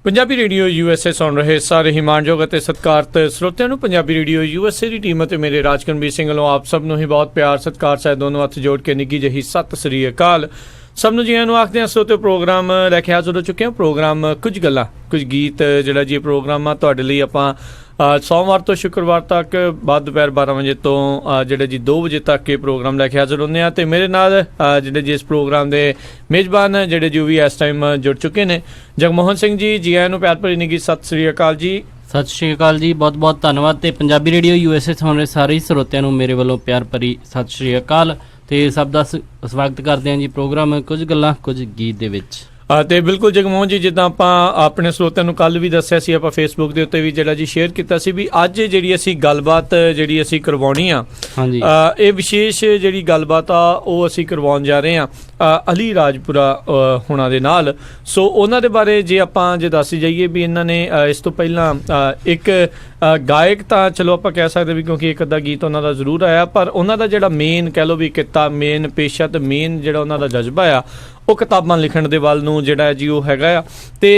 Punjabi radio USA ਸੁਣ ਰਹੇ ਸਾਰੇ ਹੀ ਮਾਣਯੋਗ ਅਤੇ ਸਤਿਕਾਰਤ ਸਰੋਤਿਆਂ ਨੂੰ ਪੰਜਾਬੀ ਰੇਡੀਓ USA ਦੀ ਟੀਮ ਅਤੇ ਮੇਰੇ ਰਾਜਕਰਮਵੀਰ ਸਿੰਘ ਵੱਲੋਂ ਆਪ ਸਭ ਨੂੰ ਹੀ ਬਹੁਤ ਪਿਆਰ ਸਤਿਕਾਰ ਸਹਿਤ ਦੋਨੋਂ ਹੱਥ ਜੋੜ ਕੇ ਨਿੱਘੀ ਜਿਹੀ ਸਤਿ ਸ੍ਰੀ ਅਕਾਲ। ਸਭ ਨੂੰ ਜੀਆਂ ਨੂੰ ਆਖਦੇ ਹਾਂ। ਸਰੋਤੇ ਪ੍ਰੋਗਰਾਮ ਲੈ ਕੇ ਹਾਜ਼ਰ ਹੋ ਚੁੱਕੇ ਹਾਂ। ਪ੍ਰੋਗਰਾਮ ਕੁਝ ਗੱਲਾਂ ਕੁਝ ਗੀਤ ਜਿਹੜਾ ਜੀ ਪ੍ਰੋਗਰਾਮ ਆ ਤੁਹਾਡੇ ਲਈ ਆਪਾਂ ਸੋਮਵਾਰ ਤੋਂ ਸ਼ੁੱਕਰਵਾਰ ਤੱਕ ਬਾਅਦ ਦੁਪਹਿਰ 12 ਵਜੇ ਤੋਂ ਜਿਹੜੇ ਜੀ 2 ਵਜੇ ਤੱਕ ਇਹ ਪ੍ਰੋਗਰਾਮ ਲੈ ਕੇ ਹਾਜ਼ਰ ਹੁੰਦੇ ਹਾਂ। ਅਤੇ ਮੇਰੇ ਨਾਲ ਜਿਹੜੇ ਜੀ ਇਸ ਪ੍ਰੋਗਰਾਮ ਦੇ ਮੇਜ਼ਬਾਨ ਜਿਹੜੇ ਜੀ ਉਹ ਵੀ ਇਸ ਟਾਈਮ ਜੁੜ ਚੁੱਕੇ ਨੇ। ਜਗਮੋਹਨ ਸਿੰਘ ਜੀ ਆਇਆਂ ਨੂੰ ਪਿਆਰ ਭਰੀ ਨਿੱਘੀ ਸਤਿ ਸ੍ਰੀ ਅਕਾਲ ਜੀ। ਸਤਿ ਸ਼੍ਰੀ ਅਕਾਲ ਜੀ, ਬਹੁਤ ਬਹੁਤ ਧੰਨਵਾਦ। ਅਤੇ ਪੰਜਾਬੀ ਰੇਡੀਓ USA ਸੁਣ ਰਹੇ ਸਾਰੇ ਸਰੋਤਿਆਂ ਨੂੰ ਮੇਰੇ ਵੱਲੋਂ ਪਿਆਰ ਭਰੀ ਸਤਿ ਸ਼੍ਰੀ ਅਕਾਲ ਅਤੇ ਸਭ ਦਾ ਸਵਾਗਤ ਕਰਦੇ ਹਾਂ ਜੀ ਪ੍ਰੋਗਰਾਮ ਕੁਝ ਗੱਲਾਂ ਕੁਝ ਗੀਤ ਦੇ ਵਿੱਚ। ਅਤੇ ਬਿਲਕੁਲ ਜਗਮੋਹਨ ਜੀ, ਜਿੱਦਾਂ ਆਪਾਂ ਆਪਣੇ ਸਰੋਤਿਆਂ ਨੂੰ ਕੱਲ੍ਹ ਵੀ ਦੱਸਿਆ ਸੀ, ਆਪਾਂ ਫੇਸਬੁੱਕ ਦੇ ਉੱਤੇ ਵੀ ਜਿਹੜਾ ਜੀ ਸ਼ੇਅਰ ਕੀਤਾ ਸੀ ਵੀ ਅੱਜ ਜਿਹੜੀ ਅਸੀਂ ਗੱਲਬਾਤ ਜਿਹੜੀ ਅਸੀਂ ਕਰਵਾਉਣੀ ਆ, ਹਾਂਜੀ, ਇਹ ਵਿਸ਼ੇਸ਼ ਜਿਹੜੀ ਗੱਲਬਾਤ ਆ ਉਹ ਅਸੀਂ ਕਰਵਾਉਣ ਜਾ ਰਹੇ ਹਾਂ ਅਲੀ ਰਾਜਪੁਰਾ ਹੁਣਾਂ ਦੇ ਨਾਲ। ਸੋ ਉਹਨਾਂ ਦੇ ਬਾਰੇ ਜੇ ਆਪਾਂ ਦੱਸ ਜਾਈਏ ਵੀ ਇਹਨਾਂ ਨੇ ਇਸ ਤੋਂ ਪਹਿਲਾਂ ਇੱਕ ਗਾਇਕ ਤਾਂ ਚਲੋ ਆਪਾਂ ਕਹਿ ਸਕਦੇ ਵੀ, ਕਿਉਂਕਿ ਇੱਕ ਅੱਧਾ ਗੀਤ ਉਹਨਾਂ ਦਾ ਜ਼ਰੂਰ ਆਇਆ, ਪਰ ਉਹਨਾਂ ਦਾ ਜਿਹੜਾ ਮੇਨ ਕਹਿ ਲਓ ਵੀ ਕਿੱਤਾ, ਮੇਨ ਪੇਸ਼ਾ ਅਤੇ ਮੇਨ ਜਿਹੜਾ ਉਹਨਾਂ ਦਾ ਜਜ਼ਬਾ ਆ ਉਹ ਕਿਤਾਬਾਂ ਲਿਖਣ ਦੇ ਵੱਲ ਨੂੰ ਜਿਹੜਾ ਜੀ ਉਹ ਹੈਗਾ ਆ। ਅਤੇ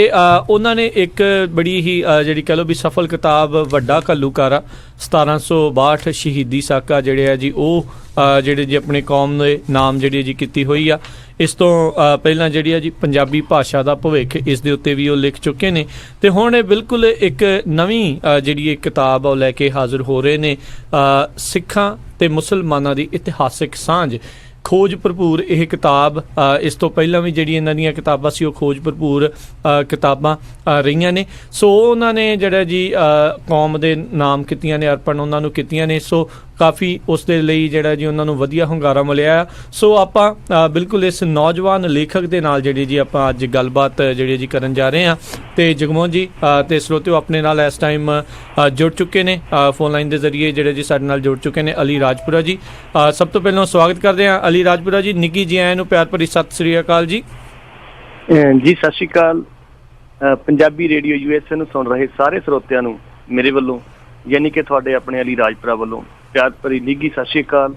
ਉਹਨਾਂ ਨੇ ਇੱਕ ਬੜੀ ਹੀ ਜਿਹੜੀ ਕਹਿ ਲਓ ਵੀ ਸਫਲ ਕਿਤਾਬ ਵੱਡਾ ਘੱਲੂਘਾਰਾ 1762 ਸ਼ਹੀਦੀ ਸਾਕਾ ਜਿਹੜੇ ਆ ਜੀ ਉਹ ਜਿਹੜੇ ਜੀ ਆਪਣੀ ਕੌਮ ਦੇ ਨਾਮ ਜਿਹੜੀ ਜੀ ਕੀਤੀ ਹੋਈ ਆ। ਇਸ ਤੋਂ ਪਹਿਲਾਂ ਜਿਹੜੀ ਆ ਜੀ ਪੰਜਾਬੀ ਭਾਸ਼ਾ ਦਾ ਭਵਿੱਖ ਇਸ ਦੇ ਉੱਤੇ ਵੀ ਉਹ ਲਿਖ ਚੁੱਕੇ ਨੇ। ਅਤੇ ਹੁਣ ਇਹ ਬਿਲਕੁਲ ਇੱਕ ਨਵੀਂ ਜਿਹੜੀ ਇਹ ਕਿਤਾਬ ਆ ਉਹ ਲੈ ਕੇ ਹਾਜ਼ਰ ਹੋ ਰਹੇ ਨੇ। ਸਿੱਖਾਂ ਅਤੇ ਮੁਸਲਮਾਨਾਂ ਦੀ ਇਤਿਹਾਸਿਕ ਸਾਂਝ ਖੋਜ ਭਰਪੂਰ ਇਹ ਕਿਤਾਬ। ਇਸ ਤੋਂ ਪਹਿਲਾਂ ਵੀ ਜਿਹੜੀ ਇਹਨਾਂ ਦੀਆਂ ਕਿਤਾਬਾਂ ਸੀ ਉਹ ਖੋਜ ਭਰਪੂਰ ਕਿਤਾਬਾਂ ਰਹੀਆਂ ਨੇ। ਸੋ ਉਹਨਾਂ ਨੇ ਜਿਹੜਾ ਜੀ ਕੌਮ ਦੇ ਨਾਮ ਕੀਤੀਆਂ ਨੇ, ਅਰਪਣ ਉਹਨਾਂ ਨੂੰ ਕੀਤੀਆਂ ਨੇ। ਸੋ ਕਾਫੀ ਉਸ ਦੇ ਲਈ ਜਿਹੜਾ ਜੀ ਉਹਨਾਂ ਨੂੰ ਵਧੀਆ ਹੁੰਗਾਰਾ ਮਿਲਿਆ। ਸੋ ਆਪਾਂ ਬਿਲਕੁਲ ਇਸ ਨੌਜਵਾਨ ਲੇਖਕ ਦੇ ਨਾਲ ਜਿਹੜੀ ਜੀ ਆਪਾਂ ਅੱਜ ਗੱਲਬਾਤ ਜਿਹੜੀ ਜੀ ਕਰਨ ਜਾ ਰਹੇ ਹਾਂ। ਅਤੇ ਜਗਮੋਹਨ ਜੀ ਅਤੇ ਸਰੋਤਿਓ ਆਪਣੇ ਨਾਲ ਇਸ ਟਾਈਮ ਜੁੜ ਚੁੱਕੇ ਨੇ ਫੋਨ ਲਾਈਨ ਦੇ ਜ਼ਰੀਏ ਜਿਹੜੇ ਜੀ ਸਾਡੇ ਨਾਲ ਜੁੜ ਚੁੱਕੇ ਨੇ ਅਲੀ ਰਾਜਪੁਰਾ ਜੀ। ਸਭ ਤੋਂ ਪਹਿਲਾਂ ਸਵਾਗਤ ਕਰਦੇ ਹਾਂ ਅਲੀ ਰਾਜਪੁਰਾ ਜੀ। ਨਿੱਘੀ ਜੀ ਆਇਆਂ ਨੂੰ ਪਿਆਰ ਭਰੀ ਸਤਿ ਸ੍ਰੀ ਅਕਾਲ ਜੀ। ਜੀ ਸਤਿ ਸ਼੍ਰੀ ਅਕਾਲ। ਪੰਜਾਬੀ ਰੇਡੀਓ USA ਨੂੰ ਸੁਣ ਰਹੇ ਸਾਰੇ ਸਰੋਤਿਆਂ ਨੂੰ ਮੇਰੇ ਵੱਲੋਂ, ਯਾਨੀ ਕਿ ਤੁਹਾਡੇ ਆਪਣੇ ਅਲੀ ਰਾਜਪੁਰਾ ਵੱਲੋਂ ਪਿਆਰ ਭਰੀ ਨਿੱਘੀ ਸਤਿ ਸ਼੍ਰੀ ਅਕਾਲ।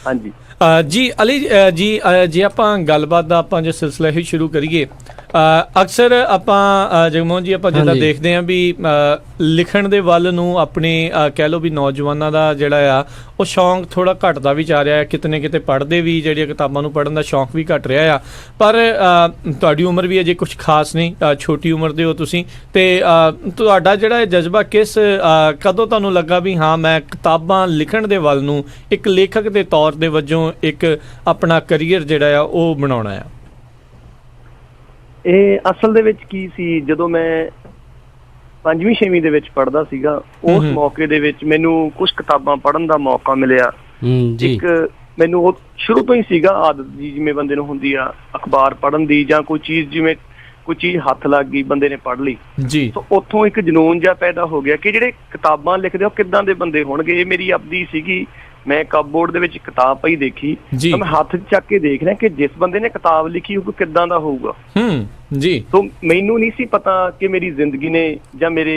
ਹਾਂਜੀ ਜੀ ਅਲੀ ਜੀ, ਜੇ ਆਪਾਂ ਗੱਲਬਾਤ ਦਾ ਆਪਾਂ ਜੋ ਸਿਲਸਿਲਾ ਹੀ ਸ਼ੁਰੂ ਕਰੀਏ, ਅਕਸਰ ਆਪਾਂ ਜਗਮੋਹਨ ਜੀ ਆਪਾਂ ਜਿੱਦਾਂ ਦੇਖਦੇ ਹਾਂ ਵੀ ਲਿਖਣ ਦੇ ਵੱਲ ਨੂੰ ਆਪਣੇ ਕਹਿ ਲਓ ਵੀ ਨੌਜਵਾਨਾਂ ਦਾ ਜਿਹੜਾ ਆ ਉਹ ਸ਼ੌਂਕ ਥੋੜ੍ਹਾ ਘੱਟਦਾ ਵੀ ਜਾ ਰਿਹਾ ਹੈ। ਕਿਤੇ ਨਾ ਕਿਤੇ ਪੜ੍ਹਦੇ ਵੀ ਜਿਹੜੀਆਂ ਕਿਤਾਬਾਂ ਨੂੰ ਪੜ੍ਹਨ ਦਾ ਸ਼ੌਂਕ ਵੀ ਘੱਟ ਰਿਹਾ ਆ। ਪਰ ਤੁਹਾਡੀ ਉਮਰ ਵੀ ਅਜੇ ਕੁਛ ਖਾਸ ਨਹੀਂ, ਛੋਟੀ ਉਮਰ ਦੇ ਹੋ ਤੁਸੀਂ। ਅਤੇ ਤੁਹਾਡਾ ਜਿਹੜਾ ਇਹ ਜਜ਼ਬਾ ਕਦੋਂ ਤੁਹਾਨੂੰ ਲੱਗਾ ਵੀ ਹਾਂ ਮੈਂ ਕਿਤਾਬਾਂ ਲਿਖਣ ਦੇ ਵੱਲ ਨੂੰ ਇੱਕ ਲੇਖਕ ਦੇ ਤੌਰ ਦੇ ਵਜੋਂ ਇੱਕ ਆਪਣਾ ਕਰੀਅਰ ਜਿਹੜਾ ਆ ਉਹ ਬਣਾਉਣਾ ਆ? ਇਹ ਅਸਲ ਦੇ ਵਿੱਚ ਕੀ ਸੀ, ਜਦੋਂ ਮੈਂ 5ਵੀਂ 6ਵੀਂ ਦੇ ਵਿੱਚ ਪੜ੍ਹਦਾ ਸੀਗਾ, ਉਸ ਮੌਕੇ ਦੇ ਵਿੱਚ ਮੈਨੂੰ ਕੁਝ ਕਿਤਾਬਾਂ ਪੜ੍ਹਨ ਦਾ ਮੌਕਾ ਮਿਲਿਆ। ਇੱਕ ਮੈਨੂੰ ਉਹ ਸ਼ੁਰੂ ਤੋਂ ਹੀ ਸੀਗਾ ਆਦਤ ਜੀ, ਜਿਵੇਂ ਬੰਦੇ ਨੂੰ ਹੁੰਦੀ ਆ ਅਖਬਾਰ ਪੜ੍ਹਨ ਦੀ, ਜਾਂ ਕੋਈ ਚੀਜ਼ ਜਿਵੇਂ ਕੋਈ ਚੀਜ਼ ਹੱਥ ਲੱਗ ਗਈ ਬੰਦੇ ਨੇ ਪੜ੍ਹ ਲਈ ਜੀ, ਤਾਂ ਉੱਥੋਂ ਇੱਕ ਜਨੂਨ ਜਿਹਾ ਪੈਦਾ ਹੋ ਗਿਆ ਕਿ ਜਿਹੜੇ ਕਿਤਾਬਾਂ ਲਿਖਦੇ ਉਹ ਕਿੱਦਾਂ ਦੇ ਬੰਦੇ ਹੋਣਗੇ। ਇਹ ਮੇਰੀ ਆਪਦੀ ਸੀਗੀ। ਮੈਂ ਕਪਬੋਰਡ ਦੇ ਵਿੱਚ ਕਿਤਾਬ ਪਈ ਦੇਖੀ ਤਾਂ ਮੈਂ ਹੱਥ 'ਚ ਚੱਕ ਕੇ ਦੇਖ ਰਿਹਾ ਕਿ ਜਿਸ ਬੰਦੇ ਨੇ ਕਿਤਾਬ ਲਿਖੀ ਉਹ ਕਿੱਦਾਂ ਦਾ ਹੋਊਗਾ ਜੀ। ਤਾਂ ਮੈਨੂੰ ਨਹੀਂ ਸੀ ਪਤਾ ਕਿ ਮੇਰੀ ਜ਼ਿੰਦਗੀ ਨੇ ਜਾਂ ਮੇਰੇ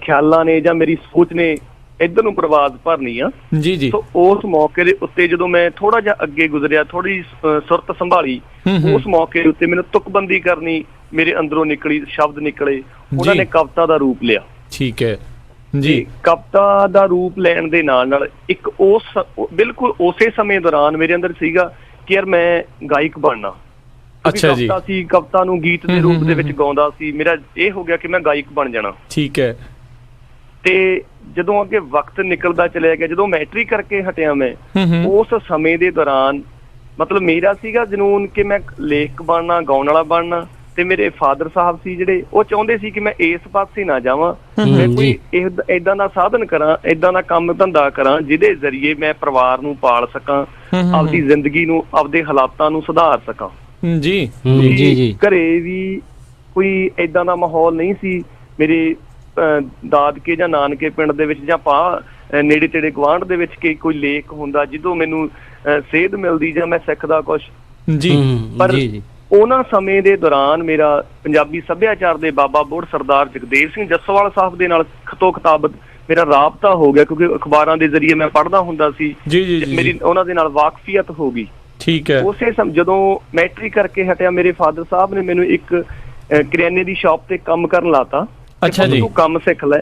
ਖਿਆਲਾਂ ਨੇ ਜਾਂ ਮੇਰੀ ਸੋਚ ਨੇ ਇੱਧਰ ਨੂੰ ਪ੍ਰਵਾਜ਼ ਭਰਨੀ ਆ ਜੀ ਜੀ। ਤਾਂ ਉਸ ਮੌਕੇ ਦੇ ਉੱਤੇ ਜਦੋਂ ਮੈਂ ਥੋੜਾ ਜਿਹਾ ਅੱਗੇ ਗੁਜ਼ਰਿਆ, ਥੋੜੀ ਸੁਰਤ ਸੰਭਾਲੀ, ਉਸ ਮੌਕੇ ਦੇ ਉੱਤੇ ਮੈਨੂੰ ਤੁਕਬੰਦੀ ਕਰਨੀ ਮੇਰੇ ਅੰਦਰੋਂ ਨਿਕਲੀ, ਸ਼ਬਦ ਨਿਕਲੇ, ਉਹਨਾਂ ਨੇ ਕਵਿਤਾ ਦਾ ਰੂਪ ਲਿਆ। ਠੀਕ ਹੈ ਜੀ। ਕਵਿਤਾ ਦਾ ਰੂਪ ਲੈਣ ਦੇ ਨਾਲ ਇੱਕ ਬਿਲਕੁਲ ਉਸੇ ਸਮੇਂ ਦੌਰਾਨ ਮੇਰੇ ਅੰਦਰ ਸੀਗਾ ਕਿ ਯਾਰ ਮੈਂ ਗਾਇਕ ਬਣਨਾ। ਅੱਛਾ ਜੀ। ਕਵਿਤਾ ਸੀ, ਕਵਿਤਾ ਨੂੰ ਗੀਤ ਦੇ ਰੂਪ ਦੇ ਵਿੱਚ ਗਾਉਂਦਾ ਸੀ। ਮੇਰਾ ਇਹ ਹੋ ਗਿਆ ਕਿ ਮੈਂ ਗਾਇਕ ਬਣ ਜਾਣਾ। ਠੀਕ ਹੈ। ਤੇ ਜਦੋਂ ਅੱਗੇ ਵਕਤ ਨਿਕਲਦਾ ਚਲਿਆ ਗਿਆ, ਜਦੋਂ ਮੈਟ੍ਰਿਕ ਕਰਕੇ ਹਟਿਆ ਮੈਂ, ਉਸ ਸਮੇਂ ਦੇ ਦੌਰਾਨ ਮਤਲਬ ਮੇਰਾ ਸੀਗਾ ਜਨੂਨ ਕਿ ਮੈਂ ਲੇਖਕ ਬਣਨਾ, ਗਾਉਣ ਵਾਲਾ ਬਣਨਾ। ਤੇ ਮੇਰੇ ਫਾਦਰ ਸਾਹਿਬ ਸੀ ਜਿਹੜੇ, ਉਹ ਚਾਹੁੰਦੇ ਸੀ ਕਿ ਮੈਂ ਇਸ ਪਾਸੇ ਨਾ ਜਾਵਾਂ, ਮੈਂ ਕੋਈ ਏਦਾਂ ਦਾ ਸਾਧਨ ਕਰਾਂ, ਏਦਾਂ ਦਾ ਕੰਮ ਧੰਦਾ ਕਰਾਂ ਜਿਹਦੇ ਜ਼ਰੀਏ ਮੈਂ ਪਰਿਵਾਰ ਨੂੰ ਪਾਲ ਸਕਾਂ, ਆਪਦੀ ਜ਼ਿੰਦਗੀ ਨੂੰ, ਆਪਦੇ ਹਾਲਾਤਾਂ ਨੂੰ ਸੁਧਾਰ ਸਕਾਂ ਜੀ ਜੀ। ਘਰੇ ਵੀ ਕੋਈ ਏਦਾਂ ਦਾ ਮਾਹੌਲ ਨਹੀਂ ਸੀ। ਮੇਰੇ ਦਾਦਕੇ ਜਾਂ ਨਾਨਕੇ ਪਿੰਡ ਦੇ ਵਿੱਚ ਜਾਂ ਨੇੜੇ ਤੇੜੇ ਗੁਆਂਢ ਦੇ ਵਿੱਚ ਕਿ ਕੋਈ ਲੇਖ ਹੁੰਦਾ ਜਿਹਦੋਂ ਮੈਨੂੰ ਸੇਧ ਮਿਲਦੀ ਜਾਂ ਮੈਂ ਸਿੱਖਦਾ ਕੁਛ ਜੀ। ਪਰ ਉਹਨਾਂ ਸਮੇਂ ਦੇ ਦੌਰਾਨ ਮੇਰਾ ਪੰਜਾਬੀ ਸੱਭਿਆਚਾਰ ਦੇ ਬਾਬਾ ਬੋੜ ਸਰਦਾਰ ਜਗਦੇਵ ਸਿੰਘ ਜੱਸੋਵਾਲ ਸਾਹਿਬ ਦੇ ਨਾਲ ਖਤੋ ਖਤਾਬਤ ਮੇਰਾ ਰਾਬਤਾ ਹੋ ਗਿਆ, ਕਿਉਂਕਿ ਅਖਬਾਰਾਂ ਦੇ ਜ਼ਰੀਏ ਮੈਂ ਪੜ੍ਹਦਾ ਹੁੰਦਾ ਸੀ। ਮੇਰੀ ਉਹਨਾਂ ਦੇ ਨਾਲ ਵਾਕਫੀਅਤ ਹੋ ਗਈ। ਠੀਕ ਹੈ। ਉਸੇ ਜਦੋਂ ਮੈਟ੍ਰਿਕ ਕਰਕੇ ਹਟਿਆ, ਮੇਰੇ ਫਾਦਰ ਸਾਹਿਬ ਨੇ ਮੈਨੂੰ ਇੱਕ ਕਰਿਆਨੇ ਦੀ ਸ਼ਾਪ ਤੇ ਕੰਮ ਕਰਨ ਲਾਤਾ। ਅੱਛਾ ਜੀ। ਤੂੰ ਕੰਮ ਸਿੱਖ ਲੈ,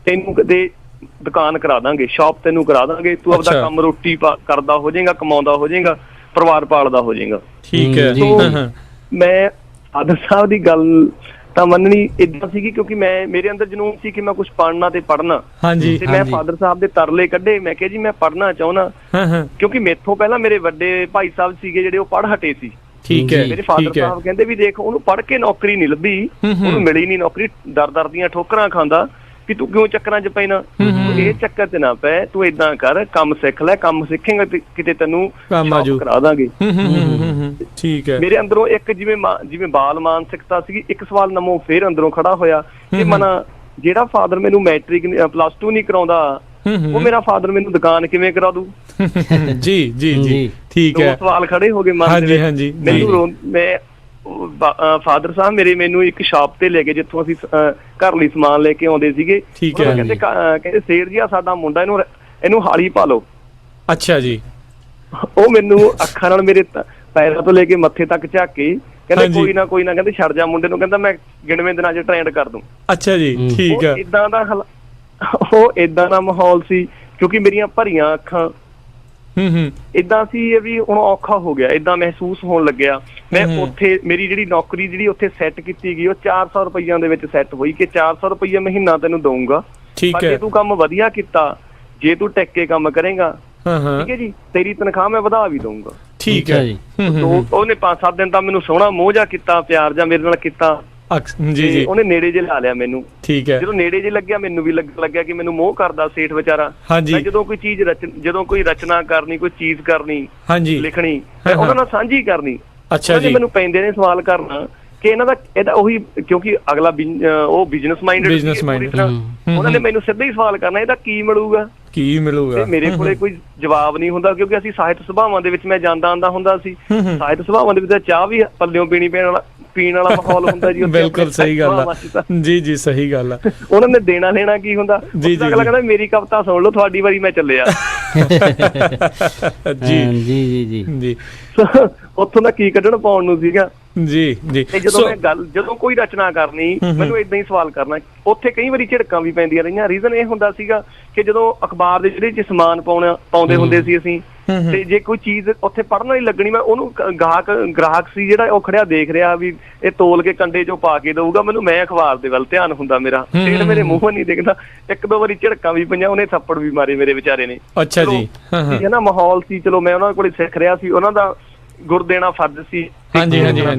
ਤੈਨੂੰ ਕਦੇ ਦੁਕਾਨ ਕਰਾ ਦਾਂਗੇ, ਸ਼ਾਪ ਤੈਨੂੰ ਕਰਾ ਦਾਂਗੇ, ਤੂੰ ਆਪਦਾ ਕੰਮ ਰੋਟੀ ਕਰਦਾ ਹੋ ਜਾਏਗਾ, ਕਮਾਉਂਦਾ ਹੋ ਜਾਏਗਾ, ਪਰਿਵਾਰ ਪਾਲਦਾ ਹੋ ਜਾਏਗਾ। ਠੀਕ ਹੈ। ਮੈਂ ਫਾਦਰ ਸਾਹਿਬ ਦੀ ਗੱਲ ਤਾਂ ਮੰਨਣੀ ਏਦਾਂ ਸੀਗੀ ਕਿਉਂਕਿ ਮੇਰੇ ਅੰਦਰ ਜਨੂੰਨ ਸੀ ਕਿ ਮੈਂ ਕੁਝ ਪੜ੍ਹਨਾ ਤੇ ਪੜ੍ਹਨਾ। ਹਾਂਜੀ। ਤੇ ਮੈਂ ਫਾਦਰ ਸਾਹਿਬ ਦੇ ਤਰਲੇ ਕੱਢੇ, ਮੈਂ ਕਿਹਾ ਜੀ ਮੈਂ ਪੜ੍ਹਨਾ ਚਾਹੁੰਦਾ, ਕਿਉਂਕਿ ਮੇਥੋਂ ਪਹਿਲਾਂ ਮੇਰੇ ਵੱਡੇ ਭਾਈ ਸਾਹਿਬ ਸੀਗੇ ਜਿਹੜੇ ਉਹ ਪੜ੍ਹ ਹਟੇ ਸੀ। ਠੀਕ ਹੈ। ਮੇਰੇ ਫਾਦਰ ਸਾਹਿਬ ਕਹਿੰਦੇ ਵੀ ਦੇਖ ਉਹਨੂੰ ਪੜ੍ਹ ਕੇ ਨੌਕਰੀ ਨਹੀਂ ਲੱਭੀ, ਉਹਨੂੰ ਮਿਲੀ ਨਹੀਂ ਨੌਕਰੀ, ਦਰ ਦੀਆਂ ਠੋਕਰਾਂ ਖਾਂਦਾ ਵੀ ਤੂੰ ਕਿਉਂ ਚੱਕਰਾਂ 'ਚ ਪੈਣਾ, ਇਹ ਚੱਕਰ 'ਚ ਨਾ ਪੈ, ਤੂੰ ਏਦਾਂ ਕਰ, ਕੰਮ ਸਿੱਖ ਲੈ, ਕੰਮ ਸਿੱਖੇਂਗਾ ਕਿਤੇ ਤੈਨੂੰ ਕਰਾ ਦਾਂਗੇ। ਠੀਕ ਹੈ। ਮੇਰੇ ਅੰਦਰੋਂ ਇੱਕ ਜਿਵੇਂ ਬਾਲ ਮਾਨਸਿਕਤਾ ਸੀਗੀ, ਇੱਕ ਸਵਾਲ ਨਮੋ ਫੇਰ ਅੰਦਰੋਂ ਖੜਾ ਹੋਇਆ ਕਿ ਮਨਾ ਜਿਹੜਾ ਫਾਦਰ ਮੈਨੂੰ ਮੈਟ੍ਰਿਕ +2 ਨਹੀਂ ਕਰਾਉਂਦਾ, ਉਹ ਮੇਰਾ ਫਾਦਰ ਮੈਨੂੰ ਦੁਕਾਨ ਕਿਵੇਂ ਕਰਾ ਦੂ। ਜੀ ਜੀ ਜੀ ਠੀਕ ਹੈ। ਸਵਾਲ ਖੜੇ ਹੋ ਗਏ ਮਨ ਦੇ ਵਿੱਚ। ਮੈਂ ਫਾਦਰ ਸਾਹਿਬ ਮੈਨੂੰ ਇੱਕ ਸ਼ਾਪ ਤੇ ਲੈ ਕੇ, ਜਿੱਥੋਂ ਅਸੀਂ ਘਰ ਲਈ ਸਮਾਨ ਲੈ ਕੇ ਆਉਂਦੇ ਸੀਗੇ, ਕਹਿੰਦੇ ਸੇਠ ਜੀ ਸਾਡਾ ਮੁੰਡਾ, ਇਹਨੂੰ ਹਾਲੀ ਪਾ ਲਓ। ਅੱਛਾ ਜੀ। ਉਹ ਮੈਨੂੰ ਅੱਖਾਂ ਨਾਲ ਮੇਰੇ ਪੈਰਾਂ ਤੋਂ ਲੈ ਕੇ ਮੱਥੇ ਤੱਕ ਝਾਕ ਕੇ ਕਹਿੰਦੇ ਕੋਈ ਨਾ ਕਹਿੰਦੇ ਛੱਡ ਜਾ ਮੁੰਡੇ ਨੂੰ, ਕਹਿੰਦਾ ਮੈਂ ਗਿਣਵੇਂ ਦਿਨਾਂ 'ਚ ਟ੍ਰੈਂਡ ਕਰ ਦੂੰ। ਅੱਛਾ ਜੀ। ਠੀਕ ਹੈ। ਏਦਾਂ ਦਾ ਮਾਹੌਲ ਸੀ ਕਿਉਂਕਿ ਮੇਰੀਆਂ ਭਰੀਆਂ ਅੱਖਾਂ ਏਦਾਂ ਸੀ ਵੀ ਹੁਣ ਔਖਾ ਹੋ ਗਿਆ, ਏਦਾਂ ਮਹਿਸੂਸ ਹੋਣ ਲੱਗਿਆ। ਮੈਂ ਉੱਥੇ ਮੇਰੀ ਜਿਹੜੀ ਨੌਕਰੀ ਜਿਹੜੀ ਉੱਥੇ ਸੈੱਟ ਕੀਤੀ ਗਈ ਉਹ 400 ਰੁਪਈਆਂ ਦੇ ਵਿੱਚ ਸੈੱਟ ਹੋਈ ਕਿ 400 ਰੁਪਈਆ ਮਹੀਨਾ ਤੈਨੂੰ ਦਊਂਗਾ, ਪਰ ਜੇ ਤੂੰ ਕੰਮ ਵਧੀਆ ਕੀਤਾ, ਜੇ ਤੂੰ ਟਿਕ ਕੇ ਕੰਮ ਕਰੇਗਾ, ਠੀਕ ਹੈ ਜੀ, ਤੇਰੀ ਤਨਖਾਹ ਮੈਂ ਵਧਾ ਵੀ ਦਊਂਗਾ। ਠੀਕ ਹੈ ਜੀ। ਉਹਨੇ 5-7 ਦਿਨ ਤਾਂ ਮੈਨੂੰ ਸੋਹਣਾ ਮੋਹ ਜਾ ਕੀਤਾ, ਪਿਆਰ ਜਾ ਮੇਰੇ ਨਾਲ ਕੀਤਾ। ਜੀ ਜੀ। ਉਹਨੇ ਨੇੜੇ ਜੇ ਲਾ ਲਿਆ ਮੈਨੂੰ। ਠੀਕ ਹੈ। ਜਦੋਂ ਨੇੜੇ ਜੇ ਲੱਗਿਆ ਮੈਨੂੰ ਵੀ ਲੱਗਿਆ ਕਿ ਮੈਨੂੰ ਮੋਹ ਕਰਦਾ ਸੇਠ ਵਿਚਾਰਾ। ਮੈਂ ਜਦੋਂ ਕੋਈ ਚੀਜ਼ ਜਦੋਂ ਕੋਈ ਰਚਨਾ ਕਰਨੀ, ਕੋਈ ਚੀਜ਼ ਕਰਨੀ, ਲਿਖਣੀ, ਉਹਨਾਂ ਨਾਲ ਸਾਂਝੀ ਕਰਨੀ। ਅੱਛਾ ਜੀ। ਮੈਨੂੰ ਪੈਂਦੇ ਨੇ ਸਵਾਲ ਕਰਨਾ ਕਿ ਇਹਦਾ ਉਹੀ, ਕਿਉਂਕਿ ਅਗਲਾ ਉਹ ਬਿਜ਼ਨਸ ਮਾਈਂਡਡ, ਉਹਨਾਂ ਨੇ ਮੈਨੂੰ ਸਿੱਧਾ ਹੀ ਸਵਾਲ ਕਰਨਾ, ਇਹਦਾ ਕੀ ਮਿਲੂਗਾ। ਮੇਰੇ ਕੋਲੇ ਕੋਈ ਜਵਾਬ ਨਹੀਂ ਹੁੰਦਾ ਕਿਉਂਕਿ ਅਸੀਂ ਸਾਹਿਤ ਸਭਾਵਾਂ ਦੇ ਵਿੱਚ ਮੈਂ ਜਾਂਦਾ ਆਂਦਾ ਹੁੰਦਾ ਸੀ। ਸਾਹਿਤ ਸਭਾਵਾਂ ਦੇ ਵਿੱਚ ਚਾਹ ਵੀ ਪੱਲਿਓਂ ਪੀਣ ਵਾਲਾ ਮਾਹੌਲ ਹੁੰਦਾ ਜੀ। ਬਿਲਕੁਲ ਸਹੀ ਗੱਲ ਆ ਜੀ ਜੀ, ਸਹੀ ਗੱਲ ਆ। ਉਹਨਾਂ ਨੇ ਦੇਣਾ ਲੈਣਾ ਕੀ ਹੁੰਦਾ, ਅਗਲਾ ਕਹਿੰਦਾ ਮੇਰੀ ਕਵਿਤਾ ਸੁਣ ਲਓ, ਤੁਹਾਡੀ ਵਾਰੀ ਮੈਂ ਚੱਲਿਆ। ਜੀ ਜੀ ਜੀ ਜੀ। ਉੱਥੋਂ ਦਾ ਕੀ ਕੱਢਣ ਪਾਉਣ ਨੂੰ ਸੀਗਾ। ਜੀ ਜੀ। ਤੇ ਜਦੋਂ ਕੋਈ ਰਚਨਾ ਕਰਨੀ, ਮੈਨੂੰ ਏਦਾਂ ਹੀ ਸਵਾਲ ਕਰਨਾ। ਉੱਥੇ ਕਈ ਵਾਰੀ ਝਿੜਕਾਂ ਵੀ ਪੈਂਦੀਆਂ ਰਹੀਆਂ। ਰੀਜ਼ਨ ਇਹ ਹੁੰਦਾ ਸੀਗਾ ਕਿ ਜਦੋਂ ਅਖਬਾਰ ਦੇ ਜਿਹੜੇ ਸਮਾਨ ਪਾਉਂਦੇ ਹੁੰਦੇ ਸੀ ਅਸੀਂ, ਤੇ ਜੇ ਕੋਈ ਚੀਜ਼ ਉੱਥੇ ਪੜ੍ਹਨ ਵਾਲੀ ਲੱਗਣੀ, ਮੈਂ ਉਹਨੂੰ ਗ੍ਰਾਹਕ ਸੀ ਜਿਹੜਾ ਉਹ ਖੜਿਆ ਦੇਖ ਰਿਹਾ ਵੀ ਇਹ ਤੋਲ ਕੇ ਕੰਡੇ ਚੋਂ ਪਾ ਕੇ ਦਊਗਾ ਮੈਨੂੰ, ਮੈਂ ਅਖਬਾਰ ਦੇ ਵੱਲ ਧਿਆਨ ਹੁੰਦਾ ਮੇਰਾ, ਸੇਠ ਮੇਰੇ ਮੂੰਹ ਨਹੀਂ ਦਿਖਦਾ। 1-2 ਵਾਰੀ ਝਿੜਕਾਂ ਵੀ ਪਈਆਂ, ਉਹਨੇ ਥੱਪੜ ਵੀ ਮਾਰੇ ਮੇਰੇ ਵਿਚਾਰੇ ਨੇ। ਅੱਛਾ ਜੀ। ਹੈ ਨਾ, ਮਾਹੌਲ ਸੀ। ਚਲੋ ਮੈਂ ਉਹਨਾਂ ਕੋਲ ਸਿੱਖ ਰਿਹਾ ਸੀ, ਉਹਨਾਂ ਦਾ ਗੁਰ ਦੇਣਾ ਫਰਜ਼ ਸੀ, ਫਰਜ਼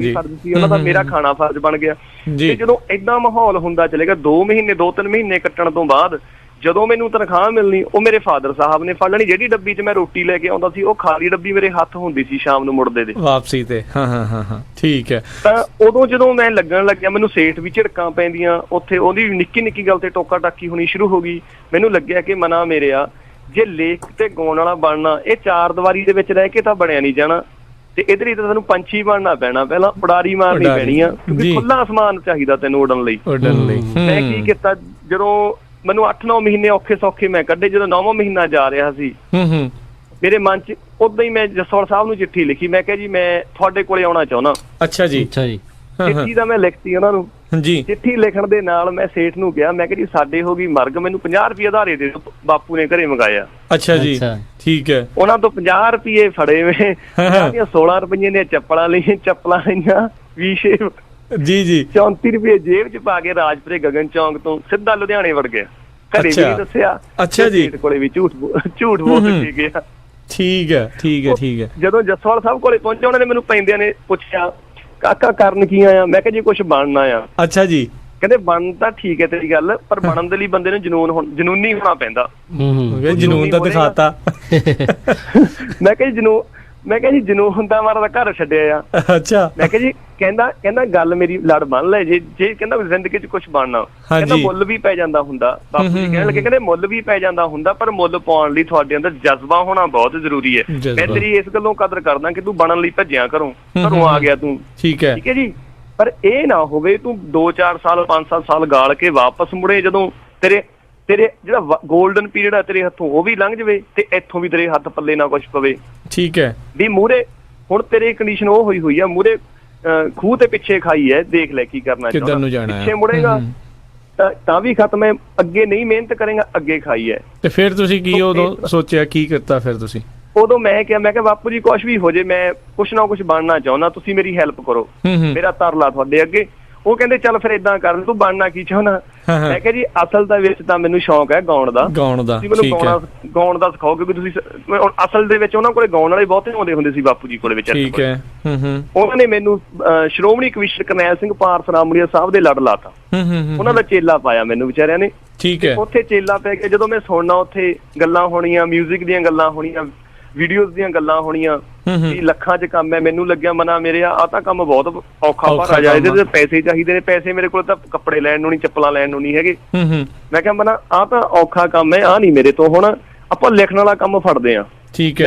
ਸੀ ਉਹਨਾਂ ਦਾ, ਮੇਰਾ ਖਾਣਾ ਫਰਜ਼ ਬਣ ਗਿਆ। ਤੇ ਜਦੋਂ ਏਦਾਂ ਮਾਹੌਲ ਹੁੰਦਾ ਚਲੇਗਾ, 2-3 ਮਹੀਨੇ ਕੱਟਣ ਤੋਂ ਬਾਅਦ ਜਦੋਂ ਮੈਨੂੰ ਤਨਖਾਹ ਮਿਲਣੀ, ਉਹ ਮੇਰੇ ਫਾਦਰ ਸਾਹਿਬ ਨੇ ਫੜ ਲੈਣੀ। ਜਿਹੜੀ ਡੱਬੀ 'ਚ ਮੈਂ ਰੋਟੀ ਲੈ ਕੇ ਆਉਂਦਾ ਸੀ, ਉਹ ਖਾਲੀ ਡੱਬੀ ਮੇਰੇ ਹੱਥ ਹੁੰਦੀ ਸੀ ਸ਼ਾਮ ਨੂੰ ਮੁੜਦੇ ਦੇ ਵਾਪਸੀ ਤੇ। ਠੀਕ ਹੈ। ਤਾਂ ਉਦੋਂ ਜਦੋਂ ਮੈਂ ਲੱਗਣ ਲੱਗਿਆ, ਮੈਨੂੰ ਸੇਠ ਵੀ ਝਿੜਕਾਂ ਪੈਂਦੀਆਂ ਉੱਥੇ, ਉਹਦੀ ਨਿੱਕੀ ਗੱਲ ਤੇ ਟੋਕਾ ਟਾਕੀ ਹੋਣੀ ਸ਼ੁਰੂ ਹੋ ਗਈ। ਮੈਨੂੰ ਲੱਗਿਆ ਕਿ ਮਨਾ ਮੇਰਿਆ, ਜੇ ਲੇਖ ਤੇ ਗਾਉਣ ਵਾਲਾ ਬਣਨਾ, ਇਹ 4 ਦੀਵਾਰੀ ਦੇ ਵਿੱਚ ਰਹਿ ਕੇ ਤਾਂ ਬਣਿਆ ਨਹੀਂ ਜਾਣਾ, ਤੇ ਇਧਰ ਹੀ ਤਾਂ ਤੈਨੂੰ ਪੰਛੀ ਬਣਨਾ ਪੈਣਾ, ਪਹਿਲਾਂ ਉਡਾਰੀ ਮਾਰਨੀ ਪੈਣੀ ਆ, ਕਿਉਂਕਿ ਖੁੱਲਾ ਅਸਮਾਨ ਚਾਹੀਦਾ ਤੈਨੂੰ ਉਡਣ ਲਈ। ਮੈਂ ਕੀ ਕੀਤਾ, ਜਦੋਂ ਮੈਨੂੰ 8-9 ਮਹੀਨੇ ਔਖੇ ਸੌਖੇ ਮੈਂ ਕੱਢੇ, ਜਦੋਂ 9ਵਾਂ ਮਹੀਨਾ ਜਾ ਰਿਹਾ ਸੀ, ਮੇਰੇ ਮਨ 'ਚ ਉਦਾਂ ਹੀ ਮੈਂ ਜਸਵਾਲ ਸਾਹਿਬ ਨੂੰ ਚਿੱਠੀ ਲਿਖੀ। ਮੈਂ ਕਿਹਾ ਜੀ ਮੈਂ ਤੁਹਾਡੇ ਕੋਲੇ ਆਉਣਾ ਚਾਹੁੰਦਾ। ਅੱਛਾ ਜੀ। ਚਿੱਠੀ ਤਾਂ ਮੈਂ ਲਿਖਤੀ ਉਹਨਾਂ ਨੂੰ ਜੀ। ਚਿੱਠੀ ਲਿਖਣ ਦੇ ਨਾਲ ਮੈਂ ਸੇਠ ਨੂੰ ਕਿਹਾ, ਮੈਂ ਕਿਹਾ ਜੀ ਸਾਡੇ ਹੋ ਗਈ ਮਰਗ, ਮੈਨੂੰ 50 ਰੁਪਏ ਆਧਾਰੇ ਦੇ ਦਿਓ, ਬਾਪੂ ਨੇ ਘਰੇ ਮੰਗਾਇਆ। ਅੱਛਾ ਜੀ। ਠੀਕ ਹੈ। ਉਹਨਾਂ ਤੋਂ 50 ਰੁਪਏ ਫੜੇ ਵੇ, 16 ਰੁਪਏ ਦੀਆਂ ਚੱਪਲਾਂ ਲਈਆਂ ਵੀ ਜੀ ਜੀ। 34 ਰੁਪਏ ਜੇਬ 'ਚ ਪਾ ਕੇ ਰਾਜਪੁਰੇ ਗਗਨ ਚੌਂਕ ਤੋਂ ਸਿੱਧਾ ਲੁਧਿਆਣੇ ਵੜ ਗਿਆ। ਘਰੇ ਵੀ ਨਹੀਂ ਦੱਸਿਆ। ਅੱਛਾ ਜੀ। ਕੋਲੇ ਵੀ ਝੂਠ ਬੋਲ ਕੇ ਗਿਆ। ਠੀਕ ਹੈ। ਜਦੋਂ ਜਸਵਾਲ ਸਾਹਿਬ ਕੋਲੇ ਪਹੁੰਚਿਆ, ਉਹਨਾਂ ਨੇ ਮੈਨੂੰ ਪੈਂਦਿਆਂ ਨੇ ਪੁੱਛਿਆ, ਕਾਕਾ ਕਰਨ ਕੀ ਆਇਆ? ਮੈਂ ਕਿਹਾ ਜੀ ਕੁਛ ਬਣਨਾ ਆ। ਅੱਛਾ ਜੀ। ਕਹਿੰਦੇ ਬਣ ਤਾਂ ਠੀਕ ਹੈ ਤੇਰੀ ਗੱਲ, ਪਰ ਬਣਨ ਦੇ ਲਈ ਬੰਦੇ ਨੂੰ ਜਨੂਨੀ ਹੋਣਾ ਪੈਂਦਾ। ਜਨੂਨ ਤਾਂ ਦਿਖਾਤਾ। ਮੈਂ ਕਿਹਾ ਜੀ ਜਨੂਨ ਦਾ ਮਾਰਾ ਦਾ ਘਰ ਛੱਡਿਆ ਆ। ਅੱਛਾ। ਮੈਂ ਕਿਹਾ ਜੀ ਕਹਿੰਦਾ ਗੱਲ ਮੇਰੀ ਲੜ ਬਣ ਲੈ, ਜੇ ਕਹਿੰਦਾ ਜ਼ਿੰਦਗੀ 'ਚ ਕੁਛ ਬਣਨਾ, ਕਹਿੰਦਾ ਮੁੱਲ ਵੀ ਪੈ ਜਾਂਦਾ ਹੁੰਦਾ। ਬਾਪੂ ਜੀ ਕਹਿਣ ਲੱਗੇ, ਕਹਿੰਦੇ ਮੁੱਲ ਵੀ ਪੈ ਜਾਂਦਾ ਹੁੰਦਾ, ਪਰ ਮੁੱਲ ਪਾਉਣ ਲਈ ਤੁਹਾਡੇ ਅੰਦਰ ਜਜ਼ਬਾ ਹੋਣਾ ਬਹੁਤ ਜ਼ਰੂਰੀ ਹੈ। ਮੈਂ ਤੇਰੀ ਇਸ ਗੱਲੋਂ ਕਦਰ ਕਰਦਾ ਕਿ ਤੂੰ ਬਣਨ ਲਈ ਭੱਜਿਆ ਘਰੋਂ ਆ ਗਿਆ ਤੂੰ। ਠੀਕ ਹੈ ਜੀ। ਪਰ ਇਹ ਨਾ ਹੋਵੇ ਤੂੰ 2-4 ਸਾਲ 5-7 ਸਾਲ ਗਾਲ ਕੇ ਵਾਪਸ ਮੁੜੇ, ਜਦੋਂ ਤੇਰੇ ਜਿਹੜਾ ਗੋਲਡਨ ਪੀਰੀਅਡ ਆ ਤੇਰੇ ਹੱਥੋਂ ਉਹ ਵੀ ਲੰਘ ਜਾਵੇ, ਤੇ ਇੱਥੋਂ ਵੀ ਤੇਰੇ ਹੱਥ ਪੱਲੇ ਨਾ ਕੁਛ ਪਵੇ। ਠੀਕ ਹੈ। ਵੀ ਮੂਹਰੇ ਹੁਣ ਤੇਰੀ ਕੰਡੀਸ਼ਨ ਉਹ ਹੋਈ ਆ, ਮੂਹਰੇ ਖੂਹ ਤੇ ਪਿੱਛੇ ਖਾਈ ਹੈ, ਦੇਖ ਲੈ ਕੀ ਕਰਨਾ ਕਿੱਧਰ ਨੂੰ ਜਾਣਾ, ਪਿੱਛੇ ਮੁੜੇਗਾ ਤਾਂ ਵੀ ਖਤਮ ਹੈ, ਅੱਗੇ ਨਹੀਂ ਮਿਹਨਤ ਕਰੇਗਾ ਅੱਗੇ ਖਾਈ ਹੈ। ਤੇ ਫਿਰ ਤੁਸੀਂ ਕੀ ਉਦੋਂ ਸੋਚਿਆ, ਕੀ ਕੀਤਾ ਫਿਰ ਤੁਸੀਂ? ਉਦੋਂ ਮੈਂ ਕਿਹਾ ਬਾਪੂ ਜੀ ਕੁਛ ਵੀ ਹੋ ਜੇ, ਮੈਂ ਕੁਛ ਨਾ ਕੁਛ ਬਣਨਾ ਚਾਹੁੰਦਾ, ਤੁਸੀਂ ਮੇਰੀ ਹੈਲਪ ਕਰੋ, ਮੇਰਾ ਤਰਲਾ ਤੁਹਾਡੇ ਅੱਗੇ। ਉਹ ਕਹਿੰਦੇ ਚੱਲ ਫਿਰ ਏਦਾਂ ਕਰ, ਤੂੰ ਬਣਨਾ ਕੀ ਚਾਹੁੰਦਾ? ਮੈਂ ਕਿਹਾ ਜੀ ਅਸਲ ਦੇ ਵਿੱਚ ਤਾਂ ਮੈਨੂੰ ਸ਼ੌਂਕ ਹੈ ਗਾਉਣ ਦਾ, ਤੁਸੀਂ ਮੈਨੂੰ ਗਾਉਣ ਦਾ ਸਿਖਾਓ, ਕਿਉਂਕਿ ਤੁਸੀਂ ਅਸਲ ਦੇ ਵਿੱਚ ਉਹਨਾਂ ਕੋਲੇ ਗਾਉਣ ਵਾਲੇ ਬਹੁਤੇ ਆਉਂਦੇ ਹੁੰਦੇ ਸੀ ਬਾਪੂ ਜੀ ਕੋਲੇ ਵਿੱਚ। ਉਹਨਾਂ ਨੇ ਮੈਨੂੰ ਸ਼੍ਰੋਮਣੀ ਕਮਿਸ਼ਨਰ ਕਰਨੈਲ ਸਿੰਘ ਪਾਰਸਰਾਮੜੀਆ ਸਾਹਿਬ ਦੇ ਲੜ ਲਾਤਾ, ਉਹਨਾਂ ਦਾ ਚੇਲਾ ਪਾਇਆ ਮੈਨੂੰ ਵਿਚਾਰਿਆਂ ਨੇ। ਉੱਥੇ ਚੇਲਾ ਪੈ ਕੇ ਜਦੋਂ ਮੈਂ ਸੁਣਨਾ, ਉੱਥੇ ਗੱਲਾਂ ਹੋਣੀਆਂ, ਮਿਊਜ਼ਿਕ ਦੀਆਂ ਗੱਲਾਂ ਹੋਣੀਆਂ, ਵੀਡੀਓਜ਼ ਦੀਆਂ ਗੱਲਾਂ ਹੋਣੀਆਂ, ਲੱਖਾਂ 'ਚ ਕੰਮ ਹੈ। ਮੈਨੂੰ ਲੱਗਿਆ ਮਨਾ ਮੇਰੇ ਆਹ ਤਾਂ ਕੰਮ ਬਹੁਤ ਔਖਾ ਭਾਰਾ ਜਾ, ਇਹਦੇ ਤੇ ਪੈਸੇ ਚਾਹੀਦੇ ਨੇ, ਪੈਸੇ ਮੇਰੇ ਕੋਲ ਤਾਂ ਕੱਪੜੇ ਲੈਣ ਨੂੰ ਨਹੀਂ, ਚੱਪਲਾਂ ਲੈਣ ਨੂੰ ਨਹੀਂ ਹੈਗੇ। ਮੈਂ ਕਿਹਾ ਮਨਾ ਆਹ ਤਾਂ ਔਖਾ ਕੰਮ ਹੈ, ਆਹ ਨਹੀਂ ਮੇਰੇ ਤੋਂ, ਹੁਣ ਆਪਾਂ ਲਿਖਣ ਵਾਲਾ ਕੰਮ ਫੜਦੇ ਹਾਂ।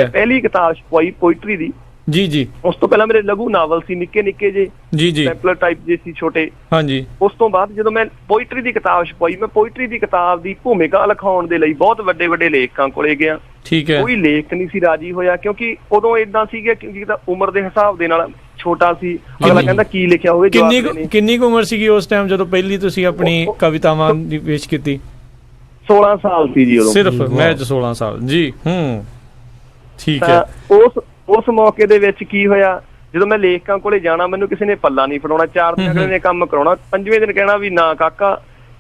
ਪਹਿਲੀ ਕਿਤਾਬ ਛਪਾਈ ਪੋਇਟਰੀ ਦੀ। ਉਸ ਤੋਂ ਪਹਿਲਾਂ ਮੇਰੇ ਲਘੂ ਨਾਵਲ ਸੀ, ਨਿੱਕੇ ਨਿੱਕੇ ਜੇ ਸੈਂਪਲਰ ਟਾਈਪ ਜੇ ਸੀ, ਛੋਟੇ। ਉਸ ਤੋਂ ਬਾਅਦ ਜਦੋਂ ਮੈਂ ਪੋਇਟਰੀ ਦੀ ਕਿਤਾਬ ਛਪਾਈ, ਮੈਂ ਪੋਇਟਰੀ ਦੀ ਕਿਤਾਬ ਦੀ ਭੂਮਿਕਾ ਲਿਖਾਉਣ ਦੇ ਲਈ ਬਹੁਤ ਵੱਡੇ ਵੱਡੇ ਲੇਖਕਾਂ ਕੋਲੇ ਗਿਆ। ਕੋਈ ਲੇਖਕ ਨਹੀਂ ਸੀ ਰਾਜੀ ਹੋਇਆ, ਕਿਉਂਕਿ ਉਦੋਂ ਏਦਾਂ ਸੀਗਾ, ਕਿਉਂਕਿ ਤਾਂ ਉਮਰ ਦੇ ਹਿਸਾਬ ਦੇ ਨਾਲ ਛੋਟਾ ਸੀ, ਅਗਲਾ ਕਹਿੰਦਾ ਕੀ ਲਿਖਿਆ ਹੋਵੇ। ਕਿੰਨੀ ਕੁ ਉਮਰ ਸੀਗੀ ਉਸ ਟਾਈਮ ਜਦੋਂ ਪਹਿਲੀ ਤੁਸੀਂ ਆਪਣੀ ਕਵਿਤਾਵਾਂ ਦੀ ਪੇਸ਼ ਕੀਤੀ? 16 ਸਾਲ ਸੀ ਜੀ ਉਦੋਂ, ਸਿਰਫ ਮੈਂ 16 ਸਾਲ ਜੀ। ਠੀਕ ਹੈ। ਉਸ ਮੌਕੇ ਦੇ ਵਿੱਚ ਕੀ ਹੋਇਆ, ਜਦੋਂ ਮੈਂ ਲੇਖਕਾਂ ਕੋਲੇ ਜਾਣਾ, ਮੈਨੂੰ ਕਿਸੇ ਨੇ ਪੱਲਾ ਨਹੀਂ ਫੜਾਉਣਾ, 4 ਦਿਨ ਅਗਲੇ ਨੇ ਕੰਮ ਕਰਾਉਣਾ, 5ਵੇਂ ਦਿਨ ਕਹਿਣਾ ਵੀ ਨਾ ਕਾਕਾ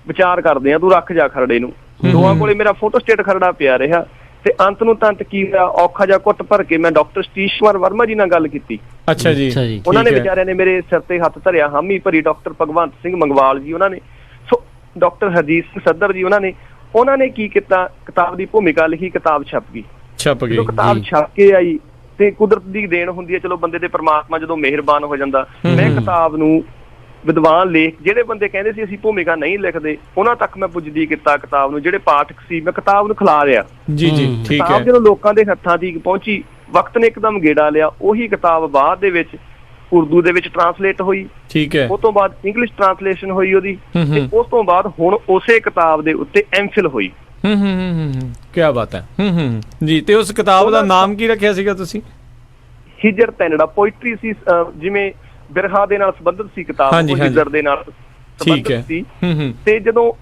ਵਿਚਾਰ ਕਰਦੇ ਆ, ਤੂੰ ਰੱਖ ਜਾ ਖਰੜੇ ਨੂੰ। ਦੋਵਾਂ ਕੋਲੇ ਮੇਰਾ ਫੋਟੋ ਸਟੇਟ ਖਰੜਾ ਪਿਆ ਰਿਹਾ। ਤੇ ਅੰਤ ਨੂੰ ਤੰਤ ਕੀ ਹੋਇਆ, ਔਖਾ ਜਿਹਾ ਕੁੱਟ ਭਰ ਕੇ ਮੈਂ ਡਾਕਟਰ ਸਤੀਸ਼ ਕੁਮਾਰ ਵਰਮਾ ਜੀ ਨਾਲ ਗੱਲ ਕੀਤੀ। ਅੱਛਾ ਜੀ। ਉਹਨਾਂ ਨੇ ਵਿਚਾਰਿਆਂ ਨੇ ਮੇਰੇ ਸਿਰ ਤੇ ਹੱਥ ਧਰਿਆ, ਹਾਮੀ ਭਰੀ। ਡਾਕਟਰ ਭਗਵੰਤ ਸਿੰਘ ਮੰਗਵਾਲ ਜੀ ਉਹਨਾਂ ਨੇ, ਡਾਕਟਰ ਹਰਜੀਤ ਸਿੰਘ ਸੱਧਰ ਜੀ ਉਹਨਾਂ ਨੇ ਕੀ ਕੀਤਾ, ਕਿਤਾਬ ਦੀ ਭੂਮਿਕਾ ਲਿਖੀ, ਕਿਤਾਬ ਛਪ ਗਈ। ਜਦੋਂ ਕਿਤਾਬ ਛਪ ਕੇ ਆਈ ਤੇ ਕੁਦਰਤ ਦੀ ਦੇਣ ਹੁੰਦੀ ਹੈ, ਚਲੋ ਬੰਦੇ ਤੇ ਪਰਮਾਤਮਾ ਜਦੋਂ ਮਿਹਰਬਾਨ ਹੋ ਜਾਂਦਾ, ਮੈਂ ਕਿਤਾਬ ਨੂੰ ਵਿਦਵਾਨ ਲੇਖ ਜਿਹੜੇ ਬੰਦੇ ਕਹਿੰਦੇ ਸੀ ਅਸੀਂ ਭੂਮਿਕਾ ਨਹੀਂ ਲਿਖਦੇ, ਉਹਨਾਂ ਤੱਕ ਮੈਂ ਪੁੱਜਦੀ ਕੀਤਾ ਕਿਤਾਬ ਨੂੰ। ਜਿਹੜੇ ਪਾਠਕ ਸੀ, ਮੈਂ ਕਿਤਾਬ ਨੂੰ ਖਿਲਾਰਿਆ। ਕਿਤਾਬ ਜਦੋਂ ਲੋਕਾਂ ਦੇ ਹੱਥਾਂ ਦੀ ਪਹੁੰਚੀ, ਵਕਤ ਨੇ ਇੱਕਦਮ ਗੇੜਾ ਲਿਆ। ਉਹੀ ਕਿਤਾਬ ਬਾਅਦ ਦੇ ਵਿੱਚ ਉਰਦੂ ਦੇ ਵਿੱਚ ਟਰਾਂਸਲੇਟ ਹੋਈ, ਉਸ ਤੋਂ ਬਾਅਦ ਇੰਗਲਿਸ਼ ਟਰਾਂਸਲੇਸ਼ਨ ਹੋਈ ਉਹਦੀ, ਤੇ ਉਸ ਤੋਂ ਬਾਅਦ ਹੁਣ ਉਸੇ ਕਿਤਾਬ ਦੇ ਉੱਤੇ ਐਮਫਿਲ ਹੋਈ। ਕਿਆ ਬਾਤ ਹੈ ਜੀ। ਤੇ ਉਸ ਕਿਤਾਬ ਦਾ ਨਾਮ ਕੀ ਰੱਖਿਆ ਸੀਗਾ ਤੁਸੀਂ? ਹਿਜਰ ਤੈਨੜਾ। ਪੋਇਟਰੀ ਸੀ, ਜਿਵੇਂ ਬਿਰਹਾ ਦੇ ਨਾਲ ਸੰਬੰਧਿਤ ਸੀ ਕਿਤਾਬ, ਹਿਜਰ ਦੇ ਨਾਲ ਸੰਬੰਧਿਤ ਸੀ। ਤੇ ਜਦੋਂ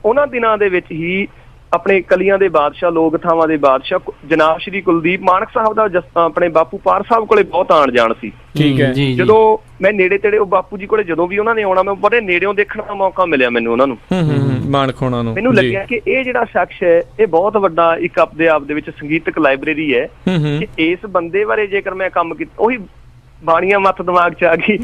ਉਹਨਾਂ ਦਿਨਾਂ ਦੇ ਵਿੱਚ ਹੀ ਆਪਣੇ ਕਲੀਆਂ ਦੇ ਬਾਦਸ਼ਾਹ, ਲੋਕ ਕਥਾਵਾਂ ਦੇ ਬਾਦਸ਼ਾਹ ਜਨਾਬ ਸ਼੍ਰੀ ਕੁਲਦੀਪ ਮਾਣਕ ਸਾਹਿਬ ਦਾ ਆਪਣੇ ਬਾਪੂ ਪਾਰ ਸਾਹਿਬ ਕੋਲੇ ਬਹੁਤ ਆਣ ਜਾਣ ਸੀ। ਜਦੋਂ ਮੈਂ ਨੇੜੇ ਤੇੜੇ ਉਹ ਬਾਪੂ ਜੀ ਕੋਲੇ ਜਦੋਂ ਵੀ ਉਹਨਾਂ ਨੇ ਆਉਣਾ, ਮੈਂ ਬੜੇ ਨੇੜਿਓਂ ਦੇਖਣ ਦਾ ਮੌਕਾ ਮਿਲਿਆ ਮੈਨੂੰ ਉਹਨਾਂ ਨੂੰ, ਮਾਣਕ ਹੋਣਾ ਨੂੰ। ਮੈਨੂੰ ਲੱਗਿਆ ਕਿ ਇਹ ਜਿਹੜਾ ਸ਼ਖਸ ਹੈ, ਇਹ ਬਹੁਤ ਵੱਡਾ ਇੱਕ ਆਪਣੇ ਆਪ ਦੇ ਵਿੱਚ ਸੰਗੀਤਕ ਲਾਇਬ੍ਰੇਰੀ ਹੈ। ਕਿ ਇਸ ਬੰਦੇ ਬਾਰੇ ਜੇਕਰ ਮੈਂ ਕੰਮ ਕੀਤਾ, ਉਹੀ ਬਾਣੀਆਂ ਮੱਤ ਦਿਮਾਗ 'ਚ ਆ ਗਈ।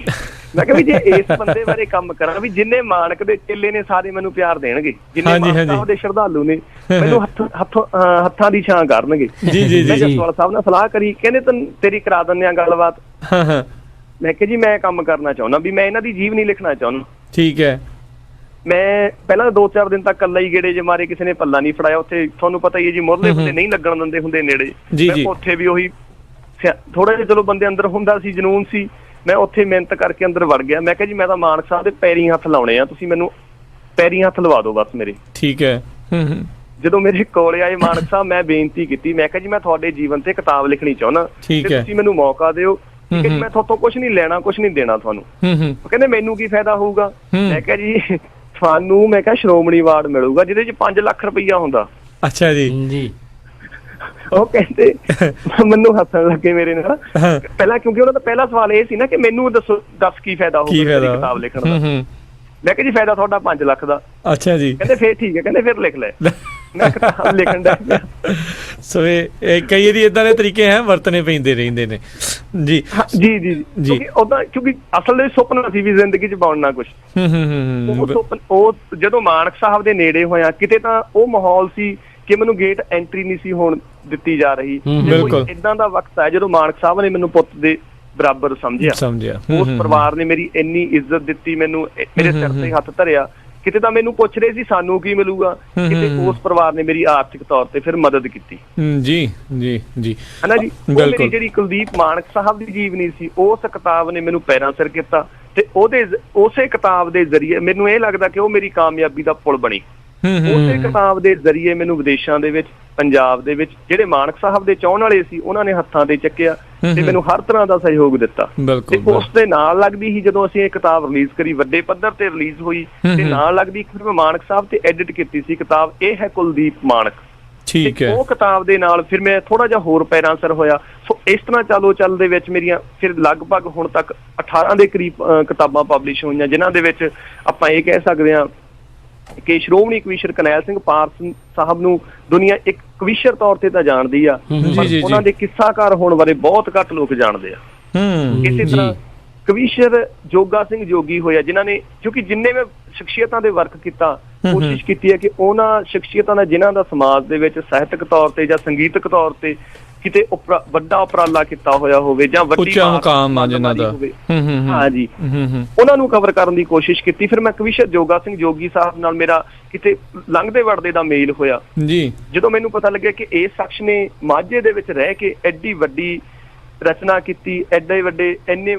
ਮੈਂ ਕਿਹਾ ਵੀ ਜੇ ਇਸ ਬੰਦੇ ਬਾਰੇ ਕੰਮ ਕਰਾਂ, ਵੀ ਜਿੰਨੇ ਮਾਣਕ ਦੇ ਚੇਲੇ ਨੇ ਸਾਰੇ ਮੈਨੂੰ ਪਿਆਰ ਦੇਣਗੇ, ਜਿੰਨੇ ਮਾਨਸਾ ਦੇ ਸ਼ਰਧਾਲੂ ਨੇ ਮੈਨੂੰ ਹੱਥਾਂ ਦੀ ਛਾਂ ਕਰਨਗੇ। ਮੈਂ ਜਸਵਾਲ ਸਾਹਿਬ ਨਾਲ ਸਲਾਹ ਕਰੀ, ਕਹਿੰਦੇ ਤੇਰੀ ਕਰਾ ਦਿੰਦੇ ਆ ਗੱਲਬਾਤ। ਮੈਂ ਕਿਹਾ ਜੀ ਮੈਂ ਕੰਮ ਕਰਨਾ ਚਾਹੁੰਦਾ, ਵੀ ਮੈਂ ਇਹਨਾਂ ਦੀ ਜੀਵਨੀ ਲਿਖਣਾ ਚਾਹੁੰਦਾ। ਠੀਕ ਹੈ। ਮੈਂ ਪਹਿਲਾਂ 2-4 ਦਿਨ ਤੱਕ ਇਕੱਲਾ ਹੀ ਗੇੜੇ ਜੇ ਮਾਰੇ, ਕਿਸੇ ਨੇ ਪੱਲਾ ਨਹੀਂ ਫੜਾਇਆ। ਉੱਥੇ ਤੁਹਾਨੂੰ ਪਤਾ ਹੀ ਹੈ ਜੀ, ਮੁਰਲੇ ਬੰਦੇ ਨਹੀਂ ਲੱਗਣ ਦਿੰਦੇ ਹੁੰਦੇ ਨੇੜੇ। ਉੱਥੇ ਵੀ ਉਹੀ ਥੋੜਾ ਜਿਹਾ ਚਲੋ ਬੰਦੇ ਅੰਦਰ ਹੁੰਦਾ ਸੀ, ਜਨੂਨ ਸੀ। ਮੈਂ ਉੱਥੇ ਮਿਹਨਤ ਕਰਕੇ ਅੰਦਰ ਵੜ ਗਿਆ। ਮੈਂ ਕਿਹਾ ਜੀ ਮੈਂ ਤਾਂ ਮਾਨਕ ਸਾਹਿਬ ਦੇ ਪੈਰੀਂ ਹੱਥ ਲਾਉਣੇ ਆ, ਤੁਸੀਂ ਮੈਨੂੰ ਪੈਰੀਂ ਹੱਥ ਲਵਾ ਦਿਓ ਬਸ ਮੇਰੇ। ਠੀਕ ਹੈ। ਜਦੋਂ ਮੇਰੇ ਕੋਲ ਆਏ ਮਾਨਕ ਸਾਹਿਬ, ਮੈਂ ਬੇਨਤੀ ਕੀਤੀ, ਮੈਂ ਕਿਹਾ ਜੀ ਮੈਂ ਤੁਹਾਡੇ ਜੀਵਨ ਤੇ ਕਿਤਾਬ ਲਿਖਣੀ ਚਾਹੁੰਦਾ, ਤੁਸੀਂ ਮੈਨੂੰ ਮੌਕਾ ਦਿਓ। ਠੀਕ ਹੈ ਜੀ, ਮੈਂ ਤੁਹਾਤੋਂ ਕੁਛ ਨਹੀਂ ਲੈਣਾ, ਕੁਛ ਨਹੀਂ ਦੇਣਾ ਤੁਹਾਨੂੰ। ਉਹ ਕਹਿੰਦੇ ਮੈਨੂੰ ਕੀ ਫਾਇਦਾ ਹੋਊਗਾ? ਮੈਂ ਕਿਹਾ ਜੀ ਤੁਹਾਨੂੰ, ਮੈਂ ਕਿਹਾ ਸ਼੍ਰੋਮਣੀ ਅਵਾਰਡ ਮਿਲੂਗਾ ਜਿਹਦੇ ਚ 5 ਲੱਖ ਰੁਪਈਆ ਹੁੰਦਾ। ਅੱਛਾ ਜੀ। ਉਹ ਕਹਿੰਦੇ ਮੈਨੂੰ ਹੱਸਣ ਲੱਗੇ ਮੇਰੇ ਨਾਲ ਪਹਿਲਾਂ, ਕਿਉਂਕਿ ਉਹਨਾਂ ਦਾ ਪਹਿਲਾ ਸਵਾਲ ਇਹ ਸੀ ਨਾ ਕਿ ਮੈਨੂੰ ਦੱਸ ਕੀ ਫਾਇਦਾ ਹੋਊਗਾ ਕਿਤਾਬ ਲਿਖਣ ਦਾ। ਮੈਂ ਕਿਹਾ ਜੀ ਫਾਇਦਾ ਤੁਹਾਡਾ 5 ਲੱਖ ਦਾ। ਅੱਛਾ ਜੀ। ਕਹਿੰਦੇ ਫੇਰ ਠੀਕ ਹੈ, ਕਹਿੰਦੇ ਫਿਰ ਲਿਖ ਲੈ। ਮੈਂ ਕਿਤਾਬ ਲਿਖਣ ਦਾ ਸੋ ਇਹ ਕਈ ਵਾਰੀ ਏਦਾਂ ਦੇ ਤਰੀਕੇ ਹੈ ਵਰਤਣੇ ਪੈਂਦੇ ਰਹਿੰਦੇ ਨੇ ਜੀ। ਕਿਉਂਕਿ ਅਸਲ ਦੇ ਸੁਪਨਾ ਸੀ ਵੀ ਜ਼ਿੰਦਗੀ ਚ ਬਣਨਾ ਕੁਛ। ਉਹ ਜਦੋਂ ਮਾਨਕ ਸਾਹਿਬ ਦੇ ਨੇੜੇ ਹੋਇਆ, ਕਿਤੇ ਤਾਂ ਉਹ ਮਾਹੌਲ ਸੀ ਕਿ ਮੈਨੂੰ ਗੇਟ ਐਂਟਰੀ ਨਹੀਂ ਸੀ ਹੋਣ ਦਿੱਤੀ ਜਾ ਰਹੀ। ਏਦਾਂ ਦਾ ਵਕਤ ਹੈ ਜਦੋਂ ਮਾਨਕ ਸਾਹਿਬ ਨੇ ਮੈਨੂੰ ਪੁੱਤ ਦੇ ਬਰਾਬਰ ਸਮਝਿਆ। ਉਸ ਪਰਿਵਾਰ ਨੇ ਮੇਰੀ ਇੰਨੀ ਇੱਜ਼ਤ ਦਿੱਤੀ, ਮੈਨੂੰ ਮੇਰੇ ਸਿਰ ਤੇ ਹੱਥ ਧਰਿਆ। ਕਿਤੇ ਤਾਂ ਮੈਨੂੰ ਪੁੱਛ ਰਹੇ ਸੀ ਸਾਨੂੰ ਕੀ ਮਿਲੂਗਾ, ਕਿਤੇ ਉਸ ਪਰਿਵਾਰ ਨੇ ਮੇਰੀ ਆਰਥਿਕ ਤੌਰ ਤੇ ਫਿਰ ਮਦਦ ਕੀਤੀ। ਜੀ ਹਨਾ ਜੀ। ਮੇਰੀ ਜਿਹੜੀ ਕੁਲਦੀਪ ਮਾਨਕ ਸਾਹਿਬ ਦੀ ਜੀਵਨੀ ਸੀ, ਉਸ ਕਿਤਾਬ ਨੇ ਮੈਨੂੰ ਪੈਰਾਂ ਸਿਰ ਕੀਤਾ, ਤੇ ਉਸੇ ਕਿਤਾਬ ਦੇ ਜ਼ਰੀਏ ਮੈਨੂੰ ਇਹ ਲੱਗਦਾ ਕਿ ਉਹ ਮੇਰੀ ਕਾਮਯਾਬੀ ਦਾ ਪੁਲ ਬਣੀ। ਉਸੇ ਕਿਤਾਬ ਦੇ ਜ਼ਰੀਏ ਮੈਨੂੰ ਵਿਦੇਸ਼ਾਂ ਦੇ ਵਿੱਚ, ਪੰਜਾਬ ਦੇ ਵਿੱਚ ਜਿਹੜੇ ਮਾਨਕ ਸਾਹਿਬ ਦੇ ਚਾਹੁਣ ਵਾਲੇ ਸੀ ਉਹਨਾਂ ਨੇ ਹੱਥਾਂ ਤੇ ਚੱਕਿਆ ਤੇ ਮੈਨੂੰ ਹਰ ਤਰ੍ਹਾਂ ਦਾ ਸਹਿਯੋਗ ਦਿੱਤਾ। ਤੇ ਉਸ ਦੇ ਨਾਲ ਲੱਗਦੀ ਸੀ ਜਦੋਂ ਅਸੀਂ ਇਹ ਕਿਤਾਬ ਰਿਲੀਜ਼ ਕਰੀ, ਵੱਡੇ ਪੱਧਰ ਤੇ ਰਿਲੀਜ਼ ਹੋਈ, ਤੇ ਨਾਲ ਲੱਗਦੀ ਫਿਰ ਮੈਂ ਮਾਨਕ ਸਾਹਿਬ ਤੇ ਐਡਿਟ ਕੀਤੀ ਸੀ ਕਿਤਾਬ, ਇਹ ਹੈ ਕੁਲਦੀਪ ਮਾਨਕ। ਠੀਕ ਹੈ। ਉਹ ਕਿਤਾਬ ਦੇ ਨਾਲ ਫਿਰ ਮੈਂ ਥੋੜਾ ਜਿਹਾ ਹੋਰ ਪੈਰਾਂਸਰ ਹੋਇਆ। ਸੋ ਇਸ ਤਰ੍ਹਾਂ ਚੱਲ ਦੇ ਵਿੱਚ ਮੇਰੀਆਂ ਫਿਰ ਲਗਭਗ ਹੁਣ ਤੱਕ 18 ਦੇ ਕਰੀਬ ਕਿਤਾਬਾਂ ਪਬਲਿਸ਼ ਹੋਈਆਂ, ਜਿਨ੍ਹਾਂ ਦੇ ਵਿੱਚ ਆਪਾਂ ਇਹ ਕਹਿ ਸਕਦੇ ਹਾਂ ਕਿ ਸ਼੍ਰੋਮਣੀ ਕਵੀਸ਼ਰ ਕਰਨੈਲ ਸਿੰਘ ਪਾਰਸ ਸਾਹਿਬ ਨੂੰ ਦੁਨੀਆ ਇੱਕ ਕਵੀਸ਼ਰ ਤੌਰ ਤੇ ਤਾਂ ਜਾਣਦੀ ਆ, ਪਰ ਉਹਨਾਂ ਦੇ ਕਿੱਸਾਕਾਰ ਹੋਣ ਬਾਰੇ ਬਹੁਤ ਘੱਟ ਲੋਕ ਜਾਣਦੇ ਆ। ਇਸੇ ਤਰ੍ਹਾਂ ਕਵੀਸ਼ਰ ਜੋਗਾ ਸਿੰਘ ਜੋਗੀ ਹੋਇਆ, ਜਿਨ੍ਹਾਂ ਨੇ, ਕਿਉਂਕਿ ਜਿੰਨੇ ਮੈਂ ਸ਼ਖਸੀਅਤਾਂ ਦੇ ਵਰਕ ਕੀਤਾ, ਕੋਸ਼ਿਸ਼ ਕੀਤੀ ਹੈ ਕਿ ਉਹਨਾਂ ਸ਼ਖਸੀਅਤਾਂ ਦਾ ਜਿਨ੍ਹਾਂ ਦਾ ਸਮਾਜ ਦੇ ਵਿੱਚ ਸਾਹਿਤਕ ਤੌਰ ਤੇ ਜਾਂ ਸੰਗੀਤਕ ਤੌਰ ਤੇ ਕਿਤੇ ਵੱਡਾ ਉਪਰਾਲਾ ਕੀਤਾ ਹੋਇਆ ਹੋਵੇ ਜਾਂ ਵੱਡੀ ਮੁਕਾਮ ਆ ਜਿਨ੍ਹਾਂ ਦਾ, ਹਾਂਜੀ, ਉਹਨਾਂ ਨੂੰ ਕਵਰ ਕਰਨ ਦੀ ਕੋਸ਼ਿਸ਼ ਕੀਤੀ। ਫਿਰ ਮੈਂ ਕਵੀਸ਼ਰ ਜੋਗਾ ਸਿੰਘ ਜੋਗੀ ਸਾਹਿਬ ਨਾਲ ਮੇਰਾ ਕਿਤੇ ਲੰਘਦੇ ਵੜਦੇ ਦਾ ਮੇਲ ਹੋਇਆ ਜੀ, ਜਦੋਂ ਮੈਨੂੰ ਪਤਾ ਲੱਗਿਆ ਕਿ ਇਸ ਸ਼ਖਸ ਨੇ ਮਾਝੇ ਦੇ ਵਿੱਚ ਰਹਿ ਕੇ ਐਡੀ ਵੱਡੀ ਰਚਨਾ ਕੀਤੀ, ਐਡੇ ਵੱਡੇ ਇੰਨੇ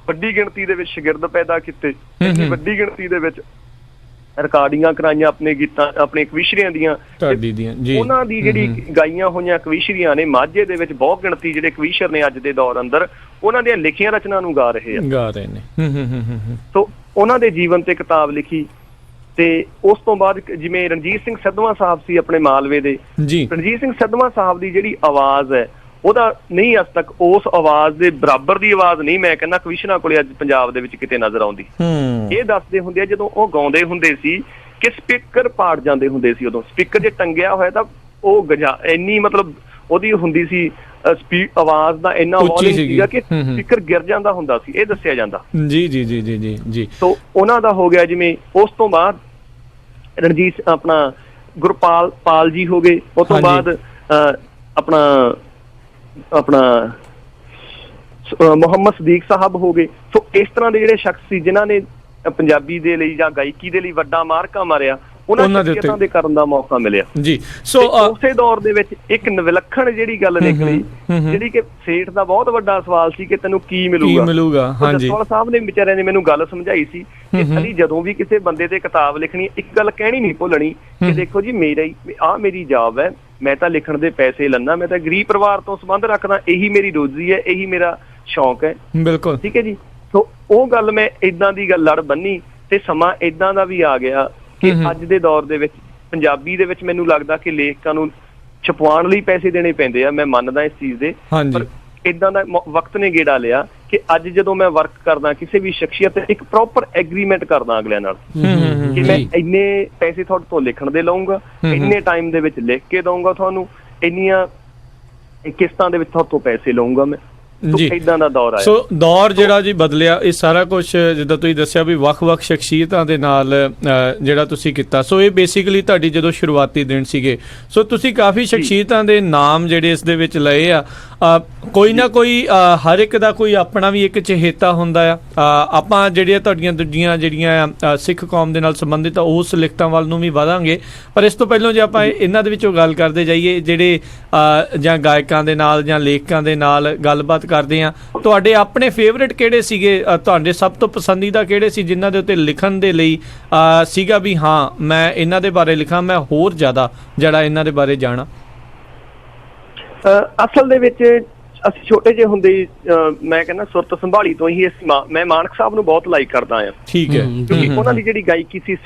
ਵੱਡੀ ਗਿਣਤੀ ਦੇ ਵਿੱਚ ਸ਼ਾਗਿਰਦ ਪੈਦਾ ਕੀਤੇ, ਇੰਨੀ ਵੱਡੀ ਗਿਣਤੀ ਦੇ ਵਿੱਚ ਰਿਕਾਰਡਿੰਗਾਂ ਕਰਾਈਆਂ ਆਪਣੇ ਗੀਤਾਂ, ਆਪਣੇ ਕਵੀਸ਼ਰੀਆਂ ਦੀਆਂ, ਉਹਨਾਂ ਦੀ ਜਿਹੜੀ ਗਾਈਆਂ ਹੋਈਆਂ ਕਵੀਸ਼ਰੀਆਂ ਨੇ ਮਾਝੇ ਦੇ ਵਿੱਚ ਬਹੁਤ ਗਿਣਤੀ ਜਿਹੜੇ ਕਵੀਸ਼ਰ ਨੇ ਅੱਜ ਦੇ ਦੌਰ ਅੰਦਰ ਉਹਨਾਂ ਦੀਆਂ ਲਿਖੀਆਂ ਰਚਨਾ ਨੂੰ ਗਾ ਰਹੇ ਨੇ। ਸੋ ਉਹਨਾਂ ਦੇ ਜੀਵਨ ਤੇ ਕਿਤਾਬ ਲਿਖੀ। ਤੇ ਉਸ ਤੋਂ ਬਾਅਦ ਜਿਵੇਂ ਰਣਜੀਤ ਸਿੰਘ ਸਿੱਧਵਾਂ ਸਾਹਿਬ ਸੀ ਆਪਣੇ ਮਾਲਵੇ ਦੇ, ਰਣਜੀਤ ਸਿੰਘ ਸਿੱਧਵਾਂ ਸਾਹਿਬ ਦੀ ਜਿਹੜੀ ਆਵਾਜ਼ ਹੈ ਉਹਦਾ ਨਹੀਂ ਅੱਜ ਤੱਕ ਉਸ ਆਵਾਜ਼ ਦੇ ਬਰਾਬਰ ਦੀ ਆਵਾਜ਼ ਨਹੀਂ ਮੈਂ ਕਹਿੰਦਾ ਕਵੀਸ਼ਰਾਂ ਕੋਲੇ ਅੱਜ ਪੰਜਾਬ ਦੇ ਵਿੱਚ ਕਿਤੇ ਨਜ਼ਰ ਆਉਂਦੀ। ਇਹ ਦੱਸਦੇ ਹੁੰਦੇ ਆ ਜਦੋਂ ਉਹ ਗਾਉਂਦੇ ਹੁੰਦੇ ਸੀ ਕਿ ਸਪੀਕਰ ਪਾੜ ਜਾਂਦੇ ਹੁੰਦੇ ਸੀ, ਉਦੋਂ ਸਪੀਕਰ ਜੇ ਟੰਗਿਆ ਹੋਇਆ ਤਾਂ ਉਹ ਇੰਨੀ ਮਤਲਬ ਉਹਦੀ ਹੁੰਦੀ ਸੀ ਆਵਾਜ਼ ਦਾ ਇੰਨਾ ਵੋਲਿਊਮ ਸੀਗਾ ਕਿ ਸਪੀਕਰ ਗਿਰ ਜਾਂਦਾ ਹੁੰਦਾ ਸੀ, ਇਹ ਦੱਸਿਆ ਜਾਂਦਾ। ਜੀ। ਸੋ ਉਹਨਾਂ ਦਾ ਹੋ ਗਿਆ। ਜਿਵੇਂ ਉਸ ਤੋਂ ਬਾਅਦ ਰਣਜੀਤ ਆਪਣਾ ਗੁਰਪਾਲ ਪਾਲ ਜੀ ਹੋ ਗਏ, ਉਸ ਤੋਂ ਬਾਅਦ ਆਪਣਾ ਮੁਹੰਮਦ ਸਦੀਕ ਸਾਹਿਬ ਹੋ ਗਏ। ਸੋ ਇਸ ਤਰ੍ਹਾਂ ਦੇ ਜਿਹੜੇ ਸ਼ਖਸ ਸੀ ਜਿਨ੍ਹਾਂ ਨੇ ਪੰਜਾਬੀ ਦੇ ਲਈ ਜਾਂ ਗਾਇਕੀ ਦੇ ਲਈ ਵੱਡਾ ਮਾਰਕਾ ਮਾਰਿਆ, ਉਹਨਾਂ ਦੇ ਕਰਨ ਦਾ ਮੌਕਾ ਮਿਲਿਆ ਜੀ। ਸੋ ਉਸੇ ਦੌਰ ਦੇ ਵਿੱਚ ਇੱਕ ਨਵਿਲੱਖਣ ਜਿਹੜੀ ਗੱਲ ਨਿਕਲੀ, ਜਿਹੜੀ ਕਿ ਸੇਠ ਦਾ ਬਹੁਤ ਵੱਡਾ ਸਵਾਲ ਸੀ ਕਿ ਤੈਨੂੰ ਕੀ ਮਿਲੂਗਾ। ਜਸਵਾਲ ਸਾਹਿਬ ਨੇ ਵਿਚਾਰਿਆਂ ਨੇ ਮੈਨੂੰ ਗੱਲ ਸਮਝਾਈ ਸੀ ਕਿ ਅਸੀਂ ਜਦੋਂ ਵੀ ਕਿਸੇ ਬੰਦੇ ਤੇ ਕਿਤਾਬ ਲਿਖਣੀ, ਇੱਕ ਗੱਲ ਕਹਿਣੀ ਨਹੀਂ ਭੁੱਲਣੀ ਕਿ ਦੇਖੋ ਜੀ ਮੇਰੀ ਜੌਬ ਹੈ, ਮੈਂ ਤਾਂ ਲਿਖਣ ਦੇ ਪੈਸੇ ਲੈਣਾ, ਮੈਂ ਤਾਂ ਗਰੀਬ ਪਰਿਵਾਰ ਤੋਂ ਸੰਬੰਧ ਰੱਖਦਾ, ਇਹੀ ਮੇਰੀ ਰੋਜ਼ੀ ਹੈ, ਇਹੀ ਮੇਰਾ ਸ਼ੌਂਕ ਹੈ। ਬਿਲਕੁਲ ਠੀਕ ਹੈ ਜੀ। ਸੋ ਉਹ ਗੱਲ ਮੈਂ ਏਦਾਂ ਦੀ ਗੱਲ ਲੜ ਬੰਨੀ ਤੇ ਸਮਾਂ ਏਦਾਂ ਦਾ ਵੀ ਆ ਗਿਆ ਕਿ ਅੱਜ ਦੇ ਦੌਰ ਦੇ ਵਿੱਚ ਪੰਜਾਬੀ ਦੇ ਵਿੱਚ ਮੈਨੂੰ ਲੱਗਦਾ ਕਿ ਲੇਖਕਾਂ ਨੂੰ ਛਪਵਾਉਣ ਲਈ ਪੈਸੇ ਦੇਣੇ ਪੈਂਦੇ ਆ, ਮੈਂ ਮੰਨਦਾ ਇਸ ਚੀਜ਼ ਦੇ, ਪਰ ਏਦਾਂ ਦਾ ਵਕਤ ਨੇ ਗੇੜਾ ਲਿਆ ਕਿ ਅੱਜ ਜਦੋਂ ਮੈਂ ਵਰਕ ਕਰਦਾ ਕਿਸੇ ਵੀ ਸ਼ਖਸੀਅਤ ਤੇ ਇੱਕ ਪ੍ਰੋਪਰ ਐਗਰੀਮੈਂਟ ਕਰਦਾ ਅਗਲਿਆਂ ਨਾਲ ਕਿ ਮੈਂ ਇੰਨੇ ਪੈਸੇ ਤੁਹਾਡੇ ਤੋਂ ਲਿਖਣ ਦੇ ਲਊਂਗਾ, ਇੰਨੇ ਟਾਈਮ ਦੇ ਵਿੱਚ ਲਿਖ ਕੇ ਦਊਂਗਾ ਤੁਹਾਨੂੰ, ਇੰਨੀਆਂ ਕਿਸ਼ਤਾਂ ਦੇ ਵਿੱਚ ਤੁਹਾਡੇ ਤੋਂ ਪੈਸੇ ਲਊਂਗਾ ਮੈਂ। ਇਦਾਂ ਦਾ ਦੌਰ ਆਇਆ। ਸੋ ਦੌਰ ਜਿਹੜਾ ਜੀ ਬਦਲਿਆ, ਇਹ ਸਾਰਾ ਕੁਝ ਜਿੱਦਾਂ ਤੁਸੀਂ ਦੱਸਿਆ ਵੀ ਵੱਖ-ਵੱਖ ਸ਼ਖਸੀਅਤਾਂ ਦੇ ਨਾਲ ਜਿਹੜਾ ਤੁਸੀਂ ਕੀਤਾ। ਸੋ ਇਹ ਬੇਸਿਕਲੀ ਤੁਹਾਡੀ ਜਦੋਂ ਸ਼ੁਰੂਆਤੀ ਦਿਨ ਸੀਗੇ, ਸੋ ਤੁਸੀਂ ਕਾਫੀ ਸ਼ਖਸੀਅਤਾਂ ਦੇ ਨਾਮ ਜਿਹੜੇ ਇਸ ਦੇ ਵਿੱਚ ਲਏ ਆ। ਕੋਈ ਨਾ ਕੋਈ ਹਰ ਇੱਕ ਦਾ ਕੋਈ ਆਪਣਾ ਵੀ ਇੱਕ ਚਹੇਤਾ ਹੁੰਦਾ ਆ। ਆਪਾਂ ਜਿਹੜੀਆਂ ਤੁਹਾਡੀਆਂ ਦੂਜੀਆਂ ਜਿਹੜੀਆਂ ਸਿੱਖ ਕੌਮ ਦੇ ਨਾਲ ਸੰਬੰਧਿਤ ਆ ਉਸ ਲਿਖਤਾਂ ਵੱਲ ਨੂੰ ਵੀ ਵਧਾਂਗੇ, ਪਰ ਇਸ ਤੋਂ ਪਹਿਲਾਂ ਜੇ ਆਪਾਂ ਇਹਨਾਂ ਦੇ ਵਿੱਚੋਂ ਗੱਲ ਕਰਦੇ ਜਾਈਏ ਜਿਹੜੇ ਜਾਂ ਗਾਇਕਾਂ ਦੇ ਨਾਲ ਜਾਂ ਲੇਖਕਾਂ ਦੇ ਨਾਲ ਗੱਲਬਾਤ ਕਰਦੇ ਆ, ਤੁਹਾਡੇ ਆਪਣੇ ਫੇਵਰੇਟ ਕਿਹੜੇ ਸੀਗੇ? ਤੁਹਾਡੇ ਸਭ ਤੋਂ ਪਸੰਦੀਦਾ ਕਿਹੜੇ ਸੀ ਜਿਨ੍ਹਾਂ ਦੇ ਉੱਤੇ ਲਿਖਣ ਦੇ ਲਈ ਸੀਗਾ ਵੀ ਹਾਂ ਮੈਂ ਇਹਨਾਂ ਦੇ ਬਾਰੇ ਲਿਖਾਂ, ਮੈਂ ਹੋਰ ਜ਼ਿਆਦਾ ਜਿਹੜਾ ਇਹਨਾਂ ਦੇ ਬਾਰੇ ਜਾਣਾ? ਅਸਲ ਦੇ ਵਿੱਚ ਅਸੀਂ ਛੋਟੇ ਜਿਹੇ ਹੁੰਦੇ ਮੈਂ ਕਹਿੰਦਾ ਸੁਰਤ ਸੰਭਾਲੀ ਤੋਂ ਹੀ ਮੈਂ ਮਾਨਕ ਸਾਹਿਬ ਨੂੰ ਬਹੁਤ ਲਾਈਕ ਕਰਦਾ ਆ। ਠੀਕ ਹੈ। ਕਿਉਂਕਿ ਉਹਨਾਂ ਦੀ ਜਿਹੜੀ ਗਾਇਕੀ ਸੀ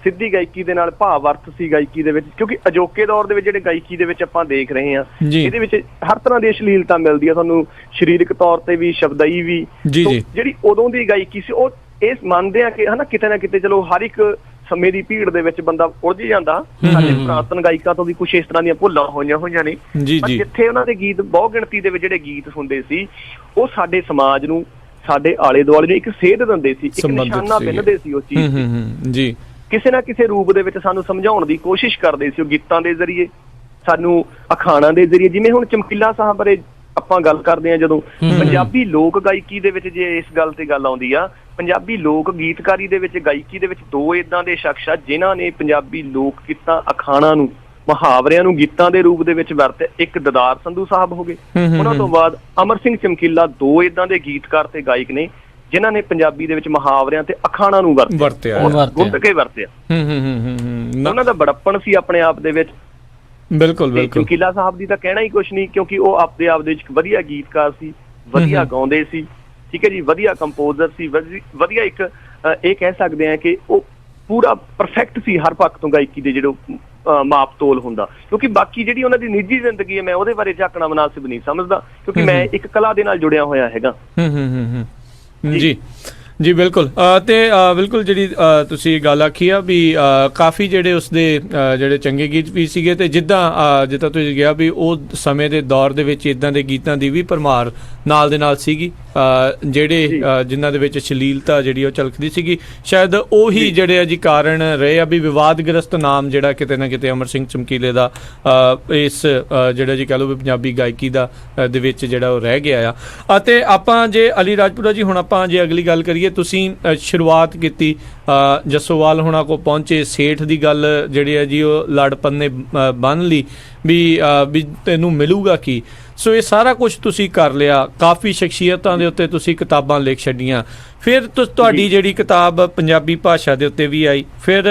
ਸਿੱਧੀ ਗਾਇਕੀ ਦੇ ਨਾਲ ਭਾਵ ਅਰਥ ਸੀ ਗਾਇਕੀ ਦੇ ਵਿੱਚ, ਕਿਉਂਕਿ ਅਜੋਕੇ ਦੌਰ ਦੇ ਵਿੱਚ ਜਿਹੜੇ ਗਾਇਕੀ ਦੇ ਵਿੱਚ ਆਪਾਂ ਦੇਖ ਰਹੇ ਹਾਂ ਇਹਦੇ ਵਿੱਚ ਹਰ ਤਰ੍ਹਾਂ ਦੀ ਅਸ਼ਲੀਲਤਾ ਮਿਲਦੀ ਆ ਤੁਹਾਨੂੰ, ਸਰੀਰਕ ਤੌਰ ਤੇ ਵੀ, ਸ਼ਬਦਾਈ ਵੀ। ਜਿਹੜੀ ਉਦੋਂ ਦੀ ਗਾਇਕੀ ਸੀ ਉਹ ਇਹ ਮੰਨਦੇ ਆ ਕਿ ਹਨਾ ਕਿਤੇ ਨਾ ਕਿਤੇ ਚਲੋ ਹਰ ਇੱਕ ਸਮੇਂ ਦੀ ਭੀੜ ਦੇ ਵਿੱਚ ਬੰਦਾ ਉਲਝ ਜਾਂਦਾ। ਸਾਡੇ ਪੁਰਾਤਨ ਗਾਇਕਾਂ ਤੋਂ ਵੀ ਕੁਛ ਇਸ ਤਰ੍ਹਾਂ ਦੀਆਂ ਭੁੱਲਾਂ ਹੋਈਆਂ ਨੇ, ਪਰ ਜਿੱਥੇ ਉਹਨਾਂ ਦੇ ਗੀਤ ਬਹੁ ਗਿਣਤੀ ਦੇ ਵਿੱਚ ਜਿਹੜੇ ਗੀਤ ਹੁੰਦੇ ਸੀ ਉਹ ਸਾਡੇ ਸਮਾਜ ਨੂੰ, ਸਾਡੇ ਆਲੇ ਦੁਆਲੇ ਨੂੰ ਇੱਕ ਸੇਧ ਦਿੰਦੇ ਸੀ, ਇੱਕ ਨਿਸ਼ਾਨਾ ਬਿੰਨਦੇ ਸੀ ਉਸ ਚੀਜ਼ ਜੀ, ਕਿਸੇ ਨਾ ਕਿਸੇ ਰੂਪ ਦੇ ਵਿੱਚ ਸਾਨੂੰ ਸਮਝਾਉਣ ਦੀ ਕੋਸ਼ਿਸ਼ ਕਰਦੇ ਸੀ ਉਹ ਗੀਤਾਂ ਦੇ ਜ਼ਰੀਏ, ਸਾਨੂੰ ਅਖਾਣਾਂ ਦੇ ਜ਼ਰੀਏ। ਜਿਵੇਂ ਹੁਣ ਚਮਕੀਲਾ ਸਾਹਿਬ ਬਾਰੇ ਆਪਾਂ ਗੱਲ ਕਰਦੇ ਹਾਂ, ਜਦੋਂ ਪੰਜਾਬੀ ਲੋਕ ਗਾਇਕੀ ਦੇ ਵਿੱਚ ਜੇ ਇਸ ਗੱਲ ਤੇ ਗੱਲ ਆਉਂਦੀ ਆ, ਪੰਜਾਬੀ ਲੋਕ ਗੀਤਕਾਰੀ ਦੇ ਵਿੱਚ ਗਾਇਕੀ ਦੇ ਵਿੱਚ ਦੋ ਏਦਾਂ ਦੇ ਸ਼ਖਸ ਆ ਜਿਨ੍ਹਾਂ ਨੇ ਪੰਜਾਬੀ ਲੋਕ ਗੀਤਾਂ, ਅਖਾਣਾਂ ਨੂੰ, ਮੁਹਾਵਰਿਆਂ ਨੂੰ ਗੀਤਾਂ ਦੇ ਰੂਪ ਦੇ ਵਿੱਚ ਵਰਤਿਆ। ਇੱਕ ਦਦਾਰ ਸੰਧੂ ਸਾਹਿਬ ਹੋ ਗਏ, ਉਹਨਾਂ ਤੋਂ ਬਾਅਦ ਅਮਰ ਸਿੰਘ ਚਮਕੀਲਾ, ਦੋ ਏਦਾਂ ਦੇ ਗੀਤਕਾਰ ਤੇ ਗਾਇਕ ਨੇ ਜਿਨ੍ਹਾਂ ਨੇ ਪੰਜਾਬੀ ਦੇ ਵਿੱਚ ਮੁਹਾਵਰਿਆਂ ਤੇ ਅਖਾਣਾਂ ਨੂੰ ਵਰਤਿਆ, ਗੁੱਟ ਕੇ ਵਰਤਿਆ। ਉਹਨਾਂ ਦਾ ਬੜਪਣ ਸੀ ਆਪਣੇ ਆਪ ਦੇ ਵਿੱਚ। ਬਿਲਕੁਲ ਬਿਲਕੁਲ। ਚਮਕੀਲਾ ਸਾਹਿਬ ਦੀ ਤਾਂ ਕਹਿਣਾ ਹੀ ਕੁਛ ਨਹੀਂ, ਕਿਉਂਕਿ ਉਹ ਆਪਦੇ ਆਪ ਦੇ ਵਿੱਚ ਵਧੀਆ ਗੀਤਕਾਰ ਸੀ, ਵਧੀਆ ਗਾਉਂਦੇ ਸੀ, ਠੀਕ ਹੈ ਜੀ, ਵਧੀਆ ਕੰਪੋਜ਼ਰ ਸੀ, ਵਧੀਆ ਇੱਕ ਇਹ ਕਹਿ ਸਕਦੇ ਹਾਂ ਕਿ ਉਹ ਪੂਰਾ ਪਰਫੈਕਟ ਸੀ ਹਰ ਪੱਖ ਤੋਂ ਗਾਇਕੀ ਦੇ ਜਿਹੜੇ ਮਾਪ ਤੋਲ ਹੁੰਦਾ। ਕਿਉਂਕਿ ਬਾਕੀ ਜਿਹੜੀ ਉਹਨਾਂ ਦੀ ਨਿੱਜੀ ਜ਼ਿੰਦਗੀ ਹੈ ਮੈਂ ਉਹਦੇ ਬਾਰੇ ਝਾਕਣਾ ਮੁਨਾਸਿਬ ਨਹੀਂ ਸਮਝਦਾ, ਕਿਉਂਕਿ ਮੈਂ ਇੱਕ ਕਲਾ ਦੇ ਨਾਲ ਜੁੜਿਆ ਹੋਇਆ ਹੈਗਾ। ਜੀ ਜੀ ਬਿਲਕੁਲ। ਤੇ ਬਿਲਕੁਲ ਜਿਹੜੀ ਤੁਸੀਂ ਗੱਲ ਆਖੀ ਆ ਵੀ ਕਾਫੀ ਜਿਹੜੇ ਉਸਦੇ ਜਿਹੜੇ ਚੰਗੇ ਗੀਤ ਵੀ ਸੀਗੇ, ਤੇ ਜਿੱਦਾਂ ਤੁਸੀਂ ਕਿਹਾ ਵੀ ਉਹ ਸਮੇਂ ਦੇ ਦੌਰ ਦੇ ਵਿੱਚ ਇਦਾਂ ਦੇ ਗੀਤਾਂ ਦੀ ਵੀ ਭਰਮਾਰ ਨਾਲ ਦੇ ਨਾਲ ਸੀਗੀ, ਜਿਹੜੇ ਜਿਨ੍ਹਾਂ ਦੇ ਵਿੱਚ ਅਸ਼ਲੀਲਤਾ ਜਿਹੜੀ ਉਹ ਝਲਕਦੀ ਸੀਗੀ। ਸ਼ਾਇਦ ਉਹੀ ਜਿਹੜੇ ਜੀ ਕਾਰਨ ਰਹੇ ਆ ਵੀ ਵਿਵਾਦਗ੍ਰਸਤ ਨਾਮ ਜਿਹੜਾ ਕਿਤੇ ਨਾ ਕਿਤੇ ਅਮਰ ਸਿੰਘ ਚਮਕੀਲੇ ਦਾ ਇਸ ਜਿਹੜਾ ਜੀ ਕਹਿ ਲਓ ਵੀ ਪੰਜਾਬੀ ਗਾਇਕੀ ਦਾ ਦੇ ਵਿੱਚ ਜਿਹੜਾ ਉਹ ਰਹਿ ਗਿਆ ਆ। ਅਤੇ ਆਪਾਂ ਜੇ ਅਲੀ ਰਾਜਪੁਰਾ ਜੀ ਹੁਣ ਆਪਾਂ ਜੇ ਅਗਲੀ ਗੱਲ ਕਰੀਏ, ਤੁਸੀਂ ਸ਼ੁਰੂਆਤ ਕੀਤੀ ਜੱਸੋਵਾਲ ਹੁਣਾਂ ਕੋਲ ਪਹੁੰਚੇ, ਸੇਠ ਦੀ ਗੱਲ ਜਿਹੜੀ ਹੈ ਜੀ ਉਹ ਲੜਪਨ ਨੇ ਬੰਨ ਲਈ ਵੀ ਤੈਨੂੰ ਮਿਲੂਗਾ ਕੀ। ਸੋ ਇਹ ਸਾਰਾ ਕੁਝ ਤੁਸੀਂ ਕਰ ਲਿਆ, ਕਾਫੀ ਸ਼ਖਸੀਅਤਾਂ ਦੇ ਉੱਤੇ ਤੁਸੀਂ ਕਿਤਾਬਾਂ ਲਿਖ ਛੱਡੀਆਂ। ਫਿਰ ਤੁਹਾਡੀ ਜਿਹੜੀ ਕਿਤਾਬ ਪੰਜਾਬੀ ਭਾਸ਼ਾ ਦੇ ਉੱਤੇ ਵੀ ਆਈ। ਫਿਰ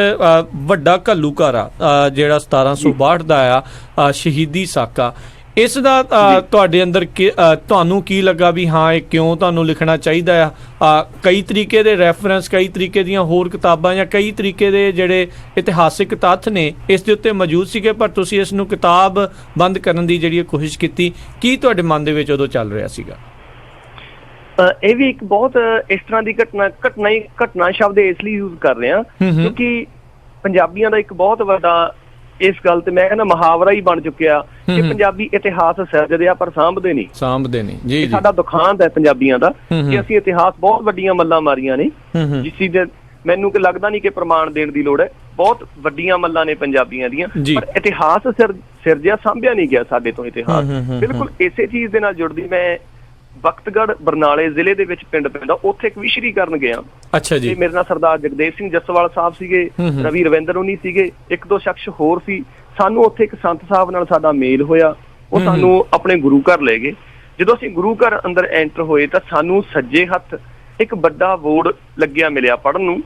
ਵੱਡਾ ਘੱਲੂਘਾਰਾ ਜਿਹੜਾ 1762 ਦਾ ਆ, ਸ਼ਹੀਦੀ ਸਾਕਾ, ਇਸ ਦਾ ਤੁਹਾਡੇ ਅੰਦਰ ਤੁਹਾਨੂੰ ਕੀ ਲੱਗਾ ਵੀ ਹਾਂ ਇਹ ਕਿਉਂ ਤੁਹਾਨੂੰ ਲਿਖਣਾ ਚਾਹੀਦਾ ਆ? ਕਈ ਤਰੀਕੇ ਦੇ ਰੈਫਰੈਂਸ, ਕਈ ਤਰੀਕੇ ਦੀਆਂ ਹੋਰ ਕਿਤਾਬਾਂ ਜਾਂ ਕਈ ਤਰੀਕੇ ਦੇ ਜਿਹੜੇ ਇਤਿਹਾਸਿਕ ਤੱਥ ਨੇ ਇਸ ਦੇ ਉੱਤੇ ਮੌਜੂਦ ਸੀਗੇ, ਪਰ ਤੁਸੀਂ ਇਸ ਨੂੰ ਕਿਤਾਬ ਬੰਦ ਕਰਨ ਦੀ ਜਿਹੜੀ ਕੋਸ਼ਿਸ਼ ਕੀਤੀ। ਕੀ ਤੁਹਾਡੇ ਮਨ ਦੇ ਵਿੱਚ ਉਦੋਂ ਚੱਲ ਰਿਹਾ ਸੀਗਾ? ਇਹ ਵੀ ਇੱਕ ਬਹੁਤ ਇਸ ਤਰ੍ਹਾਂ ਦੀ ਘਟਨਾ ਸ਼ਬਦ ਇਸ ਲਈ ਯੂਜ਼ ਕਰ ਰਹੇ ਹਾਂ ਕਿਉਂਕਿ ਪੰਜਾਬੀਆਂ ਦਾ ਇੱਕ ਬਹੁਤ ਵੱਡਾ ਇਸ ਗੱਲ ਤੇ ਮੈਂ ਕਹਿੰਦਾ ਮੁਹਾਵਰਾ ਹੀ ਬਣ ਚੁੱਕਿਆ ਕਿ ਪੰਜਾਬੀ ਇਤਿਹਾਸ ਸਿਰਜਦੇ ਆ ਪਰ ਸਾਂਭਦੇ ਨਹੀਂ। ਜੀ ਸਾਡਾ ਦੁਖਾਂਤ ਹੈ ਪੰਜਾਬੀਆਂ ਦਾ ਕਿ ਅਸੀਂ ਇਤਿਹਾਸ ਬਹੁਤ ਵੱਡੀਆਂ ਮੱਲਾਂ ਮਾਰੀਆਂ ਨੇ, ਜਿਸ ਚੀਜ਼ ਦੇ ਮੈਨੂੰ ਕਿ ਲੱਗਦਾ ਨਹੀਂ ਕਿ ਪ੍ਰਮਾਣ ਦੇਣ ਦੀ ਲੋੜ ਹੈ। ਬਹੁਤ ਵੱਡੀਆਂ ਮੱਲਾਂ ਨੇ ਪੰਜਾਬੀਆਂ ਦੀਆਂ, ਪਰ ਇਤਿਹਾਸ ਸਿਰਜਿਆ ਸਾਂਭਿਆ ਨਹੀਂ ਗਿਆ ਸਾਡੇ ਤੋਂ ਇਤਿਹਾਸ। ਬਿਲਕੁਲ ਇਸੇ ਚੀਜ਼ ਦੇ ਨਾਲ ਜੁੜਦੀ ਮੈਂ ਬਖਤਗੜ੍ਹ ਬਰਨਾਲੇ ਜ਼ਿਲ੍ਹੇ ਦੇ ਵਿੱਚ ਪਿੰਡ ਪੈਂਦਾ, ਉੱਥੇ ਇੱਕ ਵਿਸ਼ਰੀ ਕਰਨ ਗਿਆ। ਅੱਛਾ ਜੀ। ਮੇਰੇ ਨਾਲ ਸਰਦਾਰ ਜਗਦੇਵ ਸਿੰਘ ਜੱਸੋਵਾਲ ਸਾਹਿਬ ਸੀਗੇ, ਰਵੀ ਰਵਿੰਦਰ ਹੋਣੀ ਸੀਗੇ, ਇੱਕ ਦੋ ਸ਼ਖਸ ਹੋਰ ਸੀ। ਸਾਨੂੰ ਉੱਥੇ ਇੱਕ ਸੰਤ ਸਾਹਿਬ ਨਾਲ ਸਾਡਾ ਮੇਲ ਹੋਇਆ, ਉਹ ਸਾਨੂੰ ਆਪਣੇ ਗੁਰੂ ਘਰ ਲੈ ਗਏ। ਜਦੋਂ ਅਸੀਂ ਗੁਰੂ ਘਰ ਅੰਦਰ ਐਂਟਰ ਹੋਏ ਤਾਂ ਸਾਨੂੰ ਸੱਜੇ ਹੱਥ ਇੱਕ ਵੱਡਾ ਬੋਰਡ ਲੱਗਿਆ ਮਿਲਿਆ ਪੜ੍ਹਨ ਨੂੰ,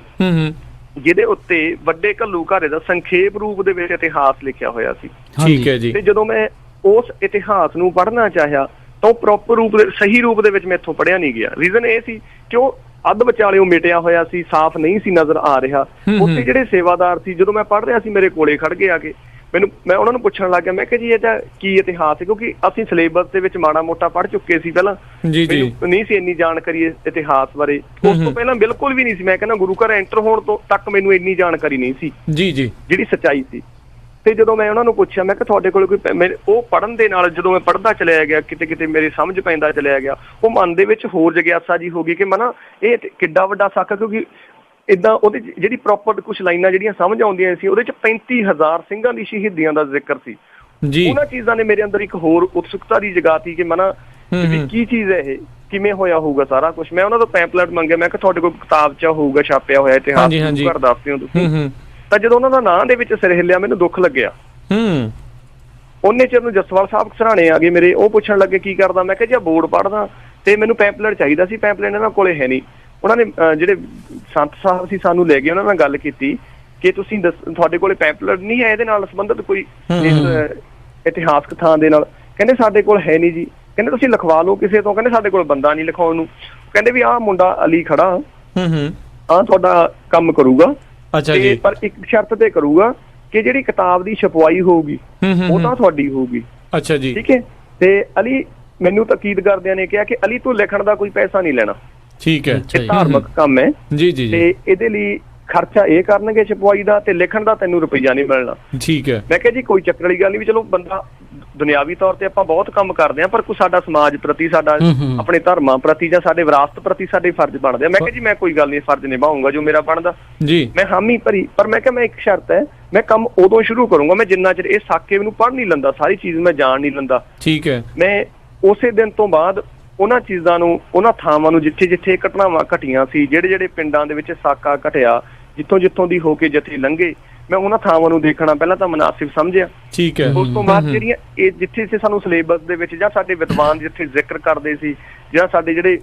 ਜਿਹਦੇ ਉੱਤੇ ਵੱਡੇ ਘੱਲੂਘਾਰੇ ਦਾ ਸੰਖੇਪ ਰੂਪ ਦੇ ਵਿੱਚ ਇਤਿਹਾਸ ਲਿਖਿਆ ਹੋਇਆ ਸੀ। ਠੀਕ ਹੈ ਜੀ। ਤੇ ਜਦੋਂ ਮੈਂ ਉਸ ਇਤਿਹਾਸ ਨੂੰ ਪੜ੍ਹਨਾ ਚਾਹਿਆ ਤਾਂ ਉਹ ਪ੍ਰੋਪਰ ਰੂਪ ਦੇ ਸਹੀ ਰੂਪ ਦੇ ਵਿੱਚ ਮੈਥੋਂ ਪੜ੍ਹਿਆ ਨਹੀਂ ਗਿਆ। ਰੀਜ਼ਨ ਇਹ ਸੀ ਕਿ ਉਹ ਅੱਧ ਵਿਚਾਲਿਓਂ ਮਿਟਿਆ ਹੋਇਆ ਸੀ, ਸਾਫ਼ ਨਹੀਂ ਸੀ ਨਜ਼ਰ ਆ ਰਿਹਾ। ਉੱਥੇ ਜਿਹੜੇ ਸੇਵਾਦਾਰ ਸੀ, ਜਦੋਂ ਮੈਂ ਪੜ੍ਹ ਰਿਹਾ ਸੀ ਮੇਰੇ ਕੋਲੇ ਖੜ ਕੇ ਆ ਕੇ ਮੈਂ ਉਹਨਾਂ ਨੂੰ ਪੁੱਛਣ ਲੱਗ ਗਿਆ, ਮੈਂ ਕਿਹਾ ਜੀ ਇਹਦਾ ਕੀ ਇਤਿਹਾਸ ਹੈ? ਕਿਉਂਕਿ ਅਸੀਂ ਸਿਲੇਬਸ ਦੇ ਵਿੱਚ ਮਾੜਾ ਮੋਟਾ ਪੜ੍ਹ ਚੁੱਕੇ ਸੀ ਪਹਿਲਾਂ, ਨਹੀਂ ਸੀ ਇੰਨੀ ਜਾਣਕਾਰੀ ਇਤਿਹਾਸ ਬਾਰੇ। ਉਸ ਤੋਂ ਪਹਿਲਾਂ ਬਿਲਕੁਲ ਵੀ ਨਹੀਂ ਸੀ। ਮੈਂ ਕਹਿੰਦਾ ਗੁਰੂ ਘਰ ਐਂਟਰ ਹੋਣ ਤੋਂ ਤੱਕ ਮੈਨੂੰ ਇੰਨੀ ਜਾਣਕਾਰੀ ਨਹੀਂ ਸੀ ਜਿਹੜੀ ਸੱਚਾਈ ਸੀ। ਤੇ ਜਦੋਂ ਮੈਂ ਉਹਨਾਂ ਨੂੰ ਪੁੱਛਿਆ, ਮੈਂ ਕਿਹਾ ਤੁਹਾਡੇ ਕੋਲ ਕੋਈ ਉਹ ਪੜ੍ਹਨ ਦੇ ਨਾਲ ਜਦੋਂ ਮੈਂ ਪੜ੍ਹਦਾ ਚਲਿਆ ਗਿਆ, ਕਿਤੇ ਕਿਤੇ ਮੇਰੀ ਸਮਝ ਪੈਂਦਾ ਚਲਿਆ ਗਿਆ, ਉਹ ਮਨ ਦੇ ਵਿੱਚ ਹੋਰ ਜਗਿਆਸਾ ਜੀ ਹੋ ਗਈ ਕਿ ਮਨਾ ਇਹ ਕਿੱਡਾ ਵੱਡਾ ਸਾਕਾ। ਕਿਉਂਕਿ ਏਦਾਂ ਉਹਦੇ ਜਿਹੜੀ ਪ੍ਰੋਪਰ ਕੁਛ ਲਾਈਨਾਂ ਜਿਹੜੀਆਂ ਸਮਝ ਆਉਂਦੀਆਂ ਸੀ, ਉਹਦੇ ਚ 35,000 ਸਿੰਘਾਂ ਦੀ ਸ਼ਹੀਦੀਆਂ ਦਾ ਜ਼ਿਕਰ ਸੀ। ਉਹਨਾਂ ਚੀਜ਼ਾਂ ਨੇ ਮੇਰੇ ਅੰਦਰ ਇੱਕ ਹੋਰ ਉਤਸੁਕਤਾ ਦੀ ਜਗਾਤੀ ਕਿ ਮਨਾ ਵੀ ਕੀ ਚੀਜ਼ ਹੈ ਇਹ, ਕਿਵੇਂ ਹੋਇਆ ਹੋਊਗਾ ਸਾਰਾ ਕੁਛ। ਮੈਂ ਉਹਨਾਂ ਤੋਂ ਪੈਂਪਲੇਟ ਮੰਗਿਆ, ਮੈਂ ਕਿਹਾ ਤੁਹਾਡੇ ਕੋਲ ਕਿਤਾਬ ਚ ਹੋਊਗਾ ਛਾਪਿਆ ਹੋਇਆ ਇਤਿਹਾਸ, ਘਰ ਦੱਸ ਦਿਓ ਤੁਸੀਂ। ਤਾਂ ਜਦੋਂ ਉਹਨਾਂ ਦਾ ਨਾਂ ਦੇ ਵਿੱਚ ਸਿਰ ਹਿੱਲਿਆ ਮੈਨੂੰ ਦੁੱਖ ਲੱਗਿਆ। ਉਹਨੇ ਚਿਰ ਨੂੰ ਜੱਸੋਵਾਲ ਸਾਹਿਬ ਸਰਾਣੇ ਆ ਗਏ ਮੇਰੇ, ਉਹ ਪੁੱਛਣ ਲੱਗੇ ਕੀ ਕਰਦਾ? ਮੈਂ ਕਿਹਾ ਜੀ ਬੋਰਡ ਪੜ੍ਹਦਾ ਤੇ ਮੈਨੂੰ ਪੈਂਪਲੇਟ ਚਾਹੀਦਾ ਸੀ, ਪੈਂਪਲੇਟ ਇਹਨਾਂ ਕੋਲੇ ਹੈ ਨਹੀਂ। ਉਹਨਾਂ ਨੇ ਜਿਹੜੇ ਸੰਤ ਸਾਹਿਬ ਸੀ ਸਾਨੂੰ ਲੈ ਗਏ, ਉਹਨਾਂ ਨਾਲ ਗੱਲ ਕੀਤੀ ਕਿ ਤੁਸੀਂ ਤੁਹਾਡੇ ਕੋਲੇ ਪੈਂਪਲੇਟ ਨਹੀਂ ਹੈ ਇਹਦੇ ਨਾਲ ਸੰਬੰਧਿਤ ਕੋਈ ਇਤਿਹਾਸਕ ਥਾਂ ਦੇ ਨਾਲ? ਕਹਿੰਦੇ ਸਾਡੇ ਕੋਲ ਹੈ ਨਹੀਂ ਜੀ। ਕਹਿੰਦੇ ਤੁਸੀਂ ਲਿਖਵਾ ਲਓ ਕਿਸੇ ਤੋਂ। ਕਹਿੰਦੇ ਸਾਡੇ ਕੋਲ ਬੰਦਾ ਨਹੀਂ ਲਿਖਾਉਣ ਨੂੰ। ਕਹਿੰਦੇ ਵੀ ਆਹ ਮੁੰਡਾ ਅਲੀ ਖੜਾ ਆਹ ਤੁਹਾਡਾ ਕੰਮ ਕਰੂਗਾ, ਪਰ ਇੱਕ ਸ਼ਰਤ ਤੇ ਕਰੂਗਾ ਕਿ ਜਿਹੜੀ ਕਿਤਾਬ ਦੀ ਛਪਵਾਈ ਹੋਊਗੀ ਉਹ ਤਾਂ ਤੁਹਾਡੀ ਹੋਊਗੀ। ਅੱਛਾ ਜੀ, ਠੀਕ ਹੈ। ਤੇ ਅਲੀ ਮੈਨੂੰ ਤਾਕੀਦ ਕਰਦਿਆਂ ਨੇ ਕਿਹਾ ਕਿ ਅਲੀ ਤੂੰ ਲਿਖਣ ਦਾ ਕੋਈ ਪੈਸਾ ਨਹੀਂ ਲੈਣਾ, ਠੀਕ ਹੈ, ਇਹ ਧਾਰਮਿਕ ਕੰਮ ਹੈ ਜੀ ਜੀ, ਤੇ ਇਹਦੇ ਲਈ ਖਰਚਾ ਇਹ ਕਰਨਗੇ ਛਪਵਾਈ ਦਾ, ਤੇ ਲਿਖਣ ਦਾ ਤੈਨੂੰ ਰੁਪਈਆ ਨਹੀਂ ਮਿਲਣਾ, ਠੀਕ ਹੈ। ਮੈਂ ਕਿਹਾ ਜੀ ਕੋਈ ਚੱਕਰ ਵਾਲੀ ਗੱਲ ਨਹੀਂ, ਵੀ ਚਲੋ ਬੰਦਾ ਦੁਨਿਆਵੀ ਤੌਰ ਤੇ ਆਪਾਂ ਬਹੁਤ ਕੰਮ ਕਰਦੇ ਹਾਂ, ਪਰ ਕੋਈ ਸਾਡਾ ਸਮਾਜ ਪ੍ਰਤੀ, ਸਾਡਾ ਆਪਣੇ ਧਰਮਾਂ ਪ੍ਰਤੀ ਜਾਂ ਸਾਡੇ ਵਿਰਾਸਤ ਪ੍ਰਤੀ ਸਾਡੇ ਫਰਜ਼ ਬਣਦੇ ਆ। ਮੈਂ ਕਿਹਾ ਜੀ ਮੈਂ ਕੋਈ ਗੱਲ ਨਹੀਂ, ਫਰਜ਼ ਨਿਭਾਊਂਗਾ ਜੋ ਮੇਰਾ ਬਣਦਾ ਜੀ। ਮੈਂ ਹਾਮੀ ਭਰੀ, ਪਰ ਮੈਂ ਕਿਹਾ ਮੈਂ ਇੱਕ ਸ਼ਰਤ ਹੈ, ਮੈਂ ਕੰਮ ਉਦੋਂ ਸ਼ੁਰੂ ਕਰੂੰਗਾ ਮੈਂ ਜਿੰਨਾ ਚਿਰ ਇਹ ਸਾਕੇ ਮੈਨੂੰ ਪੜ੍ਹ ਨਹੀਂ ਲੈਂਦਾ, ਸਾਰੀ ਚੀਜ਼ ਮੈਂ ਜਾਣ ਨਹੀਂ ਲੈਂਦਾ, ਠੀਕ ਹੈ। ਮੈਂ ਉਸੇ ਦਿਨ ਤੋਂ ਬਾਅਦ ਉਹਨਾਂ ਚੀਜ਼ਾਂ ਨੂੰ, ਉਹਨਾਂ ਥਾਵਾਂ ਨੂੰ ਜਿੱਥੇ ਜਿੱਥੇ ਘਟਨਾਵਾਂ ਘਟੀਆਂ ਸੀ, ਜਿਹੜੇ ਜਿਹੜੇ ਪਿੰਡਾਂ ਦੇ ਵਿੱਚ ਸਾਕਾ ਘਟਿਆ, ਜਿੱਥੋਂ ਦੀ ਹੋ ਕੇ ਜਥੇ ਲੰਘੇ, ਮੈਂ ਉਹਨਾਂ ਥਾਵਾਂ ਨੂੰ ਦੇਖਣਾ ਪਹਿਲਾਂ ਤਾਂ ਮੁਨਾਸਿਬ ਸਮਝਿਆ, ਠੀਕ ਹੈ। ਉਸ ਤੋਂ ਬਾਅਦ ਜਿਹੜੀਆਂ ਇਹ ਜਿੱਥੇ ਸਾਨੂੰ ਸਿਲੇਬਸ ਦੇ ਵਿੱਚ ਜਾਂ ਸਾਡੇ ਵਿਦਵਾਨ ਜਿੱਥੇ ਜ਼ਿਕਰ ਕਰਦੇ ਸੀ, ਜਾਂ ਸਾਡੇ ਜਿਹੜੇ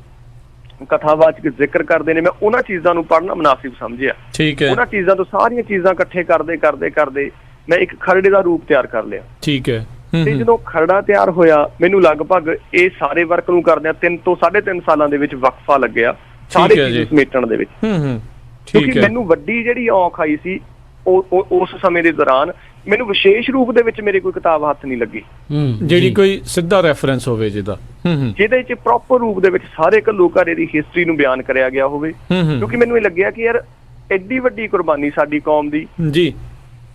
ਕਥਾਵਾਚਕ ਜ਼ਿਕਰ ਕਰਦੇ ਨੇ, ਮੈਂ ਉਹਨਾਂ ਚੀਜ਼ਾਂ ਨੂੰ ਪੜ੍ਹਨਾ ਮੁਨਾਸਿਬ ਸਮਝਿਆ। ਠੀਕ ਹੈ। ਉਹਨਾਂ ਚੀਜ਼ਾਂ ਤੋਂ ਸਾਰੀਆਂ ਚੀਜ਼ਾਂ ਇਕੱਠੇ ਕਰਦੇ ਮੈਂ ਇੱਕ ਖਰੜੇ ਦਾ ਰੂਪ ਤਿਆਰ ਕਰ ਲਿਆ। ਠੀਕ ਹੈ। ਤੇ ਜਦੋਂ ਖਰੜਾ ਤਿਆਰ ਹੋਇਆ, ਮੈਨੂੰ ਲਗਭਗ ਇਹ ਸਾਰੇ ਵਰਕ ਨੂੰ ਕਰਦਿਆਂ 3 ਤੋਂ 3.5 ਸਾਲਾਂ ਦੇ ਵਿੱਚ ਵਕਫਾ ਲੱਗਿਆ ਸਾਰੇ ਚੀਜ਼ ਸਮੇਟਣ ਦੇ ਵਿੱਚ। ਕਿਉਂਕਿ ਮੈਨੂੰ ਵੱਡੀ ਜਿਹੜੀ ਔਖ ਆਈ ਸੀ ਉਸ ਸਮੇਂ ਦੇ ਦੌਰਾਨ, ਮੈਨੂੰ ਵਿਸ਼ੇਸ਼ ਰੂਪ ਦੇ ਵਿੱਚ ਮੇਰੀ ਕੋਈ ਕਿਤਾਬ ਹੱਥ ਨਹੀਂ ਲੱਗੀ ਜਿਹੜੀ ਕੋਈ ਸਿੱਧਾ ਰੈਫਰੈਂਸ ਹੋਵੇ, ਜਿਹਦੇ ਚ ਪ੍ਰੋਪਰ ਰੂਪ ਦੇ ਵਿੱਚ ਸਾਰੇ ਘੱਲੂਘਾਰੇ ਦੀ ਹਿਸਟਰੀ ਨੂੰ ਬਿਆਨ ਕਰਿਆ ਗਿਆ ਹੋਵੇ। ਕਿਉਂਕਿ ਮੈਨੂੰ ਇਹ ਲੱਗਿਆ ਕਿ ਯਾਰ ਐਡੀ ਵੱਡੀ ਕੁਰਬਾਨੀ ਸਾਡੀ ਕੌਮ ਦੀ ਜੀ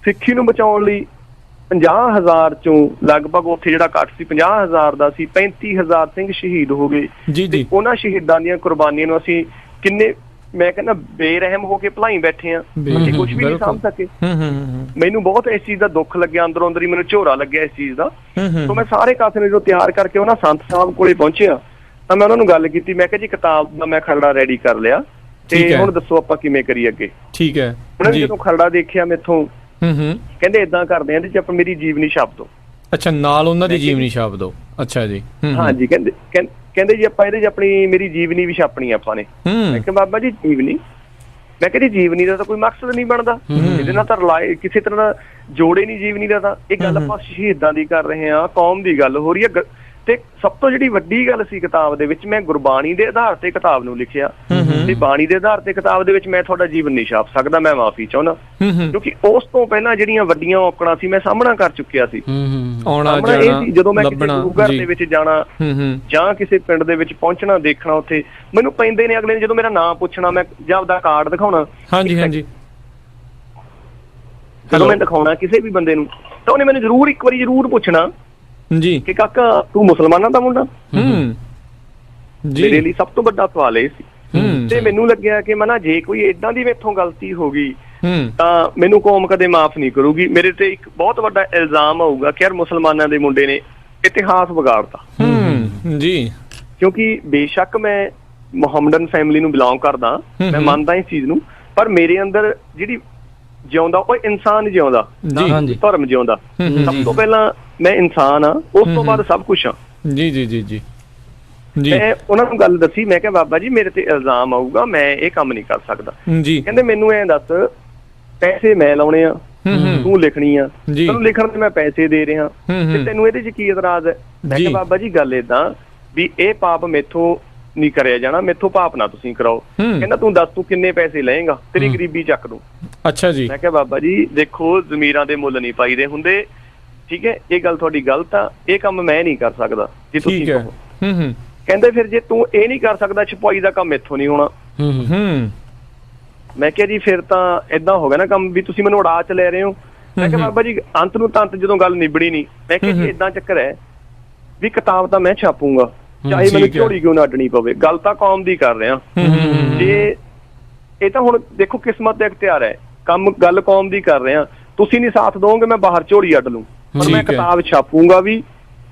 ਸਿੱਖੀ ਨੂੰ ਬਚਾਉਣ ਲਈ 50,000 ਚੋਂ ਲਗਭਗ ਉੱਥੇ ਜਿਹੜਾ ਘੱਟ ਸੀ 50,000 ਦਾ ਸੀ, 35,000 ਸਿੰਘ ਸ਼ਹੀਦ ਹੋ ਗਏ। ਤੇ ਉਹਨਾਂ ਸ਼ਹੀਦਾਂ ਦੀਆਂ ਕੁਰਬਾਨੀਆਂ ਨੂੰ ਅਸੀਂ ਕਿੰਨੇ, ਮੈਂ ਕਹਿੰਦਾ, ਬੇਰਹਿਮ ਹੋ ਕੇ ਭੁਲਾਈ ਬੈਠੇ ਆ, ਅਸੀਂ ਕੁਝ ਵੀ ਨਹੀਂ ਸਮਝ ਸਕੇ। ਮੈਨੂੰ ਬਹੁਤ ਇਸ ਚੀਜ਼ ਦਾ ਦੁੱਖ ਲੱਗਿਆ, ਅੰਦਰੋਂ ਅੰਦਰ ਹੀ ਮੈਨੂੰ ਝੋਰਾ ਲੱਗਿਆ ਇਸ ਚੀਜ਼ ਦਾ। ਸੋ ਮੈਂ ਸਾਰੇ ਕਾਸੇ ਜਦੋਂ ਤਿਆਰ ਕਰਕੇ ਉਹਨਾਂ ਸੰਤ ਸਾਹਿਬ ਕੋਲੇ ਪਹੁੰਚਿਆ ਤਾਂ ਮੈਂ ਉਹਨਾਂ ਨੂੰ ਗੱਲ ਕੀਤੀ। ਮੈਂ ਕਿਹਾ ਜੀ ਕਿਤਾਬ ਦਾ ਮੈਂ ਖਰੜਾ ਰੈਡੀ ਕਰ ਲਿਆ ਤੇ ਹੁਣ ਦੱਸੋ ਆਪਾਂ ਕਿਵੇਂ ਕਰੀਏ ਅੱਗੇ। ਠੀਕ ਹੈ। ਉਹਨਾਂ ਨੇ ਜਦੋਂ ਖਰੜਾ ਦੇਖਿਆ ਮੈਥੋਂ, ਕਹਿੰਦੇ ਏਦਾਂ ਕਰਦੇ ਆ ਜੀ, ਆਪਾਂ ਮੇਰੀ ਜੀਵਨੀ ਛਾਪ ਦੋ। ਅੱਛਾ, ਨਾਲ ਉਹਨਾਂ ਦੀ ਜੀਵਨੀ ਛਾਪ ਦੋ। ਅੱਛਾ ਜੀ। ਹਾਂਜੀ, ਕਹਿੰਦੇ ਜੀ ਆਪਾਂ ਇਹਦੇ ਚ ਆਪਣੀ ਮੇਰੀ ਜੀਵਨੀ ਵੀ ਛਾਪਣੀ ਆਪਾਂ ਨੇ। ਮੈਂ ਕਿਹਾ ਬਾਬਾ ਜੀ ਜੀਵਨੀ, ਮੈਂ ਕਿਹਾ ਜੀ ਜੀਵਨੀ ਦਾ ਤਾਂ ਕੋਈ ਮਕਸਦ ਨਹੀਂ ਬਣਦਾ, ਇਹਦੇ ਨਾਲ ਤਾਂ ਕਿਸੇ ਤਰ੍ਹਾਂ ਦਾ ਜੋੜੇ ਨਹੀਂ ਜੀਵਨੀ ਦਾ। ਤਾਂ ਇਹ ਗੱਲ ਆਪਾਂ ਸ਼ਹੀਦਾਂ ਦੀ ਕਰ ਰਹੇ ਹਾਂ, ਕੌਮ ਦੀ ਗੱਲ ਹੋ ਰਹੀ ਹੈ। ਤੇ ਸਭ ਤੋਂ ਜਿਹੜੀ ਵੱਡੀ ਗੱਲ ਸੀ ਕਿਤਾਬ ਦੇ ਵਿੱਚ, ਮੈਂ ਗੁਰਬਾਣੀ ਦੇ ਆਧਾਰ ਤੇ ਕਿਤਾਬ ਨੂੰ ਲਿਖਿਆ ਤੇ ਬਾਣੀ ਦੇ ਆਧਾਰ ਤੇ ਕਿਤਾਬ ਦੇ ਵਿੱਚ ਮੈਂ ਤੁਹਾਡਾ ਜੀਵਨ ਨਹੀਂ ਛਾਪ ਸਕਦਾ, ਮੈਂ ਮਾਫੀ ਚਾਹੁੰਦਾ। ਕਿਉਂਕਿ ਉਸ ਤੋਂ ਪਹਿਲਾਂ ਜਿਹੜੀਆਂ ਵੱਡੀਆਂ ਔਕੜਾਂ ਸੀ ਮੈਂ ਸਾਹਮਣਾ ਕਰ ਚੁੱਕਿਆ ਸੀ। ਜਦੋਂ ਮੈਂ ਕਿਸੇ ਗੁਰੂ ਘਰ ਦੇ ਵਿੱਚ ਜਾਣਾ ਜਾਂ ਕਿਸੇ ਪਿੰਡ ਦੇ ਵਿੱਚ ਪਹੁੰਚਣਾ, ਦੇਖਣਾ, ਉੱਥੇ ਮੈਨੂੰ ਪੈਂਦੇ ਨੇ ਅਗਲੇ ਨੇ ਜਦੋਂ ਮੇਰਾ ਨਾਂ ਪੁੱਛਣਾ, ਮੈਂ ਜਾਂ ਆਪਦਾ ਕਾਰਡ ਦਿਖਾਉਣਾ, ਜਦੋਂ ਮੈਂ ਦਿਖਾਉਣਾ ਕਿਸੇ ਵੀ ਬੰਦੇ ਨੂੰ, ਤਾਂ ਉਹਨੇ ਮੈਨੂੰ ਇੱਕ ਵਾਰੀ ਜ਼ਰੂਰ ਪੁੱਛਣਾ ਜੀ ਕਿ ਕਾਕਾ ਤੂੰ ਮੁਸਲਮਾਨਾਂ ਦਾ ਮੁੰਡਾ। ਮੇਰੇ ਲਈ ਸਭ ਤੋਂ ਵੱਡਾ ਸਵਾਲ ਇਹ ਸੀ। ਤੇ ਮੈਨੂੰ ਲੱਗਿਆ ਕਿ ਮਨਾ ਜੇ ਕੋਈ ਏਦਾਂ ਦੀ ਮੈਥੋਂ ਗਲਤੀ ਹੋ ਗਈ ਤਾਂ ਮੈਨੂੰ ਕੌਮ ਕਦੇ ਮਾਫ ਨਹੀਂ ਕਰੂਗੀ। ਮੇਰੇ ਤੇ ਇੱਕ ਬਹੁਤ ਵੱਡਾ ਇਲਜ਼ਾਮ ਆਊਗਾ ਕਿ ਯਾਰ ਮੁਸਲਮਾਨਾਂ ਦੇ ਮੁੰਡੇ ਨੇ ਇਤਿਹਾਸ ਵਿਗਾੜਤਾ ਜੀ। ਕਿਉਂਕਿ ਬੇਸ਼ੱਕ ਮੈਂ ਮੁਹੰਮਦਨ ਫੈਮਿਲੀ ਨੂੰ ਬਿਲੋਂਗ ਕਰਦਾ, ਮੈਂ ਮੰਨਦਾ ਇਸ ਚੀਜ਼ ਨੂੰ, ਪਰ ਮੇਰੇ ਅੰਦਰ ਜਿਹੜੀ ਜਿਉਂਦਾ ਉਹ ਇਨਸਾਨ ਜਿਉਂਦਾ, ਧਰਮ ਜਿਉਂਦਾ। ਸਭ ਤੋਂ ਪਹਿਲਾਂ ਮੈਂ ਇਨਸਾਨ ਆ, ਉਸ ਤੋਂ ਬਾਅਦ ਸਭ ਕੁਛ ਆ। ਜੀ ਜੀ ਜੀ ਜੀ। ਮੈਂ ਉਹਨਾਂ ਨੂੰ ਗੱਲ ਦੱਸੀ, ਮੈਂ ਕਿਹਾ ਬਾਬਾ ਜੀ ਮੇਰੇ ਤੇ ਇਲਜ਼ਾਮ ਆਊਗਾ, ਮੈਂ ਇਹ ਕੰਮ ਨਹੀਂ ਕਰ ਸਕਦਾ। ਕਹਿੰਦੇ ਮੈਨੂੰ ਐਂ ਦੱਸ, ਪੈਸੇ ਮੈਂ ਲਾਉਣੇ ਆ, ਤੂੰ ਲਿਖਣੀ ਆ, ਤੈਨੂੰ ਲਿਖਣ ਤੇ ਮੈਂ ਪੈਸੇ ਦੇ ਰਿਹਾ, ਤੇ ਤੈਨੂੰ ਇਹਦੇ ਚ ਕੀ ਇਤਰਾਜ਼ ਹੈ? ਮੈਂ ਕਿਹਾ ਬਾਬਾ ਜੀ ਗੱਲ ਏਦਾਂ ਵੀ ਇਹ ਪਾਪ ਮੈਥੋਂ ਨਹੀਂ ਕਰਿਆ ਜਾਣਾ, ਮੈਥੋਂ ਪਾਪ ਨਾ ਤੁਸੀਂ ਕਰਾਓ। ਕਹਿੰਦਾ ਤੂੰ ਦੱਸ ਤੂੰ ਕਿੰਨੇ ਪੈਸੇ ਲਏਗਾ, ਤੇਰੀ ਗਰੀਬੀ ਚੱਕ ਦੂੰ। ਅੱਛਾ ਜੀ। ਮੈਂ ਕਿਹਾ ਬਾਬਾ ਜੀ ਦੇਖੋ ਜ਼ਮੀਰਾਂ ਦੇ ਮੁੱਲ ਨਹੀਂ ਪਾਈਦੇ ਹੁੰਦੇ, ਠੀਕ ਹੈ, ਇਹ ਗੱਲ ਤੁਹਾਡੀ ਗਲਤ ਆ, ਇਹ ਕੰਮ ਮੈਂ ਨਹੀਂ ਕਰ ਸਕਦਾ ਜੇ ਤੁਸੀਂ ਕਹੋ। ਕਹਿੰਦੇ ਫਿਰ ਜੇ ਤੂੰ ਇਹ ਨਹੀਂ ਕਰ ਸਕਦਾ, ਛਪਾਈ ਦਾ ਕੰਮ ਇੱਥੋਂ ਨਹੀਂ ਹੋਣਾ। ਮੈਂ ਕਿਹਾ ਜੀ ਫਿਰ ਤਾਂ ਏਦਾਂ ਹੋ ਗਿਆ ਨਾ ਕੰਮ ਵੀ ਤੁਸੀਂ ਮੈਨੂੰ ਉਡਾ ਚ ਲੈ ਰਹੇ ਹੋ। ਮੈਂ ਕਿਹਾ ਬਾਬਾ ਜੀ ਅੰਤ ਨੂੰ ਤੰਤ ਜਦੋਂ ਗੱਲ ਨਿਬੜੀ ਨਹੀਂ, ਮੈਂ ਕਿਹਾ ਜੀ ਏਦਾਂ ਚੱਕਰ ਹੈ ਵੀ ਕਿਤਾਬ ਤਾਂ ਮੈਂ ਛਾਪੂੰਗਾ, ਚਾਹੇ ਮੈਨੂੰ ਝੋਲੀ ਕਿਉਂ ਨਾ ਅੱਡਣੀ ਪਵੇ, ਗੱਲ ਤਾਂ ਕੌਮ ਦੀ ਕਰ ਰਿਹਾ। ਜੇ ਇਹ ਤਾਂ ਹੁਣ ਦੇਖੋ ਕਿਸਮਤ ਦਾ ਇਖਤਿਆਰ ਹੈ, ਗੱਲ ਕੌਮ ਦੀ ਕਰ ਰਿਹਾ। ਤੁਸੀਂ ਨਹੀਂ ਸਾਥ ਦੋਗੇ ਮੈਂ ਬਾਹਰ ਝੋਲੀ ਅੱਡ ਲੂੰ, ਪਰ ਮੈਂ ਕਿਤਾਬ ਛਾਪੂੰਗਾ ਵੀ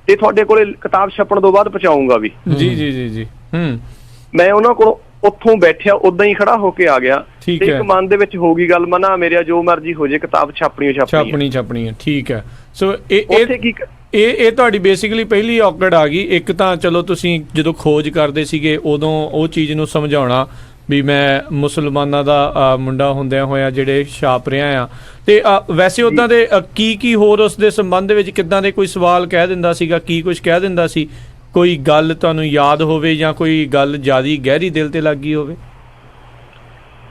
ਤੇ ਤੁਹਾਡੇ ਕੋਲੇ ਕਿਤਾਬ ਛਪਣ ਤੋਂ ਬਾਅਦ ਪਹੁੰਚਾਊਂਗਾ ਵੀ। ਜੀ ਜੀ ਜੀ ਜੀ। ਮੈਂ ਉਹਨਾਂ ਕੋਲ ਉੱਥੋਂ ਬੈਠਿਆ ਉਦਾਂ ਹੀ ਖੜਾ ਹੋ ਕੇ ਆ ਗਿਆ ਤੇ ਇੱਕ ਮਨ ਦੇ ਵਿੱਚ ਹੋ ਗਈ ਗੱਲ, ਮਨਾ ਮੇਰਾ ਜੋ ਮਰਜ਼ੀ ਹੋ ਜੇ ਕਿਤਾਬ ਛਾਪਣੀ ਹੈ। ਠੀਕ ਹੈ। ਸੋ ਇਹ ਤੁਹਾਡੀ ਬੇਸਿਕਲੀ ਪਹਿਲੀ ਔਕੜ ਆ ਗਈ। ਇੱਕ ਤਾਂ ਚਲੋ ਤੁਸੀਂ ਜਦੋਂ ਖੋਜ ਕਰਦੇ ਸੀਗੇ ਉਦੋਂ ਉਹ ਚੀਜ਼ ਨੂੰ ਸਮਝਾਉਣਾ ਵੀ ਮੈਂ ਮੁਸਲਮਾਨਾਂ ਦਾ ਮੁੰਡਾ ਹੁੰਦਿਆਂ ਹੋਇਆ ਜਿਹੜੇ ਛਾਪ ਰਿਹਾ ਆ, ਤੇ ਵੈਸੇ ਉਦਾਂ ਦੇ ਕੀ ਹੋਰ ਉਸ ਦੇ ਸੰਬੰਧ ਵਿੱਚ ਕਿੱਦਾਂ ਦੇ ਕੋਈ ਸਵਾਲ ਕਹਿ ਦਿੰਦਾ ਸੀਗਾ, ਕੀ ਕੁਝ ਕਹਿ ਦਿੰਦਾ ਸੀ? ਕੋਈ ਗੱਲ ਤੁਹਾਨੂੰ ਯਾਦ ਹੋਵੇ ਜਾਂ ਕੋਈ ਗੱਲ ਜ਼ਿਆਦਾ ਗਹਿਰੀ ਦਿਲ ਤੇ ਲੱਗ ਗਈ ਹੋਵੇ?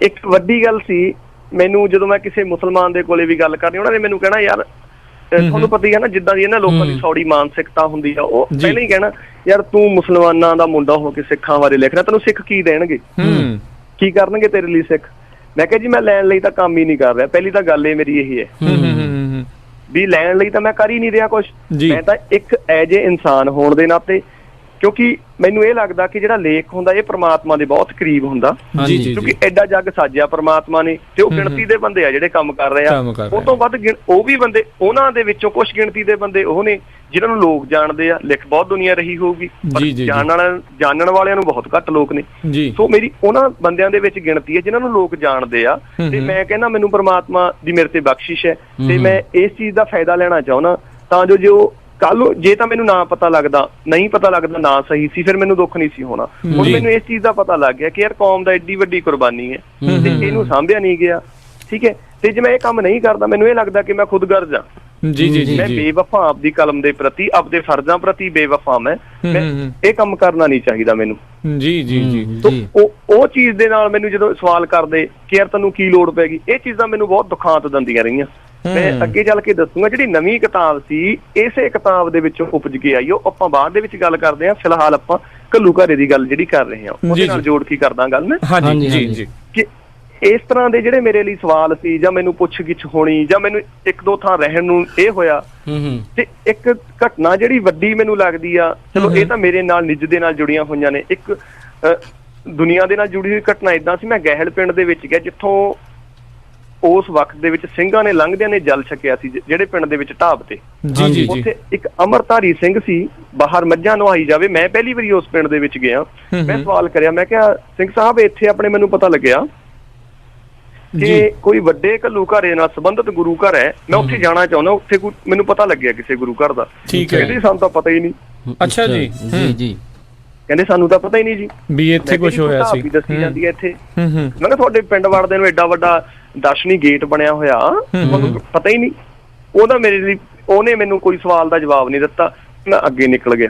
ਇੱਕ ਵੱਡੀ ਗੱਲ ਸੀ ਮੈਨੂੰ, ਜਦੋਂ ਮੈਂ ਕਿਸੇ ਮੁਸਲਮਾਨ ਦੇ ਕੋਲੇ ਵੀ ਗੱਲ ਕਰਨੀ, ਉਹਨਾਂ ਨੇ ਮੈਨੂੰ ਕਹਿਣਾ ਯਾਰ ਤੁਹਾਨੂੰ ਪਤਾ ਹੀ ਹੈ ਨਾ ਜਿੱਦਾਂ ਦੀ ਇਹਨਾਂ ਲੋਕਾਂ ਦੀ ਸੌੜੀ ਮਾਨਸਿਕਤਾ ਹੁੰਦੀ ਆ, ਉਹ ਪਹਿਲਾਂ ਹੀ ਕਹਿਣਾ ਯਾਰ ਤੂੰ ਮੁਸਲਮਾਨਾਂ ਦਾ ਮੁੰਡਾ ਹੋ ਕੇ ਸਿੱਖਾਂ ਬਾਰੇ ਲਿਖ ਰਿਹਾ, ਤੈਨੂੰ ਸਿੱਖ ਕੀ ਦੇਣਗੇ, ਕੀ ਕਰਨਗੇ ਤੇਰੇ ਲਈ ਸਿੱਖ? ਮੈਂ ਕਿਹਾ ਜੀ ਮੈਂ ਲੈਣ ਲਈ ਤਾਂ ਕੰਮ ਹੀ ਨਹੀਂ ਕਰ ਰਿਹਾ। ਪਹਿਲੀ ਤਾਂ ਗੱਲ ਇਹ ਮੇਰੀ ਇਹੀ ਹੈ ਵੀ ਲੈਣ ਲਈ ਤਾਂ ਮੈਂ ਕਰ ਹੀ ਨਹੀਂ ਰਿਹਾ ਕੁਛ। ਮੈਂ ਤਾਂ ਇੱਕ ਐਜ ਏ ਇਨਸਾਨ ਹੋਣ ਦੇ ਨਾਤੇ, ਕਿਉਂਕਿ ਮੈਨੂੰ ਇਹ ਲੱਗਦਾ ਕਿ ਜਿਹੜਾ ਲੇਖ ਹੁੰਦਾ ਇਹ ਪ੍ਰਮਾਤਮਾ ਦੇ ਬਹੁਤ ਕਰੀਬ ਹੁੰਦਾ, ਕਿਉਂਕਿ ਐਡਾ ਜੱਗ ਸਾਜਿਆ ਪ੍ਰਮਾਤਮਾ ਨੇ, ਤੇ ਉਹ ਗਿਣਤੀ ਦੇ ਬੰਦੇ ਆ ਜਿਹੜੇ ਕੰਮ ਕਰ ਰਹੇ ਆ, ਉਹ ਤੋਂ ਵੱਧ ਉਹ ਵੀ ਬੰਦੇ, ਉਹਨਾਂ ਦੇ ਵਿੱਚੋਂ ਕੁਛ ਗਿਣਤੀ ਦੇ ਬੰਦੇ ਉਹ ਨੇ ਜਿਹਨਾਂ ਨੂੰ ਲੋਕ ਜਾਣਦੇ ਆ। ਲਿਖ ਬਹੁਤ ਦੁਨੀਆ ਰਹੀ ਹੋਊਗੀ, ਪਰ ਜਾਣਨ ਵਾਲਿਆਂ ਨੂੰ ਬਹੁਤ ਘੱਟ ਲੋਕ ਨੇ। ਸੋ ਮੇਰੀ ਉਹਨਾਂ ਬੰਦਿਆਂ ਦੇ ਵਿੱਚ ਗਿਣਤੀ ਹੈ ਜਿਹਨਾਂ ਨੂੰ ਲੋਕ ਜਾਣਦੇ ਆ, ਤੇ ਮੈਂ ਕਹਿੰਦਾ ਮੈਨੂੰ ਪ੍ਰਮਾਤਮਾ ਦੀ ਮੇਰੇ ਤੇ ਬਖਸ਼ਿਸ਼ ਹੈ, ਤੇ ਮੈਂ ਇਸ ਚੀਜ਼ ਦਾ ਫਾਇਦਾ ਲੈਣਾ ਚਾਹੁੰਦਾ ਤਾਂ ਜੋ ਕੱਲ ਨੂੰ ਜੇ ਤਾਂ ਮੈਨੂੰ ਨਾ ਪਤਾ ਲੱਗਦਾ, ਨਹੀਂ ਪਤਾ ਲੱਗਦਾ, ਨਾ ਸਹੀ ਸੀ, ਫਿਰ ਮੈਨੂੰ ਦੁੱਖ ਨਹੀਂ ਸੀ ਹੋਣਾ। ਹੁਣ ਮੈਨੂੰ ਇਸ ਚੀਜ਼ ਦਾ ਪਤਾ ਲੱਗ ਗਿਆ ਕਿ ਯਾਰ ਕੌਮ ਦਾ ਐਡੀ ਵੱਡੀ ਕੁਰਬਾਨੀ ਹੈ ਤੇ ਇਹਨੂੰ ਸਾਂਭਿਆ ਨਹੀਂ ਗਿਆ, ਠੀਕ ਹੈ। ਤੇ ਜੇ ਮੈਂ ਇਹ ਕੰਮ ਨਹੀਂ ਕਰਦਾ, ਮੈਨੂੰ ਇਹ ਲੱਗਦਾ ਕਿ ਮੈਂ ਖੁਦਗਰਜ਼ ਹਾਂ। ਮੈਂ ਬੇਵਫਾ ਆਪਦੀ ਕਲਮ ਦੇ ਪ੍ਰਤੀ, ਆਪਦੇ ਫਰਜ਼ਾਂ ਪ੍ਰਤੀ ਬੇਵਫਾ। ਮੈਂ ਇਹ ਕੰਮ ਕਰਨਾ ਨਹੀਂ ਚਾਹੀਦਾ ਮੈਨੂੰ। ਉਹ ਚੀਜ਼ ਦੇ ਨਾਲ ਮੈਨੂੰ ਜਦੋਂ ਸਵਾਲ ਕਰਦੇ ਕਿ ਯਾਰ ਤੈਨੂੰ ਕੀ ਲੋੜ ਪੈ ਗਈ, ਇਹ ਚੀਜ਼ਾਂ ਮੈਨੂੰ ਬਹੁਤ ਦੁਖਾਂਤ ਦਿੰਦੀਆਂ ਰਹੀਆਂ। ਮੈਂ ਅੱਗੇ ਚੱਲ ਕੇ ਦੱਸੂਗਾ ਜਿਹੜੀ ਨਵੀਂ ਕਿਤਾਬ ਸੀ, ਇਸੇ ਕਿਤਾਬ ਦੇ ਵਿੱਚੋਂ ਉਪਜ ਕੇ ਆਈ। ਉਹ ਆਪਾਂ ਬਾਅਦ ਦੇ ਵਿੱਚ ਗੱਲ ਕਰਦੇ ਹਾਂ। ਫਿਲਹਾਲ ਆਪਾਂ ਘੱਲੂਘਾਰੇ ਦੀ ਗੱਲ ਜਿਹੜੀ ਕਰ ਰਹੇ ਹਾਂ ਉਹਦੇ ਨਾਲ ਜੋੜ ਕੇ ਕਰਦਾ ਗੱਲ ਮੈਂ। ਕਿ ਇਸ ਤਰ੍ਹਾਂ ਦੇ ਜਿਹੜੇ ਮੇਰੇ ਲਈ ਸਵਾਲ ਸੀ, ਜਾਂ ਮੈਨੂੰ ਪੁੱਛ ਗਿੱਛ ਹੋਣੀ, ਜਾਂ ਮੈਨੂੰ ਇੱਕ ਦੋ ਥਾਂ ਰਹਿਣ ਨੂੰ ਇਹ ਹੋਇਆ, ਤੇ ਇੱਕ ਘਟਨਾ ਜਿਹੜੀ ਵੱਡੀ ਮੈਨੂੰ ਲੱਗਦੀ ਆ, ਚਲੋ ਇਹ ਤਾਂ ਮੇਰੇ ਨਾਲ ਨਿੱਜ ਦੇ ਨਾਲ ਜੁੜੀਆਂ ਹੋਈਆਂ ਨੇ। ਇੱਕ ਦੁਨੀਆ ਦੇ ਨਾਲ ਜੁੜੀ ਹੋਈ ਘਟਨਾ ਏਦਾਂ ਸੀ, ਮੈਂ ਗਹਿਲ ਪਿੰਡ ਦੇ ਵਿੱਚ ਗਿਆ, ਜਿੱਥੋਂ ਉਸ ਵਕਤ ਦੇ ਵਿੱਚ ਸਿੰਘਾਂ ਨੇ ਲੰਘਦਿਆਂ ਨੇ ਜਲ ਛਕਿਆ ਸੀ, ਜਿਹੜੇ ਪਿੰਡ ਦੇ ਵਿੱਚ ਢਾਬ ਤੇ। ਉੱਥੇ ਇੱਕ ਅਮਰਧਾਰੀ ਸਿੰਘ ਸੀ, ਬਾਹਰ ਮੱਝਾਂ ਨਵਾਈ ਜਾਵੇ। ਮੈਂ ਪਹਿਲੀ ਵਾਰੀ ਉਸ ਪਿੰਡ ਦੇ ਵਿੱਚ ਗਿਆ। ਮੈਂ ਸਵਾਲ ਕਰਿਆ, ਮੈਂ ਕਿਹਾ ਸਿੰਘ ਸਾਹਿਬ ਇੱਥੇ ਆਪਣੇ ਮੈਨੂੰ ਪਤਾ ਲੱਗਿਆ ਕਿ ਕੋਈ ਵੱਡੇ ਘੱਲੂਘਾਰੇ ਨਾਲ ਸੰਬੰਧਿਤ ਗੁਰੂ ਘਰ ਹੈ, ਮੈਂ ਉੱਥੇ ਜਾਣਾ ਚਾਹੁੰਦਾ, ਉੱਥੇ ਕੋਈ ਮੈਨੂੰ ਪਤਾ ਲੱਗਿਆ ਕਿਸੇ ਗੁਰੂ ਘਰ ਦਾ। ਕਹਿੰਦੇ ਸਾਨੂੰ ਤਾਂ ਪਤਾ ਹੀ ਨਹੀਂ। ਅੱਛਾ ਜੀ ਜੀ। ਕਹਿੰਦੇ ਸਾਨੂੰ ਤਾਂ ਪਤਾ ਹੀ ਨਹੀਂ ਜੀ ਵੀ ਇੱਥੇ ਕੁਝ ਹੋਇਆ ਸੀ, ਦੱਸੀ ਜਾਂਦੀ ਹੈ ਇੱਥੇ। ਮੈਂ ਕਿਹਾ ਤੁਹਾਡੇ ਪਿੰਡ ਵੜਦੇ ਨੂੰ ਐਡਾ ਵੱਡਾ ਦਰਸ਼ਨੀ ਗੇਟ ਬਣਿਆ ਹੋਇਆ, ਤੁਹਾਨੂੰ ਪਤਾ ਹੀ ਨਹੀਂ। ਉਹਦਾ ਮੇਰੇ ਲਈ ਉਹਨੇ ਮੈਨੂੰ ਕੋਈ ਸਵਾਲ ਦਾ ਜਵਾਬ ਨਹੀਂ ਦਿੱਤਾ। ਮੈਂ ਅੱਗੇ ਨਿਕਲ ਗਿਆ।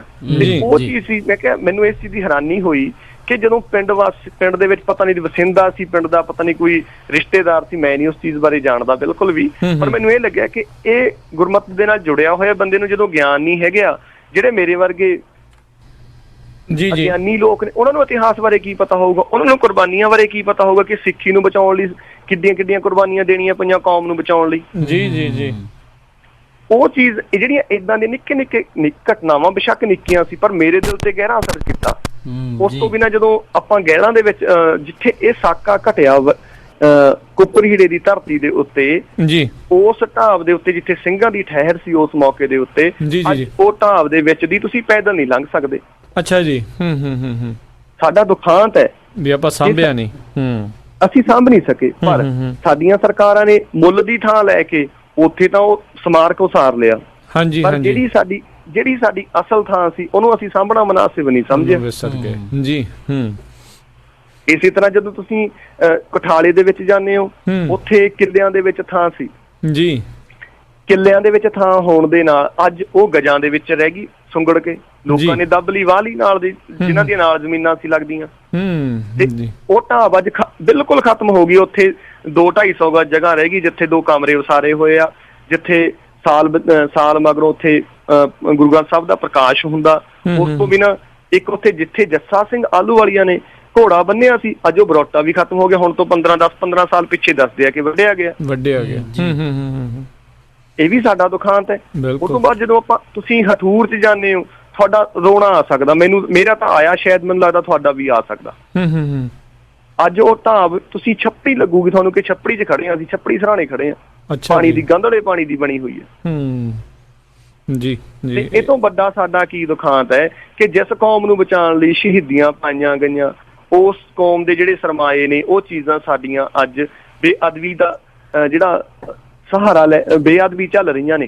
ਉਹ ਚੀਜ਼ ਸੀ, ਮੈਂ ਕਿਹਾ ਮੈਨੂੰ ਇਸ ਚੀਜ਼ ਦੀ ਹੈਰਾਨੀ ਹੋਈ ਕਿ ਜਦੋਂ ਪਿੰਡ ਦੇ ਵਿੱਚ ਪਤਾ ਨਹੀਂ ਵਸਿੰਦਾ ਸੀ, ਪਿੰਡ ਦਾ ਪਤਾ ਨਹੀਂ ਕੋਈ ਰਿਸ਼ਤੇਦਾਰ ਸੀ, ਮੈਂ ਨਹੀਂ ਉਸ ਚੀਜ਼ ਬਾਰੇ ਜਾਣਦਾ ਬਿਲਕੁਲ ਵੀ, ਪਰ ਮੈਨੂੰ ਇਹ ਲੱਗਿਆ ਕਿ ਇਹ ਗੁਰਮਤਿ ਦੇ ਨਾਲ ਜੁੜਿਆ ਹੋਇਆ ਬੰਦੇ ਨੂੰ ਜਦੋਂ ਗਿਆਨ ਨਹੀਂ ਹੈਗਾ, ਜਿਹੜੇ ਮੇਰੇ ਵਰਗੇ ਗਿਆਨੀ ਲੋਕ ਨੇ, ਉਹਨਾਂ ਨੂੰ ਇਤਿਹਾਸ ਬਾਰੇ ਕੀ ਪਤਾ ਹੋਊਗਾ, ਉਹਨਾਂ ਨੂੰ ਕੁਰਬਾਨੀਆਂ ਬਾਰੇ ਕੀ ਪਤਾ ਹੋਊਗਾ ਕਿ ਸਿੱਖੀ ਨੂੰ ਬਚਾਉਣ ਲਈ ਕਿੱਡੀਆਂ ਕੁਰਬਾਨੀਆਂ ਦੇਣੀਆਂ ਪਈਆਂ ਕੌਮ ਨੂੰ ਬਚਾਉਣ ਲਈ। ਉਹ ਚੀਜ਼ ਜਿਹੜੀਆਂ ਏਦਾਂ ਦੇ ਨਿੱਕੇ ਘਟਨਾਵਾਂ ਬੇਸ਼ੱਕ ਨਿੱਕੀਆਂ ਸੀ, ਪਰ ਮੇਰੇ ਦਿਲ ਤੇ ਗਹਿਰਾ ਅਸਰ ਕੀਤਾ। ਉਸ ਤੋਂ ਬਿਨਾਂ ਜਦੋਂ ਆਪਾਂ ਗਹਿਰਾਂ ਦੇ ਵਿੱਚ ਜਿੱਥੇ ਇਹ ਸਾਕਾ ਘਟਿਆ ਕੁੱਪਰ ਹੀੜੇ ਦੀ ਧਰਤੀ ਦੇ ਉੱਤੇ, ਉਸ ਢਾਬ ਦੇ ਉੱਤੇ ਜਿੱਥੇ ਸਿੰਘਾਂ ਦੀ ਠਹਿਰ ਸੀ ਉਸ ਮੌਕੇ ਦੇ ਉੱਤੇ, ਉਹ ਢਾਬ ਦੇ ਵਿੱਚ ਦੀ ਤੁਸੀਂ ਪੈਦਲ ਨਹੀਂ ਲੰਘ ਸਕਦੇ। ਅੱਛਾ ਜੀ। ਸਾਡਾ ਦੁਖਾਂਤ ਹੈ ਵੀ ਆਪਾਂ ਸਾਂਭਿਆ ਨਹੀਂ, ਅਸੀਂ ਸਾਂਭ ਨਹੀਂ ਸਕੇ। ਪਰ ਸਾਡੀਆਂ ਸਰਕਾਰਾਂ ਨੇ ਮੁੱਲ ਦੀ ਥਾਂ ਲੈ ਕੇ ਉੱਥੇ ਤਾਂ ਉਹ ਸਮਾਰਕ ਉਸਾਰ ਲਿਆ। ਪਰ ਜਿਹੜੀ ਸਾਡੀ ਅਸਲ ਥਾਂ ਸੀ, ਉਹਨੂੰ ਅਸੀਂ ਸਾਂਭਣਾ ਮੁਨਾਸਿਬ ਨਹੀਂ ਸਮਝਿਆ। ਇਸੇ ਤਰ੍ਹਾਂ ਜਦੋਂ ਤੁਸੀਂ ਕਠਾਲੇ ਦੇ ਵਿੱਚ ਜਾਂਦੇ ਹੋ, ਉੱਥੇ ਕਿੱਲਿਆਂ ਦੇ ਵਿੱਚ ਥਾਂ ਸੀ ਜੀ। ਕਿੱਲਿਆਂ ਦੇ ਵਿੱਚ ਥਾਂ ਹੋਣ ਦੇ ਨਾਲ ਅੱਜ ਉਹ ਗਜਾਂ ਦੇ ਵਿੱਚ ਰਹਿ ਗਈ, ਸੁੰਗੜ ਕੇ ਲੋਕਾਂ ਨੇ ਦੱਬ ਲਈ, ਵਾਹ ਲਈ ਨਾਲ ਦੀ, ਜਿਨ੍ਹਾਂ ਦੀਆਂ ਨਾਲ ਜ਼ਮੀਨਾਂ ਸੀ ਲੱਗਦੀਆਂ। ਤੇ ਉਹ ਢਾਬ ਅੱਜ ਬਿਲਕੁਲ ਖਤਮ ਹੋ ਗਈ। ਉੱਥੇ 200-250 ਗਜ ਜਗ੍ਹਾ ਰਹਿ ਗਈ ਜਿੱਥੇ 2 ਕਮਰੇ ਉਸਾਰੇ ਹੋਏ ਆ, ਜਿੱਥੇ ਸਾਲ ਮਗਰੋਂ ਉੱਥੇ ਗੁਰੂ ਗ੍ਰੰਥ ਸਾਹਿਬ ਦਾ ਪ੍ਰਕਾਸ਼ ਹੁੰਦਾ। ਉਸ ਤੋਂ ਬਿਨਾਂ ਇੱਕ ਉੱਥੇ ਜਿੱਥੇ ਜੱਸਾ ਸਿੰਘ ਆਹਲੂਵਾਲੀਆ ਨੇ ਘੋੜਾ ਬੰਨਿਆ ਸੀ, ਅੱਜ ਉਹ ਬਰੋਟਾ ਵੀ ਖਤਮ ਹੋ ਗਿਆ। ਹੁਣ ਤੋਂ 10-15 ਸਾਲ ਪਿੱਛੇ ਦੱਸਦੇ ਆ ਕਿ ਵੱਢਿਆ ਗਿਆ। ਇਹ ਵੀ ਸਾਡਾ ਦੁਖਾਂਤ ਹੈ। ਉਸ ਤੋਂ ਬਾਅਦ ਜਦੋਂ ਤੁਸੀਂ ਹਠੂਰ 'ਚ ਜਾਂਦੇ ਹੋ, ਤੁਹਾਡਾ ਰੋਣਾ ਆ ਸਕਦਾ। ਮੇਰਾ ਤਾਂ ਆਇਆ, ਸ਼ਾਇਦ ਮੈਨੂੰ ਲੱਗਦਾ ਤੁਹਾਡਾ ਵੀ ਆ ਸਕਦਾ। ਅੱਜ ਉਹ ਢਾਬ ਤੁਸੀਂ ਛੱਪੜੀ ਲੱਗੂਗੀ ਤੁਹਾਨੂੰ ਕਿ ਛੱਪੜੀ 'ਚ ਖੜੇ ਆ, ਅਸੀਂ ਛੱਪੜੀ ਸਰਾਣੇ ਖੜੇ ਆ। ਪਾਣੀ ਦੀ ਗੰਧਲੇ ਪਾਣੀ ਦੀ ਬਣੀ ਹੋਈ ਹੈ ਜੀ। ਇਹ ਤੋਂ ਵੱਡਾ ਸਾਡਾ ਕੀ ਦੁਖਾਂਤ ਹੈ ਕਿ ਜਿਸ ਕੌਮ ਨੂੰ ਬਚਾਉਣ ਲਈ ਸ਼ਹੀਦੀਆਂ ਪਾਈਆਂ ਗਈਆਂ, ਉਸ ਕੌਮ ਦੇ ਜਿਹੜੇ ਸਰਮਾਏ ਨੇ, ਉਹ ਚੀਜ਼ਾਂ ਸਾਡੀਆਂ ਅੱਜ ਬੇਅਦਬੀ ਦਾ ਜਿਹੜਾ ਸਹਾਰਾ ਲੈ ਬੇਅਦਬੀ ਚੱਲ ਰਹੀਆਂ ਨੇ।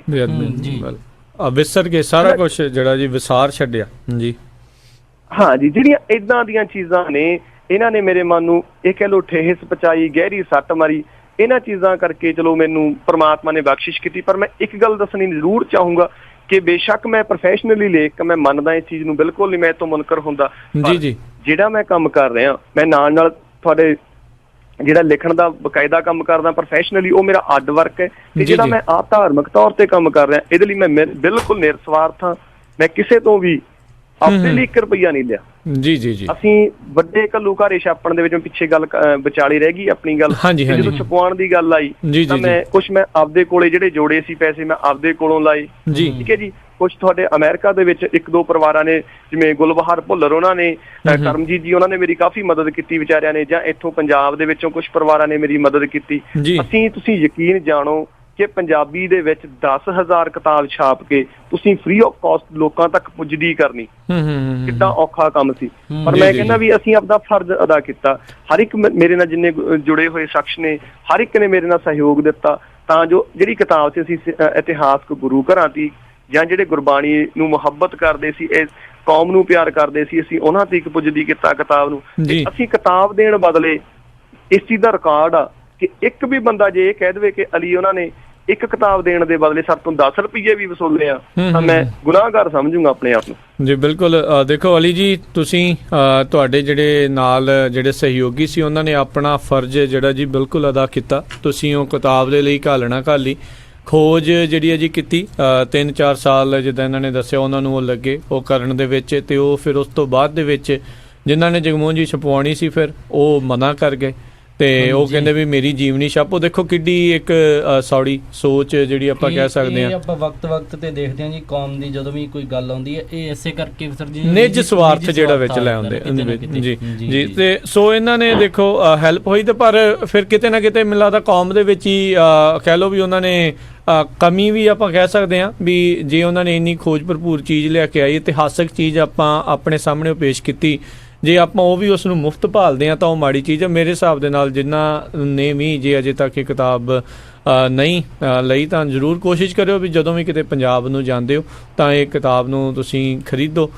ਵਿਸਰ ਕੇ ਸਾਰਾ ਕੁਝ ਜਿਹੜਾ ਜੀ ਵਿਸਾਰ ਛੱਡਿਆ ਜੀ। ਹਾਂ ਜੀ, ਜਿਹੜੀਆਂ ਏਦਾਂ ਦੀਆਂ ਚੀਜ਼ਾਂ ਨੇ, ਇਹਨਾਂ ਨੇ ਮੇਰੇ ਮਨ ਨੂੰ ਇਹ ਕਹਿ ਲਓ ਠੇਸ ਪਹੁੰਚਾਈ, ਗਹਿਰੀ ਸੱਟ ਮਾਰੀ। ਇਹਨਾਂ ਚੀਜ਼ਾਂ ਕਰਕੇ ਚਲੋ ਮੈਨੂੰ ਪ੍ਰਮਾਤਮਾ ਨੇ ਬਖਸ਼ਿਸ਼ ਕੀਤੀ। ਪਰ ਮੈਂ ਇੱਕ ਗੱਲ ਦੱਸਣੀ ਜ਼ਰੂਰ ਚਾਹੂੰਗਾ ਕਿ ਬੇਸ਼ੱਕ ਮੈਂ ਪ੍ਰੋਫੈਸ਼ਨਲੀ ਲੇਖ, ਮੈਂ ਮੰਨਦਾ ਇਸ ਚੀਜ਼ ਨੂੰ ਬਿਲਕੁਲ ਨਹੀਂ, ਮੈਂ ਤੋਂ ਮੁਨਕਰ ਹੁੰਦਾ। ਜਿਹੜਾ ਮੈਂ ਕੰਮ ਕਰ ਰਿਹਾ, ਮੈਂ ਨਾਲ ਤੁਹਾਡੇ ਜਿਹੜਾ ਲਿਖਣ ਦਾ ਬਕਾਇਦਾ ਕੰਮ ਕਰਦਾ ਪ੍ਰੋਫੈਸ਼ਨਲੀ, ਉਹ ਮੇਰਾ ਅੱਡ ਵਰਕ ਹੈ। ਤੇ ਜਿਹੜਾ ਮੈਂ ਆਪ ਧਾਰਮਿਕ ਤੌਰ ਤੇ ਕੰਮ ਕਰ ਰਿਹਾ, ਇਹਦੇ ਲਈ ਮੈਂ ਬਿਲਕੁਲ ਨਿਰਸਵਾਰਥ ਹਾਂ। ਮੈਂ ਕਿਸੇ ਤੋਂ ਵੀ ਆਪਣੇ ਲਈ 1 ਰੁਪਈਆ ਨਹੀਂ ਲਿਆ। ਅਸੀਂ ਵੱਡੇ ਘੱਲੂਘਾਰੇ ਛਾਪਣ ਦੇ ਵਿੱਚ ਪਿੱਛੇ ਗੱਲ ਵਿਚਾਲੇ ਰਹਿ ਗਈ ਆਪਣੀ ਗੱਲ। ਜਦੋਂ ਛਪਵਾਉਣ ਦੀ ਗੱਲ ਆਈ ਤਾਂ ਮੈਂ ਆਪਦੇ ਕੋਲੇ ਜਿਹੜੇ ਜੋੜੇ ਸੀ ਪੈਸੇ, ਮੈਂ ਆਪਦੇ ਕੋਲੋਂ ਲਾਏ। ਠੀਕ ਹੈ ਜੀ। ਕੁਛ ਤੁਹਾਡੇ ਅਮਰੀਕਾ ਦੇ ਵਿੱਚ 1-2 ਪਰਿਵਾਰਾਂ ਨੇ, ਜਿਵੇਂ ਗੁਲਬਹਾਰ ਭੁੱਲਰ, ਉਹਨਾਂ ਨੇ, ਕਰਮਜੀਤ ਜੀ, ਉਹਨਾਂ ਨੇ ਮੇਰੀ ਕਾਫੀ ਮਦਦ ਕੀਤੀ ਵਿਚਾਰਿਆਂ ਨੇ, ਜਾਂ ਇੱਥੋਂ ਪੰਜਾਬ ਦੇ ਵਿੱਚੋਂ ਕੁਛ ਪਰਿਵਾਰਾਂ ਨੇ ਮੇਰੀ ਮਦਦ ਕੀਤੀ। ਤੁਸੀਂ ਯਕੀਨ ਜਾਣੋ ਕਿ ਪੰਜਾਬੀ ਦੇ ਵਿੱਚ 10,000 ਕਿਤਾਬ ਛਾਪ ਕੇ ਤੁਸੀਂ ਫ੍ਰੀ ਆਫ ਕਾਸਟ ਲੋਕਾਂ ਤੱਕ ਪੁੱਜਦੀ ਕਰਨੀ ਕਿੱਦਾਂ ਔਖਾ ਕੰਮ ਸੀ। ਪਰ ਮੈਂ ਕਹਿੰਦਾ ਵੀ ਅਸੀਂ ਆਪਦਾ ਫਰਜ਼ ਅਦਾ ਕੀਤਾ। ਹਰ ਇੱਕ ਮੇਰੇ ਨਾਲ ਜਿੰਨੇ ਜੁੜੇ ਹੋਏ ਸ਼ਖਸ ਨੇ, ਹਰ ਇੱਕ ਨੇ ਮੇਰੇ ਨਾਲ ਸਹਿਯੋਗ ਦਿੱਤਾ, ਤਾਂ ਜੋ ਜਿਹੜੀ ਕਿਤਾਬ ਸੀ ਅਸੀਂ ਇਤਿਹਾਸਕ ਗੁਰੂ ਘਰਾਂ ਦੀ ਜਾਂ ਜਿਹੜੇ ਗੁਰਬਾਣੀ ਨੂੰ ਮੁਹੱਬਤ ਕਰਦੇ ਸੀ, ਇਸ ਕੌਮ ਨੂੰ ਪਿਆਰ ਕਰਦੇ ਸੀ, ਅਸੀਂ ਉਹਨਾਂ ਤੱਕ ਪੁੱਜਦੀ ਕੀਤਾ ਕਿਤਾਬ ਨੂੰ। ਤੇ ਅਸੀਂ ਕਿਤਾਬ ਦੇਣ ਬਦਲੇ ਇਸ ਚੀਜ਼ ਦਾ ਰਿਕਾਰਡ ਆ ਕਿ ਇੱਕ ਵੀ ਬੰਦਾ ਜੇ ਇਹ ਕਹਿ ਦੇਵੇ ਕਿ ਅਲੀ ਉਹਨਾਂ ਨੇ ਇੱਕ ਕਿਤਾਬ ਦੇਣ ਦੇ ਬਦਲੇ ਸਾਡੇ ਤੋਂ 10 ਰੁਪਏ ਵੀ ਵਸੂਲੇ ਆ, ਤਾਂ ਮੈਂ ਗੁਨਾਹਗਾਰ ਸਮਝੂੰਗਾ ਆਪਣੇ ਆਪ ਨੂੰ। ਜੀ ਬਿਲਕੁਲ। ਦੇਖੋ ਅਲੀ ਜੀ, ਤੁਸੀਂ ਤੁਹਾਡੇ ਜਿਹੜੇ ਨਾਲ ਜਿਹੜੇ ਸਹਿਯੋਗੀ ਸੀ ਉਹਨਾਂ ਨੇ ਆਪਣਾ ਫਰਜ਼ ਜਿਹੜਾ ਜੀ ਬਿਲਕੁਲ ਅਦਾ ਕੀਤਾ। ਤੁਸੀਂ ਉਹ ਕਿਤਾਬ ਦੇ ਲਈ ਘਾਲਣਾ ਘਾਲੀ, ਖੋਜ ਜਿਹੜੀ ਹੈ ਜੀ ਕੀਤੀ, 3-4 ਸਾਲ ਜਿੱਦਾਂ ਇਹਨਾਂ ਨੇ ਦੱਸਿਆ ਉਹਨਾਂ ਨੂੰ ਉਹ ਲੱਗੇ ਉਹ ਕਰਨ ਦੇ ਵਿੱਚ। ਤੇ ਉਹ ਫਿਰ ਉਸ ਤੋਂ ਬਾਅਦ ਦੇ ਵਿੱਚ ਜਿਨ੍ਹਾਂ ਨੇ ਜਗਮੋਹਨ ਜੀ ਛਪਵਾਉਣੀ ਸੀ ਫਿਰ ਉਹ ਮਨਾ ਕਰ ਗਏ ਤੇ ਉਹ ਕਹਿੰਦੇ ਵੀ ਮੇਰੀ ਜੀਵਨੀ ਛਾਪੋ। ਦੇਖੋ ਕਿੱਡੀ ਇੱਕ ਸੌੜੀ ਸੋਚ ਜਿਹੜੀ ਆਪਾਂ ਕਹਿ ਸਕਦੇ ਹਾਂ। ਆਪਾਂ ਵਕਤ ਤੇ ਦੇਖਦੇ ਹਾਂ ਜੀ, ਕੌਮ ਦੀ ਜਦੋਂ ਵੀ ਕੋਈ ਗੱਲ ਆਉਂਦੀ ਹੈ ਇਹ ਇਸੇ ਕਰਕੇ ਸਰ ਜੀ ਨਿੱਜ ਸਵਾਰਥ ਜਿਹੜਾ ਵਿੱਚ ਲੈ ਆਉਂਦੇ ਜੀ ਜੀ। ਤੇ ਸੋ ਇਹਨਾਂ ਨੇ ਦੇਖੋ ਹੈਲਪ ਹੋਈ ਤੇ ਪਰ ਫਿਰ ਕਿਤੇ ਨਾ ਕਿਤੇ ਮੈਨੂੰ ਲੱਗਦਾ ਕੌਮ ਦੇ ਵਿੱਚ ਹੀ ਕਹਿ ਲਓ ਵੀ ਉਹਨਾਂ ਨੇ ਕਮੀ ਵੀ ਆਪਾਂ ਕਹਿ ਸਕਦੇ ਹਾਂ ਵੀ ਜੇ ਉਹਨਾਂ ਨੇ ਇੰਨੀ ਖੋਜ ਭਰਪੂਰ ਚੀਜ਼ ਲਿਆ ਕੇ ਆਈ, ਇਤਿਹਾਸਕ ਚੀਜ਼ ਆਪਾਂ ਆਪਣੇ ਸਾਹਮਣੇ ਪੇਸ਼ ਕੀਤੀ, ਜੇ ਆਪਾਂ ਉਹ ਵੀ ਉਸ ਨੂੰ ਮੁਫਤ ਭਾਲਦੇ ਹਾਂ ਤਾਂ ਉਹ ਮਾੜੀ ਚੀਜ਼ ਹੈ ਮੇਰੇ ਹਿਸਾਬ ਦੇ ਨਾਲ। ਜਿਨ੍ਹਾਂ ਨੇ ਵੀ ਜੇ ਅਜੇ ਤੱਕ ਇਹ ਕਿਤਾਬ ਨਹੀਂ ਲਈ ਤਾਂ ਜ਼ਰੂਰ ਕੋਸ਼ਿਸ਼ ਕਰਿਓ ਵੀ ਜਦੋਂ ਵੀ ਕਿਤੇ ਪੰਜਾਬ ਨੂੰ ਜਾਂਦੇ ਹੋ ਤਾਂ ਇਹ ਕਿਤਾਬ ਨੂੰ ਤੁਸੀਂ ਖਰੀਦੋ,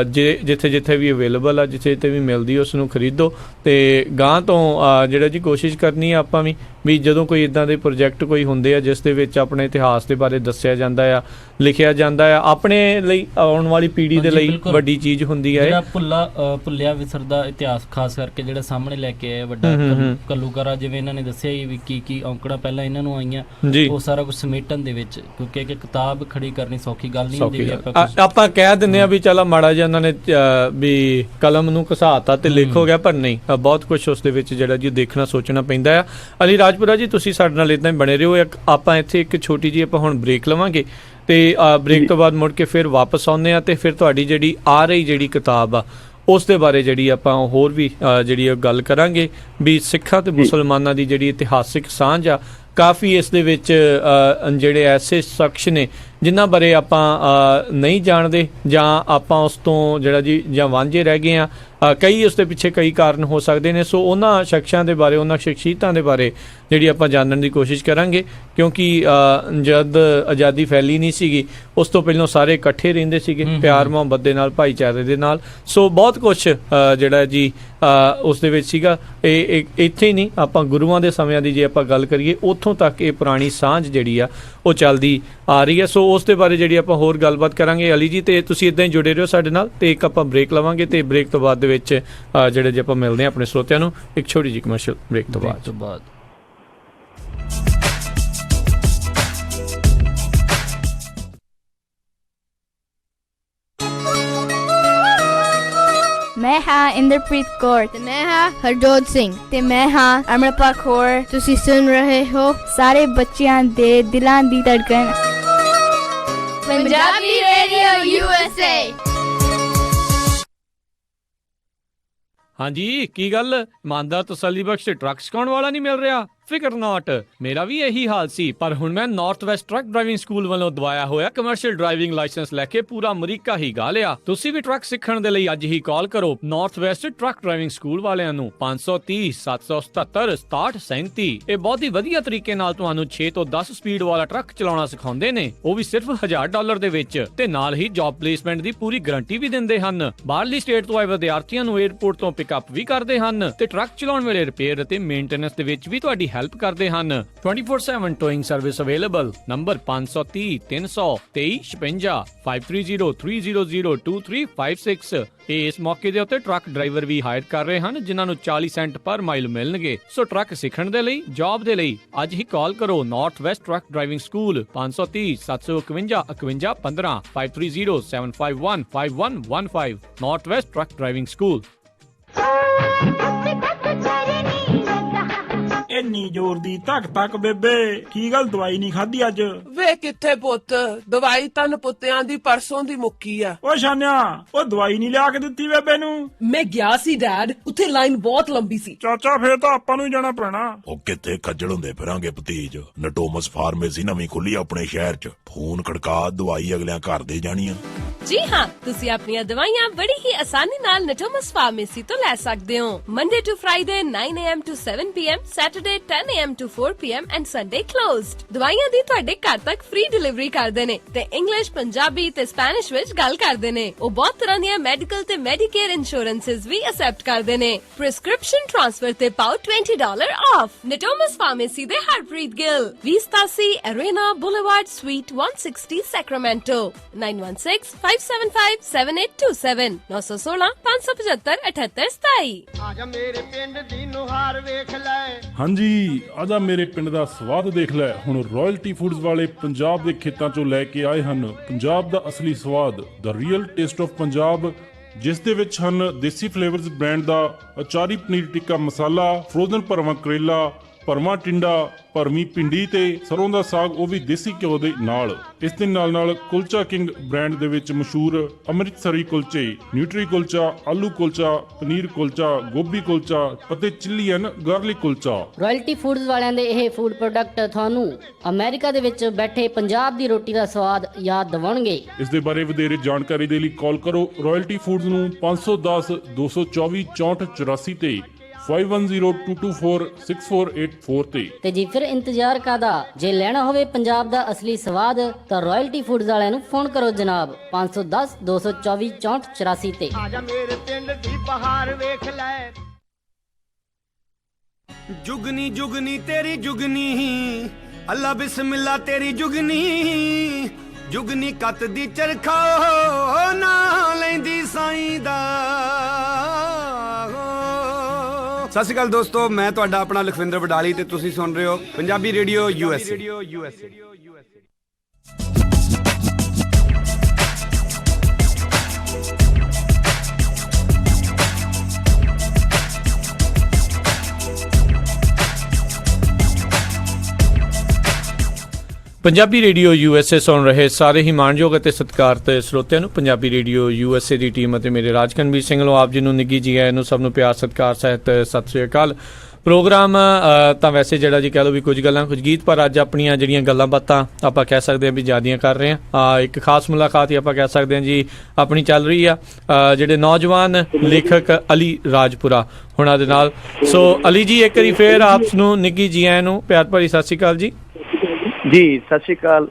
ਜਿੱਥੇ ਜਿੱਥੇ ਵੀ ਅਵੇਲੇਬਲ ਆ, ਜਿੱਥੇ ਵੀ ਮਿਲਦੀ ਉਸ ਨੂੰ ਖਰੀਦੋ। ਤੇ ਗਾਂ ਤੋਂ ਜਿਹੜਾ ਜੀ ਕੋਸ਼ਿਸ਼ ਕਰਨੀ ਆ ਆਪਾਂ ਵੀ ਜਦੋਂ ਕੋਈ ਇਦਾਂ ਦੇ ਪ੍ਰੋਜੈਕਟ ਕੋਈ ਹੁੰਦੇ ਆ ਜਿਸ ਦੇ ਵਿੱਚ ਆਪਣੇ ਇਤਿਹਾਸ ਦੇ ਬਾਰੇ ਦੱਸਿਆ ਜਾਂਦਾ ਆ, ਲਿਖਿਆ ਜਾਂਦਾ ਆ, ਆਪਣੇ ਲਈ ਆਉਣ ਵਾਲੀ ਪੀੜ੍ਹੀ ਦੇ ਲਈ ਵੱਡੀ ਚੀਜ਼ ਹੁੰਦੀ ਹੈ। ਜਿਹੜਾ ਭੁੱਲਿਆ ਵਿਸਰਦਾ ਇਤਿਹਾਸ ਖਾਸ ਕਰਕੇ ਜਿਹੜਾ ਸਾਹਮਣੇ ਲੈ ਕੇ ਆਇਆ ਵੱਡਾ ਘੱਲੂਘਾਰਾ, ਜਿਵੇਂ ਇਹਨਾਂ ਨੇ ਦੱਸਿਆ ਵੀ ਕੀ ਔਂਕੜਾਂ ਪਹਿਲਾਂ ਇਹਨਾਂ ਨੂੰ ਆਈਆਂ, ਉਹ ਸਾਰਾ ਕੁਝ ਸਮੇਟਣ ਦੇ ਵਿੱਚ, ਕਿਉਂਕਿ ਇੱਕ ਕਿਤਾਬ ਖੜੀ ਕਰਨੀ ਸੌਖੀ ਗੱਲ ਨਹੀਂ ਹੁੰਦੀ। ਆਪਾਂ ਕਹਿ ਦਿੰਦੇ ਆ ਵੀ ਚਲ ਮਾੜਾ ਜਿਹਾ ਇਹਨਾਂ ਨੇ ਵੀ ਕਲਮ ਨੂੰ ਘਸਾਤਾ ਤੇ ਲਿਖ ਹੋ ਗਿਆ, ਪਰ ਨਹੀਂ, ਬਹੁਤ ਕੁਝ ਉਸ ਦੇ ਵਿੱਚ ਜਿਹੜਾ ਜੀ ਦੇਖਣਾ ਸੋਚਣਾ ਪੈਂਦਾ ਆ। ਅਲੀ ਰਾਜਪੁਰਾ ਜੀ, ਤੁਸੀਂ ਸਾਡੇ ਨਾਲ ਇਦਾਂ ਹੀ ਬਣੇ ਰਹੋ। ਆਪਾਂ ਇੱਥੇ ਇੱਕ ਛੋਟੀ ਜਿਹੀ ਆਪਾਂ ਹੁਣ ਬ੍ਰੇਕ ਲਵਾਂਗੇ ਤੇ ਬ੍ਰੇਕ ਤੋਂ ਬਾਅਦ ਮੁੜ ਕੇ ਫਿਰ ਵਾਪਸ ਆਉਂਦੇ ਆ ਤੇ ਫਿਰ ਤੁਹਾਡੀ ਜਿਹੜੀ ਆ ਰਹੀ ਜਿਹੜੀ ਕਿਤਾਬ ਆ ਉਸ ਦੇ ਬਾਰੇ ਜਿਹੜੀ ਆਪਾਂ ਹੋਰ ਵੀ ਜਿਹੜੀ ਗੱਲ ਕਰਾਂਗੇ ਵੀ ਸਿੱਖਾਂ ਤੇ ਮੁਸਲਮਾਨਾਂ ਦੀ ਜਿਹੜੀ ਇਤਿਹਾਸਿਕ ਸਾਂਝ ਆ, ਕਾਫੀ ਇਸ ਦੇ ਵਿੱਚ ਜਿਹੜੇ ਐਸੇ ਸ਼ਖਸ ਨੇ ਜਿਨ੍ਹਾਂ ਬਾਰੇ ਆਪਾਂ ਨਹੀਂ ਜਾਣਦੇ ਜਾਂ ਆਪਾਂ ਉਸ ਤੋਂ ਜਿਹੜਾ ਜੀ ਜਾਂ ਵਾਂਝੇ ਰਹਿ ਗਏ ਆ। ਕਈ ਉਸ ਦੇ ਪਿੱਛੇ ਕਈ ਕਾਰਨ ਹੋ ਸਕਦੇ ਨੇ। ਸੋ ਉਹਨਾਂ ਸ਼ਖਸਾਂ ਦੇ ਬਾਰੇ, ਉਹਨਾਂ ਸ਼ਖਸੀਅਤਾਂ ਦੇ ਬਾਰੇ ਜਿਹੜੀ ਆਪਾਂ ਜਾਣਨ ਦੀ ਕੋਸ਼ਿਸ਼ ਕਰਾਂਗੇ, ਕਿਉਂਕਿ ਜਦ ਆਜ਼ਾਦੀ ਫੈਲੀ ਨਹੀਂ ਸੀਗੀ ਉਸ ਤੋਂ ਪਹਿਲਾਂ ਸਾਰੇ ਇਕੱਠੇ ਰਹਿੰਦੇ ਸੀਗੇ ਪਿਆਰ ਮੁਹੱਬਤ ਦੇ ਨਾਲ, ਭਾਈਚਾਰੇ ਦੇ ਨਾਲ। ਸੋ ਬਹੁਤ ਕੁਛ ਜਿਹੜਾ ਜੀ ਉਸ ਦੇ ਵਿੱਚ ਸੀਗਾ। ਇਹ ਇੱਥੇ ਹੀ ਨਹੀਂ, ਆਪਾਂ ਗੁਰੂਆਂ ਦੇ ਸਮਿਆਂ ਦੀ ਜੇ ਆਪਾਂ ਗੱਲ ਕਰੀਏ ਉੱਥੋਂ ਤੱਕ ਇਹ ਪੁਰਾਣੀ ਸਾਂਝ ਜਿਹੜੀ ਆ ਉਹ ਚੱਲਦੀ ਆ ਰਹੀ ਹੈ। ਸੋ ਉਸ ਦੇ ਬਾਰੇ ਜਿਹੜੀ ਆਪਾਂ ਹੋਰ ਗੱਲਬਾਤ ਕਰਾਂਗੇ ਅਲੀ ਜੀ, ਤੇ ਤੁਸੀਂ ਇਦਾਂ ਹੀ ਜੁੜੇ ਰਹੋ ਸਾਡੇ ਨਾਲ। ਤੇ ਇੱਕ ਆਪਾਂ ਬ੍ਰੇਕ ਲਵਾਂਗੇ ਤੇ ਬ੍ਰੇਕ ਤੋਂ ਬਾਅਦ ਦੇ ਵਿੱਚ ਜਿਹੜੇ ਜੇ ਆਪਾਂ ਮਿਲਦੇ ਹਾਂ ਆਪਣੇ ਸਰੋਤਿਆਂ ਨੂੰ ਇੱਕ ਛੋਟੀ ਜਿਹੀ ਕਮਰਸ਼ੀਅਲ ਬ੍ਰੇਕ ਤੋਂ ਬਾਅਦ। ਮੈਂ ਹਾਂ ਇੰਦਰਪ੍ਰੀਤ ਕੌਰ ਤੇ ਮੈਂ ਹਾਂ ਹਰਜੋਤ ਸਿੰਘ ਤੇ ਮੈਂ ਹਾਂ ਅਮਰਪਾਲ ਕੌਰ। ਤੁਸੀਂ ਸੁਣ ਰਹੇ ਹੋ ਸਾਰੇ ਬੱਚਿਆਂ ਦੇ ਦਿਲਾਂ ਦੀ ਧੜਕਣ ਪੰਜਾਬੀ ਰੇਡੀਓ USA। ਹਾਂਜੀ, ਕੀ ਗੱਲ ਇਮਾਨਦਾਰ ਤਸੱਲੀ ਬਖਸ਼ ਟਰੱਕ ਸਿਖਾਉਣ ਵਾਲਾ ਨਹੀਂ ਮਿਲ ਰਿਹਾ? ਫਿਕਰ ਨਾਟ, ਮੇਰਾ ਵੀ ਇਹੀ ਹਾਲ ਸੀ, ਪਰ ਹੁਣ ਮੈਂ north West truck driving school ਵੱਲੋਂ ਦਵਾਇਆ ਹੋਇਆ ਕਮਰਸ਼ੀਅਲ ਡਰਾਈਵਿੰਗ ਲਾਇਸੈਂਸ ਲੈ ਕੇ ਪੂਰਾ ਅਮਰੀਕਾ ਹੀ ਗਾ ਲਿਆ। ਤੁਸੀਂ ਵੀ ਟਰੱਕ ਸਿੱਖਣ ਦੇ ਲਈ ਅੱਜ ਹੀ ਕਾਲ ਕਰੋ north West truck driving school ਵਾਲਿਆਂ ਨੂੰ 530 777 6737। ਇਹ ਬਹੁਤ ਹੀ ਵਧੀਆ ਤਰੀਕੇ ਨਾਲ ਤੁਹਾਨੂੰ 6 ਤੋਂ 10 ਸਪੀਡ ਵਾਲਾ ਟਰੱਕ ਚਲਾਉਣਾ ਸਿਖਾਉਂਦੇ ਨੇ, ਉਹ ਵੀ ਸਿਰਫ $1000 ਦੇ ਵਿੱਚ, ਤੇ ਨਾਲ ਹੀ ਜੌਬ ਪਲੇਸਮੈਂਟ ਦੀ ਪੂਰੀ ਗਾਰੰਟੀ ਵੀ ਦਿੰਦੇ ਹਨ। ਬਾਹਰਲੀ ਸਟੇਟ ਤੋਂ ਆਏ ਵਿਦਿਆਰਥੀਆਂ ਨੂੰ 에ਅਰਪੋਰਟ ਤੋਂ ਪਿਕਅਪ ਵੀ ਕਰਦੇ ਹਨ ਤੇ ਟਰੱਕ ਚਲਾਉਣ ਵੇਲੇ ਰਿਪੇਅਰ ਅਤੇ ਮੇਨਟੇਨੈਂਸ ਦੇ ਵਿੱਚ ਵੀ ਤੁਹਾਡੀ ਹੈਲਪ ਕਰਦੇ ਹਨ। 24/7 ਟੋਇੰਗ ਸਰਵਿਸ ਅਵੇਲੇਬਲ। ਨੰਬਰ 530 323 56 530 300 2356। ਇਸ ਮੌਕੇ ਦੇ ਉੱਤੇ ਟਰੱਕ ਡਰਾਈਵਰ ਵੀ ਹਾਇਰ ਕਰ ਰਹੇ ਹਨ ਜਿਨ੍ਹਾਂ ਨੂੰ 40 ਸੈਂਟ ਪਰ ਮਾਈਲ ਮਿਲਣਗੇ। ਸੋ ਟਰੱਕ ਸਿੱਖਣ ਦੇ ਲਈ, ਜੌਬ ਦੇ ਲਈ ਅੱਜ ਹੀ ਕਾਲ ਕਰੋ north West truck driving school 530 751 51 15 530 751 5115 north West truck driving school. ਇੰਨੀ ਜ਼ੋਰ ਦੀ ਧੱਕ ਬੇਬੇ, ਕੀ ਗੱਲ ਦਵਾਈ ਨਹੀਂ ਖਾਧੀ ਅੱਜ? ਵੇ ਕਿੱਥੇ ਪੁੱਤ, ਦਵਾਈ ਤਾਂ ਪੁੱਤਿਆਂ ਦੀ ਪਰਸੋਂ ਦੀ ਮੁੱਕੀ ਆ। ਓ ਸ਼ਾਨਿਆ, ਉਹ ਦਵਾਈ ਨਹੀਂ ਲਿਆ ਕੇ ਦਿੱਤੀ ਬੇਬੇ ਨੂੰ? ਮੈਂ ਗਿਆ ਸੀ ਡੈਡ, ਉੱਥੇ ਲਾਈਨ ਬਹੁਤ ਲੰਬੀ ਸੀ। ਚਾਚਾ ਫੇਰ ਤਾਂ ਆਪਾਂ ਨੂੰ ਹੀ ਜਾਣਾ ਪੈਣਾ। ਉਹ ਕਿੱਥੇ ਖੱਜਲ ਹੁੰਦੇ ਫਿਰਾਂਗੇ ਭਤੀਜ। ਨਟੋਮਸ ਫਾਰਮੇਸੀ ਨਵੀਂ ਖੁੱਲੀ ਆਪਣੇ ਸ਼ਹਿਰ 'ਚ। ਫੋਨ ਖੜਕਾ, ਦਵਾਈ ਅਗਲਿਆਂ ਘਰ ਦੇ ਜਾਣੀ ਆ। ਜੀ ਹਾਂ, ਤੁਸੀਂ ਆਪਣੀਆਂ ਦਵਾਈਆਂ ਬੜੀ ਹੀ ਆਸਾਨੀ ਨਾਲ ਨਟੋਮਸ ਫਾਰਮੇਸੀ ਤੋਂ ਲੈ ਸਕਦੇ ਹੋ। Monday to Friday 9 AM to 7 PM, Saturday 10 AM to 4 PM and Sunday closed। ਦਵਾਈਆਂ ਦੀ ਤੁਹਾਡੇ ਘਰ ਤੱਕ ਫ੍ਰੀ ਡਿਲੀਵਰੀ ਕਰਦੇ ਨੇ ਤੇ ਇੰਗਲਿਸ਼, ਪੰਜਾਬੀ ਤੇ ਸਪੈਨਿਸ਼ ਵਿੱਚ ਗੱਲ ਕਰਦੇ ਨੇ। ਉਹ ਬਹੁਤ ਤਰ੍ਹਾਂ ਦੀਆਂ ਮੈਡੀਕਲ ਤੇ ਮੈਡੀਕੇਅਰ ਇੰਸ਼ੋਰੈਂਸਸ ਵੀ ਅਸੈਪਟ ਕਰਦੇ ਨੇ। ਪ੍ਰਿਸਕ੍ਰਿਪਸ਼ਨ ਟ੍ਰਾਂਸਫਰ ਤੇ ਪਾਓ $20 ਆਫ। ਨਟੋਮਸ ਫਾਰਮੇਸੀ ਦੇ Harpreet Gill, 2087 Arena Boulevard, Suite 160, Sacramento, 9165757827, 916-575-7827। ਆਜਾ ਮੇਰੇ ਪਿੰਡ ਦੀ ਨੁਹਾਰ ਵੇਖ ਲੈ। ਹਾਂਜੀ, ਆਜਾ ਮੇਰੇ ਪਿੰਡ ਦਾ ਸਵਾਦ ਦੇਖ ਲੈ। ਹੁਣ ਰਾਇਲਟੀ ਫੂਡਸ ਵਾਲੇ ਪੰਜਾਬ ਦੇ ਖੇਤਾਂ ਚੋਂ ਲੈ ਕੇ ਆਏ ਹਨ ਪੰਜਾਬ ਦਾ ਅਸਲੀ ਸਵਾਦ, ਦ ਰੀਅਲ ਟੇਸਟ ਆਫ ਪੰਜਾਬ, ਜਿਸ ਦੇ ਵਿੱਚ ਹਨ ਦੇਸੀ ਫਲੇਵਰਸ ਬ੍ਰਾਂਡ ਦਾ ਅਚਾਰੀ ਪਨੀਰ ਟਿੱਕਾ ਮਸਾਲਾ, ਫਰੋਜ਼ਨ ਭਰਵਾਂ ਕਰੇਲਾ, ਭਰਵਾਂ ਟਿੰਡਾ, ਭਰਵੀਂ ਪਿੰਡੀ ਤੇ ਸਰੋਂ ਦਾ ਸਾਗ, ਉਹ ਵੀ ਦੇਸੀ ਘਿਓ ਦੇ ਨਾਲ। ਇਸ ਦੇ ਨਾਲ ਨਾਲ ਕੁਲਚਾ ਕਿੰਗ ਬ੍ਰਾਂਡ ਦੇ ਵਿੱਚ ਮਸ਼ਹੂਰ ਅੰਮ੍ਰਿਤਸਰੀ ਕੁਲਚੇ, ਨਿਊਟਰੀ ਕੁਲਚਾ, ਆਲੂ ਕੁਲਚਾ, ਪਨੀਰ ਕੁਲਚਾ, ਗੋਭੀ ਕੁਲਚਾ ਅਤੇ ਚਿੱਲੀਅਨ ਗਾਰਲਿਕ ਕੁਲਚਾ। ਰਾਇਲਟੀ ਫੂਡਸ ਵਾਲਿਆਂ ਦੇ ਇਹ ਫੂਡ ਪ੍ਰੋਡਕਟ ਤੁਹਾਨੂੰ ਅਮਰੀਕਾ ਦੇ ਵਿੱਚ ਬੈਠੇ ਪੰਜਾਬ ਦੀ ਰੋਟੀ ਦਾ ਸਵਾਦ ਯਾਦ ਦਿਵਾਉਣਗੇ। ਇਸ ਦੇ ਬਾਰੇ ਵਧੇਰੇ ਜਾਣਕਾਰੀ ਦੇ ਲਈ ਕਾਲ ਕਰੋ ਰਾਇਲਟੀ ਫੂਡਸ ਨੂੰ 510 224 6484 ਤੇ 5102246484 ਤੇ ਜੀ ਫਿਰ ਇੰਤਜ਼ਾਰ ਕਾਦਾ, ਜੇ ਲੈਣਾ ਹੋਵੇ ਪੰਜਾਬ ਦਾ ਅਸਲੀ ਸਵਾਦ ਤਾਂ ਰਾਇਲਟੀ ਫੂਡਸ ਵਾਲਿਆਂ ਨੂੰ ਫੋਨ ਕਰੋ ਜਨਾਬ 510 224 6484 ਤੇ। ਆਜਾ ਮੇਰੇ ਪਿੰਡ ਦੀ ਬਹਾਰ ਵੇਖ ਲੈ। ਜੁਗਨੀ ਜੁਗਨੀ ਤੇਰੀ ਜੁਗਨੀ, ਅੱਲਾ ਬਿਸਮਿਲ੍ਲਾ ਤੇਰੀ ਜੁਗਨੀ, ਜੁਗਨੀ ਕੱਤ ਦੀ ਚਰਖਾ ਨਾ ਲੈਂਦੀ ਸਾਈਂ ਦਾ। ਸਤਿ ਸ਼੍ਰੀ ਅਕਾਲ ਦੋਸਤੋ, ਮੈਂ ਤੁਹਾਡਾ ਆਪਣਾ ਲਖਵਿੰਦਰ ਵਡਾਲੀ ਤੇ ਤੁਸੀਂ ਸੁਣ ਰਹੇ ਹੋ Punjabi radio USA। Punjabi radio USA ਸੁਣ ਰਹੇ ਸਾਰੇ ਹੀ ਮਾਣਯੋਗ ਅਤੇ ਸਤਿਕਾਰਤ ਸਰੋਤਿਆਂ ਨੂੰ ਪੰਜਾਬੀ ਰੇਡੀਓ USA ਦੀ ਟੀਮ ਅਤੇ ਮੇਰੇ ਰਾਜਕਨਵੀਰ ਸਿੰਘ ਨੂੰ ਆਪ ਜੀ ਨੂੰ ਨਿੱਘੀ ਜੀ ਆਇਆਂ ਨੂੰ, ਸਭ ਨੂੰ ਪਿਆਰ ਸਤਿਕਾਰ ਸਹਿਤ ਸਤਿ ਸ਼੍ਰੀ ਅਕਾਲ। ਪ੍ਰੋਗਰਾਮ ਤਾਂ ਵੈਸੇ ਜਿਹੜਾ ਜੀ ਕਹਿ ਲਓ ਵੀ ਕੁਝ ਗੱਲਾਂ ਕੁਝ ਗੀਤ, ਪਰ ਅੱਜ ਆਪਣੀਆਂ ਜਿਹੜੀਆਂ ਗੱਲਾਂ ਬਾਤਾਂ ਆਪਾਂ ਕਹਿ ਸਕਦੇ ਹਾਂ ਵੀ ਜ਼ਿਆਦੀਆਂ ਕਰ ਰਹੇ ਹਾਂ। ਇੱਕ ਖਾਸ ਮੁਲਾਕਾਤ ਹੀ ਆਪਾਂ ਕਹਿ ਸਕਦੇ ਹਾਂ ਜੀ ਆਪਣੀ ਚੱਲ ਰਹੀ ਆ ਜਿਹੜੇ ਨੌਜਵਾਨ ਲੇਖਕ ਅਲੀ ਰਾਜਪੁਰਾ ਹੁਣਾਂ ਦੇ ਨਾਲ। ਸੋ ਅਲੀ ਜੀ, ਇੱਕ ਵਾਰੀ ਫੇਰ ਆਪ ਨੂੰ ਨਿੱਘੀ ਜੀ ਆਇਆਂ ਨੂੰ ਪਿਆਰ ਭਰੀ ਸਤਿ ਸ਼੍ਰੀ ਅਕਾਲ ਜੀ। ਜੀ ਸਤਿ ਸ਼੍ਰੀ ਅਕਾਲ।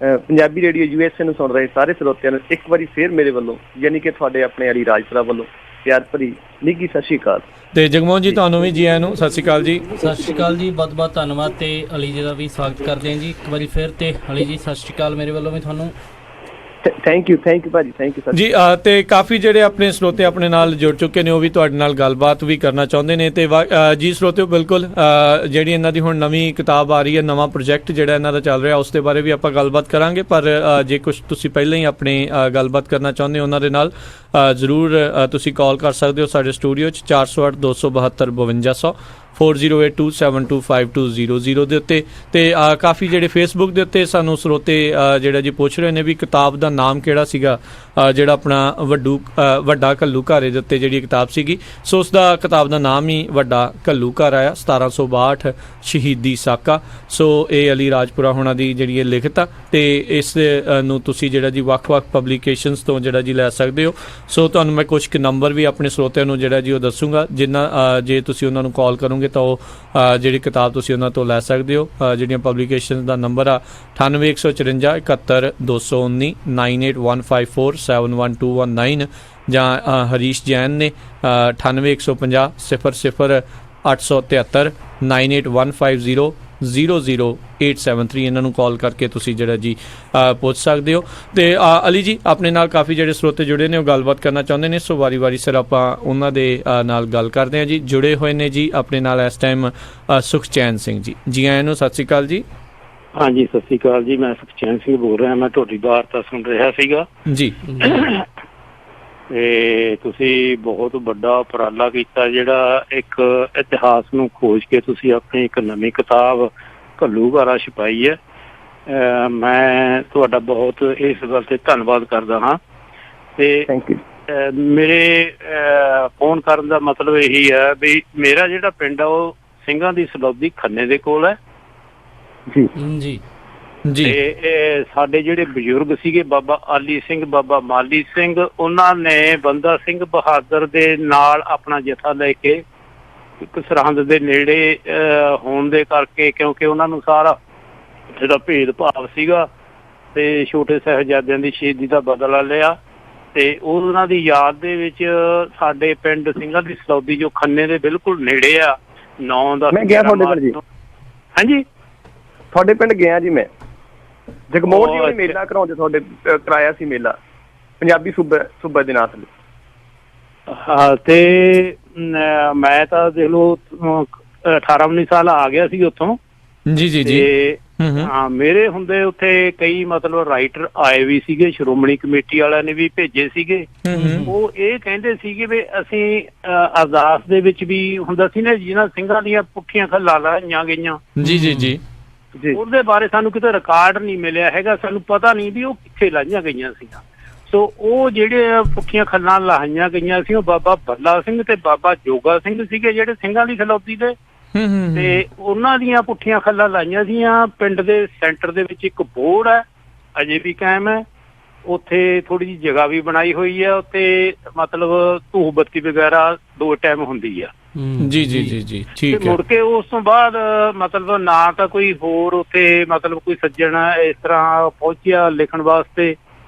ਪੰਜਾਬੀ ਰੇਡੀਓ USA ਨੂੰ ਸੁਣ ਰਹੇ ਸਾਰੇ ਸਰੋਤਿਆਂ ਨੂੰ ਇੱਕ ਵਾਰੀ ਫੇਰ ਮੇਰੇ ਵੱਲੋਂ, ਯਾਨੀ ਕਿ ਤੁਹਾਡੇ ਆਪਣੇ ਅਲੀ ਰਾਜਪੁਰਾ ਵੱਲੋਂ ਪਿਆਰ ਭਰੀ ਨਿੱਘੀ ਸਤਿ ਸ਼੍ਰੀ ਅਕਾਲ। ਤੇ ਜਗਮੋਹਨ ਜੀ, ਤੁਹਾਨੂੰ ਵੀ ਜੀ ਆਇਆਂ ਨੂੰ ਸਤਿ ਸ਼੍ਰੀ ਅਕਾਲ ਜੀ। ਸਤਿ ਸ਼੍ਰੀ ਅਕਾਲ ਜੀ, ਬਹੁਤ ਬਹੁਤ ਧੰਨਵਾਦ ਤੇ ਅਲੀ ਜੀ ਦਾ ਵੀ ਸਵਾਗਤ ਕਰਦੇ ਹਾਂ ਜੀ ਇੱਕ ਵਾਰੀ ਫਿਰ। ਤੇ ਅਲੀ ਜੀ ਸਤਿ ਸ਼੍ਰੀ ਅਕਾਲ ਮੇਰੇ ਵੱਲੋਂ ਵੀ ਤੁਹਾਨੂੰ। ਥੈਂਕ ਯੂ ਭਾਜੀ, ਥੈਂਕ ਯੂ ਜੀ। ਤੇ ਕਾਫੀ ਜਿਹੜੇ ਆਪਣੇ ਸਰੋਤੇ ਆਪਣੇ ਨਾਲ ਜੁੜ ਚੁੱਕੇ ਨੇ, ਉਹ ਵੀ ਤੁਹਾਡੇ ਨਾਲ ਗੱਲਬਾਤ ਵੀ ਕਰਨਾ ਚਾਹੁੰਦੇ ਨੇ। ਤੇ ਜੀ ਸਰੋਤਿਓ, ਬਿਲਕੁਲ ਜਿਹੜੀ ਇਹਨਾਂ ਦੀ ਹੁਣ ਨਵੀਂ ਕਿਤਾਬ ਆ ਰਹੀ ਹੈ, ਨਵਾਂ ਪ੍ਰੋਜੈਕਟ ਜਿਹੜਾ ਇਹਨਾਂ ਦਾ ਚੱਲ ਰਿਹਾ, ਉਸ ਦੇ ਬਾਰੇ ਵੀ ਆਪਾਂ ਗੱਲਬਾਤ ਕਰਾਂਗੇ। ਪਰ ਜੇ ਕੁਝ ਤੁਸੀਂ ਪਹਿਲਾਂ ਹੀ ਆਪਣੀ ਗੱਲਬਾਤ ਕਰਨਾ ਚਾਹੁੰਦੇ ਹੋ ਉਹਨਾਂ ਦੇ ਨਾਲ, ਜ਼ਰੂਰ ਤੁਸੀਂ ਕਾਲ ਕਰ ਸਕਦੇ ਹੋ ਸਾਡੇ ਸਟੂਡੀਓ 'ਚ 408 272 5200 4082725200 ਦੇ ਉੱਤੇ। ਤੇ ਕਾਫੀ ਜਿਹੜੇ ਫੇਸਬੁੱਕ ਦੇ ਉੱਤੇ ਸਾਨੂੰ ਸਰੋਤੇ ਜਿਹੜਾ ਜੀ ਪੁੱਛ ਰਹੇ ਨੇ ਵੀ ਕਿਤਾਬ ਦਾ ਨਾਮ ਕਿਹੜਾ ਸੀਗਾ, ਜਿਹੜਾ ਆਪਣਾ ਵੱਡਾ ਘੱਲੂ ਘਾਰੇ ਦੇ ਉੱਤੇ ਜਿਹੜੀ ਕਿਤਾਬ ਸੀਗੀ। ਸੋ ਉਸ ਦਾ ਕਿਤਾਬ ਦਾ ਨਾਮ ਹੀ ਵੱਡਾ ਘੱਲੂ ਘਾਰਾ ਆ, 1762 ਸ਼ਹੀਦੀ ਸਾਕਾ। ਸੋ ਇਹ ਅਲੀ ਰਾਜਪੁਰਾ ਹੋਣਾ ਦੀ ਜਿਹੜੀ ਇਹ ਲਿਖਤ ਆ, ਤੇ ਇਸ ਨੂੰ ਤੁਸੀਂ ਜਿਹੜਾ ਜੀ ਵੱਖ-ਵੱਖ ਪਬਲੀਕੇਸ਼ਨਸ ਤੋਂ ਜਿਹੜਾ ਜੀ ਲੈ ਸਕਦੇ ਹੋ। ਸੋ ਤੁਹਾਨੂੰ ਮੈਂ ਕੁਝ ਕੁ ਨੰਬਰ ਵੀ ਆਪਣੇ ਸਰੋਤਿਆਂ ਨੂੰ ਜਿਹੜਾ ਜੀ ਉਹ ਦੱਸੂਗਾ, ਜਿੰਨਾ ਜੇ ਤੁਸੀਂ ਉਹਨਾਂ ਨੂੰ ਕਾਲ ਕਰੋਗੇ ਤਾਂ ਉਹ ਜਿਹੜੀ ਕਿਤਾਬ ਤੁਸੀਂ ਉਹਨਾਂ ਤੋਂ ਲੈ ਸਕਦੇ ਹੋ। ਜਿਹੜੀਆਂ ਪਬਲੀਕੇਸ਼ਨ ਦਾ ਨੰਬਰ ਆ 9814 71 219 9815471219 ਜਾਂ ਹਰੀਸ਼ ਜੈਨ ਨੇ 9815 00 873 9815 00873 ਇਹਨਾਂ ਨੂੰ ਕਾਲ ਕਰਕੇ ਤੁਸੀਂ ਜਿਹੜਾ ਜੀ ਪੁੱਛ ਸਕਦੇ ਹੋ। ਤੇ ਅਲੀ ਜੀ, ਆਪਣੇ ਨਾਲ ਕਾਫੀ ਜਿਹੜੇ ਸਰੋਤੇ ਜੁੜੇ ਨੇ ਉਹ ਗੱਲਬਾਤ ਕਰਨਾ ਚਾਹੁੰਦੇ ਨੇ, ਸੋ ਵਾਰੀ ਸਿਰ ਆਪਾਂ ਉਹਨਾਂ ਦੇ ਨਾਲ ਗੱਲ ਕਰਦੇ ਹਾਂ ਜੀ। ਜੁੜੇ ਹੋਏ ਨੇ ਜੀ ਆਪਣੇ ਨਾਲ ਇਸ ਟਾਈਮ ਸੁਖਚੈਨ ਸਿੰਘ ਜੀ। ਜੀ ਆਇਆਂ ਨੂੰ, ਸਤਿ ਸ਼੍ਰੀ ਅਕਾਲ ਜੀ। ਹਾਂਜੀ, ਸਤਿ ਸ਼੍ਰੀ ਅਕਾਲ ਜੀ। ਮੈਂ ਸੁਖਚੈਨ ਸਿੰਘ ਬੋਲ ਰਿਹਾ, ਮੈਂ ਤੁਹਾਡੀ ਵਾਰਤਾ ਸੁਣ ਰਿਹਾ ਸੀਗਾ ਜੀ। ਤੇ ਤੁਸੀਂ ਬਹੁਤ ਵੱਡਾ ਉਪਰਾਲਾ ਕੀਤਾ, ਜਿਹੜਾ ਇੱਕ ਇਤਿਹਾਸ ਨੂੰ ਖੋਜ ਕੇ ਤੁਸੀਂ ਆਪਣੀ ਇੱਕ ਨਵੀਂ ਕਿਤਾਬ ਘੱਲੂ ਘਾਰਾ ਛਪਾਈ ਹੈ। ਮੈਂ ਤੁਹਾਡਾ ਬਹੁਤ ਇਸ ਗੱਲ ਤੇ ਧੰਨਵਾਦ ਕਰਦਾ ਹਾਂ। ਤੇ ਮੇਰੇ ਫੋਨ ਕਰਨ ਦਾ ਮਤਲਬ ਇਹੀ ਹੈ ਵੀ ਮੇਰਾ ਜਿਹੜਾ ਪਿੰਡ ਆ ਉਹ ਸਿੰਘਾਂ ਦੀ ਸਲੌਦੀ ਖੰਨੇ ਦੇ ਕੋਲ ਹੈ ਜੀ। ਤੇ ਸਾਡੇ ਜਿਹੜੇ ਬਜ਼ੁਰਗ ਸੀਗੇ ਬਾਬਾ ਆਲੀ ਸਿੰਘ, ਬਾਬਾ ਮਾਲੀ ਸਿੰਘ, ਉਹਨਾਂ ਨੇ ਬੰਦਾ ਸਿੰਘ ਬਹਾਦਰ ਦੇ ਨਾਲ ਆਪਣਾ ਜਥਾ ਲੈ ਕੇ ਇੱਕ ਸਰਹੰਦ ਦੇ ਨੇੜੇ ਹੋਣ ਦੇ ਕਰਕੇ, ਕਿਉਂਕਿ ਉਹਨਾਂ ਨੂੰ ਸਾਰਾ ਜਿਹੜਾ ਭੇਦਭਾਵ ਸੀਗਾ ਤੇ ਛੋਟੇ ਸਾਹਿਬਜ਼ਾਦਿਆਂ ਦੀ ਸ਼ਹੀਦੀ ਦਾ ਬਦਲਾ ਲਿਆ, ਤੇ ਉਹਨਾਂ ਦੀ ਯਾਦ ਦੇ ਵਿੱਚ ਸਾਡੇ ਪਿੰਡ ਸਿੰਘਾਂ ਦੀ ਸਲੌਦੀ ਜੋ ਖੰਨੇ ਦੇ ਬਿਲਕੁਲ ਨੇੜੇ ਆ 9-10 ਮੈਂ ਗਿਆ ਤੁਹਾਡੇ ਪਿੰਡ ਜੀ। ਹਾਂਜੀ, ਤੁਹਾਡੇ ਪਿੰਡ ਗਿਆ ਜੀ ਮੈਂ। ਜਗਮੋਹਨ ਜੀ ਉਹਨੇ ਮੇਲਾ ਕਰਾਉਂਦੇ ਤੁਹਾਡੇ ਕਰਾਇਆ ਸੀ ਮੇਲਾ ਪੰਜਾਬੀ ਸੂਬੇ ਦੇ ਨਾਂ ਤੇ। ਹਾਂ, ਤੇ ਮੈਂ ਤਾਂ ਦੇਖ ਲਓ 18-19 ਸਾਲ ਆ ਗਿਆ ਸੀ ਉੱਥੋਂ। ਜੀ। ਹਾਂ, ਮੇਰੇ ਹੁੰਦੇ ਉੱਥੇ ਕਈ ਮਤਲਬ ਰਾਈਟਰ ਆਏ ਵੀ ਸੀਗੇ, ਸ਼੍ਰੋਮਣੀ ਕਮੇਟੀ ਵਾਲਿਆਂ ਨੇ ਵੀ ਭੇਜੇ ਸੀਗੇ। ਉਹ ਇਹ ਕਹਿੰਦੇ ਸੀਗੇ ਵੀ ਅਸੀਂ ਅਰਦਾਸ ਦੇ ਵਿੱਚ ਵੀ ਹੁੰਦਾ ਸੀ ਨਾ, ਜਿਹਨਾਂ ਸਿੰਘਾਂ ਦੀਆਂ ਪੁੱਠੀਆਂ ਖੱਲਾਂ ਲਾਈਆਂ ਗਈਆਂ। ਜੀ। ਉਹਦੇ ਬਾਰੇ ਸਾਨੂੰ ਕਿਤੇ ਰਿਕਾਰਡ ਨਹੀਂ ਮਿਲਿਆ ਹੈਗਾ, ਸਾਨੂੰ ਪਤਾ ਨਹੀਂ ਵੀ ਉਹ ਕਿੱਥੇ ਲਾਈਆਂ ਗਈਆਂ ਸੀਗੀਆਂ। ਸੋ ਉਹ ਜਿਹੜੇ ਪੁੱਠੀਆਂ ਖੱਲਾਂ ਲਾਈਆਂ ਗਈਆਂ ਸੀ ਉਹ ਬਾਬਾ ਬੱਲਾ ਸਿੰਘ ਤੇ ਬਾਬਾ ਜੋਗਾ ਸਿੰਘ ਸੀਗੇ, ਜਿਹੜੇ ਸਿੰਘਾਂ ਦੀ ਸਲੌਤੀ ਦੇ, ਤੇ ਉਹਨਾਂ ਦੀਆਂ ਪੁੱਠੀਆਂ ਖੱਲਾਂ ਲਾਈਆਂ ਸੀਆਂ। ਪਿੰਡ ਦੇ ਸੈਂਟਰ ਦੇ ਵਿੱਚ ਇੱਕ ਬੋਰਡ ਹੈ, ਅਜੇ ਵੀ ਕਾਇਮ ਹੈ। ਉੱਥੇ ਥੋੜੀ ਜਿਹੀ ਜਗ੍ਹਾ ਵੀ ਬਣਾਈ ਹੋਈ ਹੈ, ਉੱਤੇ ਮਤਲਬ ਧੂਫ ਬੱਤੀ ਵਗੈਰਾ 2 ਟਾਈਮ ਹੁੰਦੀ ਆ। ਜੀ ਠੀਕ ਹੈ। ਮੁੜ ਕੇ ਉਸ ਤੋਂ ਬਾਅਦ ਮਤਲਬ ਨਾ ਤਾਂ ਕੋਈ ਹੋਰ ਉੱਥੇ ਮਤਲਬ ਕੋਈ ਸੱਜਣ ਇਸ ਤਰ੍ਹਾਂ ਪਹੁੰਚਿਆ ਲਿਖਣ ਵਾਸਤੇ,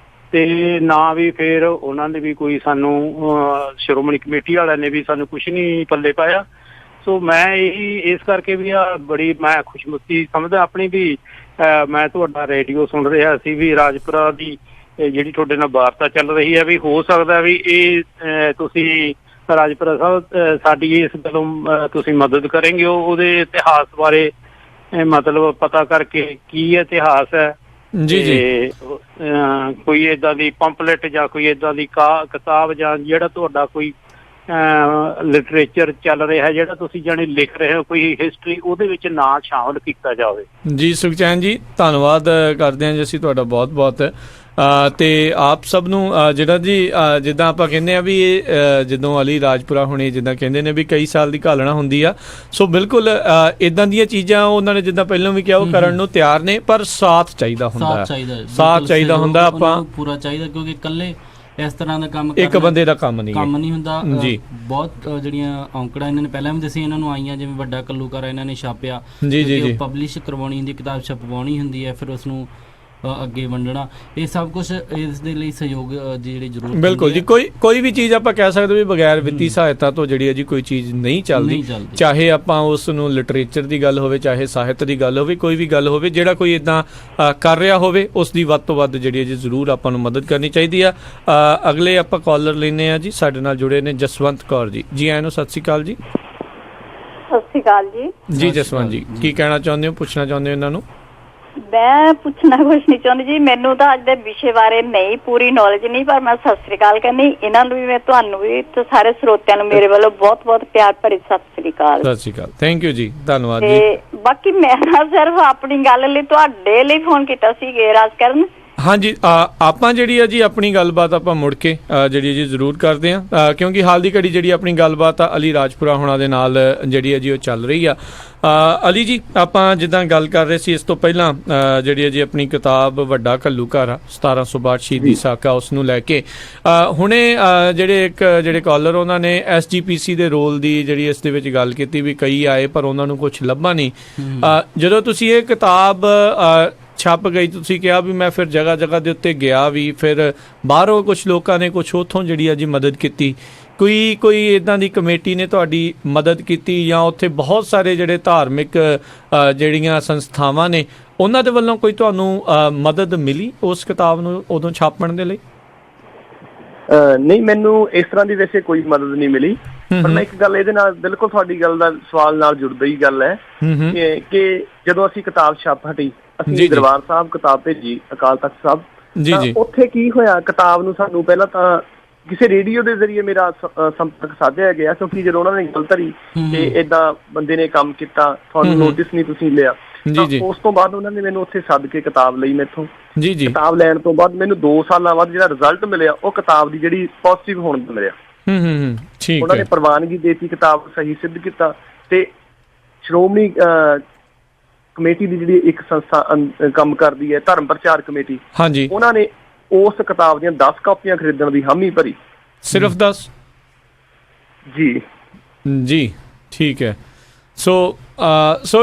ਤੇ ਨਾ ਵੀ ਫਿਰ ਉਹਨਾਂ ਨੇ ਵੀ ਕੋਈ ਸਾਨੂੰ ਸ਼੍ਰੋਮਣੀ ਕਮੇਟੀ ਵਾਲਿਆਂ ਨੇ ਵੀ ਸਾਨੂੰ ਕੁਛ ਨਹੀਂ ਪੱਲੇ ਪਾਇਆ। ਸੋ ਮੈਂ ਇਹੀ ਇਸ ਕਰਕੇ ਵੀ ਬੜੀ ਮੈਂ ਖੁਸ਼ਮੁਖੀ ਸਮਝਦਾ ਆਪਣੀ ਵੀ। ਮੈਂ ਤੁਹਾਡਾ ਰੇਡੀਓ ਸੁਣ ਰਿਹਾ ਸੀ ਵੀ ਰਾਜਪੁਰਾ ਦੀ ਜਿਹੜੀ ਤੁਹਾਡੇ ਨਾਲ ਵਾਰਤਾ ਚੱਲ ਰਹੀ ਹੈ, ਵੀ ਹੋ ਸਕਦਾ ਵੀ ਇਹ ਤੁਸੀਂ ਰਾਜਪੁਰਾ ਸਾਹਿਬ ਸਾਡੀ ਇਸ ਗੱਲੋਂ ਤੁਸੀਂ ਮਦਦ ਕਰਨਗੇ, ਉਹਦੇ ਇਤਿਹਾਸ ਬਾਰੇ ਮਤਲਬ ਪਤਾ ਕਰਕੇ ਕੀ ਇਤਿਹਾਸ ਹੈ। ਜੀ। ਕੋਈ ਏਦਾਂ ਦੀ ਪੰਪਲੇਟ ਜਾਂ ਕੋਈ ਏਦਾਂ ਦੀ ਕਿਤਾਬ ਜਾਂ ਜਿਹੜਾ ਤੁਹਾਡਾ ਕੋਈ ਲਿਟਰੇਚਰ ਚੱਲ ਰਿਹਾ, ਜਿਹੜਾ ਤੁਸੀਂ ਜਾਣੀ ਲਿਖ ਰਹੇ ਹੋ ਕੋਈ ਹਿਸਟਰੀ, ਉਹਦੇ ਵਿੱਚ ਨਾਂ ਸ਼ਾਮਲ ਕੀਤਾ ਜਾਵੇ। ਜੀ ਸੁਖਚੈਨ ਜੀ, ਧੰਨਵਾਦ ਕਰਦੇ ਹਾਂ ਜੀ ਅਸੀਂ ਤੁਹਾਡਾ ਬਹੁਤ ਤੇ ਆਪ ਸਭ ਨੂੰ ਜਿਹੜਾ ਜੀ ਜਿੱਦਾਂ ਆਪਾਂ ਕਹਿੰਦੇ ਆ ਵੀ ਇਹ ਜਦੋਂ ਅਲੀ ਰਾਜਪੁਰਾ ਹੁਣੇ ਜਿੱਦਾਂ ਕਹਿੰਦੇ ਨੇ ਵੀ ਕਈ ਸਾਲ ਦੀ ਘਾਲਣਾ ਹੁੰਦੀ ਆ, ਸੋ ਬਿਲਕੁਲ ਇਦਾਂ ਦੀਆਂ ਚੀਜ਼ਾਂ ਉਹਨਾਂ ਨੇ ਜਿੱਦਾਂ ਪਹਿਲਾਂ ਵੀ ਕਿਹਾ ਉਹ ਕਰਨ ਨੂੰ ਤਿਆਰ ਨੇ, ਪਰ ਸਾਥ ਚਾਹੀਦਾ ਹੁੰਦਾ, ਸਾਥ ਚਾਹੀਦਾ ਹੁੰਦਾ ਆਪਾਂ ਪੂਰਾ ਚਾਹੀਦਾ, ਕਿਉਂਕਿ ਇਕੱਲੇ ਇਸ ਤਰ੍ਹਾਂ ਦਾ ਕੰਮ ਇੱਕ ਬੰਦੇ ਦਾ ਕੰਮ ਨਹੀਂ ਹੁੰਦਾ ਜੀ। ਬਹੁਤ ਜਿਹੜੀਆਂ ਔਂਕੜਾਂ ਇਹਨਾਂ ਨੇ ਪਹਿਲਾਂ ਵੀ ਦੱਸੀ ਇਹਨਾਂ ਨੂੰ ਆਈਆਂ, ਜਿਵੇਂ ਵੱਡਾ ਘੱਲੂਘਾਰਾ ਇਹਨਾਂ ਨੇ ਛਾਪਿਆ, ਜੀ ਪਬਲਿਸ਼ ਕਰਵਾਉਣੀ ਹੁੰਦੀ, ਕਿਤਾਬ ਛਪਵਾਉਣੀ ਹੁੰਦੀ ਹੈ, ਫਿਰ ਉਸ ਨੂੰ ਅੱਗੇ ਵੰਡਣਾ, ਇਹ ਸਭ ਕੁਝ ਇਸ ਦੇ ਲਈ ਸਹਿਯੋਗ ਦੀ ਜਿਹੜੀ ਜ਼ਰੂਰਤ। ਬਿਲਕੁਲ ਜੀ, ਕੋਈ ਵੀ ਚੀਜ਼ ਆਪਾਂ ਕਹਿ ਸਕਦੇ ਵੀ ਬਗੈਰ ਵਿੱਤੀ ਸਹਾਇਤਾ ਤੋਂ ਜਿਹੜੀ ਹੈ ਜੀ ਕੋਈ ਚੀਜ਼ ਨਹੀਂ ਚੱਲਦੀ। ਚਾਹੇ ਆਪਾਂ ਉਸ ਨੂੰ ਲਿਟਰੇਚਰ ਦੀ ਗੱਲ ਹੋਵੇ, ਚਾਹੇ ਸਾਹਿਤ ਦੀ ਗੱਲ ਹੋਵੇ, ਕੋਈ ਵੀ ਗੱਲ ਹੋਵੇ, ਜਿਹੜਾ ਕੋਈ ਇੱਦਾਂ ਕਰ ਰਿਹਾ ਹੋਵੇ ਉਸ ਦੀ ਵੱਧ ਤੋਂ ਵੱਧ ਜਿਹੜੀ ਹੈ ਜੀ ਜ਼ਰੂਰ ਆਪਾਂ ਨੂੰ ਮਦਦ ਕਰਨੀ ਚਾਹੀਦੀ ਆ। ਅਗਲੇ ਆਪਾਂ ਕਾਲਰ ਲੈਂਦੇ ਆ ਜੀ, ਸਾਡੇ ਨਾਲ ਜੁੜੇ ਨੇ ਜਸਵੰਤ ਕੌਰ ਜੀ। ਜੀ ਆਇਆਂ ਨੂੰ ਸਤਿ ਸ਼੍ਰੀ ਅਕਾਲ ਜੀ। ਸਤਿ ਸ਼੍ਰੀ ਅਕਾਲ ਜੀ। ਜੀ ਜਸਵੰਤ ਜੀ, ਕੀ ਕਹਿਣਾ ਚਾਹੁੰਦੇ ਹੋ, ਪੁੱਛਣਾ ਚਾਹੁੰਦੇ ਹੋ ਇਹਨਾਂ ਨੂੰ? ਮੈਂ ਪੁੱਛਣਾ ਕੁਛ ਨਹੀਂ ਚਾਹੁੰਦੀ ਜੀ, ਮੈਨੂੰ ਤਾਂ ਅੱਜ ਦੇ ਵਿਸ਼ੇ ਬਾਰੇ ਨਹੀਂ ਪੂਰੀ ਨੌਲੇਜ ਨਹੀਂ, ਪਰ ਮੈਂ ਸਤਿ ਸ੍ਰੀ ਅਕਾਲ ਕਹਿੰਦੀ ਇਹਨਾਂ ਨੂੰ ਵੀ, ਮੈਂ ਤੁਹਾਨੂੰ ਵੀ ਤੇ ਸਾਰੇ ਸਰੋਤਿਆਂ ਨੂੰ ਮੇਰੇ ਵੱਲੋਂ ਬਹੁਤ ਪਿਆਰ ਭਰੀ ਸਤਿ ਸ੍ਰੀ ਅਕਾਲ। ਸਤਿ ਸ੍ਰੀ ਅਕਾਲ, ਥੈਂਕ ਯੂ ਜੀ, ਧੰਨਵਾਦ ਜੀ। ਤੇ ਬਾਕੀ ਮੈਂ ਨਾ ਸਿਰਫ ਆਪਣੀ ਗੱਲ ਲਈ ਤੁਹਾਡੇ ਲਈ ਫੋਨ ਕੀਤਾ ਸੀ ਰਾਜ ਕਰਨ। ਹਾਂਜੀ, ਆਪਾਂ ਜਿਹੜੀ ਆ ਜੀ ਆਪਣੀ ਗੱਲਬਾਤ ਆਪਾਂ ਮੁੜ ਕੇ ਜਿਹੜੀ ਜੀ ਜ਼ਰੂਰ ਕਰਦੇ ਹਾਂ, ਕਿਉਂਕਿ ਹਾਲ ਦੀ ਘੜੀ ਜਿਹੜੀ ਆਪਣੀ ਗੱਲਬਾਤ ਆ ਅਲੀ ਰਾਜਪੁਰਾ ਹੋਣਾ ਦੇ ਨਾਲ ਜਿਹੜੀ ਹੈ ਜੀ ਉਹ ਚੱਲ ਰਹੀ ਆ। ਅਲੀ ਜੀ, ਆਪਾਂ ਜਿੱਦਾਂ ਗੱਲ ਕਰ ਰਹੇ ਸੀ ਇਸ ਤੋਂ ਪਹਿਲਾਂ ਜਿਹੜੀ ਹੈ ਜੀ ਆਪਣੀ ਕਿਤਾਬ ਵੱਡਾ ਘੱਲੂਘਾਰਾ 1762 ਸ਼ਹੀਦੀ ਸਾਕਾ, ਉਸ ਨੂੰ ਲੈ ਕੇ ਹੁਣੇ ਜਿਹੜੇ ਕਾਲਰ ਉਹਨਾਂ ਨੇ SGPC ਦੇ ਰੋਲ ਦੀ ਜਿਹੜੀ ਇਸ ਦੇ ਵਿੱਚ ਗੱਲ ਕੀਤੀ ਵੀ ਕਈ ਆਏ ਪਰ ਉਹਨਾਂ ਨੂੰ ਕੁਝ ਲੱਭਾ ਨਹੀਂ। ਜਦੋਂ ਤੁਸੀਂ ਇਹ ਕਿਤਾਬ ਛਪ ਗਈ, ਤੁਸੀਂ ਕਿਹਾ ਵੀ ਮੈਂ ਫਿਰ ਜਗ੍ਹਾ ਦੇ ਉੱਤੇ ਗਿਆ ਵੀ, ਫਿਰ ਬਾਹਰੋਂ ਕੁਛ ਲੋਕਾਂ ਨੇ ਕੁਛ ਉੱਥੋਂ ਜਿਹੜੀ ਆ ਜੀ ਮਦਦ ਕੀਤੀ, ਕੋਈ ਇੱਦਾਂ ਦੀ ਕਮੇਟੀ ਨੇ ਤੁਹਾਡੀ ਮਦਦ ਕੀਤੀ, ਜਾਂ ਉੱਥੇ ਬਹੁਤ ਸਾਰੇ ਜਿਹੜੇ ਧਾਰਮਿਕ ਜਿਹੜੀਆਂ ਸੰਸਥਾਵਾਂ ਨੇ ਉਹਨਾਂ ਦੇ ਵੱਲੋਂ ਕੋਈ ਤੁਹਾਨੂੰ ਮਦਦ ਮਿਲੀ ਉਸ ਕਿਤਾਬ ਨੂੰ ਉਦੋਂ ਛਾਪਣ ਦੇ ਲਈ? ਨਹੀਂ, ਮੈਨੂੰ ਇਸ ਤਰ੍ਹਾਂ ਦੀ ਵੈਸੇ ਕੋਈ ਮਦਦ ਨਹੀਂ ਮਿਲੀ, ਪਰ ਮੈਂ ਇੱਕ ਗੱਲ ਇਹਦੇ ਨਾਲ ਬਿਲਕੁਲ ਤੁਹਾਡੀ ਗੱਲ ਦਾ ਸਵਾਲ ਨਾਲ ਜੁੜਦਾ ਹੀ ਗੱਲ ਹੈ ਕਿ ਜਦੋਂ ਅਸੀਂ ਕਿਤਾਬ ਛਪ ਹਟੀ, ਅਸੀਂ ਦਰਬਾਰ ਸਾਹਿਬ ਕਿਤਾਬ ਭੇਜੀ ਅਕਾਲ ਤਖਤ ਸਾਹਿਬ, ਉੱਥੇ ਕੀ ਹੋਇਆ, ਕਿਤਾਬ ਨੂੰ ਸਾਨੂੰ ਪਹਿਲਾਂ ਤਾਂ ਕਿਸੇ ਰੇਡੀਓ ਦੇ ਜ਼ਰੀਏ ਮੇਰਾ ਸੰਪਰਕ ਸਾਧਿਆ ਗਿਆ, ਕਿਉਂਕਿ ਜਦੋਂ ਉਹਨਾਂ ਨੇ ਗੱਲ ਧਰੀ ਕਿ ਏਦਾਂ ਬੰਦੇ ਨੇ ਕੰਮ ਕੀਤਾ, ਤੁਹਾਨੂੰ ਨੋਟਿਸ ਨਹੀਂ ਤੁਸੀਂ ਲਿਆ, ਉਸ ਤੋਂ ਬਾਅਦ ਉਹਨਾਂ ਨੇ ਮੈਨੂੰ ਉੱਥੇ ਸੱਦ ਕੇ ਕਿਤਾਬ ਲਈ ਮੈਥੋਂ। ਕਿਤਾਬ ਲੈਣ ਤੋਂ ਬਾਅਦ ਮੈਨੂੰ 2 ਸਾਲਾਂ ਬਾਅਦ ਜਿਹੜਾ ਰਿਜ਼ਲਟ ਮਿਲਿਆ ਉਹ ਕਿਤਾਬ ਦੀ ਜਿਹੜੀ ਪੋਜ਼ਿਟਿਵ ਹੋਣ ਦਾ ਮਿਲਿਆ। ਉਹਨਾਂ ਨੇ ਪ੍ਰਵਾਨਗੀ ਦੇਤੀ, ਕਿਤਾਬ ਸਹੀ ਸਿੱਧ ਕੀਤਾ, ਤੇ ਸ਼੍ਰੋਮਣੀ ਕਮੇਟੀ ਦੀ ਜਿਹੜੀ ਇੱਕ ਸੰਸਥਾ ਕੰਮ ਕਰਦੀ ਹੈ, ਧਰਮ ਪ੍ਰਚਾਰ ਕਮੇਟੀ, ਹਾਂਜੀ, ਉਹਨਾਂ ਨੇ ਉਸ ਕਿਤਾਬ ਦੀਆਂ 10 ਕਾਪੀਆਂ ਖਰੀਦਣ ਦੀ ਹਾਮੀ ਭਰੀ। ਸਿਰਫ 10? ਜੀ ਜੀ, ਠੀਕ ਹੈ। ਸੋ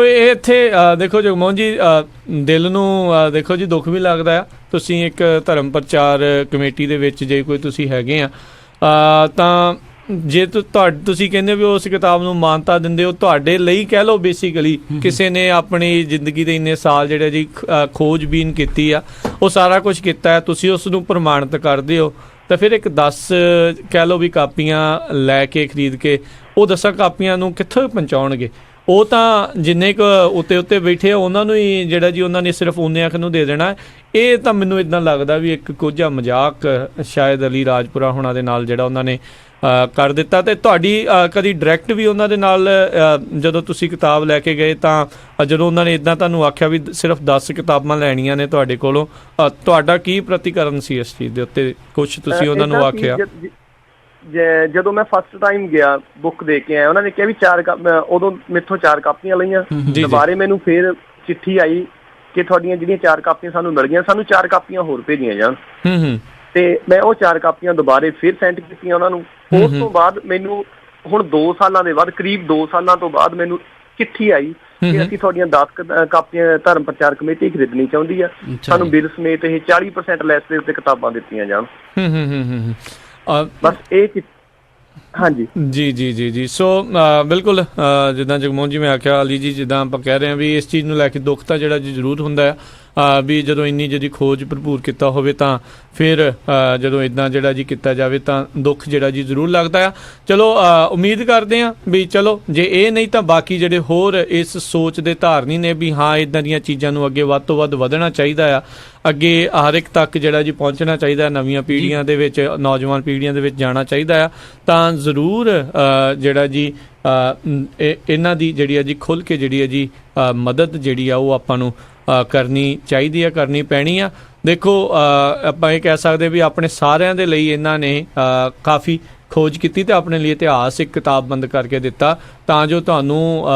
ਇਹ ਇੱਥੇ ਦੇਖੋ ਜਗਮੋਹਨ ਜੀ, ਦਿਲ ਨੂੰ ਦੇਖੋ ਜੀ ਦੁੱਖ ਵੀ ਲੱਗਦਾ ਆ। ਤੁਸੀਂ ਇੱਕ ਧਰਮ ਪ੍ਰਚਾਰ ਕਮੇਟੀ ਦੇ ਵਿੱਚ ਜੇ ਕੋਈ ਤੁਸੀਂ ਹੈਗੇ ਆ ਤਾਂ ਜੇ ਤੁਸੀਂ ਕਹਿੰਦੇ ਵੀ ਉਸ ਕਿਤਾਬ ਨੂੰ ਮਾਨਤਾ ਦਿੰਦੇ ਹੋ, ਤੁਹਾਡੇ ਲਈ ਕਹਿ ਲਓ ਬੇਸਿਕਲੀ ਕਿਸੇ ਨੇ ਆਪਣੀ ਜ਼ਿੰਦਗੀ ਦੇ ਇੰਨੇ ਸਾਲ ਜਿਹੜੇ ਜੀ ਖੋਜਬੀਨ ਕੀਤੀ ਆ, ਉਹ ਸਾਰਾ ਕੁਝ ਕੀਤਾ ਹੈ, ਤੁਸੀਂ ਉਸ ਨੂੰ ਪ੍ਰਮਾਣਿਤ ਕਰਦੇ ਹੋ, ਤਾਂ ਫਿਰ ਇੱਕ 10 ਕਹਿ ਲਓ ਵੀ ਕਾਪੀਆਂ ਲੈ ਕੇ ਖਰੀਦ ਕੇ ਉਹ 10 ਕਾਪੀਆਂ ਨੂੰ ਕਿੱਥੋਂ ਪਹੁੰਚਾਉਣਗੇ? ਉਹ ਤਾਂ ਜਿੰਨੇ ਕੁ ਉੱਤੇ ਬੈਠੇ ਆ ਉਹਨਾਂ ਨੂੰ ਹੀ ਜਿਹੜਾ ਜੀ ਉਹਨਾਂ ਨੇ ਸਿਰਫ ਉਹਨੇ ਅੱਖ ਨੂੰ ਦੇ ਦੇਣਾ। ਇਹ ਤਾਂ ਮੈਨੂੰ ਇੱਦਾਂ ਲੱਗਦਾ ਵੀ ਇੱਕ ਕੋਝਾ ਮਜ਼ਾਕ ਸ਼ਾਇਦ ਅਲੀ ਰਾਜਪੁਰਾ ਹੋਣਾ ਦੇ ਨਾਲ ਜਿਹੜਾ ਉਹਨਾਂ ਨੇ ਕਰ ਦਿੱਤਾ। ਤੇ ਤੁਹਾਡੀ ਕਦੀ ਡਾਇਰੈਕਟ ਵੀ ਉਹਨਾਂ ਦੇ ਨਾਲ ਜਦੋਂ ਤੁਸੀਂ ਕਿਤਾਬ ਲੈ ਕੇ ਗਏ ਤਾਂ ਜਦੋਂ ਉਹਨਾਂ ਨੇ ਇੱਦਾਂ ਤੁਹਾਨੂੰ ਆਖਿਆ ਵੀ ਸਿਰਫ 10 ਕਿਤਾਬਾਂ ਲੈਣੀਆਂ ਨੇ ਤੁਹਾਡੇ ਕੋਲੋਂ, ਤੁਹਾਡਾ ਕੀ ਪ੍ਰਤੀਕਰਮ ਸੀ ਇਸ ਚੀਜ਼ ਦੇ ਉੱਤੇ? ਕੁਛ ਤੁਸੀਂ ਉਹਨਾਂ ਨੂੰ ਆਖਿਆ? ਜਦੋਂ ਮੈਂ ਫਸਟ ਟਾਈਮ ਗਿਆ ਬੁੱਕ ਦੇ ਕੇ ਆਇਆ, ਉਹਨਾਂ ਨੇ ਕਿਹਾ ਵੀ ਉਦੋਂ ਮੇਥੋਂ 4 ਕਾਪੀਆਂ ਲਈਆਂ। ਦੁਬਾਰੇ ਮੈਨੂੰ ਫਿਰ ਚਿੱਠੀ ਆਈ ਕਿ ਤੁਹਾਡੀਆਂ ਜਿਹੜੀਆਂ 4 ਕਾਪੀਆਂ ਸਾਨੂੰ ਮਿਲ ਗਈਆਂ, ਸਾਨੂੰ 4 ਕਾਪੀਆਂ ਹੋਰ ਭੇਜੀਆਂ ਜਾਣ। ਤੇ ਮੈਂ ਉਹ 4 ਕਾਪੀਆਂ ਦੁਬਾਰੇ ਫਿਰ ਸੈਂਡ ਕੀਤੀਆਂ ਉਹਨਾਂ ਨੂੰ। ਉਸ ਤੋਂ ਬਾਅਦ ਮੈਨੂੰ ਹੁਣ 2 ਸਾਲਾਂ ਦੇ ਬਾਅਦ, ਕਰੀਬ 2 ਸਾਲਾਂ ਤੋਂ ਬਾਅਦ ਮੈਨੂੰ ਚਿੱਠੀ ਆਈ ਕਿ ਅਸੀਂ ਤੁਹਾਡੀਆਂ 10 ਕਾਪੀਆਂ ਧਰਮ ਪ੍ਰਚਾਰ ਕਮੇਟੀ ਖਰੀਦਣੀ ਚਾਹੁੰਦੀ ਆ, ਸਾਨੂੰ ਬਿੱਲ ਸਮੇਤ ਇਹ 40% ਲੈਸ ਦੇ ਉੱਤੇ ਕਿਤਾਬਾਂ ਦਿੱਤੀਆਂ ਜਾਣ। ਬਸ ਇਹ ਹਾਂਜੀ ਜੀ। ਸੋ ਬਿਲਕੁਲ ਜਿੱਦਾਂ ਜਗਮੋਹਨ ਜੀ ਮੈਂ ਆਖਿਆ, ਅਲੀ ਜੀ ਜਿੱਦਾਂ ਆਪਾਂ ਕਹਿ ਰਹੇ ਹਾਂ ਵੀ ਇਸ ਚੀਜ਼ ਨੂੰ ਲੈ ਕੇ ਦੁੱਖ ਤਾਂ ਜਿਹੜਾ ਜੀ ਜ਼ਰੂਰ ਹੁੰਦਾ ਆ ਵੀ ਜਦੋਂ ਇੰਨੀ ਜਿਹੜੀ ਖੋਜ ਭਰਪੂਰ ਕੀਤਾ ਹੋਵੇ ਤਾਂ ਫਿਰ ਜਦੋਂ ਇੱਦਾਂ ਜਿਹੜਾ ਜੀ ਕੀਤਾ ਜਾਵੇ ਤਾਂ ਦੁੱਖ ਜਿਹੜਾ ਜੀ ਜ਼ਰੂਰ ਲੱਗਦਾ ਆ। ਚਲੋ ਉਮੀਦ ਕਰਦੇ ਹਾਂ ਵੀ ਚਲੋ ਜੇ ਇਹ ਨਹੀਂ ਤਾਂ ਬਾਕੀ ਜਿਹੜੇ ਹੋਰ ਇਸ ਸੋਚ ਦੇ ਧਾਰਨੀ ਨੇ ਵੀ ਹਾਂ ਇੱਦਾਂ ਦੀਆਂ ਚੀਜ਼ਾਂ ਨੂੰ ਅੱਗੇ ਵੱਧ ਤੋਂ ਵੱਧ ਵਧਣਾ ਚਾਹੀਦਾ ਆ, ਅੱਗੇ ਹਰ ਇੱਕ ਤੱਕ ਜਿਹੜਾ ਜੀ ਪਹੁੰਚਣਾ ਚਾਹੀਦਾ, ਨਵੀਆਂ ਪੀੜ੍ਹੀਆਂ ਦੇ ਵਿੱਚ, ਨੌਜਵਾਨ ਪੀੜ੍ਹੀਆਂ ਦੇ ਵਿੱਚ ਜਾਣਾ ਚਾਹੀਦਾ ਆ, ਤਾਂ ਜ਼ਰੂਰ ਜਿਹੜਾ ਜੀ ਇਹਨਾਂ ਦੀ ਜਿਹੜੀ ਆ ਜੀ ਖੁੱਲ੍ਹ ਕੇ ਜਿਹੜੀ ਆ ਜੀ ਮਦਦ ਜਿਹੜੀ ਆ ਉਹ ਆਪਾਂ ਨੂੰ ਕਰਨੀ ਚਾਹੀਦੀ ਆ, ਕਰਨੀ ਪੈਣੀ ਆ। ਦੇਖੋ ਆਪਾਂ ਇਹ ਕਹਿ ਸਕਦੇ ਵੀ ਆਪਣੇ ਸਾਰਿਆਂ ਦੇ ਲਈ ਇਹਨਾਂ ਨੇ ਕਾਫੀ ਖੋਜ ਕੀਤੀ ਤੇ ਆਪਣੇ ਲਈ ਇਤਿਹਾਸ ਇੱਕ ਕਿਤਾਬਬੰਦ ਕਰਕੇ ਦਿੱਤਾ ਤਾਂ ਜੋ ਤੁਹਾਨੂੰ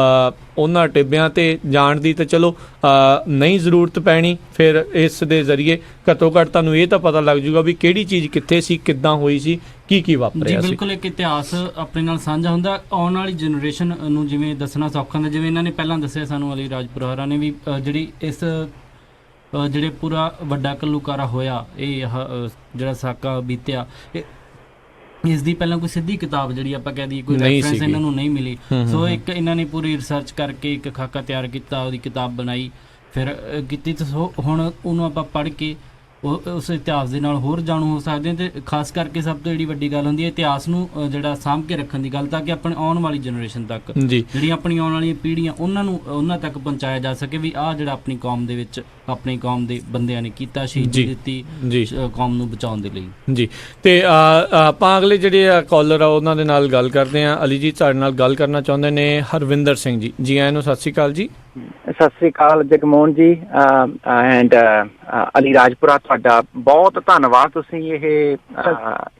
ਉਹਨਾਂ ਟਿੱਬਿਆਂ 'ਤੇ ਜਾਣ ਦੀ ਤਾਂ ਚਲੋ ਨਹੀਂ ਜ਼ਰੂਰਤ ਪੈਣੀ, ਫਿਰ ਇਸ ਦੇ ਜ਼ਰੀਏ ਘੱਟੋ ਘੱਟ ਤੁਹਾਨੂੰ ਇਹ ਤਾਂ ਪਤਾ ਲੱਗ ਜੂਗਾ ਵੀ ਕਿਹੜੀ ਚੀਜ਼ ਕਿੱਥੇ ਸੀ, ਕਿੱਦਾਂ ਹੋਈ ਸੀ, ਕੀ ਵਾਪਰਿਆ ਸੀ। ਬਿਲਕੁਲ ਇੱਕ ਇਤਿਹਾਸ ਆਪਣੇ ਨਾਲ ਸਾਂਝਾ ਹੁੰਦਾ, ਆਉਣ ਵਾਲੀ ਜਨਰੇਸ਼ਨ ਨੂੰ ਜਿਵੇਂ ਦੱਸਣਾ ਸੌਖਾ ਹੁੰਦਾ। ਜਿਵੇਂ ਇਹਨਾਂ ਨੇ ਪਹਿਲਾਂ ਦੱਸਿਆ ਸਾਨੂੰ ਅਲੀ ਰਾਜਪੁਰਾ ਹੋਰਾਂ ਨੇ ਵੀ ਜਿਹੜੀ ਇਸ ਜਿਹੜੇ ਪੂਰਾ ਵੱਡਾ ਘੱਲੂਘਾਰਾ ਹੋਇਆ, ਇਹ ਜਿਹੜਾ ਸਾਕਾ ਬੀਤਿਆ, ਇਸ ਦੀ ਪਹਿਲਾਂ ਕੋਈ ਸਿੱਧੀ ਕਿਤਾਬ ਜਿਹੜੀ ਆਪਾਂ ਕਹਿ ਦਈਏ ਕੋਈ ਰੈਫਰੈਂਸ ਇਹਨਾਂ ਨੂੰ ਨਹੀਂ ਮਿਲੀ। ਸੋ ਇੱਕ ਇਹਨਾਂ ਨੇ ਪੂਰੀ ਰਿਸਰਚ ਕਰਕੇ ਇੱਕ ਖਾਕਾ ਤਿਆਰ ਕੀਤਾ, ਉਹਦੀ ਕਿਤਾਬ ਬਣਾਈ ਫਿਰ ਕੀਤੀ। ਤੇ ਹੁਣ ਉਹਨੂੰ ਆਪਾਂ ਪੜ੍ਹ ਕੇ ਉਸ ਇਤਿਹਾਸ ਦੇ ਨਾਲ ਹੋਰ ਜਾਣੂ ਹੋ ਸਕਦੇ ਹਾਂ। ਅਤੇ ਖਾਸ ਕਰਕੇ ਸਭ ਤੋਂ ਜਿਹੜੀ ਵੱਡੀ ਗੱਲ ਹੁੰਦੀ ਹੈ ਇਤਿਹਾਸ ਨੂੰ ਜਿਹੜਾ ਸਾਂਭ ਕੇ ਰੱਖਣ ਦੀ ਗੱਲ, ਤਾਂ ਕਿ ਆਪਣੇ ਆਉਣ ਵਾਲੀ ਜਨਰੇਸ਼ਨ ਤੱਕ, ਜਿਹੜੀ ਆਪਣੀ ਆਉਣ ਵਾਲੀਆਂ ਪੀੜ੍ਹੀਆਂ, ਉਹਨਾਂ ਤੱਕ ਪਹੁੰਚਾਇਆ ਜਾ ਸਕੇ ਵੀ ਆਹ ਜਿਹੜਾ ਆਪਣੀ ਕੌਮ ਦੇ ਵਿੱਚ ਆਪਣੀ ਕੌਮ ਦੇ ਬੰਦਿਆਂ ਨੇ ਕੀਤਾ, ਸ਼ਹੀਦੀ ਦਿੱਤੀ ਕੌਮ ਨੂੰ ਬਚਾਉਣ ਦੇ ਲਈ। ਜੀ, ਤੇ ਆਪਾਂ ਅਗਲੇ ਜਿਹੜੇ ਕਾਲਰ ਆ ਉਹਨਾਂ ਦੇ ਨਾਲ ਗੱਲ ਕਰਦੇ ਹਾਂ। ਅਲੀ ਜੀ ਤੁਹਾਡੇ ਨਾਲ ਗੱਲ ਕਰਨਾ ਚਾਹੁੰਦੇ ਨੇ ਹਰਵਿੰਦਰ ਸਿੰਘ ਜੀ। ਜੀ ਆਇਆਂ ਨੂੰ, ਸਤਿ ਸ਼੍ਰੀ ਅਕਾਲ ਜੀ। ਸਤਿ ਸ੍ਰੀ ਅਕਾਲ ਜਗਮੋਹਨ ਜੀ ਐਂਡ ਅਲੀ ਰਾਜਪੁਰਾ, ਤੁਹਾਡਾ ਬਹੁਤ ਧੰਨਵਾਦ। ਤੁਸੀਂ ਇਹ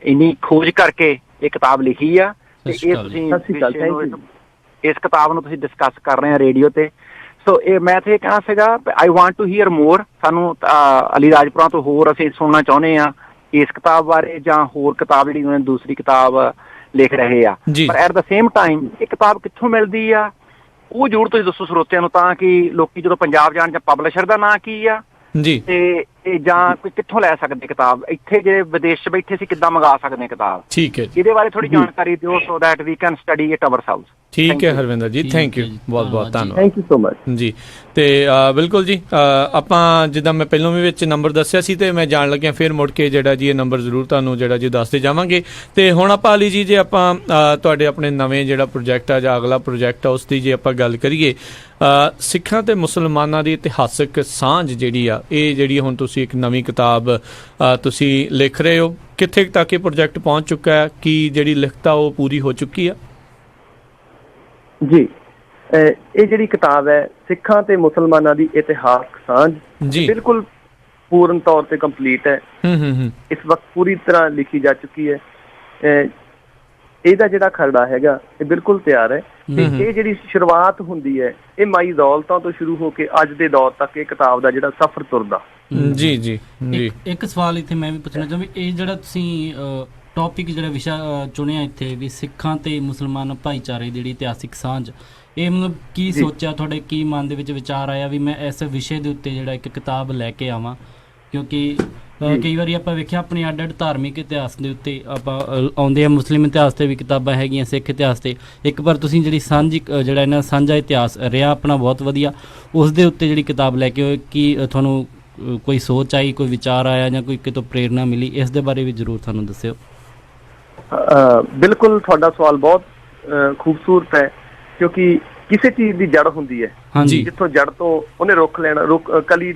ਇੰਨੀ ਖੋਜ ਕਰਕੇ ਇਹ ਕਿਤਾਬ ਲਿਖੀ ਆ ਤੇ ਇਹ ਤੁਸੀਂ ਇਸ ਕਿਤਾਬ ਨੂੰ ਤੁਸੀਂ ਡਿਸਕਸ ਕਰ ਰਹੇ ਆ ਰੇਡੀਓ ਤੇ। ਸੋ ਇਹ ਮੈਂ ਤੇ ਕਹਿਣਾ ਸੀਗਾ ਆਈ ਵਾਂਟ ਟੂ ਹੀਅਰ ਮੋਰ। ਸਾਨੂੰ ਅਲੀ ਰਾਜਪੁਰਾ ਤੋਂ ਹੋਰ ਅਸੀਂ ਸੁਣਨਾ ਚਾਹੁੰਦੇ ਆ ਇਸ ਕਿਤਾਬ ਬਾਰੇ ਜਾਂ ਹੋਰ ਕਿਤਾਬ ਜਿਹੜੀ ਉਹਨਾਂ ਨੇ ਦੂਸਰੀ ਕਿਤਾਬ ਲਿਖ ਰਹੇ ਆ। ਪਰ ਐਟ ਦਾ ਸੇਮ ਟਾਈਮ ਇਹ ਕਿਤਾਬ ਕਿੱਥੋਂ ਮਿਲਦੀ ਆ ਉਹ ਜ਼ਰੂਰ ਤੁਸੀਂ ਦੱਸੋ ਸਰੋਤਿਆਂ ਨੂੰ, ਤਾਂ ਕਿ ਲੋਕੀ ਜਦੋਂ ਪੰਜਾਬ ਜਾਣ ਜਾਂ ਪਬਲਿਸ਼ਰ ਦਾ ਨਾਂ ਕੀ ਆ ਜੀ ਤੇ ਇਹ ਜਾਂ ਕੋਈ ਕਿੱਥੋਂ ਲੈ ਸਕਦੇ ਕਿਤਾਬ, ਇੱਥੇ ਜਿਹੜੇ ਵਿਦੇਸ਼ 'ਚ ਬੈਠੇ ਸੀ ਕਿੱਦਾਂ ਮੰਗਾ ਸਕਦੇ ਕਿਤਾਬ। ਠੀਕ ਹੈ, ਇਹਦੇ ਬਾਰੇ ਥੋੜੀ ਜਾਣਕਾਰੀ ਦਿਓ so that we can study it ourselves. ਠੀਕ ਹੈ ਹਰਵਿੰਦਰ ਜੀ, ਥੈਂਕ ਯੂ, ਬਹੁਤ ਬਹੁਤ ਧੰਨਵਾਦ, ਥੈਂਕ ਯੂ ਸੋ ਮਚ ਜੀ। ਤੇ ਬਿਲਕੁਲ ਜੀ, ਆਪਾਂ ਜਿੱਦਾਂ ਮੈਂ ਪਹਿਲਾਂ ਵੀ ਵਿੱਚ ਨੰਬਰ ਦੱਸਿਆ ਸੀ ਤੇ ਮੈਂ ਜਾਣ ਲੱਗਿਆ ਫਿਰ ਮੁੜ ਕੇ ਜਿਹੜਾ ਜੀ ਇਹ ਨੰਬਰ ਜ਼ਰੂਰ ਤੁਹਾਨੂੰ ਜਿਹੜਾ ਜੀ ਦੱਸਦੇ ਜਾਵਾਂਗੇ। ਤੇ ਹੁਣ ਆਪਾਂ ਅਲੀ ਜੀ ਜੇ ਆਪਾਂ ਤੁਹਾਡੇ ਆਪਣੇ ਨਵੇਂ ਜਿਹੜਾ ਪ੍ਰੋਜੈਕਟ ਆ ਜਾਂ ਅਗਲਾ ਪ੍ਰੋਜੈਕਟ ਆ ਉਸ ਦੀ ਜੇ ਆਪਾਂ ਗੱਲ ਕਰੀਏ, ਸਿੱਖਾਂ ਤੇ ਮੁਸਲਮਾਨਾਂ ਦੀ ਇਤਿਹਾਸਕ ਸਾਂਝ ਜਿਹੜੀ ਆ, ਇਹ ਜਿਹੜੀ ਹੁਣ ਤੁਸੀਂ ਇੱਕ ਨਵੀਂ ਕਿਤਾਬ ਤੁਸੀਂ ਲਿਖ ਰਹੇ ਹੋ, ਕਿੱਥੇ ਤੱਕ ਇਹ ਪ੍ਰੋਜੈਕਟ ਪਹੁੰਚ ਚੁੱਕਾ ਹੈ? ਕੀ ਜਿਹੜੀ ਲਿਖਤ ਆ ਉਹ ਪੂਰੀ ਹੋ ਚੁੱਕੀ ਆ? ਜੀ, ਇਹ ਜਿਹੜੀ ਕਿਤਾਬ ਹੈ ਸਿੱਖਾਂ ਤੇ ਮੁਸਲਮਾਨਾਂ ਦੀ ਇਤਿਹਾਸਕ ਸਾਂਝ, ਬਿਲਕੁਲ ਪੂਰਨ ਤੌਰ ਤੇ ਕੰਪਲੀਟ ਹੈ। ਇਸ ਵਕਤ ਪੂਰੀ ਤਰ੍ਹਾਂ ਲਿਖੀ ਜਾ ਚੁੱਕੀ ਹੈ। ਇਹਦਾ ਜਿਹੜਾ ਖਰੜਾ ਹੈਗਾ ਇਹ ਬਿਲਕੁਲ ਤਿਆਰ ਹੈ। ਤੇ ਇਹ ਜਿਹੜੀ ਸ਼ੁਰੂਆਤ ਹੁੰਦੀ ਹੈ ਇਹ ਮਾਈ ਦੌਲਤਾਂ ਤੋਂ ਸ਼ੁਰੂ ਹੋ ਕੇ ਅੱਜ ਦੇ ਦੌਰ ਤੱਕ ਇਹ ਕਿਤਾਬ ਦਾ ਜਿਹੜਾ ਸਫ਼ਰ ਤੁਰਦਾ। ਜੀ ਜੀ ਜੀ। ਇੱਕ ਸਵਾਲ ਇੱਥੇ ਮੈਂ ਵੀ ਪੁੱਛਣਾ ਚਾਹੁੰਦਾ, ਇਹ ਜਿਹੜਾ ਤੁਸੀਂ ਟੌਪਿਕ ਜਿਹੜਾ ਵਿਸ਼ਾ ਚੁਣਿਆ ਇੱਥੇ ਵੀ ਸਿੱਖਾਂ ਤੇ ਮੁਸਲਮਾਨ ਭਾਈਚਾਰੇ ਦੀ ਜਿਹੜੀ ਇਤਿਹਾਸਿਕ ਸਾਂਝ, ਇਹ ਮਤਲਬ ਕੀ ਸੋਚਿਆ ਤੁਹਾਡੇ, ਕੀ ਮਨ ਦੇ ਵਿੱਚ ਵਿਚਾਰ ਆਇਆ ਵੀ ਮੈਂ ਇਸ ਵਿਸ਼ੇ ਦੇ ਉੱਤੇ ਜਿਹੜਾ ਇੱਕ ਕਿਤਾਬ ਲੈ ਕੇ ਆਵਾਂ? ਕਿਉਂਕਿ ਕਈ ਵਾਰੀ ਆਪਾਂ ਵੇਖਿਆ ਆਪਣੇ ਅੱਡ ਅੱਡ ਧਾਰਮਿਕ ਇਤਿਹਾਸ ਦੇ ਉੱਤੇ ਆਪਾਂ ਆਉਂਦੇ ਆ, ਮੁਸਲਿਮ ਇਤਿਹਾਸ 'ਤੇ ਵੀ ਕਿਤਾਬਾਂ ਹੈਗੀਆਂ, ਸਿੱਖ ਇਤਿਹਾਸ 'ਤੇ। ਇੱਕ ਵਾਰ ਤੁਸੀਂ ਜਿਹੜੀ ਸਾਂਝੀ ਜਿਹੜਾ ਇਹਨਾਂ ਸਾਂਝਾ ਇਤਿਹਾਸ ਰਿਹਾ ਆਪਣਾ ਬਹੁਤ ਵਧੀਆ, ਉਸ ਦੇ ਉੱਤੇ ਜਿਹੜੀ ਕਿਤਾਬ ਲੈ ਕੇ ਹੋਏ, ਕੀ ਤੁਹਾਨੂੰ ਕੋਈ ਸੋਚ ਆਈ, ਕੋਈ ਵਿਚਾਰ ਆਇਆ ਜਾਂ ਕੋਈ ਕਿਤੋਂ ਪ੍ਰੇਰਨਾ ਮਿਲੀ? ਇਸ ਦੇ ਬਾਰੇ ਵੀ ਜ਼ਰੂਰ ਸਾਨੂੰ ਦੱਸਿਓ। ਬਿਲਕੁਲ, ਤੁਹਾਡਾ ਸਵਾਲ ਬਹੁਤ ਖੂਬਸੂਰਤ ਹੈ ਕਿਉਂਕਿ ਕਿਸੇ ਚੀਜ਼ ਦੀ ਜੜ ਹੁੰਦੀ ਹੈ, ਜਿੱਥੋਂ ਜੜ ਤੋਂ ਉਹਨੇ ਰੁੱਖ ਲੈਣਾ, ਕਲੀ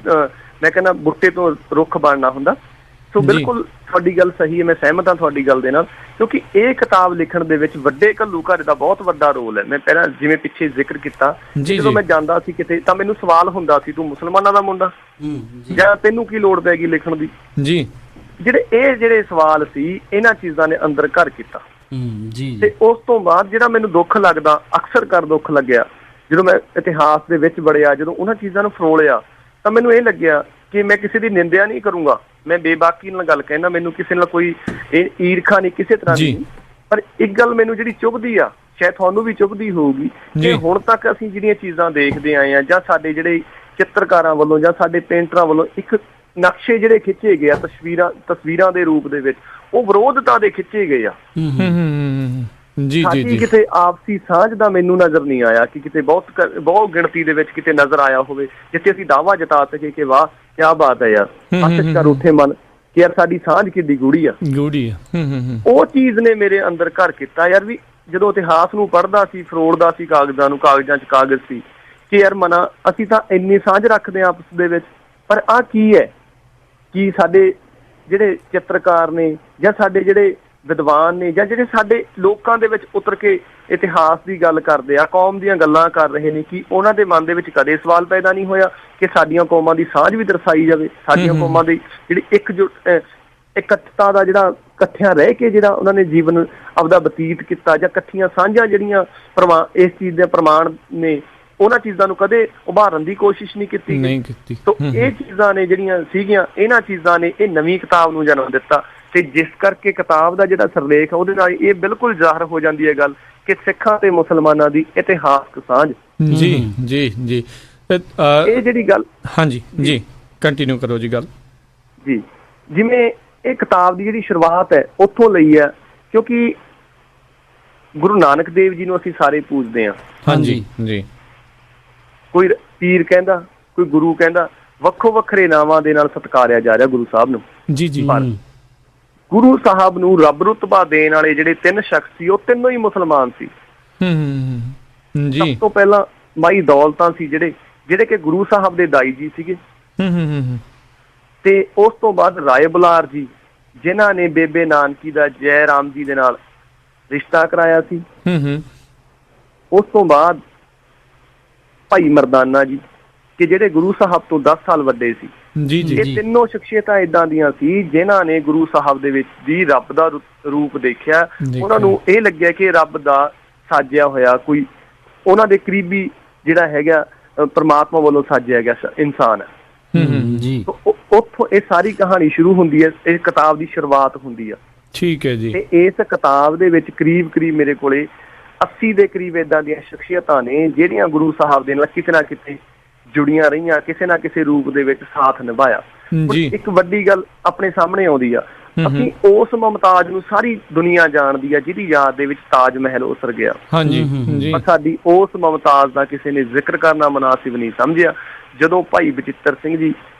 ਮੈਂ ਕਹਿੰਦਾ ਬੂਟੇ ਤੋਂ ਰੁੱਖ ਬਣਨਾ ਹੁੰਦਾ। ਸੋ ਬਿਲਕੁਲ ਤੁਹਾਡੀ ਗੱਲ ਸਹੀ ਹੈ, ਮੈਂ ਸਹਿਮਤ ਹਾਂ ਤੁਹਾਡੀ ਗੱਲ ਦੇ ਨਾਲ, ਕਿਉਂਕਿ ਇਹ ਕਿਤਾਬ ਲਿਖਣ ਦੇ ਵਿੱਚ ਵੱਡੇ ਘੱਲੂਘਾਰੇ ਦਾ ਬਹੁਤ ਵੱਡਾ ਰੋਲ ਹੈ। ਮੈਂ ਪਹਿਲਾਂ ਜਿਵੇਂ ਪਿੱਛੇ ਜ਼ਿਕਰ ਕੀਤਾ, ਜਦੋਂ ਮੈਂ ਜਾਂਦਾ ਸੀ ਕਿਤੇ ਤਾਂ ਮੈਨੂੰ ਸਵਾਲ ਹੁੰਦਾ ਸੀ, ਤੂੰ ਮੁਸਲਮਾਨਾਂ ਦਾ ਮੁੰਡਾ ਜਾਂ ਤੈਨੂੰ ਕੀ ਲੋੜ ਪੈ ਗਈ ਲਿਖਣ ਦੀ? ਜੀ, ਜਿਹੜੇ ਸਵਾਲ ਸੀ ਇਹਨਾਂ ਚੀਜ਼ਾਂ ਨੇ ਅੰਦਰ ਘਰ ਕੀਤਾ। ਤੇ ਉਸ ਤੋਂ ਬਾਅਦ ਜਿਹੜਾ ਮੈਨੂੰ ਦੁੱਖ ਲੱਗਦਾ, ਅਕਸਰ ਕਰ ਦੁੱਖ ਲੱਗਿਆ, ਜਦੋਂ ਮੈਂ ਇਤਿਹਾਸ ਦੇ ਵਿੱਚ ਵੜਿਆ, ਜਦੋਂ ਉਹਨਾਂ ਚੀਜ਼ਾਂ ਨੂੰ ਫਰੋਲਿਆ, ਤਾਂ ਮੈਨੂੰ ਇਹ ਲੱਗਿਆ ਕਿ ਮੈਂ ਕਿਸੇ ਦੀ ਨਿੰਦਿਆ ਨਹੀਂ ਕਰੂੰਗਾ, ਮੈਂ ਬੇਬਾਕੀ ਨਾਲ ਗੱਲ ਕਹਿੰਦਾ, ਮੈਨੂੰ ਕਿਸੇ ਨਾਲ ਕੋਈ ਈਰਖਾ ਨਹੀਂ ਕਿਸੇ ਤਰ੍ਹਾਂ ਦੀ। ਪਰ ਇੱਕ ਗੱਲ ਮੈਨੂੰ ਜਿਹੜੀ ਚੁਭਦੀ ਆ, ਸ਼ਾਇਦ ਤੁਹਾਨੂੰ ਵੀ ਚੁਭਦੀ ਹੋਊਗੀ, ਕਿ ਹੁਣ ਤੱਕ ਅਸੀਂ ਜਿਹੜੀਆਂ ਚੀਜ਼ਾਂ ਦੇਖਦੇ ਆਏ ਆ, ਜਾਂ ਸਾਡੇ ਜਿਹੜੇ ਚਿੱਤਰਕਾਰਾਂ ਵੱਲੋਂ ਜਾਂ ਸਾਡੇ ਪੇਂਟਰਾਂ ਵੱਲੋਂ ਇੱਕ ਨਕਸ਼ੇ ਜਿਹੜੇ ਖਿੱਚੇ ਗਏ ਆ ਤਸਵੀਰਾਂ ਦੇ ਰੂਪ ਦੇ ਵਿੱਚ, ਉਹ ਵਿਰੋਧਤਾ ਦੇ ਖਿੱਚੇ ਗਏ ਆ। ਸਾਡੀ ਕਿਤੇ ਆਪਸੀ ਸਾਂਝ ਦਾ ਮੈਨੂੰ ਨਜ਼ਰ ਨਹੀਂ ਆਇਆ ਕਿ ਕਿਤੇ ਬਹੁਤ ਗਿਣਤੀ ਦੇ ਵਿੱਚ ਕਿਤੇ ਨਜ਼ਰ ਆਇਆ ਹੋਵੇ ਜਿੱਥੇ ਅਸੀਂ ਦਾਅਵਾ ਜਤਾ ਸਕੇ ਕਿ ਵਾਹ ਕਿਆ ਬਾਤ ਹੈ ਯਾਰ, ਆਸ਼ਿਸ਼ ਕਰ ਉੱਠੇ ਮਨ ਕਿ ਯਾਰ ਸਾਡੀ ਸਾਂਝ ਕਿੱਡੀ ਗੂੜੀ ਆ। ਉਹ ਚੀਜ਼ ਨੇ ਮੇਰੇ ਅੰਦਰ ਘਰ ਕੀਤਾ ਯਾਰ, ਵੀ ਜਦੋਂ ਇਤਿਹਾਸ ਨੂੰ ਪੜ੍ਹਦਾ ਸੀ, ਫਰੋੜਦਾ ਸੀ ਕਾਗਜ਼ਾਂ ਨੂੰ, ਕਾਗਜ਼ਾਂ 'ਚ ਕਾਗਜ਼ ਸੀ ਕਿ ਯਾਰ ਮਨਾ ਅਸੀਂ ਤਾਂ ਇੰਨੀ ਸਾਂਝ ਰੱਖਦੇ ਹਾਂ ਆਪਸ ਦੇ ਵਿੱਚ, ਪਰ ਆਹ ਕੀ ਹੈ ਕਿ ਸਾਡੇ ਜਿਹੜੇ ਚਿੱਤਰਕਾਰ ਨੇ ਜਾਂ ਸਾਡੇ ਜਿਹੜੇ ਵਿਦਵਾਨ ਨੇ ਜਾਂ ਜਿਹੜੇ ਸਾਡੇ ਲੋਕਾਂ ਦੇ ਵਿੱਚ ਉਤਰ ਕੇ ਇਤਿਹਾਸ ਦੀ ਗੱਲ ਕਰਦੇ ਆ, ਕੌਮ ਦੀਆਂ ਗੱਲਾਂ ਕਰ ਰਹੇ ਨੇ, ਕਿ ਉਹਨਾਂ ਦੇ ਮਨ ਦੇ ਵਿੱਚ ਕਦੇ ਸਵਾਲ ਪੈਦਾ ਨਹੀਂ ਹੋਇਆ ਕਿ ਸਾਡੀਆਂ ਕੌਮਾਂ ਦੀ ਸਾਂਝ ਵੀ ਦਰਸਾਈ ਜਾਵੇ, ਸਾਡੀਆਂ ਕੌਮਾਂ ਦੀ ਜਿਹੜੀ ਇਕੱਠਤਾ ਦਾ ਜਿਹੜਾ ਇਕੱਠਿਆਂ ਰਹਿ ਕੇ ਜਿਹੜਾ ਉਹਨਾਂ ਨੇ ਜੀਵਨ ਆਪਦਾ ਬਤੀਤ ਕੀਤਾ, ਜਾਂ ਇਕੱਠੀਆਂ ਸਾਂਝਾਂ ਜਿਹੜੀਆਂ ਇਸ ਚੀਜ਼ ਦੇ ਪ੍ਰਮਾਣ ਨੇ, ਉਹਨਾਂ ਚੀਜ਼ਾਂ ਨੂੰ ਕਦੇ ਉਭਾਰਨ ਦੀ ਕੋਸ਼ਿਸ਼ ਨਹੀਂ ਕੀਤੀ। ਸੋ ਇਹ ਚੀਜ਼ਾਂ ਨੇ ਜਿਹੜੀਆਂ ਸੀਗੀਆਂ, ਇਹਨਾਂ ਚੀਜ਼ਾਂ ਨੇ ਇਹ ਨਵੀਂ ਕਿਤਾਬ ਨੂੰ ਜਨਮ ਦਿੱਤਾ। ਤੇ ਜਿਸ ਕਰਕੇ ਕਿਤਾਬ ਦਾ ਜਿਹੜਾ ਸਿਰਲੇਖ ਉਹਦੇ ਨਾਲ ਇਹ ਬਿਲਕੁਲ ਜ਼ਾਹਰ ਹੋ ਜਾਂਦੀ ਹੈ ਗੱਲ ਕਿ ਸਿੱਖਾਂ ਤੇ ਮੁਸਲਮਾਨਾਂ ਦੀ ਇਤਿਹਾਸਕ ਸਾਂਝ। ਜੀ ਜੀ ਜੀ, ਇਹ ਜਿਹੜੀ ਗੱਲ, ਹਾਂਜੀ ਜੀ ਕੰਟੀਨਿਊ ਕਰੋ ਜੀ ਗੱਲ। ਜੀ, ਜਿਵੇਂ ਇਹ ਕਿਤਾਬ ਦੀ ਜਿਹੜੀ ਸ਼ੁਰੂਆਤ ਹੈ ਉੱਥੋਂ ਲਈ ਹੈ, ਕਿਉਂਕਿ ਗੁਰੂ ਨਾਨਕ ਦੇਵ ਜੀ ਨੂੰ ਅਸੀਂ ਸਾਰੇ ਪੂਜਦੇ ਹਾਂ। ਹਾਂਜੀ ਜੀ, ਕੋਈ ਪੀਰ ਕਹਿੰਦਾ, ਕੋਈ ਗੁਰੂ ਕਹਿੰਦਾ, ਵੱਖੋ ਵੱਖਰੇ ਨਾਵਾਂ ਦੇ ਨਾਲ ਸਤਿਕਾਰਿਆ ਜਾ ਰਿਹਾ ਗੁਰੂ ਸਾਹਿਬ ਨੂੰ। ਜੀ ਜੀ, ਗੁਰੂ ਸਾਹਿਬ ਨੂੰ ਰੱਬ ਰੁਤਬਾ ਦੇਣ ਵਾਲੇ ਜਿਹੜੇ ਤਿੰਨ ਸ਼ਖਸ ਸੀ, ਉਹ ਤਿੰਨੋਂ ਹੀ ਮੁਸਲਮਾਨ ਸੀ। ਜੀ, ਸਭ ਤੋਂ ਪਹਿਲਾਂ ਮਾਈ ਦੌਲਤਾਂ ਸੀ ਜਿਹੜੇ ਕਿ ਗੁਰੂ ਸਾਹਿਬ ਦੇ ਦਾਈ ਜੀ ਸੀਗੇ। ਤੇ ਉਸ ਤੋਂ ਬਾਅਦ ਰਾਏ ਬੁਲਾਰ ਜੀ, ਜਿਨ੍ਹਾਂ ਨੇ ਬੇਬੇ ਨਾਨਕੀ ਦਾ ਜੈ ਰਾਮ ਜੀ ਦੇ ਨਾਲ ਰਿਸ਼ਤਾ ਕਰਾਇਆ ਸੀ। ਉਸ ਤੋਂ ਬਾਅਦ ਭਾਈ ਮਰਦਾਨਾ ਜੀ, ਕਿ ਜਿਹੜੇ ਗੁਰੂ ਸਾਹਿਬ ਤੋਂ 10 ਸਾਲ ਵੱਡੇ ਸੀ। ਇਹ ਤਿੰਨੋਂ ਸ਼ਖਸੀਅਤਾਂ ਏਦਾਂ ਦੀਆਂ ਸੀ ਜਿਨ੍ਹਾਂ ਨੇ ਗੁਰੂ ਸਾਹਿਬ ਦੇ ਵਿੱਚ ਵੀ ਰੱਬ ਦਾ ਰੂਪ ਦੇਖਿਆ। ਉਹਨਾਂ ਨੂੰ ਇਹ ਲੱਗਿਆ ਕਿ ਰੱਬ ਦਾ ਸਾਜਿਆ ਹੋਇਆ ਕੋਈ ਉਹਨਾਂ ਦੇ ਕਰੀਬੀ ਜਿਹੜਾ ਹੈਗਾ ਪਰਮਾਤਮਾ ਵੱਲੋਂ ਸਾਜਿਆ ਗਿਆ ਇਨਸਾਨ ਹੈ। ਉੱਥੋਂ ਇਹ ਸਾਰੀ ਕਹਾਣੀ ਸ਼ੁਰੂ ਹੁੰਦੀ ਹੈ, ਇਸ ਕਿਤਾਬ ਦੀ ਸ਼ੁਰੂਆਤ ਹੁੰਦੀ ਆ। ਠੀਕ ਹੈ ਜੀ। ਤੇ ਇਸ ਕਿਤਾਬ ਦੇ ਵਿੱਚ ਕਰੀਬ ਮੇਰੇ ਕੋਲੇ 80 ਦੇ ਕਰੀਬ ਏਦਾਂ ਦੀਆਂ ਸ਼ਖਸੀਅਤਾਂ ਨੇ ਜਿਹੜੀਆਂ ਗੁਰੂ ਸਾਹਿਬ ਦੇ ਨਾਲ ਕਿਤੇ ਨਾ ਕਿਤੇ ਜੁੜੀਆਂ ਰਹੀਆਂ, ਕਿਸੇ ਨਾ ਕਿਸੇ ਰੂਪ ਦੇ ਵਿੱਚ ਸਾਥ ਨਿਭਾਇਆ। ਇੱਕ ਵੱਡੀ ਗੱਲ ਆਪਣੇ ਸਾਹਮਣੇ ਆਉਂਦੀ ਆ, ਅਸੀਂ ਉਸ ਮੁਮਤਾਜ਼ ਨੂੰ ਸਾਰੀ ਦੁਨੀਆ ਜਾਣਦੀ ਆ ਜਿਹਦੀ ਯਾਦ ਦੇ ਵਿੱਚ ਤਾਜ ਮਹਿਲ ਉਸਰ ਗਿਆ। ਪਰ ਸਾਡੀ ਉਸ ਮੁਮਤਾਜ਼ ਦਾ ਕਿਸੇ ਨੇ ਜ਼ਿਕਰ ਕਰਨਾ ਮੁਨਾਸਿਬ ਨਹੀਂ ਸਮਝਿਆ। ਜਦੋਂ ਭਾਈ ਬਚਿੱਤਰ ਸਿੰਘ ਜੀ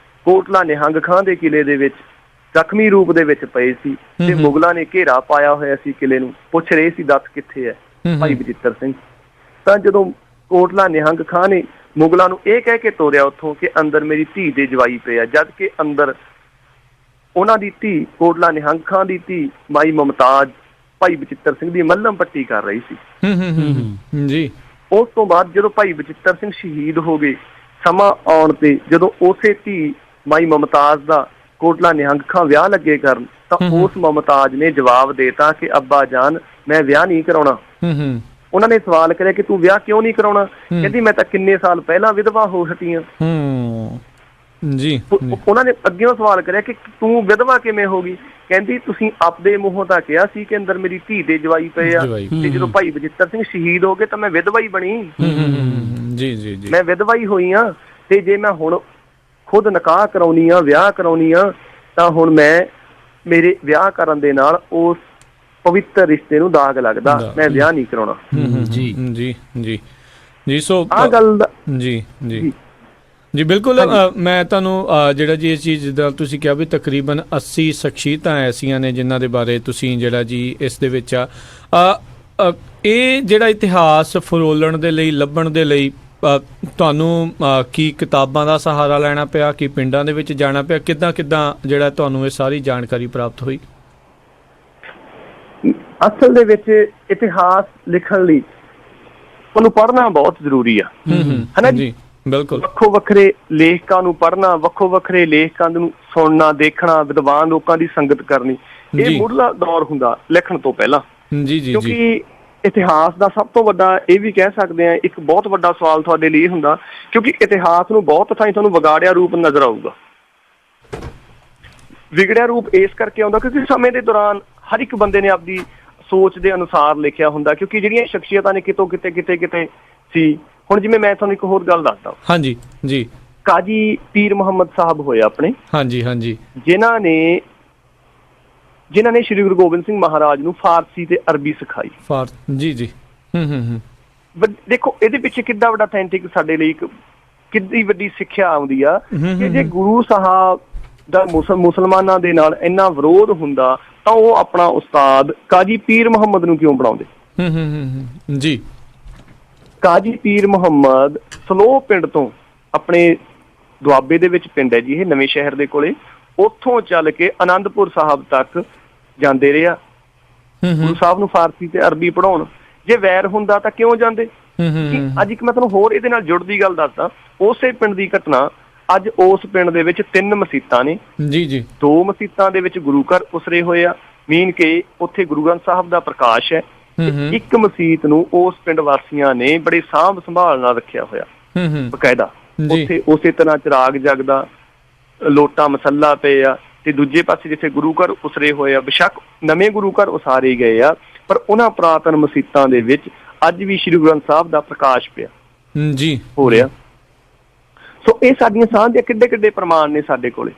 ਕੋਟਲਾ ਨਿਹੰਗ ਖਾਂ ਦੇ ਕਿਲੇ ਦੇ ਵਿੱਚ ਜ਼ਖਮੀ ਰੂਪ ਦੇ ਵਿੱਚ ਪਏ ਸੀ ਤੇ ਮੁਗਲਾਂ ਨੇ ਘੇਰਾ ਪਾਇਆ ਹੋਇਆ ਸੀ ਕਿਲੇ ਨੂੰ, ਪੁੱਛ ਰਹੇ ਸੀ ਦੱਸ ਕਿੱਥੇ ਹੈ ਭਾਈ ਬਚਿੱਤਰ ਸਿੰਘ। ਤਾਂ ਜਦੋਂ ਕੋਟਲਾ ਨਿਹੰਗ ਖਾਂ ਨੇ ਮੁਗਲਾਂ ਨੂੰ ਇਹ ਕਹਿ ਕੇ ਤੋਰਿਆ ਉੱਥੋਂ ਕਿ ਅੰਦਰ ਮੇਰੀ ਧੀ ਦੇ ਜਵਾਈ ਪਏ ਆ, ਜਦ ਕਿ ਅੰਦਰ ਉਹਨਾਂ ਦੀ ਧੀ ਕੋਟਲਾ ਨਿਹੰਗ ਖਾਂ ਦੀ ਧੀ ਮਾਈ ਮੁਮਤਾਜ਼ ਭਾਈ ਬਚਿੱਤਰ ਸਿੰਘ ਦੀ ਮੱਲਮ ਪੱਟੀ ਕਰ ਰਹੀ ਸੀ। ਜੀ, ਉਸ ਤੋਂ ਬਾਅਦ ਜਦੋਂ ਭਾਈ ਬਚਿੱਤਰ ਸਿੰਘ ਸ਼ਹੀਦ ਹੋ ਗਏ, ਸਮਾਂ ਆਉਣ ਤੇ ਜਦੋਂ ਉਸੇ ਧੀ ਮਾਈ ਮੁਮਤਾਜ਼ ਦਾ ਕੋਟਲਾ ਨਿਹੰਗ ਖਾਂ ਵਿਆਹ ਲੱਗੇ ਕਰਨ, ਤਾਂ ਉਸ ਮੁਮਤਾਜ਼ ਨੇ ਜਵਾਬ ਦੇਤਾ ਕਿ ਅੱਬਾ ਜਾਨ ਮੈਂ ਵਿਆਹ ਨਹੀਂ ਕਰਾਉਣਾ। ਉਹਨਾਂ ਨੇ ਸਵਾਲ ਕਰਿਆ ਕਿ ਤੂੰ ਵਿਆਹ ਕਿਉਂ ਨਹੀਂ ਕਰਾਉਣਾ? ਕਹਿੰਦੀ ਮੈਂ ਤਾਂ ਕਿੰਨੇ ਸਾਲ ਪਹਿਲਾਂ ਵਿਧਵਾ ਹੋ ਹਟੀ ਹਾਂ। ਜੀ ਉਹਨਾਂ ਨੇ ਅੱਗਿਓਂ ਸਵਾਲ ਕਰਿਆ ਕਿ ਤੂੰ ਵਿਧਵਾ ਕਿਵੇਂ ਹੋ ਗਈ? ਕਹਿੰਦੀ ਤੁਸੀਂ ਆਪਦੇ ਮੂੰਹੋਂ ਤਾਂ ਕਿਹਾ ਸੀ ਕਿ ਅੰਦਰ ਮੇਰੀ ਧੀ ਦੇ ਜਵਾਈ ਪਏ ਆ, ਤੇ ਜਦੋਂ ਭਾਈ ਬਚਿੱਤਰ ਸਿੰਘ ਸ਼ਹੀਦ ਹੋ ਗਏ ਤਾਂ ਮੈਂ ਵਿਧਵਾ ਹੀ ਬਣੀ। ਜੀ ਜੀ ਜੀ ਮੈਂ ਵਿਧਵਾ ਹੀ ਹੋਈ ਆ, ਤੇ ਜੇ ਮੈਂ ਹੁਣ ਖੁਦ ਨਿਕਾਹ ਕਰਾਉਣੀ ਆ, ਵਿਆਹ ਕਰਾਉਣੀ ਆ, ਤਾਂ ਹੁਣ ਮੇਰੇ ਵਿਆਹ ਕਰਨ ਦੇ ਨਾਲ ਉਸ ਪਵਿੱਤਰ ਰਿਸ਼ਤੇ ਨੂੰ ਦਾਗ ਲੱਗਦਾ, ਮੈਂ ਵਿਆਹ ਨਹੀਂ ਕਰਾਉਣਾ। ਜੀ ਜੀ ਜੀ ਜੀ ਸੋ ਆਹ ਗੱਲ ਜੀ ਜੀ ਜੀ ਬਿਲਕੁਲ। ਮੈਂ ਤੁਹਾਨੂੰ ਜਿਹੜਾ ਜੀ ਇਸ ਚੀਜ਼ ਦਾ ਤੁਸੀਂ ਕਿਹਾ ਵੀ ਤਕਰੀਬਨ 80 ਸ਼ਖਸੀਅਤਾਂ ਐਸੀਆਂ ਨੇ ਜਿਨ੍ਹਾਂ ਦੇ ਬਾਰੇ ਤੁਸੀਂ ਜਿਹੜਾ ਜੀ ਇਸ ਦੇ ਵਿੱਚ ਇਹ ਜਿਹੜਾ ਇਤਿਹਾਸ ਫਰੋਲਣ ਦੇ ਲਈ, ਲੱਭਣ ਦੇ ਲਈ ਤੁਹਾਨੂੰ ਕੀ ਕਿਤਾਬਾਂ ਦਾ ਸਹਾਰਾ ਲੈਣਾ ਪਿਆ, ਕੀ ਪਿੰਡਾਂ ਦੇ ਵਿੱਚ ਜਾਣਾ ਪਿਆ, ਕਿੱਦਾਂ ਜਿਹੜਾ ਤੁਹਾਨੂੰ ਇਹ ਸਾਰੀ ਜਾਣਕਾਰੀ ਪ੍ਰਾਪਤ ਹੋਈ? ਅਸਲ ਦੇ ਵਿੱਚ ਇਤਿਹਾਸ ਲਿਖਣ ਲਈ ਤੁਹਾਨੂੰ ਪੜ੍ਹਨਾ ਬਹੁਤ ਜ਼ਰੂਰੀ ਆ, ਹੈ ਜੀ? ਬਿਲਕੁਲ। ਵੱਖੋ ਵੱਖਰੇ ਲੇਖਕਾਂ ਨੂੰ ਪੜ੍ਹਨਾ, ਵੱਖੋ ਵੱਖਰੇ ਲੇਖਕਾਂ ਨੂੰ ਸੁਣਨਾ, ਦੇਖਣਾ, ਵਿਦਵਾਨ ਲੋਕਾਂ ਦੀ ਸੰਗਤ ਕਰਨੀ, ਇਹ ਮੁੱਢਲਾ ਦੌਰ ਹੁੰਦਾ ਲਿਖਣ ਤੋਂ ਪਹਿਲਾਂ। ਕਿਉਂਕਿ ਇਤਿਹਾਸ ਦਾ ਸਭ ਤੋਂ ਵੱਡਾ ਇਹ ਵੀ ਕਹਿ ਸਕਦੇ ਆ, ਇੱਕ ਬਹੁਤ ਵੱਡਾ ਸਵਾਲ ਤੁਹਾਡੇ ਲਈ ਇਹ ਹੁੰਦਾ, ਕਿਉਂਕਿ ਇਤਿਹਾਸ ਨੂੰ ਬਹੁਤ ਥਾਈਂ ਤੁਹਾਨੂੰ ਵਿਗਾੜਿਆ ਰੂਪ ਨਜ਼ਰ ਆਊਗਾ। ਵਿਗੜਿਆ ਰੂਪ ਇਸ ਕਰਕੇ ਆਉਂਦਾ ਕਿਉਂਕਿ ਸਮੇਂ ਦੇ ਦੌਰਾਨ ਹਰ ਇੱਕ ਬੰਦੇ ਨੇ ਆਪਦੀ ਸੋਚ ਦੇ ਅਨੁਸਾਰ ਲਿਖਿਆ ਹੁੰਦਾ, ਕਿਉਂਕਿ ਜਿਹੜੀਆਂ ਸ਼ਖਸੀਅਤਾਂ ਨੇ ਕਿਤੋਂ ਕਿਤੇ ਸੀ। ਹੁਣ ਜਿਵੇਂ ਮੈਂ ਤੁਹਾਨੂੰ ਇੱਕ ਹੋਰ ਗੱਲ ਦੱਸਦਾ। ਹਾਂਜੀ ਜੀ। ਕਾਜੀ ਪੀਰ ਮੁਹੰਮਦ ਸਾਹਿਬ ਹੋਏ ਆਪਣੇ, ਹਾਂਜੀ ਹਾਂਜੀ, ਜਿਨ੍ਹਾਂ ਨੇ ਸ਼੍ਰੀ ਗੁਰੂ ਗੋਬਿੰਦ ਸਿੰਘ ਮਹਾਰਾਜ ਨੂੰ ਫਾਰਸੀ ਤੇ ਅਰਬੀ ਸਿਖਾਈ। ਜੀ ਜੀ। ਦੇਖੋ ਇਹਦੇ ਪਿੱਛੇ ਕਿੱਡਾ ਵੱਡਾ ਅਥੈਂਟਿਕ ਸਾਡੇ ਲਈ ਕਿੱਡੀ ਵੱਡੀ ਸਿੱਖਿਆ ਆਉਂਦੀ ਆ ਕਿ ਜੇ ਗੁਰੂ ਸਾਹਿਬ ਦਾ ਮੁਸਲਮਾਨਾਂ ਦੇ ਨਾਲ ਇੰਨਾ ਵਿਰੋਧ ਹੁੰਦਾ ਤਾਂ ਉਹ ਆਪਣਾ ਉਸਤਾਦ ਕਾਜੀ ਪੀਰ ਮੁਹੰਮਦ ਨੂੰ ਕਿਉਂ ਬਣਾਉਂਦੇ? ਜੀ। ਕਾਜੀ ਪੀਰ ਮੁਹੰਮਦ ਸਲੋਹ ਪਿੰਡ ਤੋਂ, ਆਪਣੇ ਦੁਆਬੇ ਦੇ ਵਿੱਚ ਪਿੰਡ ਹੈ ਜੀ ਇਹ, ਨਵੇਂ ਸ਼ਹਿਰ ਦੇ ਕੋਲੇ, ਉੱਥੋਂ ਚੱਲ ਕੇ ਆਨੰਦਪੁਰ ਸਾਹਿਬ ਤੱਕ ਜਾਂਦੇ ਰਿਹਾ ਗੁਰੂ ਸਾਹਿਬ ਨੂੰ ਫਾਰਸੀ ਤੇ ਅਰਬੀ ਪੜ੍ਹਾਉਣ। ਜੇ ਵੈਰ ਹੁੰਦਾ ਤਾਂ ਕਿਉਂ ਜਾਂਦੇ? ਅੱਜ ਇੱਕ ਮੈਂ ਤੁਹਾਨੂੰ ਹੋਰ ਇਹਦੇ ਨਾਲ ਜੁੜਦੀ ਗੱਲ ਦੱਸਦਾ। ਉਸੇ ਪਿੰਡ ਦੀ ਘਟਨਾ, ਅੱਜ ਉਸ ਪਿੰਡ ਦੇ ਵਿੱਚ 3 ਮਸੀਤਾਂ ਨੇ ਜੀ ਜੀ। 2 ਮਸੀਤਾਂ ਦੇ ਵਿੱਚ ਗੁਰੂ ਘਰ ਉਸਰੇ ਹੋਏ ਆ, ਮੀਨ ਕਿ ਉੱਥੇ ਗੁਰੂ ਗ੍ਰੰਥ ਸਾਹਿਬ ਦਾ ਪ੍ਰਕਾਸ਼ ਹੈ। ਇੱਕ ਮਸੀਤ ਨੂੰ ਉਸ ਪਿੰਡ ਵਾਸੀਆਂ ਨੇ ਬੜੇ ਸਾਂਭ ਸੰਭਾਲ ਨਾਲ ਰੱਖਿਆ ਹੋਇਆ ਬਕਾਇਦਾ। ਉੱਥੇ ਉਸੇ ਤਰ੍ਹਾਂ ਚਿਰਾਗ ਜਗਦਾ, ਲੋਟਾ ਮਸੱਲਾ ਪਏ ਆ, ਤੇ ਦੂਜੇ ਪਾਸੇ ਜਿੱਥੇ ਗੁਰੂ ਘਰ ਉਸਰੇ ਹੋਏ ਆ, ਬੇਸ਼ੱਕ ਨਵੇਂ ਗੁਰੂ ਘਰ ਉਸਾਰੇ ਗਏ ਆ, ਪਰ ਉਹਨਾਂ ਪੁਰਾਤਨ ਮਸੀਤਾਂ ਦੇ ਵਿੱਚ ਅੱਜ ਵੀ ਸ਼੍ਰੀ ਗੁਰੂ ਗ੍ਰੰਥ ਸਾਹਿਬ ਦਾ ਪ੍ਰਕਾਸ਼ ਪਿਆ ਜੀ ਹੋ ਰਿਹਾ। ਸੋ ਇਹ ਸਾਡੀਆਂ ਸਾਂਝ ਦੇ ਕਿੱਡੇ ਪ੍ਰਮਾਣ ਨੇ ਸਾਡੇ ਕੋਲੇ।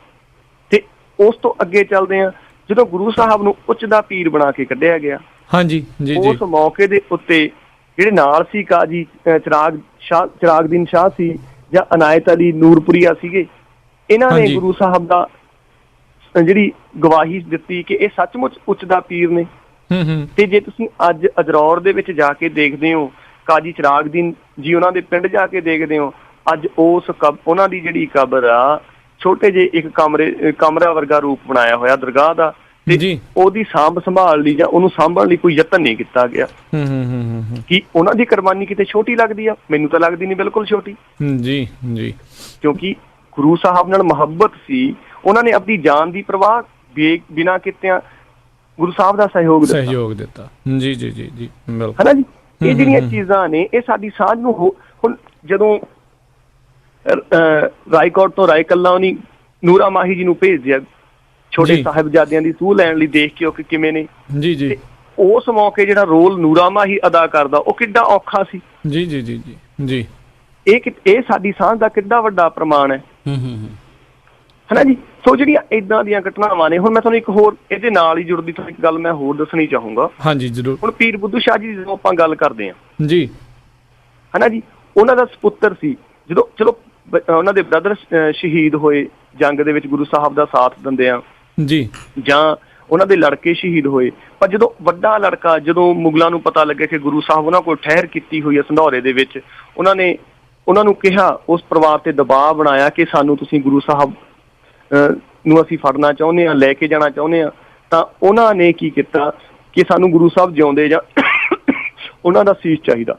ਤੇ ਉਸ ਤੋਂ ਅੱਗੇ ਚੱਲਦੇ ਆ, ਜਦੋਂ ਗੁਰੂ ਸਾਹਿਬ ਨੂੰ ਉੱਚ ਦਾ ਪੀਰ ਬਣਾ ਕੇ ਕੱਢਿਆ ਗਿਆ, ਹਾਂਜੀ ਜੀ, ਉਸ ਮੌਕੇ ਦੇ ਉੱਤੇ ਜਿਹੜੇ ਨਾਲ ਸੀ ਕਾਜੀ ਚਿਰਾਗਦੀਨ ਸ਼ਾਹ ਸੀ ਜਾਂ ਅਨਾਇਤ ਅਲੀ ਨੂਰਪੁਰੀਆ ਸੀਗੇ, ਇਹਨਾਂ ਨੇ ਗੁਰੂ ਸਾਹਿਬ ਦਾ ਜਿਹੜੀ ਗਵਾਹੀ ਦਿੱਤੀ ਕਿ ਇਹ ਸੱਚਮੁੱਚ ਉੱਚ ਦਾ ਪੀਰ ਨੇ। ਤੇ ਜੇ ਤੁਸੀਂ ਅੱਜ ਅਜਰੌਰ ਦੇ ਵਿੱਚ ਜਾ ਕੇ ਦੇਖਦੇ ਹੋ, ਕਾਜੀ ਚਿਰਾਗਦੀਨ ਜੀ ਉਹਨਾਂ ਦੇ ਪਿੰਡ ਜਾ ਕੇ ਦੇਖਦੇ ਹੋ, ਅੱਜ ਉਹਨਾਂ ਦੀ ਜਿਹੜੀ ਕਬਰ ਆ, ਛੋਟੇ ਜਿਹੇ ਇੱਕ ਕਮਰਾ ਵਰਗਾ ਰੂਪ ਬਣਾਇਆ ਹੋਇਆ ਦਰਗਾਹ ਦਾ, ਤੇ ਉਹਦੀ ਸਾਂਭ ਸੰਭਾਲ ਲਈ ਜਾਂ ਉਹਨੂੰ ਸਾਂਭਣ ਲਈ ਕੋਈ ਯਤਨ ਨਹੀਂ ਕੀਤਾ ਗਿਆ। ਕੀ ਉਹਨਾਂ ਦੀ ਕੁਰਬਾਨੀ ਕਿਤੇ ਛੋਟੀ ਲੱਗਦੀ ਆ? ਮੈਨੂੰ ਤਾਂ ਲੱਗਦੀ ਨਹੀਂ, ਬਿਲਕੁਲ ਛੋਟੀ। ਜੀ ਜੀ। ਕਿਉਂਕਿ ਗੁਰੂ ਸਾਹਿਬ ਨਾਲ ਮੁਹੱਬਤ ਸੀ, ਉਹਨਾਂ ਨੇ ਆਪਣੀ ਜਾਨ ਦੀ ਪਰਵਾਹ ਬਿਨਾਂ ਕੀਤਿਆਂ ਗੁਰੂ ਸਾਹਿਬ ਦਾ ਸਹਿਯੋਗ ਦਿੱਤਾ। ਜੀ ਜੀ ਜੀ ਜੀ, ਬਿਲਕੁਲ, ਹੈ ਨਾ ਜੀ। ਇਹ ਜਿਹੜੀਆਂ ਚੀਜ਼ਾਂ ਨੇ ਇਹ ਸਾਡੀ ਸਾਂਝ ਨੂੰ ਹੁਣ ਜਦੋਂ ਰਾਏਕੋਟ ਤੋਂ ਰਾਏਕੱਲਾ ਉਹਨੀ ਨੂਰਾ ਮਾਹੀ ਜੀ ਨੂੰ ਭੇਜ ਦਿਆ ਛੋਟੇ ਸਾਹਿਬਜ਼ਾਦਿਆਂ ਦੀ ਸੂਹ ਲੈਣ ਲਈ, ਦੇਖ ਕੇ ਉਹ ਕਿਵੇਂ ਨੇ। ਜੀ ਜੀ। ਉਸ ਮੌਕੇ ਜਿਹੜਾ ਰੋਲ ਨੂਰਾ ਮਾਹੀ ਅਦਾ ਕਰਦਾ ਉਹ ਕਿੱਡਾ ਔਖਾ ਸੀ। ਜੀ ਜੀ ਜੀ ਜੀ ਜੀ। ਇਹ ਸਾਡੀ ਸਾਂਝ ਦਾ ਕਿੱਡਾ ਵੱਡਾ ਪ੍ਰਮਾਣ ਹੈ, ਹਨਾ ਜੀ। ਸੋ ਜਿਹੜੀਆਂ ਏਦਾਂ ਦੀਆਂ ਘਟਨਾਵਾਂ ਨੇ, ਹੁਣ ਮੈਂ ਤੁਹਾਨੂੰ ਇੱਕ ਹੋਰ ਇਹਦੇ ਨਾਲ ਹੀ ਜੁੜਦੀ ਇੱਕ ਗੱਲ ਮੈਂ ਹੋਰ ਦੱਸਣੀ ਚਾਹੂੰਗਾ। ਹਾਂਜੀ ਜ਼ਰੂਰ। ਹੁਣ ਪੀਰ ਬੁੱਧੂ ਸ਼ਾਹ ਜੀ ਦੀ ਜਦੋਂ ਆਪਾਂ ਗੱਲ ਕਰਦੇ ਹਾਂ ਜੀ, ਹਨਾ ਜੀ, ਉਹਨਾਂ ਦਾ ਸਪੁੱਤਰ ਸੀ, ਜਦੋਂ ਚਲੋ ਉਹਨਾਂ ਦੇ ਬ੍ਰਦਰ ਸ਼ਹੀਦ ਹੋਏ ਜੰਗ ਦੇ ਵਿੱਚ ਗੁਰੂ ਸਾਹਿਬ ਦਾ ਸਾਥ ਦਿੰਦੇ ਆ ਜੀ, ਜਾਂ ਉਹਨਾਂ ਦੇ ਲੜਕੇ ਸ਼ਹੀਦ ਹੋਏ, ਪਰ ਜਦੋਂ ਵੱਡਾ ਲੜਕਾ, ਜਦੋਂ ਮੁਗਲਾਂ ਨੂੰ ਪਤਾ ਲੱਗਿਆ ਕਿ ਗੁਰੂ ਸਾਹਿਬ ਉਹਨਾਂ ਕੋਲ ਠਹਿਰ ਕੀਤੀ ਹੋਈ ਹੈ ਸੰਧੌਰੇ ਦੇ ਵਿੱਚ, ਉਹਨਾਂ ਨੂੰ ਕਿਹਾ, ਉਸ ਪਰਿਵਾਰ ਤੇ ਦਬਾਅ ਬਣਾਇਆ ਕਿ ਸਾਨੂੰ ਤੁਸੀਂ ਗੁਰੂ ਸਾਹਿਬ ਨੂੰ ਅਸੀਂ ਫੜਨਾ ਚਾਹੁੰਦੇ ਹਾਂ, ਲੈ ਕੇ ਜਾਣਾ ਚਾਹੁੰਦੇ ਹਾਂ। ਤਾਂ ਉਹਨਾਂ ਨੇ ਕੀ ਕੀਤਾ ਕਿ ਸਾਨੂੰ ਗੁਰੂ ਸਾਹਿਬ ਜਿਉਂਦੇ ਜਾਂ ਉਹਨਾਂ ਦਾ ਸੀਸ ਚਾਹੀਦਾ।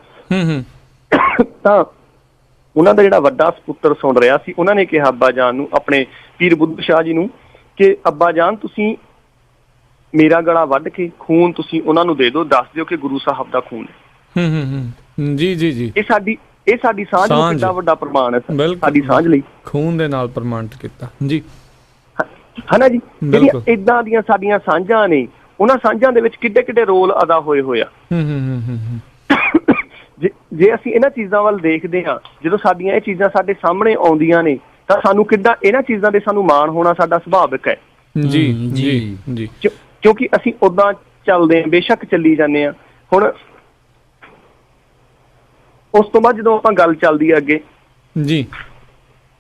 ਤਾਂ ਉਹਨਾਂ ਦਾ ਜਿਹੜਾ ਵੱਡਾ ਸਪੁੱਤਰ ਸੁਣ ਰਿਹਾ ਸੀ, ਉਹਨਾਂ ਨੇ ਕਿਹਾ ਅੱਬਾ ਜਾਨ ਨੂੰ, ਆਪਣੇ ਪੀਰ ਬੁੱਧੂ ਸ਼ਾਹ ਜੀ ਨੂੰ, ਕਿ ਅੱਬਾ ਜਾਨ ਤੁਸੀਂ ਮੇਰਾ ਗਲਾ ਵੱਢ ਕੇ ਖੂਨ ਤੁਸੀਂ ਉਹਨਾਂ ਨੂੰ ਦੇ ਦਿਓ, ਦੱਸ ਦਿਓ ਕਿ ਗੁਰੂ ਸਾਹਿਬ ਦਾ ਖੂਨ ਹੈ। ਜੀ ਜੀ ਜੀ, ਇਹ ਸਾਡੀ ਸਾਂਝ ਨੂੰ ਕਿੰਨਾ ਵੱਡਾ ਪ੍ਰਮਾਣ ਹੈ ਸਾਡੀ ਸਾਂਝ ਲਈ, ਖੂਨ ਦੇ ਨਾਲ ਪ੍ਰਮਾਣਿਤ ਕੀਤਾ ਜੀ, ਹਨਾ ਜੀ। ਜਿਹੜੀਆਂ ਏਦਾਂ ਦੀਆਂ ਸਾਡੀਆਂ ਸਾਂਝਾਂ ਨੇ, ਉਹਨਾਂ ਸਾਂਝਾਂ ਦੇ ਵਿੱਚ ਕਿੱਡੇ ਕਿੱਡੇ ਰੋਲ ਅਦਾ ਹੋਏ ਆ। ਜੇ ਅਸੀਂ ਇਹਨਾਂ ਚੀਜ਼ਾਂ ਵੱਲ ਦੇਖਦੇ ਹਾਂ, ਜਦੋਂ ਸਾਡੀਆਂ ਇਹ ਚੀਜ਼ਾਂ ਸਾਡੇ ਸਾਹਮਣੇ ਆਉਂਦੀਆਂ ਨੇ, ਤਾਂ ਸਾਨੂੰ ਕਿੱਦਾਂ ਇਹਨਾਂ ਚੀਜ਼ਾਂ ਦੇ ਸਾਨੂੰ ਮਾਣ ਹੋਣਾ ਸਾਡਾ ਸੁਭਾਵਿਕ ਹੈ। ਜੀ ਜੀ ਜੀ, ਕਿਉਂਕਿ ਅਸੀਂ ਉਦਾਂ ਚੱਲਦੇ ਹਾਂ, ਬੇਸ਼ੱਕ ਚੱਲੀ ਜਾਂਦੇ ਹਾਂ। ਹੁਣ ਉਸ ਤੋਂ ਬਾਅਦ ਜਦੋਂ ਆਪਾਂ ਗੱਲ ਚੱਲਦੀ ਹੈ ਅੱਗੇ ਜੀ,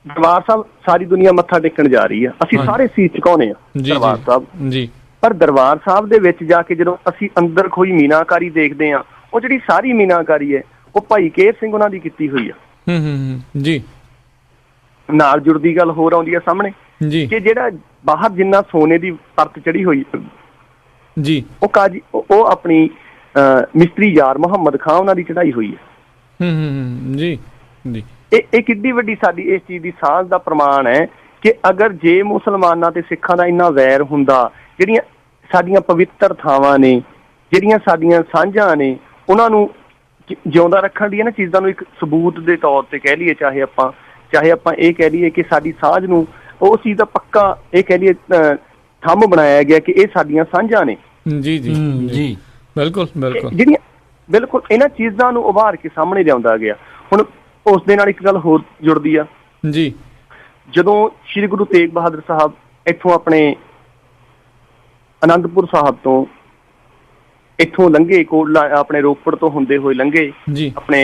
ਦਰਬਾਰ ਸਾਹਿਬ ਸਾਰੀ ਦੁਨੀਆ ਮੱਥਾ ਟੇਕਣ ਜਾ ਰਹੀ ਆ, ਅਸੀਂ ਸਾਰੇ ਸੀਸ ਝੁਕਾਉਣੇ ਆ ਦਰਬਾਰ ਸਾਹਿਬ ਜੀ। ਪਰ ਦਰਬਾਰ ਸਾਹਿਬ ਦੇ ਵਿੱਚ ਜਾ ਕੇ ਜਦੋਂ ਅਸੀਂ ਅੰਦਰ ਕੋਈ ਮੀਨਾਕਾਰੀ ਦੇਖਦੇ ਆ, ਉਹ ਜਿਹੜੀ ਸਾਰੀ ਮੀਨਾਕਾਰੀ ਹੈ ਉਹ ਭਾਈ ਕੇਰ ਸਿੰਘ ਉਹਨਾਂ ਦੀ ਕੀਤੀ ਹੋਈ ਆ। ਜੀ, ਨਾਲ ਜੁੜਦੀ ਗੱਲ ਹੋਰ ਆਉਂਦੀ ਆ ਸਾਹਮਣੇ ਜੀ, ਕਿ ਜਿਹੜਾ ਬਾਹਰ ਜਿੰਨਾ ਸੋਨੇ ਦੀ ਪਰਤ ਚੜੀ ਹੋਈ ਜੀ, ਉਹ ਕਾਜੀ ਉਹ ਆਪਣੀ ਮਿਸਤਰੀ ਯਾਰ ਮੁਹੰਮਦ ਖਾਂ ਉਹਨਾਂ ਦੀ ਚੜਾਈ ਹੋਈ ਹੈ। ਜੀ ਜੀ, ਇਹ ਕਿੱਡੀ ਵੱਡੀ ਸਾਡੀ ਇਸ ਚੀਜ਼ ਦੀ ਸਾਂਝ ਦਾ ਪ੍ਰਮਾਣ ਹੈ ਕਿ ਅਗਰ ਜੇ ਮੁਸਲਮਾਨਾਂ ਤੇ ਸਿੱਖਾਂ ਦਾ ਇੰਨਾ ਵੈਰ ਹੁੰਦਾ, ਜਿਹੜੀਆਂ ਸਾਡੀਆਂ ਪਵਿੱਤਰ ਥਾਵਾਂ ਨੇ, ਜਿਹੜੀਆਂ ਸਾਡੀਆਂ ਸਾਂਝਾਂ ਨੇ, ਉਹਨਾਂ ਨੂੰ ਜਿਉਂਦਾ ਰੱਖਣ ਦੀ ਇਹਨਾਂ ਚੀਜ਼ਾਂ ਨੂੰ ਇੱਕ ਸਬੂਤ ਦੇ ਤੌਰ ਤੇ ਕਹਿ ਲਈਏ, ਚਾਹੇ ਆਪਾਂ ਇਹ ਕਹਿ ਲਈਏ ਕਿ ਸਾਡੀ ਸਾਂਝ ਨੂੰ ਉਸ ਚੀਜ਼ ਦਾ ਪੱਕਾ ਇਹ ਕਹਿ ਲਈਏ ਥੰਮ ਬਣਾਇਆ ਗਿਆ ਕਿ ਇਹ ਸਾਡੀਆਂ ਸਾਂਝਾਂ ਨੇ। ਜੀ ਜੀ ਜੀ, ਬਿਲਕੁਲ ਬਿਲਕੁਲ, ਜਿਹੜੀਆਂ ਬਿਲਕੁਲ ਇਹਨਾਂ ਚੀਜ਼ਾਂ ਨੂੰ ਉਭਾਰ ਕੇ ਸਾਹਮਣੇ ਲਿਆਉਂਦਾ ਗਿਆ। ਹੁਣ ਉਸ ਦੇ ਨਾਲ ਇੱਕ ਗੱਲ ਹੋਰ ਜੁੜਦੀ ਆ ਜੀ, ਜਦੋਂ ਸ਼੍ਰੀ ਗੁਰੂ ਤੇਗ ਬਹਾਦਰ ਸਾਹਿਬ ਇੱਥੋਂ ਆਪਣੇ ਅਨੰਦਪੁਰ ਸਾਹਿਬ ਤੋਂ ਇੱਥੋਂ ਲੰਘੇ, ਕੋਟਲਾ ਆਪਣੇ ਰੋਪੜ ਤੋਂ ਹੁੰਦੇ ਹੋਏ ਲੰਘੇ, ਆਪਣੇ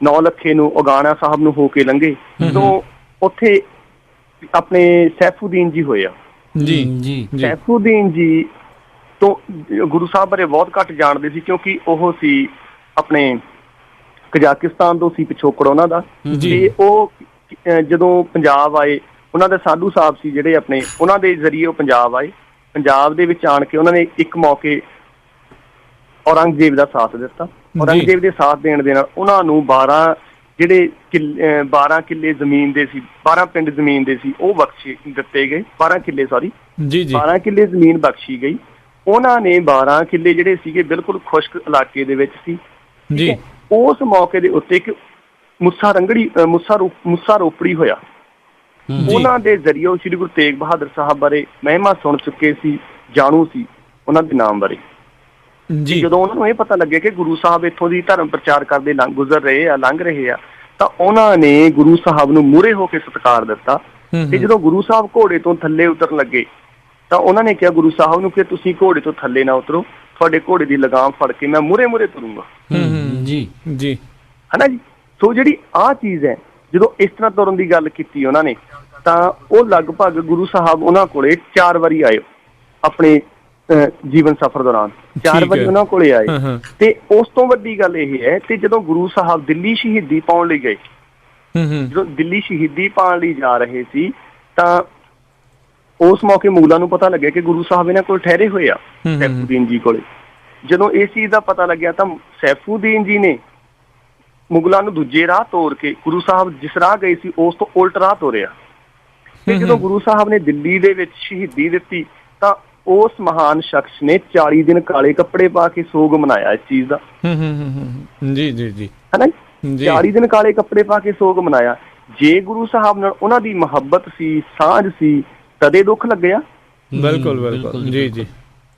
ਨੌਲੱਖੇ ਨੂੰ ਉਗਾਣਾ ਸਾਹਿਬ ਨੂੰ ਹੋ ਕੇ ਲੰਘੇ, ਤੋਂ ਉੱਥੇ ਆਪਣੇ ਸੈਫੂਦੀਨ ਜੀ ਹੋਏ ਆ। ਜੀ ਜੀ, ਸੈਫੂਦੀਨ ਜੀ ਤੋਂ ਗੁਰੂ ਸਾਹਿਬ ਬਾਰੇ ਬਹੁਤ ਘੱਟ ਜਾਣਦੇ ਸੀ, ਕਿਉਂਕਿ ਉਹ ਸੀ ਆਪਣੇ ਕਜ਼ਾਕਿਸਤਾਨ ਤੋਂ ਸੀ ਪਿਛੋਕੜ ਉਹਨਾਂ ਦਾ। ਤੇ ਉਹ ਜਦੋਂ ਪੰਜਾਬ ਆਏ, ਉਹਨਾਂ ਦੇ ਸਾਧੂ ਸਾਹਿਬ ਸੀ ਜਿਹੜੇ ਆਪਣੇ, ਉਹਨਾਂ ਦੇ ਜ਼ਰੀਏ ਉਹ ਪੰਜਾਬ ਆਏ। ਪੰਜਾਬ ਦੇ ਵਿੱਚ ਆਣ ਕੇ ਉਹਨਾਂ ਨੇ ਇੱਕ ਮੌਕੇ ਔਰੰਗਜ਼ੇਬ ਦਾ ਸਾਥ ਦਿੱਤਾ। ਔਰੰਗਜ਼ੇਬ ਦੇ ਸਾਥ ਦੇਣ ਦੇ ਨਾਲ ਉਹਨਾਂ ਨੂੰ 12 ਕਿੱਲੇ ਜ਼ਮੀਨ ਦੇ ਸੀ, 12 ਪਿੰਡ ਜ਼ਮੀਨ ਦੇ ਸੀ, ਉਹ ਬਖਸ਼ੇ ਦਿੱਤੇ ਗਏ। 12 ਕਿੱਲੇ 12 ਕਿੱਲੇ ਜ਼ਮੀਨ ਬਖਸ਼ੀ ਗਈ। ਉਹਨਾਂ ਨੇ 12 ਕਿੱਲੇ ਜਿਹੜੇ ਸੀਗੇ ਬਿਲਕੁਲ ਖੁਸ਼ਕ ਇਲਾਕੇ ਦੇ ਵਿੱਚ ਸੀ ਜੀ। ਉਸ ਮੌਕੇ ਦੇ ਉੱਤੇ ਇੱਕ ਮੁੱਸਾ ਰੋਪੜੀ ਹੋਇਆ। ਉਹਨਾਂ ਦੇ ਜ਼ਰੀਏ ਸ਼੍ਰੀ ਗੁਰੂ ਤੇਗ ਬਹਾਦਰ ਸਾਹਿਬ ਬਾਰੇ ਮਹਿਮਾ ਸੁਣ ਚੁੱਕੇ ਸੀ, ਜਾਣੂ ਸੀ ਉਹਨਾਂ ਦੇ ਨਾਮ ਬਾਰੇ। ਜਦੋਂ ਉਹਨਾਂ ਨੂੰ ਇਹ ਪਤਾ ਲੱਗਿਆ ਕਿ ਗੁਰੂ ਸਾਹਿਬ ਇੱਥੋਂ ਦੀ ਧਰਮ ਪ੍ਰਚਾਰ ਕਰਦੇ ਲੰਘ ਰਹੇ ਆ, ਤਾਂ ਉਹਨਾਂ ਨੇ ਗੁਰੂ ਸਾਹਿਬ ਨੂੰ ਮੂਹਰੇ ਹੋ ਕੇ ਸਤਿਕਾਰ ਦਿੱਤਾ। ਤੇ ਜਦੋਂ ਗੁਰੂ ਸਾਹਿਬ ਘੋੜੇ ਤੋਂ ਥੱਲੇ ਉਤਰਨ ਲੱਗੇ, ਤਾਂ ਉਹਨਾਂ ਨੇ ਕਿਹਾ ਗੁਰੂ ਸਾਹਿਬ ਨੂੰ ਕਿ ਤੁਸੀਂ ਘੋੜੇ ਤੋਂ ਥੱਲੇ ਨਾ ਉਤਰੋ, ਤੁਹਾਡੇ ਘੋੜੇ ਦੀ ਲਗਾਮ ਫੜ ਕੇ ਮੈਂ ਮੂਹਰੇ ਤੁਰੂੰਗਾ। ਜੀ ਜੀ, ਹਨਾ ਜੀ। ਸੋ ਜਿਹੜੀ ਆਹ ਚੀਜ਼ ਹੈ, ਜਦੋਂ ਇਸ ਤਰ੍ਹਾਂ ਤੁਰਨ ਦੀ ਗੱਲ ਕੀਤੀ ਉਹਨਾਂ ਨੇ, ਤਾਂ ਉਹ ਲਗਭਗ ਗੁਰੂ ਸਾਹਿਬ ਉਹਨਾਂ ਕੋਲੇ 4 ਵਾਰੀ ਆਏ ਆਪਣੇ ਜੀਵਨ ਸਫ਼ਰ ਦੌਰਾਨ। 4 ਵਾਰੀ ਉਹਨਾਂ ਕੋਲੇ ਆਏ। ਤੇ ਉਸ ਤੋਂ ਵੱਡੀ ਗੱਲ ਇਹ ਹੈ, ਤੇ ਜਦੋਂ ਗੁਰੂ ਸਾਹਿਬ ਦਿੱਲੀ ਸ਼ਹੀਦੀ ਪਾਉਣ ਲਈ ਗਏ, ਜਦੋਂ ਦਿੱਲੀ ਸ਼ਹੀਦੀ ਪਾਉਣ ਲਈ ਜਾ ਰਹੇ ਸੀ, ਤਾਂ ਉਸ ਮੌਕੇ ਮੁਗਲਾਂ ਨੂੰ ਪਤਾ ਲੱਗਿਆ ਕਿ ਗੁਰੂ ਸਾਹਿਬ ਇਹਨਾਂ ਕੋਲ ਠਹਿਰੇ ਹੋਏ ਆ, ਸੈਫੂਦੀਨ ਜੀ ਕੋਲੇ। ਜਦੋਂ ਇਸ ਚੀਜ਼ ਦਾ ਪਤਾ ਲੱਗਿਆ, ਤਾਂ ਸੈਫੂਦੀਨ ਜੀ ਨੇ ਮੁਗਲਾਂ ਨੂੰ ਦੂਜੇ ਰਾਹ ਤੋਰ ਕੇ ਗੁਰੂ ਸਾਹਿਬ ਜਿਸ ਰਾਹ ਗਏ ਸੀ ਉਸ ਤੋਂ ਉਲਟ ਰਾਹ ਤੋਰਿਆ। ਤੇ ਜਦੋਂ ਗੁਰੂ ਸਾਹਿਬ ਨੇ ਦਿੱਲੀ ਦੇ ਵਿੱਚ ਸ਼ਹੀਦੀ ਦਿੱਤੀ, ਤਾਂ ਉਸ ਮਹਾਨ ਸ਼ਖਸ ਨੇ 40 ਦਿਨ ਕਾਲੇ ਕੱਪੜੇ ਪਾ ਕੇ ਸੋਗ ਮਨਾਇਆ ਇਸ ਚੀਜ਼ ਦਾ। ਜੀ ਜੀ ਜੀ, ਹਨਾ ਜੀ। 40 ਦਿਨ ਕਾਲੇ ਕੱਪੜੇ ਪਾ ਕੇ ਸੋਗ ਮਨਾਇਆ। ਜੇ ਗੁਰੂ ਸਾਹਿਬ ਨਾਲ ਉਹਨਾਂ ਦੀ ਮੁਹੱਬਤ ਸੀ, ਸਾਂਝ ਸੀ, ਤਦੇ ਦੁੱਖ ਲੱਗਿਆ। ਬਿਲਕੁਲ ਬਿਲਕੁਲ, ਜੀ ਜੀ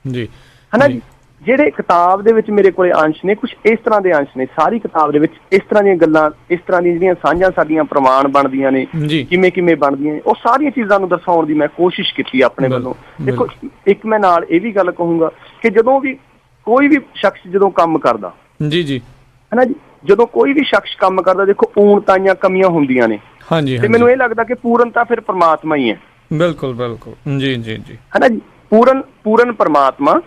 ਜੀ, ਹਨਾ ਜੀ। ਜਿਹੜੇ ਕਿਤਾਬ ਦੇ ਵਿੱਚ ਮੇਰੇ ਕੋਲੇ ਅੰਸ਼ ਨੇ, ਕੁਝ ਇਸ ਤਰ੍ਹਾਂ ਦੇ ਅੰਸ਼ ਨੇ। ਸਾਰੀ ਕਿਤਾਬ ਦੇ ਵਿੱਚ ਇਸ ਤਰ੍ਹਾਂ ਦੀਆਂ ਗੱਲਾਂ, ਇਸ ਤਰ੍ਹਾਂ ਦੀਆਂ ਜਿਹੜੀਆਂ ਸਾਂਝਾਂ ਸਾਡੀਆਂ ਪ੍ਰਮਾਣ ਬਣਦੀਆਂ ਨੇ, ਕਿਵੇਂ ਬਣਦੀਆਂ ਨੇ, ਉਹ ਸਾਰੀਆਂ ਚੀਜ਼ਾਂ ਨੂੰ ਦਰਸਾਉਣ ਦੀ ਮੈਂ ਕੋਸ਼ਿਸ਼ ਕੀਤੀ ਆਪਣੇ ਵੱਲੋਂ। ਦੇਖੋ, ਇੱਕ ਮੈਂ ਨਾਲ ਇਹ ਵੀ ਗੱਲ ਕਹੂੰਗਾ ਕਿ ਜਦੋਂ ਵੀ ਕੋਈ ਵੀ ਸ਼ਖਸ ਜਦੋਂ ਕੰਮ ਕਰਦਾ, ਜੀ ਜੀ, ਹਨਾ ਜੀ, ਜਦੋਂ ਕੋਈ ਵੀ ਸ਼ਖਸ ਕੰਮ ਕਰਦਾ, ਦੇਖੋ ਊਣਤਾਈਆਂ ਕਮੀਆਂ ਹੁੰਦੀਆਂ ਨੇ। ਤੇ ਮੈਨੂੰ ਇਹ ਲੱਗਦਾ ਕਿ ਪੂਰਨਤਾ ਫਿਰ ਪ੍ਰਮਾਤਮਾ ਹੀ ਹੈ। ਬਿਲਕੁਲ ਬਿਲਕੁਲ, ਜੀ ਜੀ ਜੀ, ਹਨਾ ਜੀ। ਪੂਰਨ ਪ੍ਰਮਾਤਮਾ।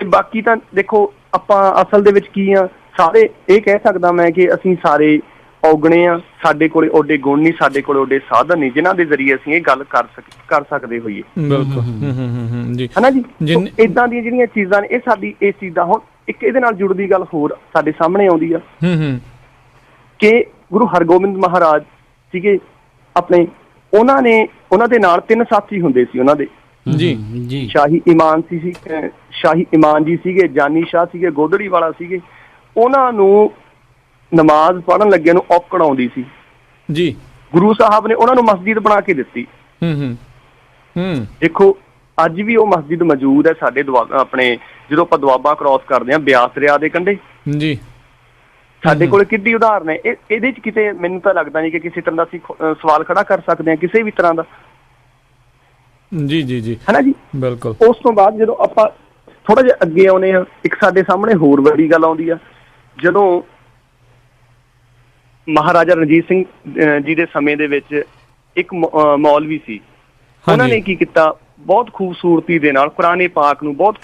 ਤੇ ਬਾਕੀ ਤਾਂ ਦੇਖੋ, ਆਪਾਂ ਅਸਲ ਦੇ ਵਿੱਚ ਕੀ ਆ, ਸਾਰੇ ਇਹ ਕਹਿ ਸਕਦਾ ਮੈਂ ਕਿ ਅਸੀਂ ਸਾਰੇ ਔਗਣੇ ਆ, ਸਾਡੇ ਕੋਲੇ ਓਡੇ ਗੁਣ ਨਹੀਂ, ਸਾਡੇ ਕੋਲੇ ਓਡੇ ਸਾਧਨ ਨਹੀਂ ਜਿਨ੍ਹਾਂ ਦੇ ਜ਼ਰੀਏ ਅਸੀਂ ਇਹ ਗੱਲ ਕਰ ਸਕਦੇ ਹੋਈਏ। ਬਿਲਕੁਲ, ਜੀ, ਹਨਾ ਜੀ। ਏਦਾਂ ਦੀਆਂ ਜਿਹੜੀਆਂ ਚੀਜ਼ਾਂ ਨੇ, ਇਹ ਸਾਡੀ ਇਸ ਚੀਜ਼ ਦਾ। ਹੁਣ ਇੱਕ ਇਹਦੇ ਨਾਲ ਜੁੜਦੀ ਗੱਲ ਹੋਰ ਸਾਡੇ ਸਾਹਮਣੇ ਆਉਂਦੀ ਆ ਕਿ ਗੁਰੂ ਹਰਗੋਬਿੰਦ ਮਹਾਰਾਜ ਸੀਗੇ ਆਪਣੇ, ਉਹਨਾਂ ਦੇ ਨਾਲ 3 ਸਾਥੀ ਹੁੰਦੇ ਸੀ ਉਹਨਾਂ ਦੇ। ਜੀ ਸ਼ਾਹੀ ਇਮਾਨ ਸ਼ਾਹੀ ਇਮਾਨ ਜੀ ਸੀਗੇ, ਜਾਨੀ ਸ਼ਾਹ ਸੀਗੇ, ਗੋਦੜੀ ਵਾਲਾ ਸੀਗੇ। ਉਹਨਾਂ ਨੂੰ ਨਮਾਜ਼ ਪੜ੍ਹਨ ਲੱਗਿਆਂ ਨੂੰ ਔਕੜ ਆਉਂਦੀ ਸੀ ਜੀ। ਗੁਰੂ ਸਾਹਿਬ ਨੇ ਉਹਨਾਂ ਨੂੰ ਮਸਜਿਦ ਬਣਾ ਕੇ ਦਿੱਤੀ। ਦੇਖੋ ਅੱਜ ਵੀ ਉਹ ਮਸਜਿਦ ਮੌਜੂਦ ਹੈ ਸਾਡੇ ਆਪਣੇ ਜਦੋਂ ਆਪਾਂ ਦੁਆਬਾ ਕ੍ਰਾਸ ਕਰਦੇ ਹਾਂ ਬਿਆਸ ਦਰਿਆ ਦੇ ਕੰਢੇ ਜੀ। ਸਾਡੇ ਕੋਲ ਕਿੱਡੀ ਉਦਾਹਰਨ ਹੈ। ਇਹਦੇ ਚ ਕਿਤੇ ਮੈਨੂੰ ਤਾਂ ਲੱਗਦਾ ਨਹੀਂ ਕਿ ਕਿਸੇ ਤਰ੍ਹਾਂ ਦਾ ਅਸੀਂ ਸਵਾਲ ਖੜਾ ਕਰ ਸਕਦੇ ਹਾਂ ਕਿਸੇ ਵੀ ਤਰ੍ਹਾਂ ਦਾ। ਜੀ ਜੀ ਜੀ, ਹੈ ਨਾ ਜੀ, ਬਿਲਕੁਲ। ਉਸ ਤੋਂ ਬਾਅਦ ਜਦੋਂ ਆਪਾਂ ਥੋੜਾ ਜਿਹਾ ਅੱਗੇ ਆਉਨੇ ਆ, ਇੱਕ ਸਾਡੇ ਸਾਹਮਣੇ ਹੋਰ ਵੱਡੀ ਗੱਲ ਆਉਂਦੀ ਆ। ਜਦੋਂ ਮਹਾਰਾਜਾ ਰਣਜੀਤ ਸਿੰਘ ਜੀ ਦੇ ਸਮੇਂ ਦੇ ਵਿੱਚ ਇੱਕ ਮੌਲਵੀ ਸੀ, ਉਹਨਾਂ ਨੇ ਕੀ ਕੀਤਾ, ਬਹੁਤ ਖੂਬਸੂਰਤੀ ਦੇ ਨਾਲ ਕੁਰਾਨ ਪਾਕ ਨੂੰ ਬਹੁਤ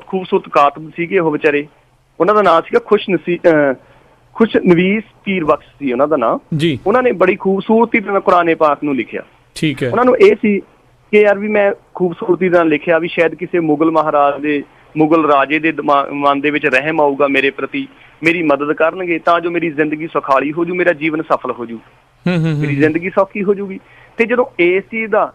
ਖੂਬਸੂਰਤ ਕਾਤਬ ਸੀਗੇ ਉਹ ਵਿਚਾਰੇ। ਉਹਨਾਂ ਦਾ ਨਾਮ ਸੀਗਾ ਖੁਸ਼ਨਵੀਸ ਪੀਰ ਬਖਸ਼ ਸੀ ਉਹਨਾਂ ਦਾ ਨਾਮ ਜੀ। ਉਹਨਾਂ ਨੇ ਬੜੀ ਖੂਬਸੂਰਤੀ ਦੇ ਨਾਲ ਕੁਰਾਨ ਪਾਕ ਨੂੰ ਲਿਖਿਆ। ਠੀਕ ਹੈ। ਉਹਨਾਂ ਨੂੰ ਇਹ ਸੀ ਕਿ ਯਾਰ ਵੀ ਮੈਂ ਖੂਬਸੂਰਤੀ ਨਾਲ ਲਿਖਿਆ ਵੀ ਸ਼ਾਇਦ ਕਿਸੇ ਮੁਗਲ ਰਾਜੇ ਦੇ ਮਨ ਦੇ ਵਿੱਚ ਰਹਿਮ ਆਊਗਾ ਮੇਰੇ ਪ੍ਰਤੀ, ਮੇਰੀ ਮਦਦ ਕਰਨਗੇ ਤਾਂ ਜੋ ਮੇਰੀ ਜ਼ਿੰਦਗੀ ਸੁਖਾਲੀ ਹੋ ਜੂ, ਮੇਰਾ ਜੀਵਨ ਸਫਲ ਹੋ ਜੂ, ਮੇਰੀ ਜ਼ਿੰਦਗੀ ਸੌਖੀ ਹੋ ਜੂਗੀ। ਤੇ ਜਦੋਂ ਇਸ ਚੀਜ਼ ਦਾ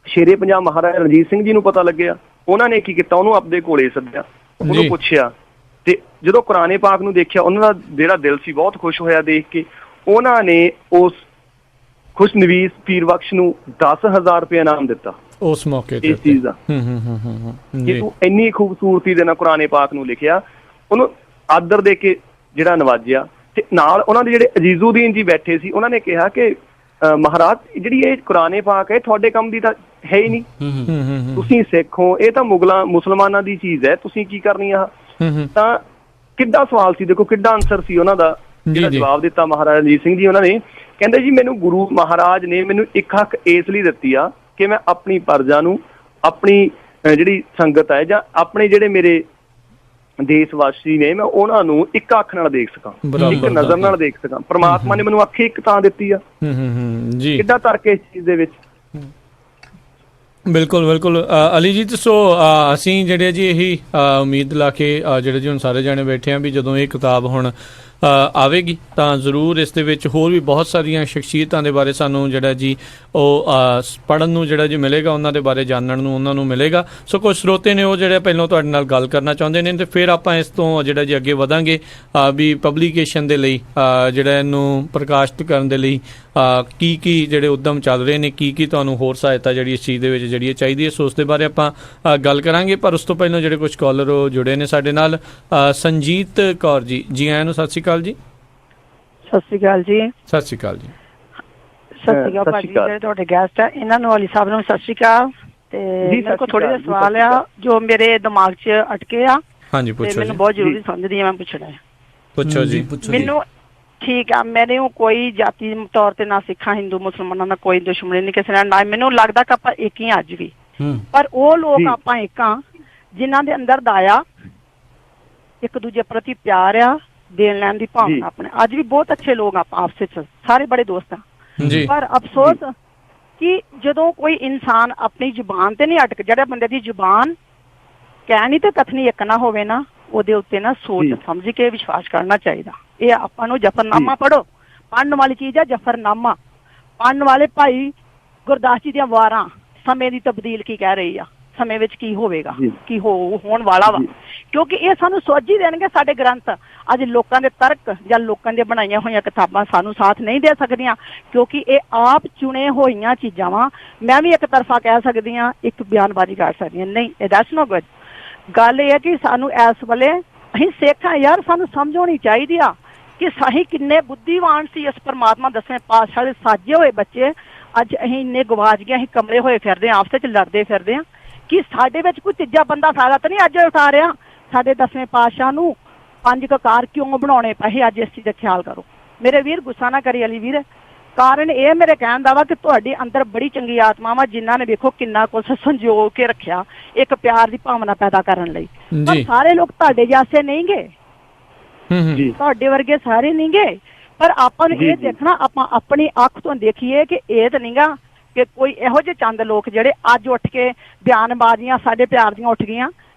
ਸ਼ੇਰੇ ਪੰਜਾਬ ਮਹਾਰਾਜਾ ਰਣਜੀਤ ਸਿੰਘ ਜੀ ਨੂੰ ਪਤਾ ਲੱਗਿਆ, ਉਹਨਾਂ ਨੇ ਕੀ ਕੀਤਾ, ਉਹਨੂੰ ਆਪਦੇ ਕੋਲੇ ਸੱਦਿਆ, ਉਹਨੂੰ ਪੁੱਛਿਆ, ਤੇ ਜਦੋਂ ਕੁਰਾਨ ਪਾਕ ਨੂੰ ਦੇਖਿਆ ਉਹਨਾਂ ਦਾ ਜਿਹੜਾ ਦਿਲ ਸੀ ਬਹੁਤ ਖੁਸ਼ ਹੋਇਆ ਦੇਖ ਕੇ। ਉਹਨਾਂ ਨੇ ਉਸ ਖੁਸ਼ਨਵੀਸ ਪੀਰ ਬਖਸ਼ ਨੂੰ 10,000 ਰੁਪਏ ਇਨਾਮ ਦਿੱਤਾ ਉਸ ਮੌਕੇ ਤੇ ਇਸ ਚੀਜ਼ ਦਾ ਕਿ ਤੂੰ ਇੰਨੀ ਖੂਬਸੂਰਤੀ ਦੇ ਨਾਲ ਕੁਰਾਨ ਪਾਕ ਨੂੰ ਲਿਖਿਆ। ਉਹਨੂੰ ਆਦਰ ਦੇ ਕੇ ਜਿਹੜਾ ਨਵਾਜਿਆ। ਤੇ ਨਾਲ ਉਹਨਾਂ ਦੇ ਜਿਹੜੇ ਅਜੀਜ਼ੁਦੀਨ ਜੀ ਬੈਠੇ ਸੀ, ਉਹਨਾਂ ਨੇ ਕਿਹਾ ਕਿ ਮਹਾਰਾਜ ਜਿਹੜੀ ਇਹ ਕੁਰਾਨ ਪਾਕ ਹੈ ਤੁਹਾਡੇ ਕੰਮ ਦੀ ਤਾਂ ਹੈ ਹੀ ਨਹੀਂ, ਤੁਸੀਂ ਸਿੱਖ ਹੋ, ਇਹ ਤਾਂ ਮੁਸਲਮਾਨਾਂ ਦੀ ਚੀਜ਼ ਹੈ, ਤੁਸੀਂ ਕੀ ਕਰਨੀ ਆ। ਤਾਂ ਕਿੱਡਾ ਸਵਾਲ ਸੀ, ਦੇਖੋ ਕਿੱਡਾ ਆਨਸਰ ਸੀ ਉਹਨਾਂ ਦਾ ਜਿਹੜਾ ਜਵਾਬ ਦਿੱਤਾ ਮਹਾਰਾਜਾ ਰਣਜੀਤ ਸਿੰਘ ਜੀ। ਉਹਨਾਂ ਨੇ ਕਹਿੰਦੇ ਜੀ ਮੈਨੂੰ ਗੁਰੂ ਮਹਾਰਾਜ ਨੇ ਮੈਨੂੰ ਇੱਕ ਹੱਕ ਇਸ ਲਈ ਦਿੱਤੀ ਆ ਕਿ ਮੈਂ ਆਪਣੀ ਪ੍ਰਜਾ ਨੂੰ, ਆਪਣੀ ਜਿਹੜੀ ਸੰਗਤ ਹੈ ਜਾਂ ਆਪਣੇ ਜਿਹੜੇ ਮੇਰੇ ਦੇਸ਼ ਵਾਸੀ ਨੇ, ਮੈਂ ਉਹਨਾਂ ਨੂੰ ਇੱਕ ਅੱਖ ਨਾਲ ਦੇਖ ਸਕਾਂ, ਇੱਕ ਨਜ਼ਰ ਨਾਲ ਦੇਖ ਸਕਾਂ। ਪ੍ਰਮਾਤਮਾ ਨੇ ਮੈਨੂੰ ਅੱਖ ਇੱਕ ਤਾਂ ਦਿੱਤੀ ਆ ਜੀ। ਕਿੱਡਾ ਤਰਕ ਇਸ ਚੀਜ਼ ਦੇ ਵਿੱਚ। ਬਿਲਕੁਲ ਬਿਲਕੁਲ ਅਲੀ ਜੀ। ਸੋ ਅਸੀਂ ਜਿਹੜੇ ਜੀ ਇਹੀ ਉਮੀਦ ਲਾ ਕੇ ਜਿਹੜੇ ਜੀ ਹੁਣ ਸਾਰੇ ਜਾਣੇ ਬੈਠੇ ਆ ਵੀ ਜਦੋਂ ਇਹ ਕਿਤਾਬ ਹੁਣ ਆਵੇਗੀ ਤਾਂ ਜ਼ਰੂਰ ਇਸ ਦੇ ਵਿੱਚ ਹੋਰ ਵੀ ਬਹੁਤ ਸਾਰੀਆਂ ਸ਼ਖਸੀਅਤਾਂ ਦੇ ਬਾਰੇ ਸਾਨੂੰ ਜਿਹੜਾ ਜੀ ਉਹ ਪੜ੍ਹਨ ਨੂੰ ਜਿਹੜਾ ਜੀ ਮਿਲੇਗਾ, ਉਹਨਾਂ ਦੇ ਬਾਰੇ ਜਾਣਨ ਨੂੰ ਉਹਨਾਂ ਨੂੰ ਮਿਲੇਗਾ। ਸੋ ਕੁਝ ਸਰੋਤੇ ਨੇ ਉਹ ਜਿਹੜੇ ਪਹਿਲਾਂ ਤੁਹਾਡੇ ਨਾਲ ਗੱਲ ਕਰਨਾ ਚਾਹੁੰਦੇ ਨੇ, ਤੇ ਫਿਰ ਆਪਾਂ ਇਸ ਤੋਂ ਜਿਹੜਾ ਜੀ ਅੱਗੇ ਵਧਾਂਗੇ ਵੀ ਪਬਲੀਕੇਸ਼ਨ ਦੇ ਲਈ ਜਿਹੜਾ ਇਹਨੂੰ ਪ੍ਰਕਾਸ਼ਿਤ ਕਰਨ ਦੇ ਲਈ ਕੀ ਜਿਹੜੇ ਉੱਦਮ ਚੱਲ ਰਹੇ ਨੇ, ਕੀ ਤੁਹਾਨੂੰ ਹੋਰ ਸਹਾਇਤਾ ਜਿਹੜੀ ਇਸ ਚੀਜ਼ ਦੇ ਵਿੱਚ ਜਿਹੜੀ ਚਾਹੀਦੀ ਹੈ। ਸੋ ਉਸ ਦੇ ਬਾਰੇ ਆਪਾਂ ਗੱਲ ਕਰਾਂਗੇ, ਪਰ ਉਸ ਤੋਂ ਪਹਿਲਾਂ ਜਿਹੜੇ ਕੁਝ ਕਾਲਰ ਉਹ ਜੁੜੇ ਨੇ ਸਾਡੇ ਨਾਲ। ਸੰਜੀਤ ਕੌਰ ਜੀ, ਜੀ ਆਇਆਂ ਨੂੰ, ਸਤਿ ਸ਼੍ਰੀ ਅਕਾਲ ਜੀ। ਸਤਿ ਸ਼੍ਰੀ ਅਕਾਲ ਜੀ। ਸਤਿ ਸ਼੍ਰੀ ਅਕਾਲ ਜੀ। ਸਤਿ ਸ਼੍ਰੀ ਅਕਾਲ ਭਾਜੀ, ਜਿਹੜੇ ਤੁਹਾਡੇ ਗੈਸਟ ਆ ਇਹਨਾਂ ਨੂੰ, ਅਲੀ ਸਾਹਿਬ ਨੂੰ ਸਤਿ ਸ਼੍ਰੀ ਅਕਾਲ। ਤੇ ਮੇਰੇ ਕੋਲ ਥੋੜੇ ਜਿਹੇ ਸਵਾਲ ਆ ਜੋ ਮੇਰੇ ਦਿਮਾਗ 'ਚ ਅਟਕੇ ਆ। ਹਾਂਜੀ ਪੁੱਛੋ। ਮੈਨੂੰ ਬਹੁਤ ਜ਼ਰੂਰੀ ਸਮਝਦੀ ਆ, ਮੈਂ ਪੁੱਛਣਾ ਹੈ। ਪੁੱਛੋ ਜੀ। ਮੈਨੂੰ ਠੀਕ ਆ, ਮੈਨੂੰ ਕੋਈ ਜਾਤੀ ਤੌਰ ਤੇ ਨਾ ਸਿੱਖਾਂ ਹਿੰਦੂ ਮੁਸਲਮਾਨਾਂ ਨਾਲ ਕੋਈ ਦੁਸ਼ਮਣੀ ਨਹੀਂ ਕਿਸੇ ਨਾਲ, ਨਾ ਮੈਨੂੰ ਲੱਗਦਾ ਕਿ ਆਪਾਂ ਇੱਕ ਹੀ ਅੱਜ ਵੀ। ਪਰ ਉਹ ਲੋਕ ਆਪਾਂ ਇੱਕ ਆ ਜਿਨ੍ਹਾਂ ਦੇ ਅੰਦਰ ਦਇਆ, ਇੱਕ ਦੂਜੇ ਪ੍ਰਤੀ ਪਿਆਰ ਆ, ਦੇਣ ਲੈਣ ਦੀ ਭਾਵਨਾ ਆਪਣੇ। ਅੱਜ ਵੀ ਬਹੁਤ ਅੱਛੇ ਲੋਕ ਆਪਾਂ ਆਪਸ ਵਿੱਚ ਸਾਰੇ ਬੜੇ ਦੋਸਤ ਆ। ਪਰ ਅਫਸੋਸ ਕਿ ਜਦੋਂ ਕੋਈ ਇਨਸਾਨ ਆਪਣੀ ਜ਼ੁਬਾਨ ਤੇ ਨਹੀਂ ਅਟਕ, ਜਿਹੜਾ ਬੰਦੇ ਦੀ ਜ਼ੁਬਾਨ ਕਹਿਣੀ ਤੇ ਕਥਨੀ ਇੱਕ ਨਾ ਹੋਵੇ ਨਾ, ਉਹਦੇ ਉੱਤੇ ਨਾ ਸੋਚ ਸਮਝ ਕੇ ਵਿਸ਼ਵਾਸ ਕਰਨਾ ਚਾਹੀਦਾ। ਇਹ ਆਪਾਂ ਨੂੰ ਜਫਰਨਾਮਾ ਪੜ੍ਹੋ, ਪੜ੍ਹਨ ਵਾਲੀ ਚੀਜ਼ ਆ ਜਫਰਨਾਮਾ। ਪੜ੍ਹਨ ਵਾਲੇ ਭਾਈ ਗੁਰਦਾਸ ਜੀ ਦੀਆਂ ਵਾਰਾਂ ਸਮੇਂ ਦੀ ਤਬਦੀਲ ਕੀ ਕਹਿ ਰਹੀ ਆ, ਸਮੇਂ ਵਿੱਚ ਕੀ ਹੋਵੇਗਾ, ਕੀ ਹੋਣ ਵਾਲਾ ਵਾ, ਕਿਉਂਕਿ ਇਹ ਸਾਨੂੰ ਸੋਝ ਹੀ ਦੇਣਗੇ ਸਾਡੇ ਗ੍ਰੰਥ। ਅੱਜ ਲੋਕਾਂ ਦੇ ਤਰਕ ਜਾਂ ਲੋਕਾਂ ਦੀਆਂ ਬਣਾਈਆਂ ਹੋਈਆਂ ਕਿਤਾਬਾਂ ਸਾਨੂੰ ਸਾਥ ਨਹੀਂ ਦੇ ਸਕਦੀਆਂ, ਕਿਉਂਕਿ ਇਹ ਆਪ ਚੁਣੇ ਹੋਈਆਂ ਚੀਜ਼ਾਂ ਵਾ। ਮੈਂ ਵੀ ਇੱਕ ਤਰਫਾ ਕਹਿ ਸਕਦੀ ਹਾਂ, ਇੱਕ ਬਿਆਨਬਾਜ਼ੀ ਕਰ ਸਕਦੀ ਹਾਂ, ਨਹੀਂ ਇਹ ਦੈਟਸ ਨੋ ਗੁੱਡ। ਗੱਲ ਇਹ ਹੈ ਕਿ ਸਾਨੂੰ ਇਸ ਵੇਲੇ ਅਸੀਂ ਸਿੱਖ ਹਾਂ ਯਾਰ, ਸਾਨੂੰ ਸਮਝ ਹੋਣੀ ਚਾਹੀਦੀ ਆ ਕਿ ਅਸੀਂ ਕਿੰਨੇ ਬੁੱਧੀਵਾਨ ਸੀ। ਇਸ ਪਰਮਾਤਮਾ 10ਵੇਂ ਪਾਤਸ਼ਾਹ ਦੇ ਸਾਜੇ ਹੋਏ ਬੱਚੇ ਅੱਜ ਅਸੀਂ ਇੰਨੇ ਗਵਾਚ ਗਏ, ਅਸੀਂ ਕਮਰੇ ਹੋਏ ਫਿਰਦੇ ਹਾਂ, ਆਪਸ ਵਿੱਚ ਲੜਦੇ ਫਿਰਦੇ ਹਾਂ ਕਿ ਸਾਡੇ ਵਿੱਚ ਕੋਈ ਤੀਜਾ ਬੰਦਾ ਫਾਇਦਾ ਤਾਂ ਨਹੀਂ ਅੱਜ ਉਠਾ ਰਿਹਾ। ਸਾਡੇ 10ਵੇਂ ਪਾਤਸ਼ਾਹ ਨੂੰ 5 ਕਕਾਰ ਕਿਉਂ ਬਣਾਉਣੇ ਪਏ, ਅੱਜ ਇਸ ਚੀਜ਼ ਦਾ ਖਿਆਲ ਕਰੋ। ਮੇਰੇ ਵੀਰ ਗੁੱਸਾ ਨਾ ਕਰੀ ਅਲੀ ਵੀਰ, ਕਾਰਨ ਇਹ ਮੇਰੇ ਕਹਿਣ ਦਾ ਵਾ ਕਿ ਤੁਹਾਡੇ ਅੰਦਰ ਬੜੀ ਚੰਗੀ ਆਤਮਾ ਵਾ, ਜਿਨ੍ਹਾਂ ਨੇ ਵੇਖੋ ਕਿੰਨਾ ਕੁਛ ਸੰਜੋਗ ਕੇ ਰੱਖਿਆ ਇੱਕ ਪਿਆਰ ਦੀ ਭਾਵਨਾ ਪੈਦਾ ਕਰਨ ਲਈ। ਪਰ ਸਾਰੇ ਲੋਕ ਤੁਹਾਡੇ ਜੈਸੇ ਨਹੀਂ ਗੇ, ਤੁਹਾਡੇ ਵਰਗੇ ਸਾਰੇ ਨਹੀਂ ਗੇ। ਪਰ ਆਪਾਂ ਨੂੰ ਇਹ ਦੇਖਣਾ, ਆਪਾਂ ਆਪਣੀ ਅੱਖ ਤੋਂ ਦੇਖੀਏ ਕਿ ਇਹ ਤਾਂ ਨਹੀਂਗਾ ਕਿ ਕੋਈ ਇਹੋ ਜਿਹੇ ਚੰਦ ਲੋਕ ਜਿਹੜੇ ਅੱਜ ਉੱਠ ਕੇ ਬਿਆਨਬਾਜ਼ੀਆਂ ਸਾਡੇ ਪਿਆਰ ਦੀਆਂ ਉੱਠ ਗਈਆਂ।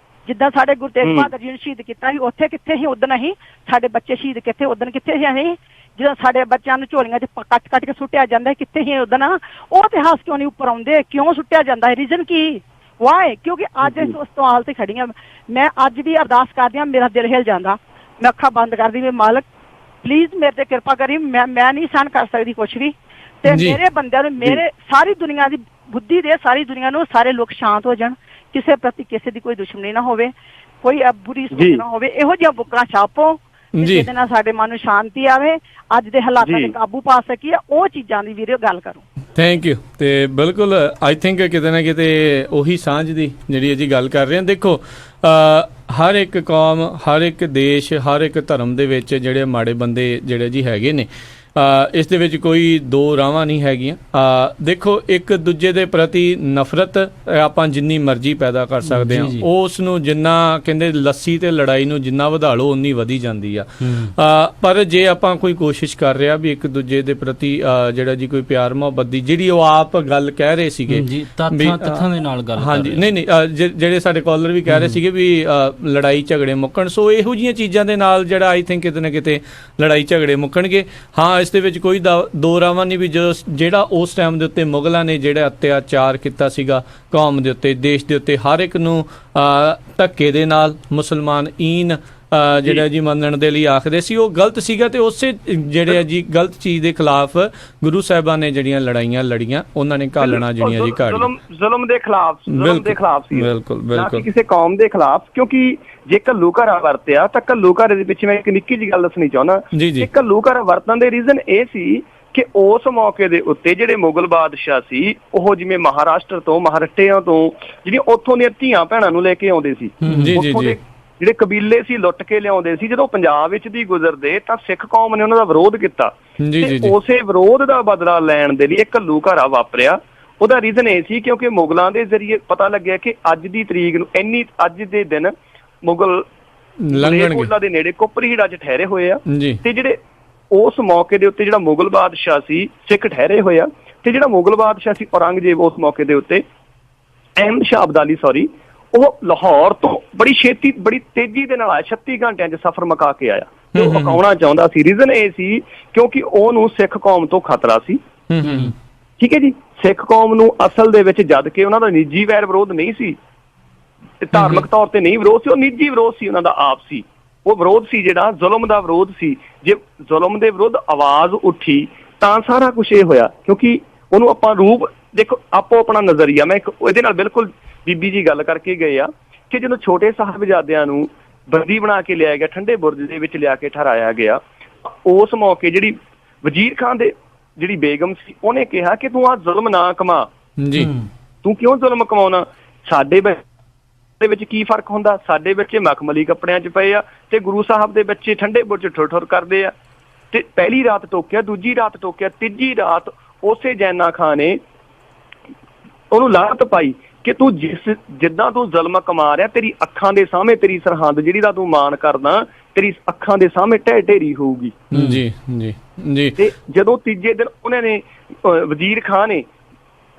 ਜਿੱਦਾਂ ਸਾਡੇ ਗੁਰੂ ਤੇਗ ਬਹਾਦਰ ਜੀ ਨੂੰ ਸ਼ਹੀਦ ਕੀਤਾ ਸੀ, ਉੱਥੇ ਕਿੱਥੇ ਸੀ ਉਦਣ ਅਸੀਂ, ਸਾਡੇ ਬੱਚੇ ਸ਼ਹੀਦ ਕਿੱਥੇ ਉਦਣ ਕਿੱਥੇ ਸੀ ਅਸੀਂ। ਜਦੋਂ ਸਾਡੇ ਬੱਚਿਆਂ ਨੂੰ ਝੋਲੀਆਂ 'ਚ ਕੱਟ ਕੇ ਸੁੱਟਿਆ ਜਾਂਦਾ, ਕਿੱਥੇ ਹੀ ਉਦੋਂ ਨਾ ਉਹ ਇਤਿਹਾਸ ਕਿਉਂ ਨਹੀਂ ਉੱਪਰ ਆਉਂਦੇ, ਕਿਉਂ ਸੁੱਟਿਆ ਜਾਂਦਾ ਹੈ, ਰੀਜ਼ਨ ਕੀ, ਵਾਏ? ਕਿਉਂਕਿ ਅੱਜ ਇਸ ਉਸ ਸਵਾਲ ਤੇ ਖੜੀ ਹਾਂ ਮੈਂ, ਅੱਜ ਵੀ ਅਰਦਾਸ ਕਰਦੀ ਹਾਂ, ਮੇਰਾ ਦਿਲ ਹਿਲ ਜਾਂਦਾ, ਮੈਂ ਅੱਖਾਂ ਬੰਦ ਕਰਦੀ ਵੀ ਮਾਲਕ ਪਲੀਜ਼ ਮੇਰੇ ਤੇ ਕਿਰਪਾ ਕਰੀ, ਮੈਂ ਨਹੀਂ ਸਹਿਣ ਕਰ ਸਕਦੀ ਕੁਛ ਵੀ, ਤੇ ਮੇਰੇ ਬੰਦਿਆਂ ਨੂੰ, ਮੇਰੇ ਸਾਰੀ ਦੁਨੀਆ ਦੀ ਬੁੱਧੀ ਦੇ, ਸਾਰੀ ਦੁਨੀਆ ਨੂੰ, ਸਾਰੇ ਲੋਕ ਸ਼ਾਂਤ ਹੋ ਜਾਣ, ਕਿਸੇ ਪ੍ਰਤੀ ਕਿਸੇ ਦੀ ਕੋਈ ਦੁਸ਼ਮਣੀ ਨਾ ਹੋਵੇ, ਕੋਈ ਬੁਰੀ ਸੋਚ ਨਾ ਹੋਵੇ, ਇਹੋ ਜਿਹੀਆਂ ਬੁੱਕਾਂ ਛਾਪੋ ਜਿਹਦੇ ਨਾਲ ਸਾਡੇ ਮਨ ਨੂੰ ਸ਼ਾਂਤੀ ਆਵੇ, ਅੱਜ ਦੇ ਹਾਲਾਤਾਂ ਤੇ ਕਾਬੂ ਪਾ ਸਕੀਏ, ਉਹ ਚੀਜ਼ਾਂ ਦੀ ਵੀਰੇ ਗੱਲ ਕਰੋ। Thank you. ਤੇ ਬਿਲਕੁਲ ਆਈ ਥਿੰਕ ਕਿਤੇ ਨਾ ਕਿਤੇ ਉਹੀ ਸਾਂਝ ਦੀ ਜਿਹੜੀ ਅਸੀਂ ਗੱਲ ਕਰ ਰਹੇ ਹਾਂ। ਦੇਖੋ ਹਰ ਇੱਕ ਕੌਮ, ਹਰ ਇੱਕ ਦੇਸ਼, ਹਰ ਇੱਕ ਧਰਮ ਦੇ ਵਿੱਚ ਜਿਹੜੇ ਮਾੜੇ ਬੰਦੇ ਜਿਹੜੇ ਜੀ ਹੈਗੇ ਨੇ, ਇਸ ਦੇ ਵਿੱਚ ਕੋਈ ਦੋ ਰਾਵਾਂ ਨਹੀਂ ਹੈਗੀਆਂ। ਦੇਖੋ ਇੱਕ ਦੂਜੇ ਦੇ ਪ੍ਰਤੀ ਨਫ਼ਰਤ ਆਪਾਂ ਜਿੰਨੀ ਮਰਜ਼ੀ ਪੈਦਾ ਕਰ ਸਕਦੇ ਹਾਂ, ਉਸ ਨੂੰ ਜਿੰਨਾ ਕਹਿੰਦੇ ਲੱਸੀ ਤੇ ਲੜਾਈ ਨੂੰ ਜਿੰਨਾ ਵਧਾ ਲਓ ਉਨੀ ਵਧੀ ਜਾਂਦੀ ਆ। ਪਰ ਜੇ ਆਪਾਂ ਕੋਈ ਕੋਸ਼ਿਸ਼ ਕਰ ਰਿਹਾ ਵੀ ਇੱਕ ਦੂਜੇ ਦੇ ਪ੍ਰਤੀ ਜਿਹੜਾ ਜੀ ਕੋਈ ਪਿਆਰ ਮੁਹੱਬਤ ਦੀ, ਜਿਹੜੀ ਉਹ ਆਪ ਗੱਲ ਕਹਿ ਰਹੇ ਸੀਗੇ ਤੱਥਾਂ ਦੇ ਨਾਲ ਗੱਲ, ਹਾਂਜੀ ਨਹੀਂ ਜਿਹੜੇ ਸਾਡੇ ਕਾਲਰ ਵੀ ਕਹਿ ਰਹੇ ਸੀਗੇ ਵੀ ਲੜਾਈ ਝਗੜੇ ਮੁੱਕਣ, ਸੋ ਇਹੋ ਜਿਹੀਆਂ ਚੀਜ਼ਾਂ ਦੇ ਨਾਲ ਜਿਹੜਾ ਆਈ ਥਿੰਕ ਕਿਤੇ ਨਾ ਕਿਤੇ ਲੜਾਈ ਝਗੜੇ ਮੁੱਕਣਗੇ। ਹਾਂ, ਇਸ ਦੇ ਵਿੱਚ ਕੋਈ ਦੋ ਰਾਵਾਂ ਨਹੀਂ ਵੀ ਜਿਹੜਾ ਉਸ ਟਾਈਮ ਦੇ ਉੱਤੇ ਮੁਗਲਾਂ ਨੇ ਜਿਹੜਾ ਅਤਿਆਚਾਰ ਕੀਤਾ ਸੀਗਾ ਕੌਮ ਦੇ ਉੱਤੇ, ਦੇਸ਼ ਦੇ ਉੱਤੇ, ਹਰ ਇੱਕ ਨੂੰ ਧੱਕੇ ਦੇ ਨਾਲ ਮੁਸਲਮਾਨ ਈਨ ਜਿਹੜਾ ਜੀ ਮੰਨਣ ਦੇ ਲਈ ਆਖਦੇ ਸੀ, ਉਹ ਗਲਤ ਸੀਗਾ। ਤੇ ਉਸੇ ਜਿਹੜੇ ਆ ਜੀ ਗਲਤ ਚੀਜ਼ ਦੇ ਖਿਲਾਫ ਗੁਰੂ ਸਾਹਿਬਾਂ ਨੇ ਜਿਹੜੀਆਂ ਲੜਾਈਆਂ ਲੜੀਆਂ, ਉਹਨਾਂ ਨੇ ਘਾਲਣਾ ਜਿਹੜੀਆਂ ਜੀ ਘਾੜ ਜ਼ੁਲਮ ਦੇ ਖਿਲਾਫ ਸੀ, ਬਿਲਕੁਲ ਕਿਸੇ ਕੌਮ ਦੇ ਖਿਲਾਫ। ਕਿਉਂਕਿ ਜੇ ਘੱਲੂਘਾਰਾ ਵਰਤਿਆ ਤਾਂ ਘੱਲੂਘਾਰੇ ਦੇ ਪਿੱਛੇ ਮੈਂ ਇੱਕ ਨਿੱਕੀ ਜਿਹੀ ਗੱਲ ਦੱਸਣੀ ਚਾਹੁੰਦਾ ਕਿ ਘੱਲੂਘਾਰਾ ਵਰਤਣ ਦੇ ਰੀਜ਼ਨ ਇਹ ਸੀ ਕਿ ਉਸ ਮੌਕੇ ਦੇ ਉੱਤੇ ਜਿਹੜੇ ਮੁਗਲ ਬਾਦਸ਼ਾਹ ਸੀ, ਉਹ ਜਿਵੇਂ ਮਹਾਰਾਸ਼ਟਰ ਤੋਂ, ਮਹਾਰਾਟਿਆਂ ਤੋਂ ਜਿਹੜੀਆਂ ਉੱਥੋਂ ਦੀਆਂ ਧੀਆਂ ਭੈਣਾਂ ਨੂੰ ਲੈ ਕੇ ਆਉਂਦੇ ਸੀ, ਉੱਥੋਂ ਦੇ ਜਿਹੜੇ ਕਬੀਲੇ ਸੀ ਲੁੱਟ ਕੇ ਲਿਆਉਂਦੇ ਸੀ। ਜਦੋਂ ਪੰਜਾਬ ਵਿੱਚ ਦੀ ਗੁਜ਼ਰਦੇ ਤਾਂ ਸਿੱਖ ਕੌਮ ਨੇ ਉਹਨਾਂ ਦਾ ਵਿਰੋਧ ਕੀਤਾ, ਤੇ ਉਸੇ ਵਿਰੋਧ ਦਾ ਬਦਲਾ ਲੈਣ ਦੇ ਲਈ ਇੱਕ ਘੱਲੂਘਾਰਾ ਵਾਪਰਿਆ। ਉਹਦਾ ਰੀਜ਼ਨ ਇਹ ਸੀ ਕਿਉਂਕਿ ਮੁਗਲਾਂ ਦੇ ਜ਼ਰੀਏ ਪਤਾ ਲੱਗਿਆ ਕਿ ਅੱਜ ਦੀ ਤਰੀਕ ਨੂੰ ਅੱਜ ਦੇ ਦਿਨ ਮੁਗਲ ਲੰਘਣਗੇ ਦੇ ਨੇੜੇ ਕੁਪਰੀੜਾ 'ਚ ਠਹਿਰੇ ਹੋਏ ਆ, ਤੇ ਜਿਹੜੇ ਉਸ ਮੌਕੇ ਦੇ ਉੱਤੇ ਜਿਹੜਾ ਮੁਗਲ ਬਾਦਸ਼ਾਹ ਸੀ ਸਿੱਖ ਠਹਿਰੇ ਹੋਏ ਆ, ਤੇ ਜਿਹੜਾ ਮੁਗਲ ਬਾਦਸ਼ਾਹ ਸੀ ਔਰੰਗਜ਼ੇਬ ਉਸ ਮੌਕੇ ਦੇ ਉੱਤੇ ਅਹਿਮਦ ਸ਼ਾਹ ਅਬਦਾਲੀ ਉਹ ਲਾਹੌਰ ਤੋਂ ਬੜੀ ਛੇਤੀ ਬੜੀ ਤੇਜ਼ੀ ਦੇ ਨਾਲ ਆਇਆ, 36 ਘੰਟਿਆਂ 'ਚ ਸਫ਼ਰ ਮੁਕਾ ਕੇ ਆਇਆ। ਉਹ ਮੁਕਾਉਣਾ ਚਾਹੁੰਦਾ ਸੀ, ਰੀਜ਼ਨ ਇਹ ਸੀ ਕਿਉਂਕਿ ਉਹਨੂੰ ਸਿੱਖ ਕੌਮ ਤੋਂ ਖਤਰਾ ਸੀ। ਠੀਕ ਹੈ ਜੀ, ਸਿੱਖ ਕੌਮ ਨੂੰ ਅਸਲ ਦੇ ਵਿੱਚ ਜਦ ਕਿ ਉਹਨਾਂ ਦਾ ਨਿੱਜੀ ਵੈਰ ਵਿਰੋਧ ਨਹੀਂ ਸੀ, ਧਾਰਮਿਕ ਤੌਰ ਤੇ ਨਹੀਂ ਵਿਰੋਧ ਸੀ, ਉਹ ਨਿੱਜੀ ਵਿਰੋਧ ਸੀ, ਉਹਨਾਂ ਦਾ ਆਪਸੀ ਉਹ ਵਿਰੋਧ ਸੀ ਜਿਹੜਾ ਜ਼ੁਲਮ ਦਾ ਵਿਰੋਧ ਸੀ। ਜੇ ਜ਼ੁਲਮ ਦੇ ਵਿਰੁੱਧ ਆਵਾਜ਼ ਉੱਠੀ ਤਾਂ ਸਾਰਾ ਕੁਛ ਇਹ ਹੋਇਆ। ਕਿਉਂਕਿ ਉਹਨੂੰ ਆਪਾਂ ਰੂਪ ਦੇਖੋ, ਆਪੋ ਆਪਣਾ ਨਜ਼ਰੀਆ। ਮੈਂ ਇੱਕ ਇਹਦੇ ਨਾਲ ਬਿਲਕੁਲ ਬੀਬੀ ਜੀ ਗੱਲ ਕਰਕੇ ਗਏ ਆ ਕਿ ਜਦੋਂ ਛੋਟੇ ਸਾਹਿਬਜ਼ਾਦਿਆਂ ਨੂੰ ਬੰਦੀ ਬਣਾ ਕੇ ਲਿਆਇਆ ਗਿਆ, ਠੰਡੇ ਬੁਰਜ ਦੇ ਵਿੱਚ ਲਿਆ ਕੇ ਠਹਿਰਾਇਆ ਗਿਆ, ਉਸ ਮੌਕੇ ਜਿਹੜੀ ਵਜ਼ੀਰ ਖਾਨ ਦੇ ਜਿਹੜੀ ਬੇਗਮ ਸੀ, ਉਹਨੇ ਕਿਹਾ ਕਿ ਤੂੰ ਆਹ ਜ਼ੁਲਮ ਨਾ ਕਮਾ, ਤੂੰ ਕਿਉਂ ਜ਼ੁਲਮ ਕਮਾਉਣਾ, ਸਾਡੇ ਦੇ ਵਿੱਚ ਕੀ ਫਰਕ ਹੁੰਦਾ, ਸਾਡੇ ਬੱਚੇ ਮਖਮਲੀ ਕੱਪੜਿਆਂ 'ਚ ਪਏ ਆ ਤੇ ਗੁਰੂ ਸਾਹਿਬ ਦੇ ਬੱਚੇ ਠੰਡੇ ਬੁਰਜ ਠੁਰ ਠੁਰ ਕਰਦੇ ਆ। ਤੇ ਪਹਿਲੀ ਰਾਤ ਟੋਕਿਆ, ਦੂਜੀ ਰਾਤ ਟੋਕਿਆ, ਤੀਜੀ ਰਾਤ ਉਸੇ ਜੈਨਾ ਖਾਨ ਨੇ ਉਹਨੂੰ ਲਾਹਨਤ ਪਾਈ ਕਿ ਤੂੰ ਜਿੱਦਾਂ ਤੂੰ ਜ਼ੁਲਮ ਕਮਾ ਰਿਹਾ, ਤੇਰੀ ਅੱਖਾਂ ਦੇ ਸਾਹਮਣੇ ਤੇਰੀ ਸਰਹੰਦ ਜਿਹੜੀ ਦਾ ਤੂੰ ਮਾਣ ਕਰਦਾ, ਤੇਰੀ ਅੱਖਾਂ ਦੇ ਸਾਹਮਣੇ ਢਹਿ ਢੇਰੀ ਹੋਊਗੀ। ਤੇ ਜਦੋਂ ਤੀਜੇ ਦਿਨ ਉਹਨਾਂ ਨੇ ਵਜ਼ੀਰ ਖਾਨ ਨੇ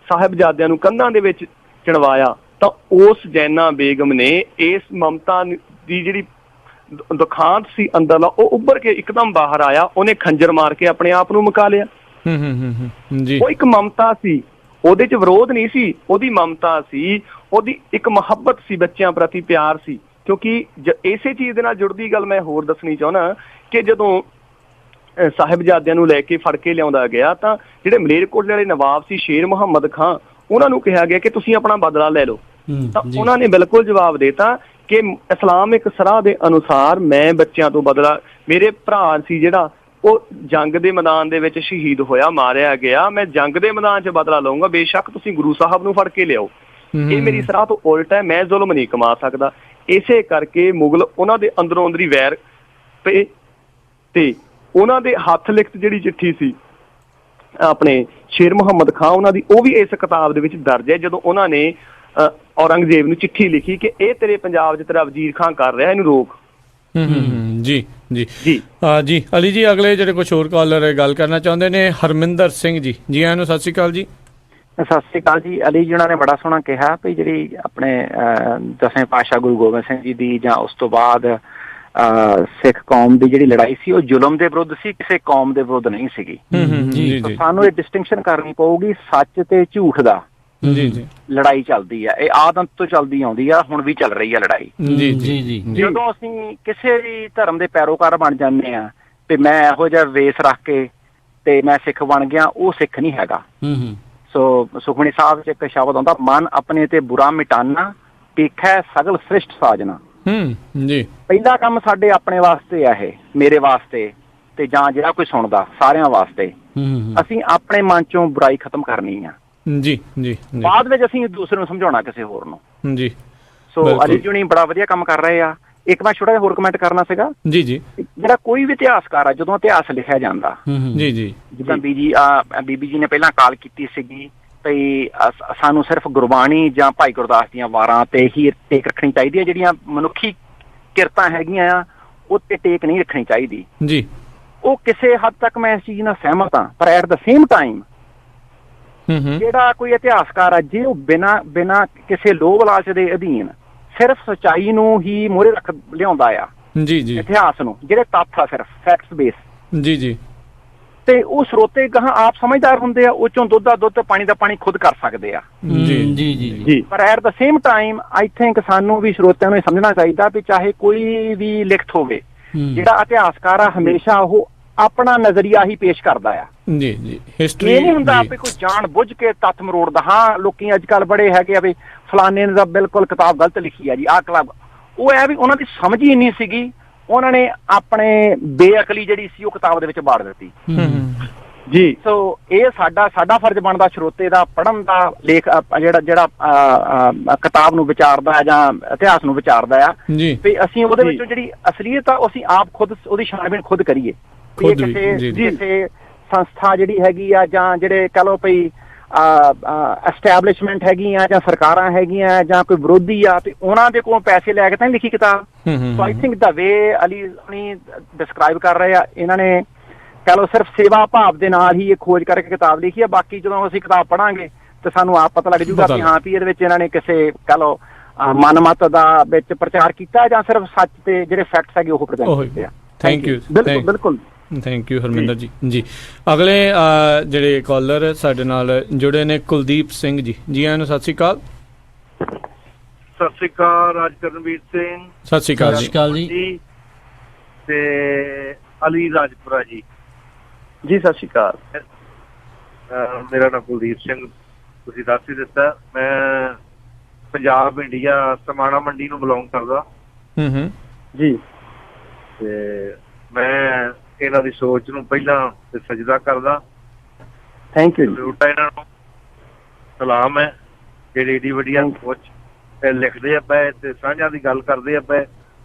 ਸਾਹਿਬਜ਼ਾਦਿਆਂ ਨੂੰ ਕੰਧਾਂ ਦੇ ਵਿੱਚ ਚਿਣਵਾਇਆ ਤਾਂ ਉਸ ਜੈਨਾ ਬੇਗਮ ਨੇ ਇਸ ਮਮਤਾ ਦੀ ਜਿਹੜੀ ਦੁਖਾਂਤ ਸੀ ਅੰਦਰਲਾ, ਉਹ ਉੱਭਰ ਕੇ ਇੱਕਦਮ ਬਾਹਰ ਆਇਆ। ਉਹਨੇ ਖੰਜਰ ਮਾਰ ਕੇ ਆਪਣੇ ਆਪ ਨੂੰ ਮੁਕਾ ਲਿਆ। ਉਹ ਇੱਕ ਮਮਤਾ ਸੀ, ਉਹਦੇ 'ਚ ਵਿਰੋਧ ਨਹੀਂ ਸੀ, ਉਹਦੀ ਮਮਤਾ ਸੀ, ਉਹਦੀ ਇੱਕ ਮੁਹੱਬਤ ਸੀ, ਬੱਚਿਆਂ ਪ੍ਰਤੀ ਪਿਆਰ ਸੀ। ਕਿਉਂਕਿ ਇਸੇ ਚੀਜ਼ ਦੇ ਨਾਲ ਜੁੜਦੀ ਗੱਲ ਮੈਂ ਹੋਰ ਦੱਸਣੀ ਚਾਹੁੰਦਾ ਕਿ ਜਦੋਂ ਸਾਹਿਬਜ਼ਾਦਿਆਂ ਨੂੰ ਲੈ ਕੇ ਫੜ ਕੇ ਲਿਆਉਂਦਾ ਗਿਆ ਤਾਂ ਜਿਹੜੇ ਮਲੇਰਕੋਟਲੇ ਵਾਲੇ ਨਵਾਬ ਸੀ ਸ਼ੇਰ ਮੁਹੰਮਦ ਖਾਂ, ਉਹਨਾਂ ਨੂੰ ਕਿਹਾ ਗਿਆ ਕਿ ਤੁਸੀਂ ਆਪਣਾ ਬਦਲਾ ਲੈ ਲਓ। ਤਾਂ ਉਹਨਾਂ ਨੇ ਬਿਲਕੁਲ ਜਵਾਬ ਦੇਤਾ ਕਿ ਇਸਲਾਮਿਕ ਸਰਾਹ ਦੇ ਅਨੁਸਾਰ ਮੈਂ ਬੱਚਿਆਂ ਤੋਂ ਬਦਲਾ, ਮੇਰੇ ਭਰਾ ਸੀ ਜਿਹੜਾ ਉਹ ਜੰਗ ਦੇ ਮੈਦਾਨ ਦੇ ਵਿੱਚ ਸ਼ਹੀਦ ਹੋਇਆ, ਮਾਰਿਆ ਗਿਆ, ਮੈਂ ਜੰਗ ਦੇ ਮੈਦਾਨ 'ਚ ਬਦਲਾ ਲਊਂਗਾ, ਬੇਸ਼ੱਕ ਤੁਸੀਂ ਗੁਰੂ ਸਾਹਿਬ ਨੂੰ ਫੜ ਕੇ ਲਿਆਓ, ਇਹ ਮੇਰੀ ਸਰਾਹ ਤੋਂ ਉਲਟ ਹੈ, ਮੈਂ ਜ਼ੁਲਮ ਨਹੀਂ ਕਮਾ ਸਕਦਾ। ਇਸੇ ਕਰਕੇ ਮੁਗਲ ਉਹਨਾਂ ਦੇ ਅੰਦਰੋਂ ਅੰਦਰੀ ਵੈਰ ਪਏ ਤੇ ਉਹਨਾਂ ਦੇ ਹੱਥ ਲਿਖਤ ਜਿਹੜੀ ਚਿੱਠੀ ਸੀ ਆਪਣੇ ਸ਼ੇਰ ਮੁਹੰਮਦ ਖਾਂ ਉਹਨਾਂ ਦੀ, ਉਹ ਵੀ ਇਸ ਕਿਤਾਬ ਦੇ ਵਿੱਚ ਦਰਜ ਹੈ। ਜਦੋਂ ਉਹਨਾਂ ਨੇ ਔਰੰਗਜ਼ੇਬ ਨੂੰ ਚਿੱਠੀ ਲਿਖੀ ਕਿ ਇਹ ਤੇਰੇ ਪੰਜਾਬ 'ਚ ਤੇਰਾ ਵਜ਼ੀਰ ਖਾਂ ਕਰ ਰਿਹਾ, ਇਹਨੂੰ ਰੋਕ। ਜੀ ਜੀ ਜੀ ਅਲੀ ਜੀ, ਅਗਲੇ ਜਿਹੜੇ ਕੁਛ ਹੋਰ ਕਾਲਰ ਗੱਲ ਕਰਨਾ ਚਾਹੁੰਦੇ ਨੇ, ਹਰਮਿੰਦਰ ਸਿੰਘ ਜੀ। ਜੀ ਆਇਆਂ ਨੂੰ, ਸਤਿ ਸ਼੍ਰੀ ਅਕਾਲ ਜੀ। ਸਤਿ ਸ਼੍ਰੀ ਅਕਾਲ ਜੀ। ਅਲੀ ਜੀ ਉਹਨਾਂ ਨੇ ਬੜਾ ਸੋਹਣਾ ਕਿਹਾ ਵੀ ਜਿਹੜੀ ਆਪਣੇ 10ਵੇਂ ਪਾਤਸ਼ਾਹ ਗੁਰੂ ਗੋਬਿੰਦ ਸਿੰਘ ਜੀ ਦੀ ਜਾਂ ਉਸ ਤੋਂ ਬਾਅਦ ਸਿੱਖ ਕੌਮ ਦੀ ਜਿਹੜੀ ਲੜਾਈ ਸੀ ਉਹ ਜ਼ੁਲਮ ਦੇ ਵਿਰੁੱਧ ਸੀ, ਕਿਸੇ ਕੌਮ ਦੇ ਵਿਰੁੱਧ ਨਹੀਂ ਸੀਗੀ। ਸਾਨੂੰ ਇਹ ਡਿਸਟਿੰਕਸ਼ਨ ਕਰਨੀ ਪਊਗੀ ਸੱਚ ਤੇ ਝੂਠ ਦਾ। ਲੜਾਈ ਚੱਲਦੀ ਆ, ਇਹ ਆਦਮ ਤੋਂ ਚੱਲਦੀ ਆਉਂਦੀ ਆ, ਹੁਣ ਵੀ ਚੱਲ ਰਹੀ ਆ ਲੜਾਈ। ਜਦੋਂ ਅਸੀਂ ਕਿਸੇ ਵੀ ਧਰਮ ਦੇ ਪੈਰੋਕਾਰ ਬਣ ਜਾਂਦੇ ਆ ਤੇ ਮੈਂ ਇਹੋ ਜਿਹਾ ਵੇਸ ਰੱਖ ਕੇ ਤੇ ਮੈਂ ਸਿੱਖ ਬਣ ਗਿਆ, ਉਹ ਸਿੱਖ ਨਹੀਂ ਹੈਗਾ। ਸੋ ਸੁਖਮਨੀ ਸਾਹਿਬ 'ਚ ਇੱਕ ਸ਼ਬਦ ਆਉਂਦਾ, ਮਨ ਆਪਣੇ ਤੇ ਬੁਰਾ ਮਿਟਾਨਾ, ਪੇਖੈ ਸਗਲ ਸ੍ਰਿਸ਼ਟ ਸਾਜਨਾ। ਪਹਿਲਾ ਕੰਮ ਸਾਡੇ ਆਪਣੇ ਵਾਸਤੇ ਆ, ਇਹ ਮੇਰੇ ਵਾਸਤੇ ਤੇ ਜਾਂ ਜਿਹੜਾ ਕੋਈ ਸੁਣਦਾ ਸਾਰਿਆਂ ਵਾਸਤੇ। ਅਸੀਂ ਆਪਣੇ ਮਨ ਚੋਂ ਬੁਰਾਈ ਖਤਮ ਕਰਨੀ ਆ, ਬਾਅਦ ਵਿੱਚ ਅਸੀਂ ਦੂਸਰੇ ਨੂੰ ਸਮਝਾਉਣਾ ਕਿਸੇ ਹੋਰ ਨੂੰ। ਸੋ ਅਲੀ ਜੀ ਬੜਾ ਵਧੀਆ ਕੰਮ ਕਰ ਰਹੇ ਆ। ਇੱਕ ਮੈਂ ਛੋਟਾ ਜਿਹਾ ਹੋਰ ਕਮੈਂਟ ਕਰਨਾ ਸੀਗਾ। ਜਿਹੜਾ ਕੋਈ ਵੀ ਇਤਿਹਾਸਕਾਰ ਆ, ਜਦੋਂ ਇਤਿਹਾਸ ਲਿਖਿਆ ਜਾਂਦਾ, ਜਿੱਦਾਂ ਬੀਬੀ ਜੀ ਨੇ ਪਹਿਲਾਂ ਕਾਲ ਕੀਤੀ ਸੀਗੀ ਵੀ ਸਾਨੂੰ ਸਿਰਫ ਗੁਰਬਾਣੀ ਜਾਂ ਭਾਈ ਗੁਰਦਾਸ ਦੀਆਂ ਵਾਰਾਂ ਤੇ ਹੀ ਟੇਕ ਰੱਖਣੀ ਚਾਹੀਦੀ ਹੈ, ਜਿਹੜੀਆਂ ਮਨੁੱਖੀ ਕਿਰਤਾਂ ਹੈਗੀਆਂ ਆ ਉਹ ਤੇ ਟੇਕ ਨਹੀਂ ਰੱਖਣੀ ਚਾਹੀਦੀ। ਉਹ ਕਿਸੇ ਹੱਦ ਤੱਕ ਮੈਂ ਇਸ ਚੀਜ਼ ਨਾਲ ਸਹਿਮਤ ਹਾਂ, ਪਰ ਐਟ ਦ ਸੇਮ ਟਾਈਮ ਜਿਹੜਾ ਕੋਈ ਇਤਿਹਾਸਕਾਰ ਆ, ਜੇ ਉਹ ਬਿਨਾਂ ਕਿਸੇ ਲੋਭ ਲਾਲਚ ਦੇ ਅਧੀਨ ਸਿਰਫ ਸੱਚਾਈ ਨੂੰ ਹੀ ਮੂਹਰੇ ਰੱਖ ਲਿਆਉਂਦਾ ਆ, ਇਤਿਹਾਸ ਨੂੰ, ਜਿਹੜੇ ਤੱਥ ਆ ਸਿਰਫ ਫੈਕਟਸ ਬੇਸ, ਤੇ ਉਹ ਸਰੋਤੇ ਗਾਹਾਂ ਆਪ ਸਮਝਦਾਰ ਹੁੰਦੇ ਆ, ਉਹ ਚੋਂ ਦੁੱਧ ਦਾ ਦੁੱਧ, ਪਾਣੀ ਦਾ ਪਾਣੀ ਖੁਦ ਕਰ ਸਕਦੇ ਆ। ਪਰ at the same time I think ਸਾਨੂੰ ਵੀ ਸਰੋਤਿਆਂ ਨੂੰ ਇਹ ਸਮਝਣਾ ਚਾਹੀਦਾ ਵੀ ਚਾਹੇ ਕੋਈ ਵੀ ਲਿਖਤ ਹੋਵੇ, ਜਿਹੜਾ ਇਤਿਹਾਸਕਾਰ ਆ ਹਮੇਸ਼ਾ ਉਹ ਆਪਣਾ ਨਜ਼ਰੀਆ ਹੀ ਪੇਸ਼ ਕਰਦਾ ਆ। ਹਿਸਟਰੀ ਇਹ ਨਹੀਂ ਹੁੰਦਾ ਵੀ ਕੋਈ ਜਾਣ ਬੁੱਝ ਕੇ ਤੱਥ ਮਰੋੜਦਾ। ਹਾਂ, ਲੋਕੀ ਅੱਜ ਕੱਲ੍ਹ ਬੜੇ ਹੈਗੇ ਆ ਵੀ ਫਲਾਣੇ ਨੇ ਤਾਂ ਬਿਲਕੁਲ ਕਿਤਾਬ ਗਲਤ ਲਿਖੀ ਆ ਜੀ, ਆਹ ਕਿਤਾਬ, ਉਹ ਹੈ ਵੀ ਉਹਨਾਂ ਦੀ ਸਮਝ ਹੀ ਇੰਨੀ ਸੀਗੀ, ਉਹਨਾਂ ਨੇ ਆਪਣੇ ਬੇਅਕਲੀ ਜਿਹੜੀ ਸੀ ਉਹ ਕਿਤਾਬ ਦੇ ਵਿੱਚ ਬਾੜ ਦਿੱਤੀ। ਸੋ ਇਹ ਸਾਡਾ ਫਰਜ਼ ਬਣਦਾ ਸਰੋਤੇ ਦਾ, ਪੜ੍ਹਨ ਦਾ, ਲੇਖ ਜਿਹੜਾ ਕਿਤਾਬ ਨੂੰ ਵਿਚਾਰਦਾ ਜਾਂ ਇਤਿਹਾਸ ਨੂੰ ਵਿਚਾਰਦਾ ਆ, ਵੀ ਅਸੀਂ ਉਹਦੇ ਵਿੱਚੋਂ ਜਿਹੜੀ ਅਸਲੀਅਤ ਆ ਅਸੀਂ ਆਪ ਖੁਦ ਉਹਦੀ ਛਾਣਬੀਣ ਖੁਦ ਕਰੀਏ। ਕਿਸੇ ਸੰਸਥਾ ਜਿਹੜੀ ਹੈਗੀ ਆ ਜਾਂ ਜਿਹੜੇ ਕਹ ਲਓ ਭਈ ਐਸਟੈਬਲਿਸ਼ਮੈਂਟ ਹੈਗੀਆਂ ਜਾਂ ਸਰਕਾਰਾਂ ਹੈਗੀਆਂ ਜਾਂ ਕੋਈ ਵਿਰੋਧੀ ਆ, ਤੇ ਉਹਨਾਂ ਦੇ ਕੋਲ ਪੈਸੇ ਲੈ ਕੇ ਤਾਂ ਨਹੀਂ ਲਿਖੀ ਕਿਤਾਬ। ਸੋ ਆਈ ਥਿੰਕ ਦਾ ਵੇ ਅਲੀ ਹੁਣੀ ਡਿਸਕ੍ਰਾਈਬ ਕਰ ਰਹੇ ਆ, ਇਹਨਾਂ ਨੇ ਕਹ ਲਓ ਸਿਰਫ ਸੇਵਾ ਭਾਵ ਦੇ ਨਾਲ ਹੀ ਇਹ ਖੋਜ ਕਰਕੇ ਕਿਤਾਬ ਲਿਖੀ ਆ। ਬਾਕੀ ਜਦੋਂ ਅਸੀਂ ਕਿਤਾਬ ਪੜ੍ਹਾਂਗੇ ਤੇ ਸਾਨੂੰ ਆਪ ਪਤਾ ਲੱਗ ਜੂਗਾ ਕਿ ਹਾਂ ਵੀ ਇਹਦੇ ਵਿੱਚ ਇਹਨਾਂ ਨੇ ਕਿਸੇ ਕਹ ਲਓ ਮਨਮਤ ਦਾ ਵਿੱਚ ਪ੍ਰਚਾਰ ਕੀਤਾ ਜਾਂ ਸਿਰਫ ਸੱਚ ਤੇ ਜਿਹੜੇ ਫੈਕਟਸ ਹੈਗੇ ਉਹ ਪ੍ਰੈਜ਼ੈਂਟ ਕੀਤੇ ਆ। Thank you. ਬਿਲਕੁਲ ਥੈਂਕ ਯੂ ਹਰਮਿੰਦਰ ਜੀ। ਅਗਲੇ ਜਿਹੜੇ ਕਾਲਰ ਸਾਡੇ ਨਾਲ ਜੁੜੇ ਨੇ ਕੁਲਦੀਪ ਸਿੰਘ ਜੀ। ਜੀ ਆਇਆਂ ਨੂੰ ਸਤਿ ਸ਼੍ਰੀ ਅਕਾਲ। ਸਤਿ ਸ਼੍ਰੀ ਅਕਾਲ ਰਾਜਕਰਨਵੀਰ ਸਿੰਘ। ਸਤਿ ਸ਼੍ਰੀ ਅਕਾਲ ਜੀ। ਤੇ ਅਲੀ ਰਾਜਪੁਰਾ ਜੀ। ਜੀ ਸਤਿ ਸ਼੍ਰੀ ਅਕਾਲ। ਮੇਰਾ ਨਾਮ ਕੁਲਦੀਪ ਸਿੰਘ, ਤੁਸੀਂ ਦੱਸ ਹੀ ਦਿੱਤਾ। ਮੈਂ ਪੰਜਾਬ ਇੰਡੀਆ ਸਮਾਣਾ ਮੰਡੀ ਨੂੰ ਬਿਲੋਂਗ ਕਰਦਾ ਜੀ। ਤੇ ਮੈਂ ਇਹਨਾਂ ਦੀ ਸੋਚ ਨੂੰ ਪਹਿਲਾਂ ਤੇ ਸਜਦਾ ਕਰਦਾ। Thank you. ਇਹਨਾਂ ਨੂੰ ਸਲਾਮ ਹੈ ਜਿਹੜੇ ਏਡੀ ਵਧੀਆ ਸੋਚ ਲਿਖਦੇ ਆ ਪਏ ਤੇ ਸਾਂਝਾਂ ਦੀ ਗੱਲ ਕਰਦੇ ਆ ਪਏ।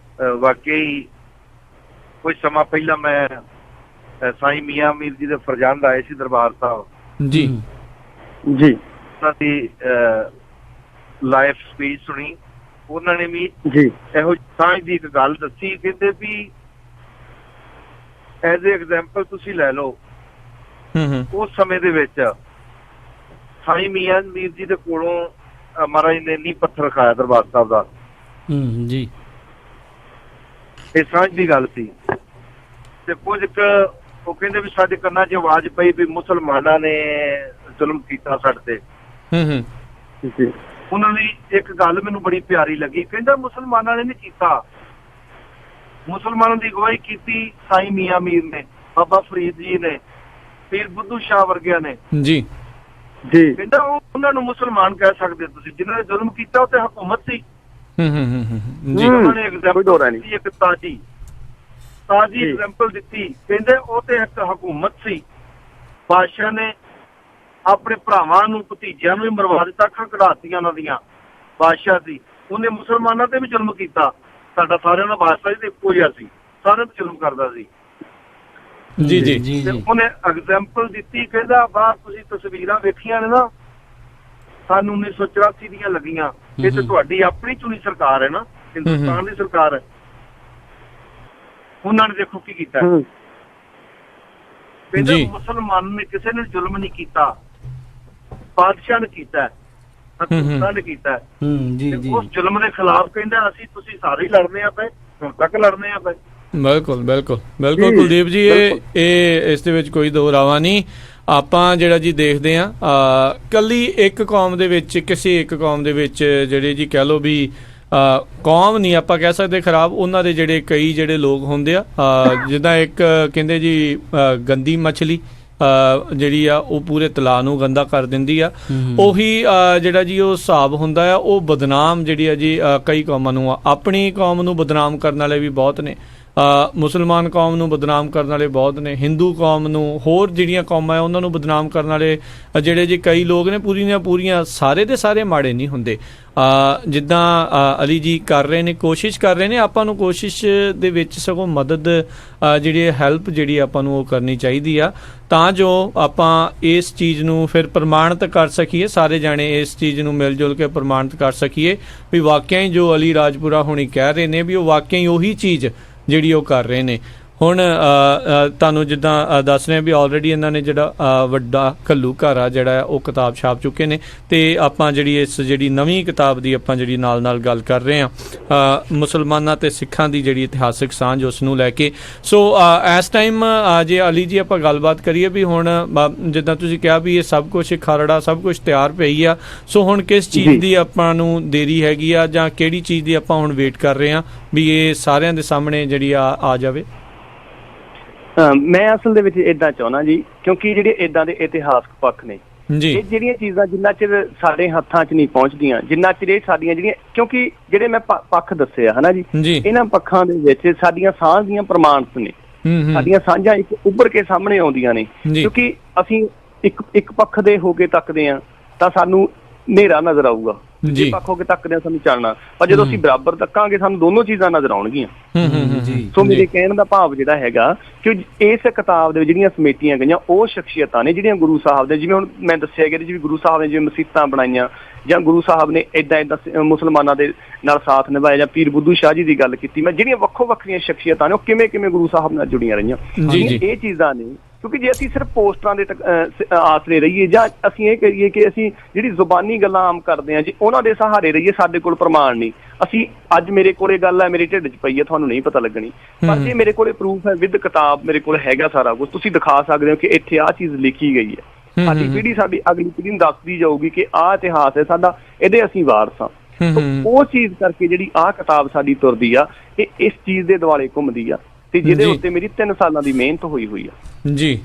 ਵਾਕਈ ਕੁਝ ਸਮਾਂ ਪਹਿਲਾਂ ਮੈਂ ਸਾਈਂ ਮੀਆਂ ਮੀਰ ਜੀ ਦੇ ਫਰਜ਼ੰਦ ਆਏ ਸੀ ਦਰਬਾਰ ਸਾਹਿਬ ਜੀ। ਉਹਨਾਂ ਦੀ ਲਾਈਫ ਸਪੀਚ ਸੁਣੀ। ਉਹਨਾਂ ਨੇ ਵੀ ਇਹੋ ਸਾਂਝ ਦੀ ਇੱਕ ਗੱਲ ਦੱਸੀ, ਕਹਿੰਦੇ ਵੀ ਐਜ਼ ਏ ਐਗਜ਼ਾਮਪਲ ਤੁਸੀਂ ਲੈ ਲਓ, ਉਸ ਸਮੇਂ ਦੇ ਵਿੱਚ ਸਾਈਂ ਮੀਆਂ ਮੀਰ ਜੀ ਦੇ ਕੋਲੋਂ ਮਹਾਰਾਜ ਨੇ ਨੀਂਹ ਪੱਥਰ ਖਾਇਆ ਦਰਬਾਰ ਸਾਹਿਬ ਦਾ। ਜੀ ਇਹ ਸਾਂਝ ਦੀ ਗੱਲ ਸੀ। ਤੇ ਕੁਝ ਉਹ ਕਹਿੰਦੇ ਵੀ ਸਾਡੇ ਕੰਨਾਂ 'ਚ ਆਵਾਜ਼ ਪਈ ਵੀ ਮੁਸਲਮਾਨਾਂ ਨੇ ਜ਼ੁਲਮ ਕੀਤਾ ਸਾਡੇ ਤੇ। ਉਹਨਾਂ ਦੀ ਇੱਕ ਗੱਲ ਮੈਨੂੰ ਬੜੀ ਪਿਆਰੀ ਲੱਗੀ, ਕਹਿੰਦਾ ਮੁਸਲਮਾਨਾਂ ਨੇ ਨਹੀਂ ਕੀਤਾ, ਮੁਸਲਮਾਨਾਂ ਦੀ ਅਗਵਾਈ ਕੀਤੀ ਸਾਈਂ ਮੀਆਂ ਮੀਰ ਨੇ, ਬਾਬਾ ਫਰੀਦ ਜੀ ਨੇ, ਪੀਰ ਬੁੱਧੂ ਸ਼ਾਹ ਵਰਗਿਆਂ ਨੇ। ਜੀ ਕਹਿੰਦਾ ਉਹਨਾਂ ਨੂੰ ਮੁਸਲਮਾਨ ਕਹਿ ਸਕਦੇ ਤੁਸੀਂ, ਜਿਨ੍ਹਾਂ ਨੇ ਜ਼ੁਲਮ ਕੀਤਾ ਉਹ ਤੇ ਹਕੂਮਤ ਸੀ। ਉਹਨਾਂ ਨੇ ਐਗਜ਼ਾਮਪਲ ਦਿੱਤੀ, ਇੱਕ ਤਾਜੀ ਐਗਜ਼ਾਮਪਲ ਦਿੱਤੀ, ਕਹਿੰਦੇ ਉਹ ਤੇ ਇੱਕ ਹਕੂਮਤ ਸੀ। ਬਾਦਸ਼ਾਹ ਨੇ ਆਪਣੇ ਭਰਾਵਾਂ ਨੂੰ ਭਤੀਜਿਆਂ ਨੂੰ ਵੀ ਮਰਵਾ ਦਿੱਤਾ, ਅੱਖਾਂ ਕਢਾਤੀਆਂ ਉਹਨਾਂ ਦੀਆਂ। ਬਾਦਸ਼ਾਹ ਸੀ, ਉਹਨੇ ਮੁਸਲਮਾਨਾਂ ਤੇ ਵੀ ਜ਼ੁਲਮ ਕੀਤਾ। ਸਾਡਾ ਸਾਰਿਆਂ ਦਾ ਬਾਦਸ਼ਾਹ ਤੇ ਇੱਕੋ ਜਿਹਾ ਸੀ, ਸਾਰਿਆਂ ਤੇ ਜ਼ੁਲਮ ਕਰਦਾ ਸੀ। ਉਹਨੇ ਐਗਜ਼ਾਮਪਲ ਦਿੱਤੀ, ਕਹਿੰਦਾ ਬਾਹਰ ਤੁਸੀਂ ਤਸਵੀਰਾਂ ਵੇਖੀਆਂ ਨੇ ਨਾ, ਸਾਨੂੰ 1984 ਦੀਆਂ ਲੱਗੀਆਂ। ਇਹ ਤੇ ਤੁਹਾਡੀ ਆਪਣੀ ਚੁਣੀ ਸਰਕਾਰ ਹੈ ਨਾ, ਹਿੰਦੁਸਤਾਨ ਦੀ ਸਰਕਾਰ ਹੈ। ਉਹਨਾਂ ਨੇ ਦੇਖੋ ਕੀ ਕੀਤਾ, ਕਹਿੰਦੇ ਮੁਸਲਮਾਨ ਨੇ ਕਿਸੇ ਨੇ ਜ਼ੁਲਮ ਨਹੀਂ ਕੀਤਾ, ਬਾਦਸ਼ਾਹ ਨੇ ਕੀਤਾ, ਹਕੂਮਤਾਂ ਨੇ ਕੀਤਾ। ਉਸ ਜ਼ੁਲਮ ਦੇ ਖਿਲਾਫ ਕਹਿੰਦਾ ਅਸੀਂ ਤੁਸੀਂ ਸਾਰੇ ਹੀ ਲੜਨੇ ਆ ਪਏ, ਹੁਣ ਤੱਕ ਲੜਨੇ ਆ ਪਏ। ਬਿਲਕੁਲ ਬਿਲਕੁਲ ਬਿਲਕੁਲ ਕੁਲਦੀਪ ਜੀ, ਇਹ ਇਸ ਦੇ ਵਿੱਚ ਕੋਈ ਦੋ ਰਾਵਾ ਨਹੀਂ। ਆਪਾਂ ਜਿਹੜਾ ਜੀ ਦੇਖਦੇ ਹਾਂ ਕੱਲੀ ਇੱਕ ਕੌਮ ਦੇ ਵਿੱਚ, ਕਿਸੇ ਇੱਕ ਕੌਮ ਦੇ ਵਿੱਚ ਜਿਹੜੇ ਜੀ ਕਹਿ ਲਓ ਵੀ ਕੌਮ ਨਹੀਂ ਆਪਾਂ ਕਹਿ ਸਕਦੇ ਖਰਾਬ, ਉਹਨਾਂ ਦੇ ਜਿਹੜੇ ਕਈ ਜਿਹੜੇ ਲੋਕ ਹੁੰਦੇ ਆ, ਜਿੱਦਾਂ ਇੱਕ ਕਹਿੰਦੇ ਜੀ ਗੰਦੀ ਮੱਛਲੀ ਜਿਹੜੀ ਆ ਉਹ ਪੂਰੇ ਤਲਾਅ ਨੂੰ ਗੰਦਾ ਕਰ ਦਿੰਦੀ ਆ। ਉਹੀ ਜਿਹੜਾ ਜੀ ਉਹ ਹਿਸਾਬ ਹੁੰਦਾ ਆ, ਉਹ ਬਦਨਾਮ ਜਿਹੜੀ ਆ ਜੀ ਕਈ ਕੌਮਾਂ ਨੂੰ ਆ। ਆਪਣੀ ਕੌਮ ਨੂੰ ਬਦਨਾਮ ਕਰਨ ਵਾਲੇ ਵੀ ਬਹੁਤ ਨੇ, ਮੁਸਲਮਾਨ ਕੌਮ ਨੂੰ ਬਦਨਾਮ ਕਰਨ ਵਾਲੇ ਬਹੁਤ ਨੇ, ਹਿੰਦੂ ਕੌਮ ਨੂੰ, ਹੋਰ ਜਿਹੜੀਆਂ ਕੌਮਾਂ ਹੈ ਉਹਨਾਂ ਨੂੰ ਬਦਨਾਮ ਕਰਨ ਵਾਲੇ ਜਿਹੜੇ ਜੀ ਕਈ ਲੋਕ ਨੇ। ਪੂਰੀਆਂ ਪੂਰੀਆਂ ਸਾਰੇ ਦੇ ਸਾਰੇ ਮਾੜੇ ਨਹੀਂ ਹੁੰਦੇ। ਜਿੱਦਾਂ ਅਲੀ ਜੀ ਕਰ ਰਹੇ ਨੇ, ਕੋਸ਼ਿਸ਼ ਕਰ ਰਹੇ ਨੇ, ਆਪਾਂ ਨੂੰ ਕੋਸ਼ਿਸ਼ ਦੇ ਵਿੱਚ ਸਗੋਂ ਮਦਦ ਜਿਹੜੀ ਹੈਲਪ ਜਿਹੜੀ ਆਪਾਂ ਨੂੰ ਉਹ ਕਰਨੀ ਚਾਹੀਦੀ ਆ, ਤਾਂ ਜੋ ਆਪਾਂ ਇਸ ਚੀਜ਼ ਨੂੰ ਫਿਰ ਪ੍ਰਮਾਣਿਤ ਕਰ ਸਕੀਏ। ਸਾਰੇ ਜਾਣੇ ਇਸ ਚੀਜ਼ ਨੂੰ ਮਿਲ ਜੁਲ ਕੇ ਪ੍ਰਮਾਣਿਤ ਕਰ ਸਕੀਏ ਵੀ ਵਾਕਿਆ ਹੀ ਜੋ ਅਲੀ ਰਾਜਪੁਰਾ ਹੁਣੀ ਕਹਿ ਰਹੇ ਨੇ ਵੀ ਉਹ ਵਾਕਿਆ ਹੀ ਉਹੀ ਚੀਜ਼ ਜਿਹੜੀ ਉਹ ਕਰ ਰਹੇ ਨੇ। ਹੁਣ ਤੁਹਾਨੂੰ ਜਿੱਦਾਂ ਦੱਸ ਰਹੇ ਵੀ ਆਲਰੇਡੀ ਇਹਨਾਂ ਨੇ ਜਿਹੜਾ ਵੱਡਾ ਘੱਲੂਘਾਰਾ ਜਿਹੜਾ ਉਹ ਕਿਤਾਬ ਛਾਪ ਚੁੱਕੇ ਨੇ, ਤੇ ਆਪਾਂ ਜਿਹੜੀ ਇਸ ਜਿਹੜੀ ਨਵੀਂ ਕਿਤਾਬ ਦੀ ਆਪਾਂ ਜਿਹੜੀ ਨਾਲ ਗੱਲ ਕਰ ਰਹੇ ਹਾਂ ਮੁਸਲਮਾਨਾਂ ਤੇ ਸਿੱਖਾਂ ਦੀ ਜਿਹੜੀ ਇਤਿਹਾਸਿਕ ਸਾਂਝ ਉਸ ਨੂੰ ਲੈ ਕੇ। ਸੋ ਇਸ ਟਾਈਮ ਜੇ ਅਲੀ ਜੀ ਆਪਾਂ ਗੱਲਬਾਤ ਕਰੀਏ ਵੀ ਹੁਣ ਜਿੱਦਾਂ ਤੁਸੀਂ ਕਿਹਾ ਵੀ ਇਹ ਸਭ ਕੁਛ ਖਰੜਾ ਸਭ ਕੁਛ ਤਿਆਰ ਪਈ ਆ, ਸੋ ਹੁਣ ਕਿਸ ਚੀਜ਼ ਦੀ ਆਪਾਂ ਨੂੰ ਦੇਰੀ ਹੈਗੀ ਆ ਜਾਂ ਕਿਹੜੀ ਚੀਜ਼ ਦੀ ਆਪਾਂ ਹੁਣ ਵੇਟ ਕਰ ਰਹੇ ਹਾਂ ਵੀ ਇਹ ਸਾਰਿਆਂ ਦੇ ਸਾਹਮਣੇ ਜਿਹੜੀ ਆ ਜਾਵੇ? ਮੈਂ ਅਸਲ ਦੇ ਵਿੱਚ ਇਦਾਂ ਚਾਹੁੰਦਾ ਜੀ, ਕਿਉਂਕਿ ਜਿਹੜੇ ਇਦਾਂ ਦੇ ਇਤਿਹਾਸਕ ਪੱਖ ਨੇ ਜੀ, ਇਹ ਜਿਹੜੀਆਂ ਚੀਜ਼ਾਂ ਜਿੰਨਾ ਚਿਰ ਸਾਡੇ ਹੱਥਾਂ 'ਚ ਨਹੀਂ ਪਹੁੰਚਦੀਆਂ, ਜਿੰਨਾ ਚਿਰ ਇਹ ਸਾਡੀਆਂ ਜਿਹੜੀਆਂ, ਕਿਉਂਕਿ ਜਿਹੜੇ ਮੈਂ ਪੱਖ ਦੱਸੇ ਆ ਹਨਾ ਜੀ, ਇਹਨਾਂ ਪੱਖਾਂ ਦੇ ਵਿੱਚ ਸਾਡੀਆਂ ਸਾਂਝ ਦੀਆਂ ਪ੍ਰਮਾਣਿਤ ਨੇ, ਸਾਡੀਆਂ ਸਾਂਝਾਂ ਇੱਕ ਉੱਭਰ ਕੇ ਸਾਹਮਣੇ ਆਉਂਦੀਆਂ ਨੇ। ਕਿਉਂਕਿ ਅਸੀਂ ਇੱਕ ਪੱਖ ਦੇ ਹੋ ਕੇ ਤੱਕਦੇ ਆ ਤਾਂ ਸਾਨੂੰ ਹਨੇਰਾ ਨਜ਼ਰ ਆਊਗਾ, ਜੇ ਪੱਖ ਹੋ ਕੇ ਤੱਕਦੇ ਆ ਸਾਨੂੰ ਚਾਨਣਾ, ਪਰ ਜਦੋਂ ਅਸੀਂ ਬਰਾਬਰ ਤੱਕਾਂਗੇ ਸਾਨੂੰ ਦੋਨੋਂ ਚੀਜ਼ਾਂ ਨਜ਼ਰ ਆਉਣਗੀਆਂ। ਸੋ ਮੇਰੇ ਕਹਿਣ ਦਾ ਭਾਵ ਜਿਹੜਾ ਹੈਗਾ ਕਿ ਇਸ ਕਿਤਾਬ ਦੇ ਵਿੱਚ ਜਿਹੜੀਆਂ ਸਮੇਟੀਆਂ ਗਈਆਂ ਉਹ ਸ਼ਖਸੀਅਤਾਂ ਨੇ ਜਿਹੜੀਆਂ ਗੁਰੂ ਸਾਹਿਬ ਦੇ, ਜਿਵੇਂ ਹੁਣ ਮੈਂ ਦੱਸਿਆ ਗਿਆ ਜਿਵੇਂ ਗੁਰੂ ਸਾਹਿਬ ਨੇ ਜਿਵੇਂ ਮਸੀਤਾਂ ਬਣਾਈਆਂ, ਜਾਂ ਗੁਰੂ ਸਾਹਿਬ ਨੇ ਏਦਾਂ ਮੁਸਲਮਾਨਾਂ ਦੇ ਨਾਲ ਸਾਥ ਨਿਭਾਇਆ, ਜਾਂ ਪੀਰ ਬੁੱਧੂ ਸ਼ਾਹ ਜੀ ਦੀ ਗੱਲ ਕੀਤੀ ਮੈਂ, ਜਿਹੜੀਆਂ ਵੱਖੋ ਵੱਖਰੀਆਂ ਸ਼ਖਸੀਅਤਾਂ ਨੇ ਉਹ ਕਿਵੇਂ ਗੁਰੂ ਸਾਹਿਬ ਨਾਲ ਜੁੜੀਆਂ ਰਹੀਆਂ। ਇਹ ਚੀਜ਼ਾਂ ਨੇ, ਕਿਉਂਕਿ ਜੇ ਅਸੀਂ ਸਿਰਫ ਪੋਸਟਰਾਂ ਦੇ ਆਸਰੇ ਰਹੀਏ ਜਾਂ ਅਸੀਂ ਇਹ ਕਰੀਏ ਕਿ ਅਸੀਂ ਜਿਹੜੀ ਜ਼ੁਬਾਨੀ ਗੱਲਾਂ ਆਮ ਕਰਦੇ ਹਾਂ ਜੀ ਉਹਨਾਂ ਦੇ ਸਹਾਰੇ ਰਹੀਏ, ਸਾਡੇ ਕੋਲ ਪ੍ਰਮਾਣ ਨਹੀਂ। ਅਸੀਂ ਅੱਜ ਮੇਰੇ ਕੋਲੇ ਗੱਲ ਹੈ, ਮੇਰੇ ਢਿੱਡ 'ਚ ਪਈ ਹੈ, ਤੁਹਾਨੂੰ ਨਹੀਂ ਪਤਾ ਲੱਗਣੀ, ਪਰ ਜੇ ਮੇਰੇ ਕੋਲੇ ਪ੍ਰੂਫ ਹੈ ਵਿਦ ਕਿਤਾਬ, ਮੇਰੇ ਕੋਲ ਹੈਗਾ ਸਾਰਾ ਕੁਝ, ਤੁਸੀਂ ਦਿਖਾ ਸਕਦੇ ਹੋ ਕਿ ਇੱਥੇ ਆਹ ਚੀਜ਼ ਲਿਖੀ ਗਈ ਹੈ। ਸਾਡੀ ਪੀੜ੍ਹੀ, ਸਾਡੀ ਅਗਲੀ ਪੀੜ੍ਹੀ ਨੂੰ ਦੱਸਦੀ ਜਾਊਗੀ ਕਿ ਆਹ ਇਤਿਹਾਸ ਹੈ ਸਾਡਾ, ਇਹਦੇ ਅਸੀਂ ਵਾਰਸ ਹਾਂ। ਉਹ ਚੀਜ਼ ਕਰਕੇ ਜਿਹੜੀ ਆਹ ਕਿਤਾਬ ਸਾਡੀ ਤੁਰਦੀ ਆ, ਇਹ ਇਸ ਚੀਜ਼ ਦੇ ਦੁਆਲੇ ਘੁੰਮਦੀ ਆ, ਤੇ ਜਿਹਦੇ ਉੱਤੇ ਮੇਰੀ 3 ਸਾਲਾਂ ਦੀ ਮਿਹਨਤ ਹੋਈ ਆ ਜੀ।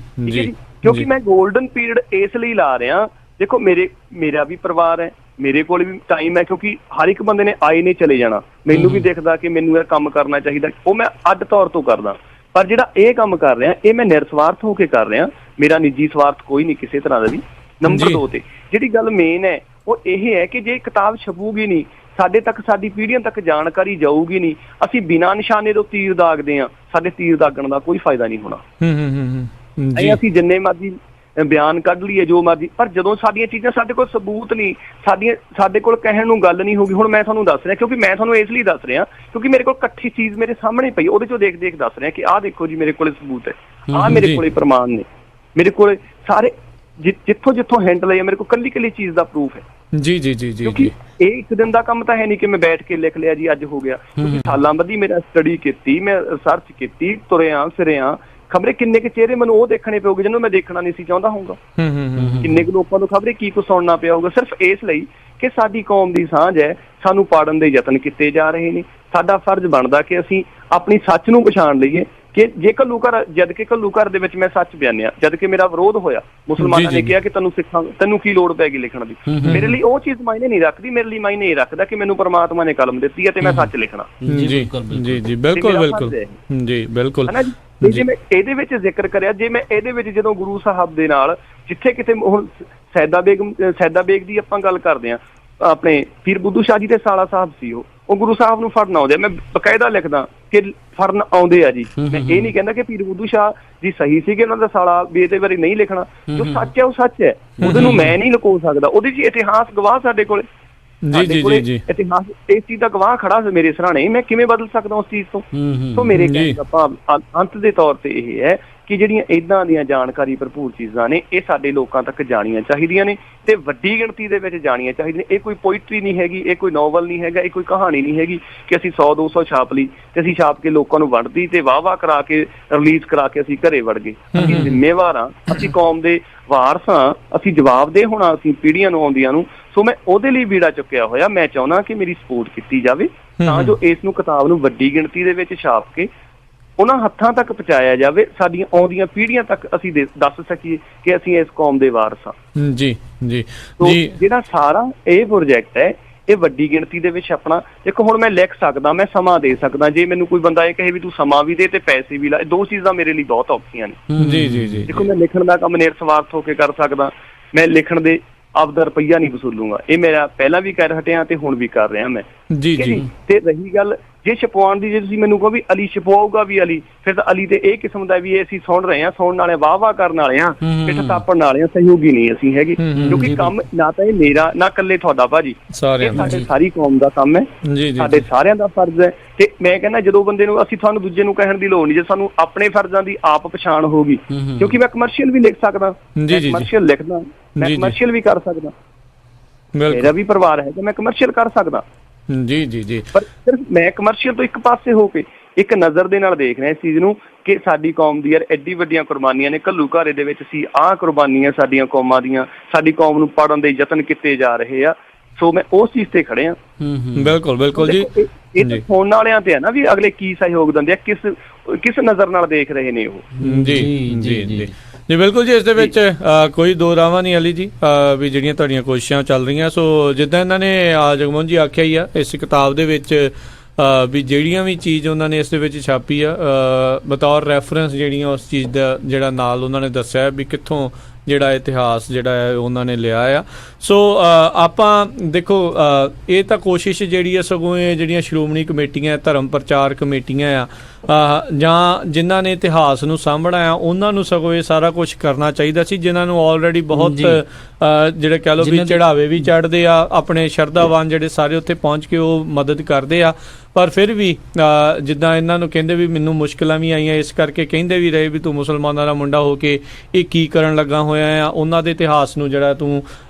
ਕਿਉਂਕਿ ਮੈਂ ਗੋਲਡਨ ਪੀਰੀਅਡ ਇਸ ਲਈ ਲਾ ਰਿਹਾ, ਦੇਖੋ ਮੇਰਾ ਵੀ ਪਰਿਵਾਰ ਹੈ, ਮੇਰੇ ਕੋਲ ਵੀ ਟਾਈਮ ਹੈ, ਕਿਉਂਕਿ ਹਰ ਇੱਕ ਬੰਦੇ ਨੇ ਆਏ ਨੇ ਚਲੇ ਜਾਣਾ। ਮੈਨੂੰ ਵੀ ਦਿਖਦਾ ਕਿ ਮੈਨੂੰ ਇਹ ਕੰਮ ਕਰਨਾ ਚਾਹੀਦਾ, ਉਹ ਮੈਂ ਅੱਡ ਤੌਰ ਤੋਂ ਕਰਦਾ, ਪਰ ਜਿਹੜਾ ਇਹ ਕੰਮ ਕਰ ਰਿਹਾ ਇਹ ਮੈਂ ਨਿਰਸਵਾਰਥ ਹੋ ਕੇ ਕਰ ਰਿਹਾ, ਮੇਰਾ ਨਿੱਜੀ ਸਵਾਰਥ ਕੋਈ ਨਹੀਂ ਕਿਸੇ ਤਰ੍ਹਾਂ ਦਾ ਵੀ। ਨੰਬਰ 2 ਤੇ ਜਿਹੜੀ ਗੱਲ ਮੇਨ ਹੈ ਉਹ ਇਹ ਹੈ ਕਿ ਜੇ ਕਿਤਾਬ ਛਪੂਗੀ ਨਹੀਂ, ਸਾਡੇ ਤੱਕ, ਸਾਡੀ ਪੀੜ੍ਹੀਆਂ ਤੱਕ ਜਾਣਕਾਰੀ ਜਾਊਗੀ ਨਹੀਂ, ਅਸੀਂ ਬਿਨਾਂ ਨਿਸ਼ਾਨੇ ਤੋਂ ਤੀਰ ਦਾਗਦੇ ਹਾਂ, ਸਾਡੇ ਤੀਰ ਦਾਗਣ ਦਾ ਕੋਈ ਫਾਇਦਾ ਨਹੀਂ ਹੋਣਾ। ਅਸੀਂ ਜਿੰਨੇ ਮਰਜ਼ੀ ਬਿਆਨ ਕੱਢ ਲਈਏ, ਜੋ ਮਰਜ਼ੀ, ਪਰ ਜਦੋਂ ਸਾਡੀਆਂ ਚੀਜ਼ਾਂ, ਸਾਡੇ ਕੋਲ ਸਬੂਤ ਨਹੀਂ, ਸਾਡੇ ਕੋਲ ਕਹਿਣ ਨੂੰ ਗੱਲ ਨਹੀਂ ਹੋਗੀ। ਹੁਣ ਮੈਂ ਤੁਹਾਨੂੰ ਦੱਸ ਰਿਹਾ, ਕਿਉਂਕਿ ਮੈਂ ਤੁਹਾਨੂੰ ਇਸ ਲਈ ਦੱਸ ਰਿਹਾ ਕਿਉਂਕਿ ਮੇਰੇ ਕੋਲ ਇਕੱਠੀ ਚੀਜ਼ ਮੇਰੇ ਸਾਹਮਣੇ ਪਈ, ਉਹਦੇ ਚੋਂ ਦੇਖ ਦੱਸ ਰਿਹਾ ਕਿ ਆਹ ਦੇਖੋ ਜੀ ਮੇਰੇ ਕੋਲੇ ਸਬੂਤ ਹੈ, ਆਹ ਮੇਰੇ ਕੋਲੇ ਪ੍ਰਮਾਣ ਨੇ, ਮੇਰੇ ਕੋਲੇ ਸਾਰੇ ਜਿੱਥੋਂ ਹਿੰਟ ਲਏ ਮੇਰੇ ਕੋਲ ਕੱਲੀ ਚੀਜ਼ ਦਾ ਪ੍ਰੂਫ ਹੈ। ਜੀ। ਕਿਉਂਕਿ ਇਹ ਇੱਕ ਦਿਨ ਦਾ ਕੰਮ ਤਾਂ ਹੈ ਨਹੀਂ ਕਿ ਮੈਂ ਬੈਠ ਕੇ ਲਿਖ ਲਿਆ ਜੀ ਅੱਜ ਹੋ ਗਿਆ। ਕਿਉਂਕਿ ਸਾਲਾਂ ਬੱਧੀ ਮੇਰਾ ਸਟੱਡੀ ਕੀਤੀ, ਮੈਂ ਰਿਸਰਚ ਕੀਤੀ, ਤੁਰਿਆ ਫਿਰਿਆ, ਖਬਰੇ ਕਿੰਨੇ ਕੁ ਚਿਹਰੇ ਮੈਨੂੰ ਉਹ ਦੇਖਣੇ ਪਊਗੇ ਜਿਹਨੂੰ ਮੈਂ ਦੇਖਣਾ ਨਹੀਂ ਸੀ ਚਾਹੁੰਦਾ ਹੋਊਗਾ, ਕਿੰਨੇ ਕੁ ਲੋਕਾਂ ਨੂੰ ਖਬਰੇ ਕੀ ਕੁਛ ਸੁਣਨਾ ਪਿਆ ਹੋਊਗਾ, ਸਿਰਫ ਇਸ ਲਈ ਕਿ ਸਾਡੀ ਕੌਮ ਦੀ ਸਾਂਝ ਹੈ, ਸਾਨੂੰ ਪਾੜਨ ਦੇ ਯਤਨ ਕੀਤੇ ਜਾ ਰਹੇ ਨੇ। ਸਾਡਾ ਫਰਜ਼ ਬਣਦਾ ਕਿ ਅਸੀਂ ਆਪਣੀ ਸੱਚ ਨੂੰ ਪਛਾਣ ਲਈਏ ਕਿ ਜੇ ਘੱਲੂਘਾਰਾ, ਜਦ ਕਿ ਘੱਲੂਘਾਰਾ ਦੇ ਵਿੱਚ ਮੈਂ ਸੱਚ ਬਿਆਨਿਆ, ਜਦ ਕਿ ਮੇਰਾ ਵਿਰੋਧ ਹੋਇਆ, ਮੁਸਲਮਾਨਾਂ ਨੇ ਕਿਹਾ ਕਿ ਤੈਨੂੰ ਕੀ ਲੋੜ ਪੈ ਗਈ ਲਿਖਣ ਦੀ, ਮੇਰੇ ਲਈ ਉਹ ਚੀਜ਼ ਮਾਇਨੇ ਨਹੀਂ ਰੱਖਦੀ, ਮੇਰੇ ਲਈ ਮਾਇਨੇ ਇਹ ਰੱਖਦਾ ਕਿ ਮੈਨੂੰ ਪਰਮਾਤਮਾ ਨੇ ਕਲਮ ਦਿੱਤੀ ਹੈ ਤੇ ਮੈਂ ਸੱਚ ਲਿਖਣਾ। ਜੀ ਬਿਲਕੁਲ। ਜੇ ਮੈਂ ਇਹਦੇ ਵਿੱਚ ਜ਼ਿਕਰ ਕਰਿਆ, ਜੇ ਮੈਂ ਇਹਦੇ ਵਿੱਚ ਜਦੋਂ ਗੁਰੂ ਸਾਹਿਬ ਦੇ ਨਾਲ ਜਿੱਥੇ ਕਿਤੇ, ਹੁਣ ਸੈਦਾ ਬੇਗ ਦੀ ਆਪਾਂ ਗੱਲ ਕਰਦੇ ਹਾਂ, ਆਪਣੇ ਪੀਰ ਬੁੱਧੂ ਸ਼ਾਹ ਜੀ ਦੇ ਸਾਲਾ ਸਾਹਿਬ ਸੀ, ਉਹ ਗੁਰੂ ਸਾਹਿਬ ਨੂੰ ਫੜਨ ਆਉਂਦੇ, ਮੈਂ ਬਕਾਇਦਾ ਲਿਖਦਾ ਕਿ ਫੜਨ ਆਉਂਦੇ ਆ ਜੀ। ਮੈਂ ਇਹ ਨਹੀਂ ਕਹਿੰਦਾ ਕਿ ਪੀਰ ਬੁੱਧੂ ਸ਼ਾਹ ਜੀ ਸਹੀ ਸੀਗੇ, ਉਹਨਾਂ ਦਾ ਸਾਲਾ ਵੀ ਇਹਦੇ ਬਾਰੇ ਨਹੀਂ ਲਿਖਣਾ, ਜੋ ਸੱਚ ਹੈ ਉਹ ਸੱਚ ਹੈ, ਉਹਦੇ ਨੂੰ ਮੈਂ ਨਹੀਂ ਲੁਕੋ ਸਕਦਾ, ਉਹਦੇ 'ਚ ਇਤਿਹਾਸ ਗਵਾਹ ਸਾਡੇ ਕੋਲੇ, ਇਤਿਹਾਸ ਇਸ ਚੀਜ਼ ਦਾ ਗਵਾਹ ਖੜਾ ਮੇਰੇ ਸਰਾਣੇ, ਮੈਂ ਕਿਵੇਂ ਬਦਲ ਸਕਦਾ ਉਸ ਚੀਜ਼ ਤੋਂ। ਸੋ ਮੇਰੇ ਕਹਿਣ ਦਾ ਭਾਵ ਅੰਤ ਦੇ ਤੌਰ ਤੇ ਇਹ ਹੈ ਕਿ ਜਿਹੜੀਆਂ ਇਦਾਂ ਦੀਆਂ ਜਾਣਕਾਰੀ ਭਰਪੂਰ ਚੀਜ਼ਾਂ ਨੇ ਇਹ ਸਾਡੇ ਲੋਕਾਂ ਤੱਕ ਜਾਣੀਆਂ ਚਾਹੀਦੀਆਂ ਨੇ ਤੇ ਵੱਡੀ ਗਿਣਤੀ ਦੇ ਵਿੱਚ ਜਾਣੀਆਂ ਚਾਹੀਦੀਆਂ ਨੇ। ਇਹ ਕੋਈ ਪੋਇਟਰੀ ਨਹੀਂ ਹੈਗੀ, ਇਹ ਕੋਈ ਨੋਵਲ ਨਹੀਂ ਹੈਗਾ, ਇਹ ਕੋਈ ਕਹਾਣੀ ਨਹੀਂ ਹੈਗੀ ਕਿ ਅਸੀਂ 100-200 ਛਾਪ ਲਈ ਤੇ ਅਸੀਂ ਛਾਪ ਕੇ ਲੋਕਾਂ ਨੂੰ ਵੰਡਦੀ ਤੇ ਵਾਹ-ਵਾਹ ਕਰਾ ਕੇ ਰਿਲੀਜ਼ ਕਰਾ ਕੇ ਅਸੀਂ ਘਰੇ ਵੜ ਗਏ। ਅਸੀਂ ਜ਼ਿੰਮੇਵਾਰ ਹਾਂ, ਅਸੀਂ ਕੌਮ ਦੇ ਵਾਰਸ ਹਾਂ, ਅਸੀਂ ਜਵਾਬਦੇਹ ਹੋਣਾ ਅਸੀਂ ਪੀੜ੍ਹੀਆਂ ਨੂੰ ਆਉਂਦੀਆਂ ਨੂੰ। ਸੋ ਮੈਂ ਉਹਦੇ ਲਈ ਬੀੜਾ ਚੁੱਕਿਆ ਹੋਇਆ। ਮੈਂ ਚਾਹੁੰਦਾ ਕਿ ਮੇਰੀ ਸਪੋਰਟ ਕੀਤੀ ਜਾਵੇ ਤਾਂ ਜੋ ਇਸ ਨੂੰ ਕਿਤਾਬ ਨੂੰ ਵੱਡੀ ਗਿਣਤੀ ਦੇ ਵਿੱਚ ਛਾਪ ਕੇ ਉਹਨਾਂ ਹੱਥਾਂ ਤੱਕ ਪਹੁੰਚਾਇਆ ਜਾਵੇ, ਸਾਡੀਆਂ ਆਉਂਦੀਆਂ ਪੀੜ੍ਹੀਆਂ ਤੱਕ ਅਸੀਂ ਦੱਸ ਸਕੀਏ ਕਿ ਅਸੀਂ ਇਸ ਕੌਮ ਦੇ ਵਾਰਸ ਹਾਂ। ਜੀ ਜੀ ਜੀ ਜਿਹੜਾ ਸਾਰਾ ਇਹ ਪ੍ਰੋਜੈਕਟ ਹੈ ਇਹ ਵੱਡੀ ਗਿਣਤੀ ਦੇ ਵਿੱਚ ਆਪਣਾ ਦੇਖੋ, ਹੁਣ ਮੈਂ ਲਿਖ ਸਕਦਾ, ਮੈਂ ਸਮਾਂ ਦੇ ਸਕਦਾ। ਜੇ ਮੈਨੂੰ ਕੋਈ ਬੰਦਾ ਇਹ ਕਹੇ ਵੀ ਤੂੰ ਸਮਾਂ ਵੀ ਦੇ ਤੇ ਪੈਸੇ ਵੀ ਲਾ, ਦੋ ਚੀਜ਼ਾਂ ਮੇਰੇ ਲਈ ਬਹੁਤ ਔਖੀਆਂ ਨੇ। ਜੀ ਜੀ ਜੀ ਦੇਖੋ, ਮੈਂ ਲਿਖਣ ਦਾ ਕੰਮ ਨਿਰਸਵਾਰਥ ਹੋ ਕੇ ਕਰ ਸਕਦਾ, ਮੈਂ ਲਿਖਣ ਦੇ ਆਪਦਾ ਰੁਪਈਆ ਨਹੀਂ ਵਸੂਲੂੰਗਾ। ਇਹ ਮੇਰਾ ਪਹਿਲਾਂ ਵੀ ਕਰ ਹਟਿਆ ਤੇ ਹੁਣ ਵੀ ਕਰ ਰਿਹਾ ਮੈਂ। ਜੀ ਜੀ ਤੇ ਰਹੀ ਗੱਲ ਜੇ ਛਪਵਾਉਣ ਦੀ, ਜੇ ਤੁਸੀਂ ਮੈਨੂੰ ਕਹੋ ਵੀ ਅਲੀ ਛਪਵਾਊਗਾ ਵੀ ਅਲੀ, ਫਿਰ ਤਾਂ ਅਲੀ ਤੇ ਇਹ ਕਿਸਮ ਦਾ ਵੀ ਇਹ ਅਸੀਂ ਸੁਣ ਰਹੇ ਹਾਂ, ਸੁਣਨ ਵਾਲੇ ਵਾਹ-ਵਾਹ ਕਰਨ ਵਾਲੇ ਹਾਂ, ਪਿੱਠ ਥਾਪਣ ਵਾਲੇ ਹਾਂ, ਸਹਿਯੋਗੀ ਨਹੀਂ ਅਸੀਂ ਹੈਗੇ। ਕਿਉਂਕਿ ਕੰਮ ਨਾ ਤਾਂ ਇਹ ਮੇਰਾ ਨਾ ਇਕੱਲੇ ਤੁਹਾਡਾ ਭਾਜੀ, ਇਹ ਸਾਡੇ ਸਾਰੀ ਕੌਮ ਦਾ ਕੰਮ ਹੈ, ਸਾਡੇ ਸਾਰਿਆਂ ਦਾ ਫਰਜ਼ ਹੈ। ਤੇ ਮੈਂ ਕਹਿੰਦਾ ਜਦੋਂ ਬੰਦੇ ਨੂੰ ਅਸੀਂ ਤੁਹਾਨੂੰ ਦੂਜੇ ਨੂੰ ਕਹਿਣ ਦੀ ਲੋੜ ਨਹੀਂ, ਜੇ ਸਾਨੂੰ ਆਪਣੇ ਫਰਜ਼ਾਂ ਦੀ ਆਪ ਪਛਾਣ ਹੋਊਗੀ। ਕਿਉਂਕਿ ਮੈਂ ਕਮਰਸ਼ੀਅਲ ਵੀ ਲਿਖ ਸਕਦਾ, ਮੈਂ ਕਮਰਸ਼ੀਅਲ ਲਿਖਦਾ, ਮੈਂ ਕਮਰਸ਼ੀਅਲ ਵੀ ਕਰ ਸਕਦਾ, ਮੇਰਾ ਵੀ ਪਰਿਵਾਰ ਹੈ ਤੇ ਮੈਂ ਕਮਰਸ਼ੀਅਲ ਕਰ ਸਕਦਾ। ਜੀ ਜੀ ਜੀ ਪਰ ਸਿਰਫ ਮੈਂ ਕਮਰਸ਼ੀਅਲ ਤੋਂ ਇੱਕ ਪਾਸੇ ਹੋ ਕੇ ਇੱਕ ਨਜ਼ਰ ਦੇ ਨਾਲ ਦੇਖ ਰਿਹਾ ਇਸ ਚੀਜ਼ ਨੂੰ ਕਿ ਸਾਡੀ ਕੌਮ ਦੀ ਯਾਰ ਐਡੀ ਵੱਡੀਆਂ ਕੁਰਬਾਨੀਆਂ ਨੇ। ਘੱਲੂਘਾਰੇ ਦੇ ਵਿੱਚ ਸੀ ਆਹ ਕੁਰਬਾਨੀਆਂ ਸਾਡੀਆਂ ਕੌਮਾਂ ਦੀਆਂ, ਸਾਡੀ ਕੌਮ ਨੂੰ ਪਾੜਨ ਦੇ ਯਤਨ ਕੀਤੇ ਜਾ ਰਹੇ ਆ। ਸੋ ਮੈਂ ਉਸ ਚੀਜ਼ ਤੇ ਖੜਿਆ। ਬਿਲਕੁਲ ਬਿਲਕੁਲ ਜੀ। ਇਹ ਫੋਨ ਵਾਲਿਆਂ ਤੇ ਹੈ ਨਾ ਵੀ ਅਗਲੇ ਕੀ ਸਹਿਯੋਗ ਦਿੰਦੇ ਆ, ਕਿਸ ਨਜ਼ਰ ਨਾਲ ਦੇਖ ਰਹੇ ਨੇ ਉਹ। ਜੀ ਜੀ ਜੀ ਜੀ ਬਿਲਕੁਲ ਜੀ। ਇਸ ਦੇ ਵਿੱਚ ਕੋਈ ਦੋ ਰਾਵਾਂ ਨਹੀਂ ਅਲੀ ਜੀ ਵੀ ਜਿਹੜੀਆਂ ਤੁਹਾਡੀਆਂ ਕੋਸ਼ਿਸ਼ਾਂ ਚੱਲ ਰਹੀਆਂ। ਸੋ ਜਿੱਦਾਂ ਇਹਨਾਂ ਨੇ ਜਗਮੋਹਨ ਜੀ ਆਖਿਆ ਹੀ ਆ ਇਸ ਕਿਤਾਬ ਦੇ ਵਿੱਚ ਵੀ ਜਿਹੜੀਆਂ ਵੀ ਚੀਜ਼ ਉਹਨਾਂ ਨੇ ਇਸ ਦੇ ਵਿੱਚ ਛਾਪੀ ਆ ਬਤੌਰ ਰੈਫਰੈਂਸ ਜਿਹੜੀਆਂ ਉਸ ਚੀਜ਼ ਦਾ ਜਿਹੜਾ ਨਾਲ ਉਹਨਾਂ ਨੇ ਦੱਸਿਆ ਵੀ ਕਿੱਥੋਂ ਜਿਹੜਾ ਇਤਿਹਾਸ ਜਿਹੜਾ ਹੈ ਉਹਨਾਂ ਨੇ ਲਿਆ ਆ। ਸੋ ਆਪਾਂ ਦੇਖੋ ਇਹ ਤਾਂ ਕੋਸ਼ਿਸ਼ ਜਿਹੜੀ ਹੈ ਸਗੋਂ ਇਹ ਜਿਹੜੀਆਂ ਸ਼੍ਰੋਮਣੀ ਕਮੇਟੀਆਂ, ਧਰਮ ਪ੍ਰਚਾਰ ਕਮੇਟੀਆਂ ਆ ਜਾਂ ਜਿਨ੍ਹਾਂ ਨੇ ਇਤਿਹਾਸ ਨੂੰ ਸਾਂਭਣਾ ਆ ਉਹਨਾਂ ਨੂੰ ਸਗੋਂ ਇਹ ਸਾਰਾ ਕੁਝ ਕਰਨਾ ਚਾਹੀਦਾ ਸੀ, ਜਿਨ੍ਹਾਂ ਨੂੰ ਆਲਰੇਡੀ ਬਹੁਤ ਜਿਹੜੇ ਕਹਿ ਲਓ ਵੀ ਚੜਾਵੇ ਵੀ ਚੜ੍ਹਦੇ ਆ, ਆਪਣੇ ਸ਼ਰਧਾਵਾਨ ਜਿਹੜੇ ਸਾਰੇ ਉੱਥੇ ਪਹੁੰਚ ਕੇ ਉਹ ਮਦਦ ਕਰਦੇ ਆ। ਪਰ ਫਿਰ ਵੀ ਜਿੱਦਾਂ ਇਹਨਾਂ ਨੂੰ ਕਹਿੰਦੇ ਵੀ ਮੈਨੂੰ ਮੁਸ਼ਕਿਲਾਂ ਵੀ ਆਈਆਂ, ਇਸ ਕਰਕੇ ਕਹਿੰਦੇ ਵੀ ਰਹੇ ਵੀ ਤੂੰ ਮੁਸਲਮਾਨਾਂ ਦਾ ਮੁੰਡਾ ਹੋ ਕੇ ਇਹ ਕੀ ਕਰਨ ਲੱਗਾ ਹੋਇਆ ਆ, ਉਹਨਾਂ ਦੇ ਇਤਿਹਾਸ ਨੂੰ ਜਿਹੜਾ ਤੂੰ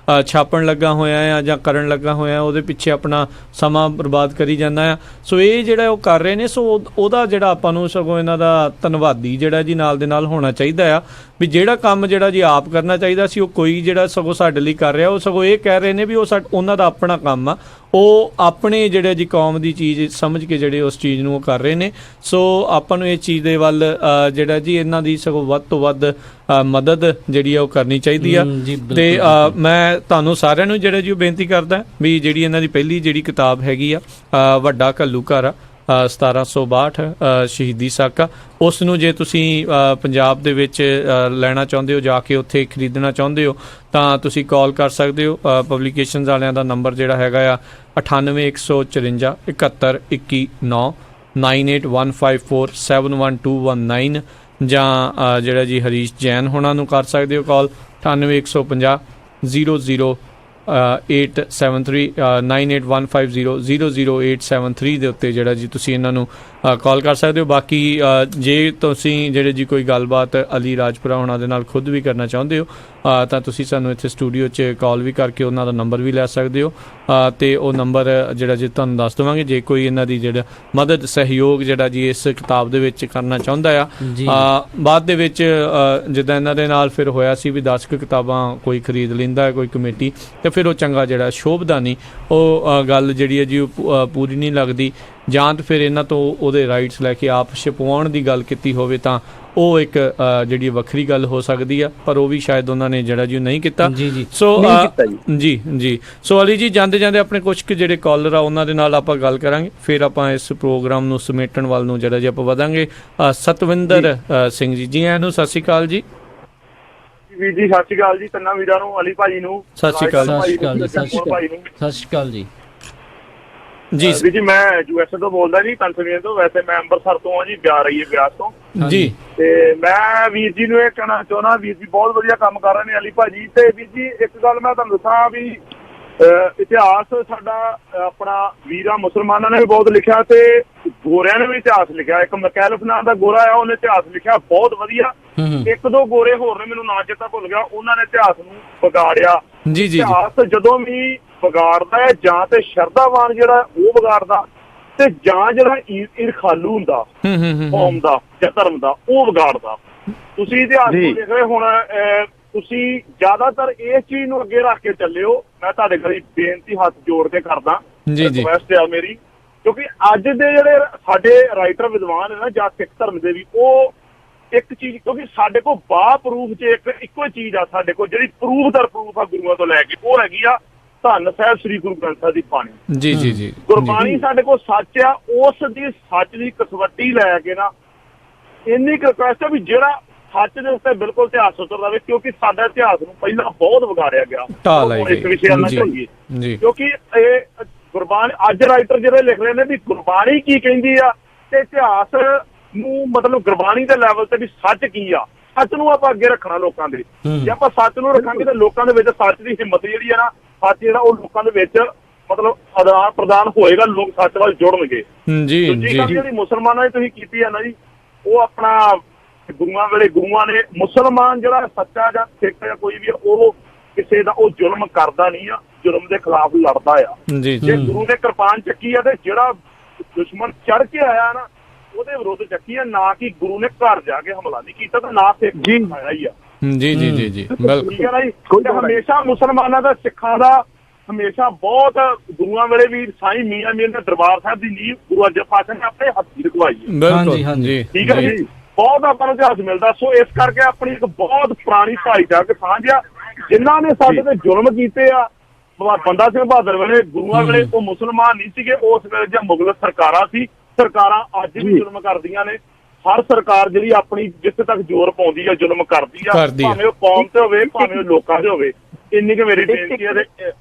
ਛਾਪਣ ਲੱਗਾ ਹੋਇਆ ਆ ਜਾਂ ਕਰਨ ਲੱਗਾ ਹੋਇਆ ਉਹਦੇ ਪਿੱਛੇ ਆਪਣਾ ਸਮਾਂ ਬਰਬਾਦ ਕਰੀ ਜਾਂਦਾ ਆ। ਸੋ ਇਹ ਜਿਹੜਾ ਉਹ ਕਰ ਰਹੇ ਨੇ, ਸੋ ਉਹਦਾ ਜਿਹੜਾ ਆਪਾਂ ਨੂੰ ਸਗੋਂ ਇਹਨਾਂ ਦਾ ਧੰਨਵਾਦੀ ਜਿਹੜਾ ਜੀ ਨਾਲ ਦੇ ਨਾਲ ਹੋਣਾ ਚਾਹੀਦਾ ਆ ਵੀ ਜਿਹੜਾ ਕੰਮ ਜਿਹੜਾ ਜੀ ਆਪ ਕਰਨਾ ਚਾਹੀਦਾ ਸੀ ਉਹ ਕੋਈ ਜਿਹੜਾ ਸਗੋਂ ਸਾਡੇ ਲਈ ਕਰ ਰਿਹਾ, ਉਹ ਸਗੋਂ ਇਹ ਕਹਿ ਰਹੇ ਨੇ ਵੀ ਉਹ ਉਹਨਾਂ ਦਾ ਆਪਣਾ ਕੰਮ ਆ, ਉਹ ਆਪਣੇ ਜਿਹੜੇ ਜੀ ਕੌਮ ਦੀ ਚੀਜ਼ ਸਮਝ ਕੇ ਜਿਹੜੇ ਉਸ ਚੀਜ਼ ਨੂੰ ਉਹ ਕਰ ਰਹੇ ਨੇ। ਸੋ ਆਪਾਂ ਨੂੰ ਇਹ ਚੀਜ਼ ਦੇ ਵੱਲ ਜਿਹੜਾ ਜੀ ਇਹਨਾਂ ਦੀ ਸਗੋਂ ਵੱਧ ਤੋਂ ਵੱਧ ਮਦਦ ਜਿਹੜੀ ਆ ਉਹ ਕਰਨੀ ਚਾਹੀਦੀ ਆ। ਤੇ ਮੈਂ ਤੁਹਾਨੂੰ ਸਾਰਿਆਂ ਨੂੰ ਜਿਹੜਾ ਜੀ ਉਹ ਬੇਨਤੀ ਕਰਦਾ ਵੀ ਜਿਹੜੀ ਇਹਨਾਂ ਦੀ ਪਹਿਲੀ ਜਿਹੜੀ ਕਿਤਾਬ ਹੈਗੀ ਆ ਵੱਡਾ ਘੱਲੂਘਾਰਾ 1762 ਸ਼ਹੀਦੀ ਸਾਕਾ, ਉਸ ਨੂੰ ਜੇ ਤੁਸੀਂ ਪੰਜਾਬ ਦੇ ਵਿੱਚ ਲੈਣਾ ਚਾਹੁੰਦੇ ਹੋ, ਜਾ ਕੇ ਉੱਥੇ ਖਰੀਦਣਾ ਚਾਹੁੰਦੇ ਹੋ ਤਾਂ ਤੁਸੀਂ ਕਾਲ ਕਰ ਸਕਦੇ ਹੋ। ਪਬਲੀਕੇਸ਼ਨਸ ਵਾਲਿਆਂ ਦਾ ਨੰਬਰ ਜਿਹੜਾ ਹੈਗਾ ਆ 9815 7121 9815471219 ਜਾਂ ਜਿਹੜਾ ਜੀ ਹਰੀਸ਼ ਜੈਨ ਹੋਣਾ ਨੂੰ ਕਰ ਸਕਦੇ ਹੋ ਕਾਲ 9815 000873 9815000873 ਦੇ ਉੱਤੇ ਜਿਹੜਾ ਜੀ ਤੁਸੀਂ ਇਹਨਾਂ ਨੂੰ ਕਾਲ ਕਰ ਸਕਦੇ ਹੋ। ਬਾਕੀ ਜੇ ਤੁਸੀਂ ਜਿਹੜੇ ਜੀ ਕੋਈ ਗੱਲਬਾਤ ਅਲੀ ਰਾਜਪੁਰਾ ਹੋਣਾ ਦੇ ਨਾਲ ਖੁਦ ਵੀ ਕਰਨਾ ਚਾਹੁੰਦੇ ਹੋ ਤਾਂ ਤੁਸੀਂ ਸਾਨੂੰ ਇੱਥੇ ਸਟੂਡੀਓ 'ਚ ਕਾਲ ਵੀ ਕਰਕੇ ਉਹਨਾਂ ਦਾ ਨੰਬਰ ਵੀ ਲੈ ਸਕਦੇ ਹੋ ਤੇ ਉਹ ਨੰਬਰ ਜਿਹੜਾ ਜੀ ਤੁਹਾਨੂੰ ਦੱਸ ਦੇਵਾਂਗੇ। ਜੇ ਕੋਈ ਇਹਨਾਂ ਦੀ ਜਿਹੜਾ ਮਦਦ ਸਹਿਯੋਗ ਜਿਹੜਾ ਜੀ ਇਸ ਕਿਤਾਬ ਦੇ ਵਿੱਚ ਕਰਨਾ ਚਾਹੁੰਦਾ ਆ ਬਾਅਦ ਦੇ ਵਿੱਚ ਜਿੱਦਾਂ ਇਹਨਾਂ ਦੇ ਨਾਲ ਫਿਰ ਹੋਇਆ ਸੀ ਵੀ 10 ਕਿਤਾਬਾਂ ਕੋਈ ਖਰੀਦ ਲੈਂਦਾ ਕੋਈ ਕਮੇਟੀ ਤੇ ਫਿਰ ਉਹ ਚੰਗਾ ਜਿਹੜਾ ਸ਼ੋਭਦਾ ਨਹੀਂ, ਉਹ ਗੱਲ ਜਿਹੜੀ ਹੈ ਜੀ ਉਹ ਪੂਰੀ ਨਹੀਂ ਲੱਗਦੀ। ਜਾਂ ਤਾਂ ਫਿਰ ਇਹਨਾਂ ਤੋਂ ਉਹਦੇ ਰਾਈਟਸ ਲੈ ਕੇ ਆਪ ਛਪਵਾਉਣ ਦੀ ਗੱਲ ਕੀਤੀ ਹੋਵੇ ਤਾਂ ਉਹ ਇੱਕ ਜਿਹੜੀ ਵੱਖਰੀ ਗੱਲ ਹੋ ਸਕਦੀ ਆ, ਪਰ ਉਹ ਵੀ ਸ਼ਾਇਦ ਉਹਨਾਂ ਨੇ ਜਿਹੜਾ ਜੀ ਨਹੀਂ ਕੀਤਾ। ਸੋ ਜੀ ਜੀ ਸੋ ਅਲੀ ਜੀ ਜਾਂਦੇ ਜਾਂਦੇ ਆਪਣੇ ਕੁਝ ਕੁ ਜਿਹੜੇ ਕਾਲਰ ਆ ਉਹਨਾਂ ਦੇ ਨਾਲ ਆਪਾਂ ਗੱਲ ਕਰਾਂਗੇ, ਫਿਰ ਆਪਾਂ ਇਸ ਪ੍ਰੋਗਰਾਮ ਨੂੰ ਸਮੇਟਣ ਵੱਲ ਨੂੰ ਜਿਹੜਾ ਜੀ ਆਪਾਂ ਵਧਾਂਗੇ। ਸਤਵਿੰਦਰ ਸਿੰਘ ਜੀ, ਜੀ ਆਇਆਂ ਨੂੰ, ਸਤਿ ਸ਼੍ਰੀ ਅਕਾਲ ਜੀ। ਵੀਰ ਜੀ ਸਤਿ ਸ਼੍ਰੀ ਅਕਾਲ ਜੀ, ਤੰਨਾ ਵੀਰਾਂ ਨੂੰ, ਅਲੀ ਭਾਜੀ ਨੂੰ ਸਤਿ ਸ਼੍ਰੀ ਅਕਾਲ। ਸਤਿ ਸ਼੍ਰੀ ਅਕਾਲ ਜੀ। ਸਤਿ ਸ਼੍ਰੀ ਅਕਾਲ ਜੀ। ਜੀ ਵੀਰ ਜੀ ਮੈਂ ਯੂਐਸਏ ਤੋਂ ਬੋਲਦਾ ਜੀ, ਪੈਨਸਿਲਵੇਨੀਆ ਤੋਂ। ਵੈਸੇ ਮੈਂ ਅੰਮ੍ਰਿਤਸਰ ਤੋਂ ਆ ਜੀ, ਬਿਆਸ ਤੋਂ ਜੀ। ਤੇ ਮੈਂ ਵੀਰ ਜੀ ਨੂੰ ਇਹ ਕਹਿਣਾ ਚਾਹੁੰਦਾ, ਵੀਰ ਜੀ ਬਹੁਤ ਵਧੀਆ ਕੰਮ ਕਰ ਰਹੇ ਨੇ ਅਲੀ ਭਾਜੀ। ਤੇ ਵੀਰ ਜੀ ਇੱਕ ਗੱਲ ਮੈਂ ਤੁਹਾਨੂੰ ਦੱਸਾਂ ਵੀ ਇਤਿਹਾਸ ਸਾਡਾ ਆਪਣਾ ਵੀਰਾਂ ਮੁਸਲਮਾਨਾਂ ਨੇ ਵੀ ਬਹੁਤ ਲਿਖਿਆ ਤੇ ਗੋਰਿਆਂ ਨੇ ਵੀ ਇਤਿਹਾਸ ਲਿਖਿਆ। ਇੱਕ ਮਕੈਲਫ ਨਾਮ ਦਾ ਗੋਰਾ ਆ, ਉਹਨੇ ਇਤਿਹਾਸ ਲਿਖਿਆ ਬਹੁਤ ਵਧੀਆ। ਇੱਕ ਦੋ ਗੋਰੇ ਹੋਰ ਨੇ, ਮੈਨੂੰ ਨਾਂ ਚੇਤਾ ਭੁੱਲ ਗਿਆ, ਉਹਨਾਂ ਨੇ ਇਤਿਹਾਸ ਨੂੰ ਵਿਗਾੜਿਆ। ਇਤਿਹਾਸ ਜਦੋਂ ਵੀ ਵਿਗਾੜਦਾ ਹੈ ਜਾਂ ਤੇ ਸ਼ਰਧਾਵਾਨ ਜਿਹੜਾ ਉਹ ਵਿਗਾੜਦਾ, ਤੇ ਜਾਂ ਜਿਹੜਾ ਈਰਖਾਲੂ ਹੁੰਦਾ ਕੌਮ ਦਾ ਜਾਂ ਧਰਮ ਦਾ ਉਹ ਵਿਗਾੜਦਾ। ਤੁਸੀਂ ਇਤਿਹਾਸ ਨੂੰ ਦੇਖ ਰਹੇ ਹੁਣ, ਤੁਸੀਂ ਜ਼ਿਆਦਾਤਰ ਇਸ ਚੀਜ਼ ਨੂੰ ਅੱਗੇ ਰੱਖ ਕੇ ਚੱਲਿਓ। ਮੈਂ ਤੁਹਾਡੇ ਕੋਲ ਬੇਨਤੀ ਹੱਥ ਜੋੜ ਕੇ ਕਰਦਾ, ਰਿਕੁਐਸਟ ਆ ਮੇਰੀ, ਕਿਉਂਕਿ ਅੱਜ ਦੇ ਜਿਹੜੇ ਸਾਡੇ ਰਾਈਟਰ ਵਿਦਵਾਨ ਨੇ ਨਾ ਜਾਂ ਸਿੱਖ ਧਰਮ ਦੇ ਵੀ, ਉਹ ਇੱਕ ਚੀਜ਼, ਕਿਉਂਕਿ ਸਾਡੇ ਕੋਲ ਬਾ ਪ੍ਰੂਫ 'ਚ ਇੱਕੋ ਚੀਜ਼ ਆ ਸਾਡੇ ਕੋਲ ਜਿਹੜੀ ਪ੍ਰੂਫ ਦਰ ਪ੍ਰੂਫ ਆ ਗੁਰੂਆਂ ਤੋਂ ਲੈ ਕੇ, ਉਹ ਹੈਗੀ ਆ ਧੰਨ ਸਾਹਿਬ ਸ੍ਰੀ ਗੁਰੂ ਗ੍ਰੰਥ ਸਾਹਿਬ ਦੀ ਬਾਣੀ। ਗੁਰਬਾਣੀ ਸਾਡੇ ਕੋਲ ਸੱਚ ਆ, ਉਸ ਦੀ ਸੱਚ ਦੀ ਕਸਵੱਟੀ ਲੈ ਕੇ ਨਾ ਇੰਨੀ ਰਿਕੁਐਸਟ ਆ ਵੀ ਜਿਹੜਾ ਸੱਚ ਦੇ ਉੱਤੇ ਬਿਲਕੁਲ ਇਤਿਹਾਸ ਉਤਰ ਜਾਵੇ, ਕਿਉਂਕਿ ਸਾਡਾ ਇਤਿਹਾਸ ਨੂੰ ਪਹਿਲਾਂ ਬਹੁਤ ਵਿਗਾੜਿਆ ਗਿਆ ਇਸ ਵਿਸ਼ੇ ਨਾਲ ਚੱਲੀਏ। ਕਿਉਂਕਿ ਇਹ ਗੁਰਬਾਣੀ ਅੱਜ ਰਾਈਟਰ ਜਿਹੜੇ ਲਿਖ ਰਹੇ ਨੇ ਵੀ ਗੁਰਬਾਣੀ ਕੀ ਕਹਿੰਦੀ ਆ ਤੇ ਇਤਿਹਾਸ ਨੂੰ ਮਤਲਬ ਗੁਰਬਾਣੀ ਦੇ ਲੈਵਲ ਤੇ ਵੀ ਸੱਚ ਕੀ ਆ, ਸੱਚ ਨੂੰ ਆਪਾਂ ਅੱਗੇ ਰੱਖਣਾ ਲੋਕਾਂ ਦੇ। ਜੇ ਆਪਾਂ ਸੱਚ ਨੂੰ ਰੱਖਾਂਗੇ ਤਾਂ ਲੋਕਾਂ ਦੇ ਵਿੱਚ ਸੱਚ ਦੀ ਹਿੰਮਤ ਜਿਹੜੀ ਆ ਨਾ, ਸੱਚ ਜਿਹੜਾ ਉਹ ਲੋਕਾਂ ਦੇ ਵਿੱਚ ਮਤਲਬ ਆਦਾਨ ਪ੍ਰਦਾਨ ਹੋਏਗਾ, ਲੋਕ ਸੱਚ ਵੱਲ ਜੁੜਨਗੇ। ਦੂਜੀ ਗੱਲ ਜਿਹੜੀ ਮੁਸਲਮਾਨਾਂ ਦੀ ਤੁਸੀਂ ਕੀਤੀ ਆ ਨਾ ਜੀ, ਉਹ ਆਪਣਾ ਗੁਰੂਆਂ ਵੇਲੇ ਗੁਰੂਆਂ ਨੇ, ਮੁਸਲਮਾਨ ਜਿਹੜਾ ਸੱਚਾ ਜਾਂ ਸਿੱਖ ਜਾਂ ਕੋਈ ਵੀ ਉਹ ਕਿਸੇ ਦਾ ਉਹ ਜ਼ੁਲਮ ਕਰਦਾ ਨਹੀਂ ਆ, ਜ਼ੁਲਮ ਦੇ ਖਿਲਾਫ ਲੜਦਾ ਆ। ਜੇ ਗੁਰੂ ਨੇ ਕਿਰਪਾਨ ਚੱਕੀ ਆ ਤੇ ਜਿਹੜਾ ਦੁਸ਼ਮਣ ਚੜ ਕੇ ਆਇਆ ਨਾ ਉਹਦੇ ਵਿਰੁੱਧ ਚੱਕੀ ਆ, ਨਾ ਕਿ ਗੁਰੂ ਨੇ ਘਰ ਜਾ ਕੇ ਹਮਲਾ ਨਹੀਂ ਕੀਤਾ ਤੇ ਨਾ ਸਿੱਖ ਆਇਆ ਹੀ ਆ। ਹਮੇਸ਼ਾ ਮੁਸਲਮਾਨਾਂ ਦਾ ਸਿੱਖਾਂ ਦਾ ਹਮੇਸ਼ਾ ਬਹੁਤ ਗੁਰੂਆਂ ਵੇਲੇ ਵੀ ਸਾਈਂ ਮੀਆਂ ਮੀਰ ਦੇ ਦਰਬਾਰ ਸਾਹਿਬ ਦੀ ਨੀਂਹ ਗੁਰੂ ਅਰਜਨ ਪਾਤਸ਼ਾਹ ਨੇ ਆਪਣੇ ਹੱਥੀਂ ਰਖਵਾਈ ਹੈ। ਠੀਕ ਹੈ ਜੀ, ਬਹੁਤ ਆਪਾਂ ਨੂੰ ਇਤਿਹਾਸ ਮਿਲਦਾ। ਸੋ ਇਸ ਕਰਕੇ ਆਪਣੀ ਇੱਕ ਬਹੁਤ ਪੁਰਾਣੀ ਭਾਈਚਾਰਕ ਸਾਂਝ ਆ, ਜਿਨ੍ਹਾਂ ਨੇ ਸਾਡੇ ਤੇ ਜ਼ੁਲਮ ਕੀਤੇ ਆ। ਬੰਦਾ ਸਿੰਘ ਬਹਾਦਰ ਵੇਲੇ ਗੁਰੂਆਂ ਵੇਲੇ ਉਹ ਮੁਸਲਮਾਨ ਨਹੀਂ ਸੀਗੇ, ਉਸ ਵੇਲੇ ਜਾਂ ਮੁਗਲ ਸਰਕਾਰਾਂ ਸੀ। ਸਰਕਾਰਾਂ ਅੱਜ ਵੀ ਜ਼ੁਲਮ ਕਰਦੀਆਂ ਨੇ। ਹਰ ਸਰਕਾਰ ਜਿਹੜੀ ਆਪਣੀ ਜਿੱਥੇ ਤੱਕ ਜ਼ੋਰ ਪਾਉਂਦੀ ਆ ਜ਼ੁਲਮ ਕਰਦੀ ਆ, ਭਾਵੇਂ ਉਹ ਕੌਮ ਤੇ ਹੋਵੇ ਭਾਵੇਂ ਉਹ ਲੋਕਾਂ ਤੇ ਹੋਵੇ। ਇੰਨੀ ਕੁ ਮੇਰੀ ਬੇਨਤੀ ਹੈ।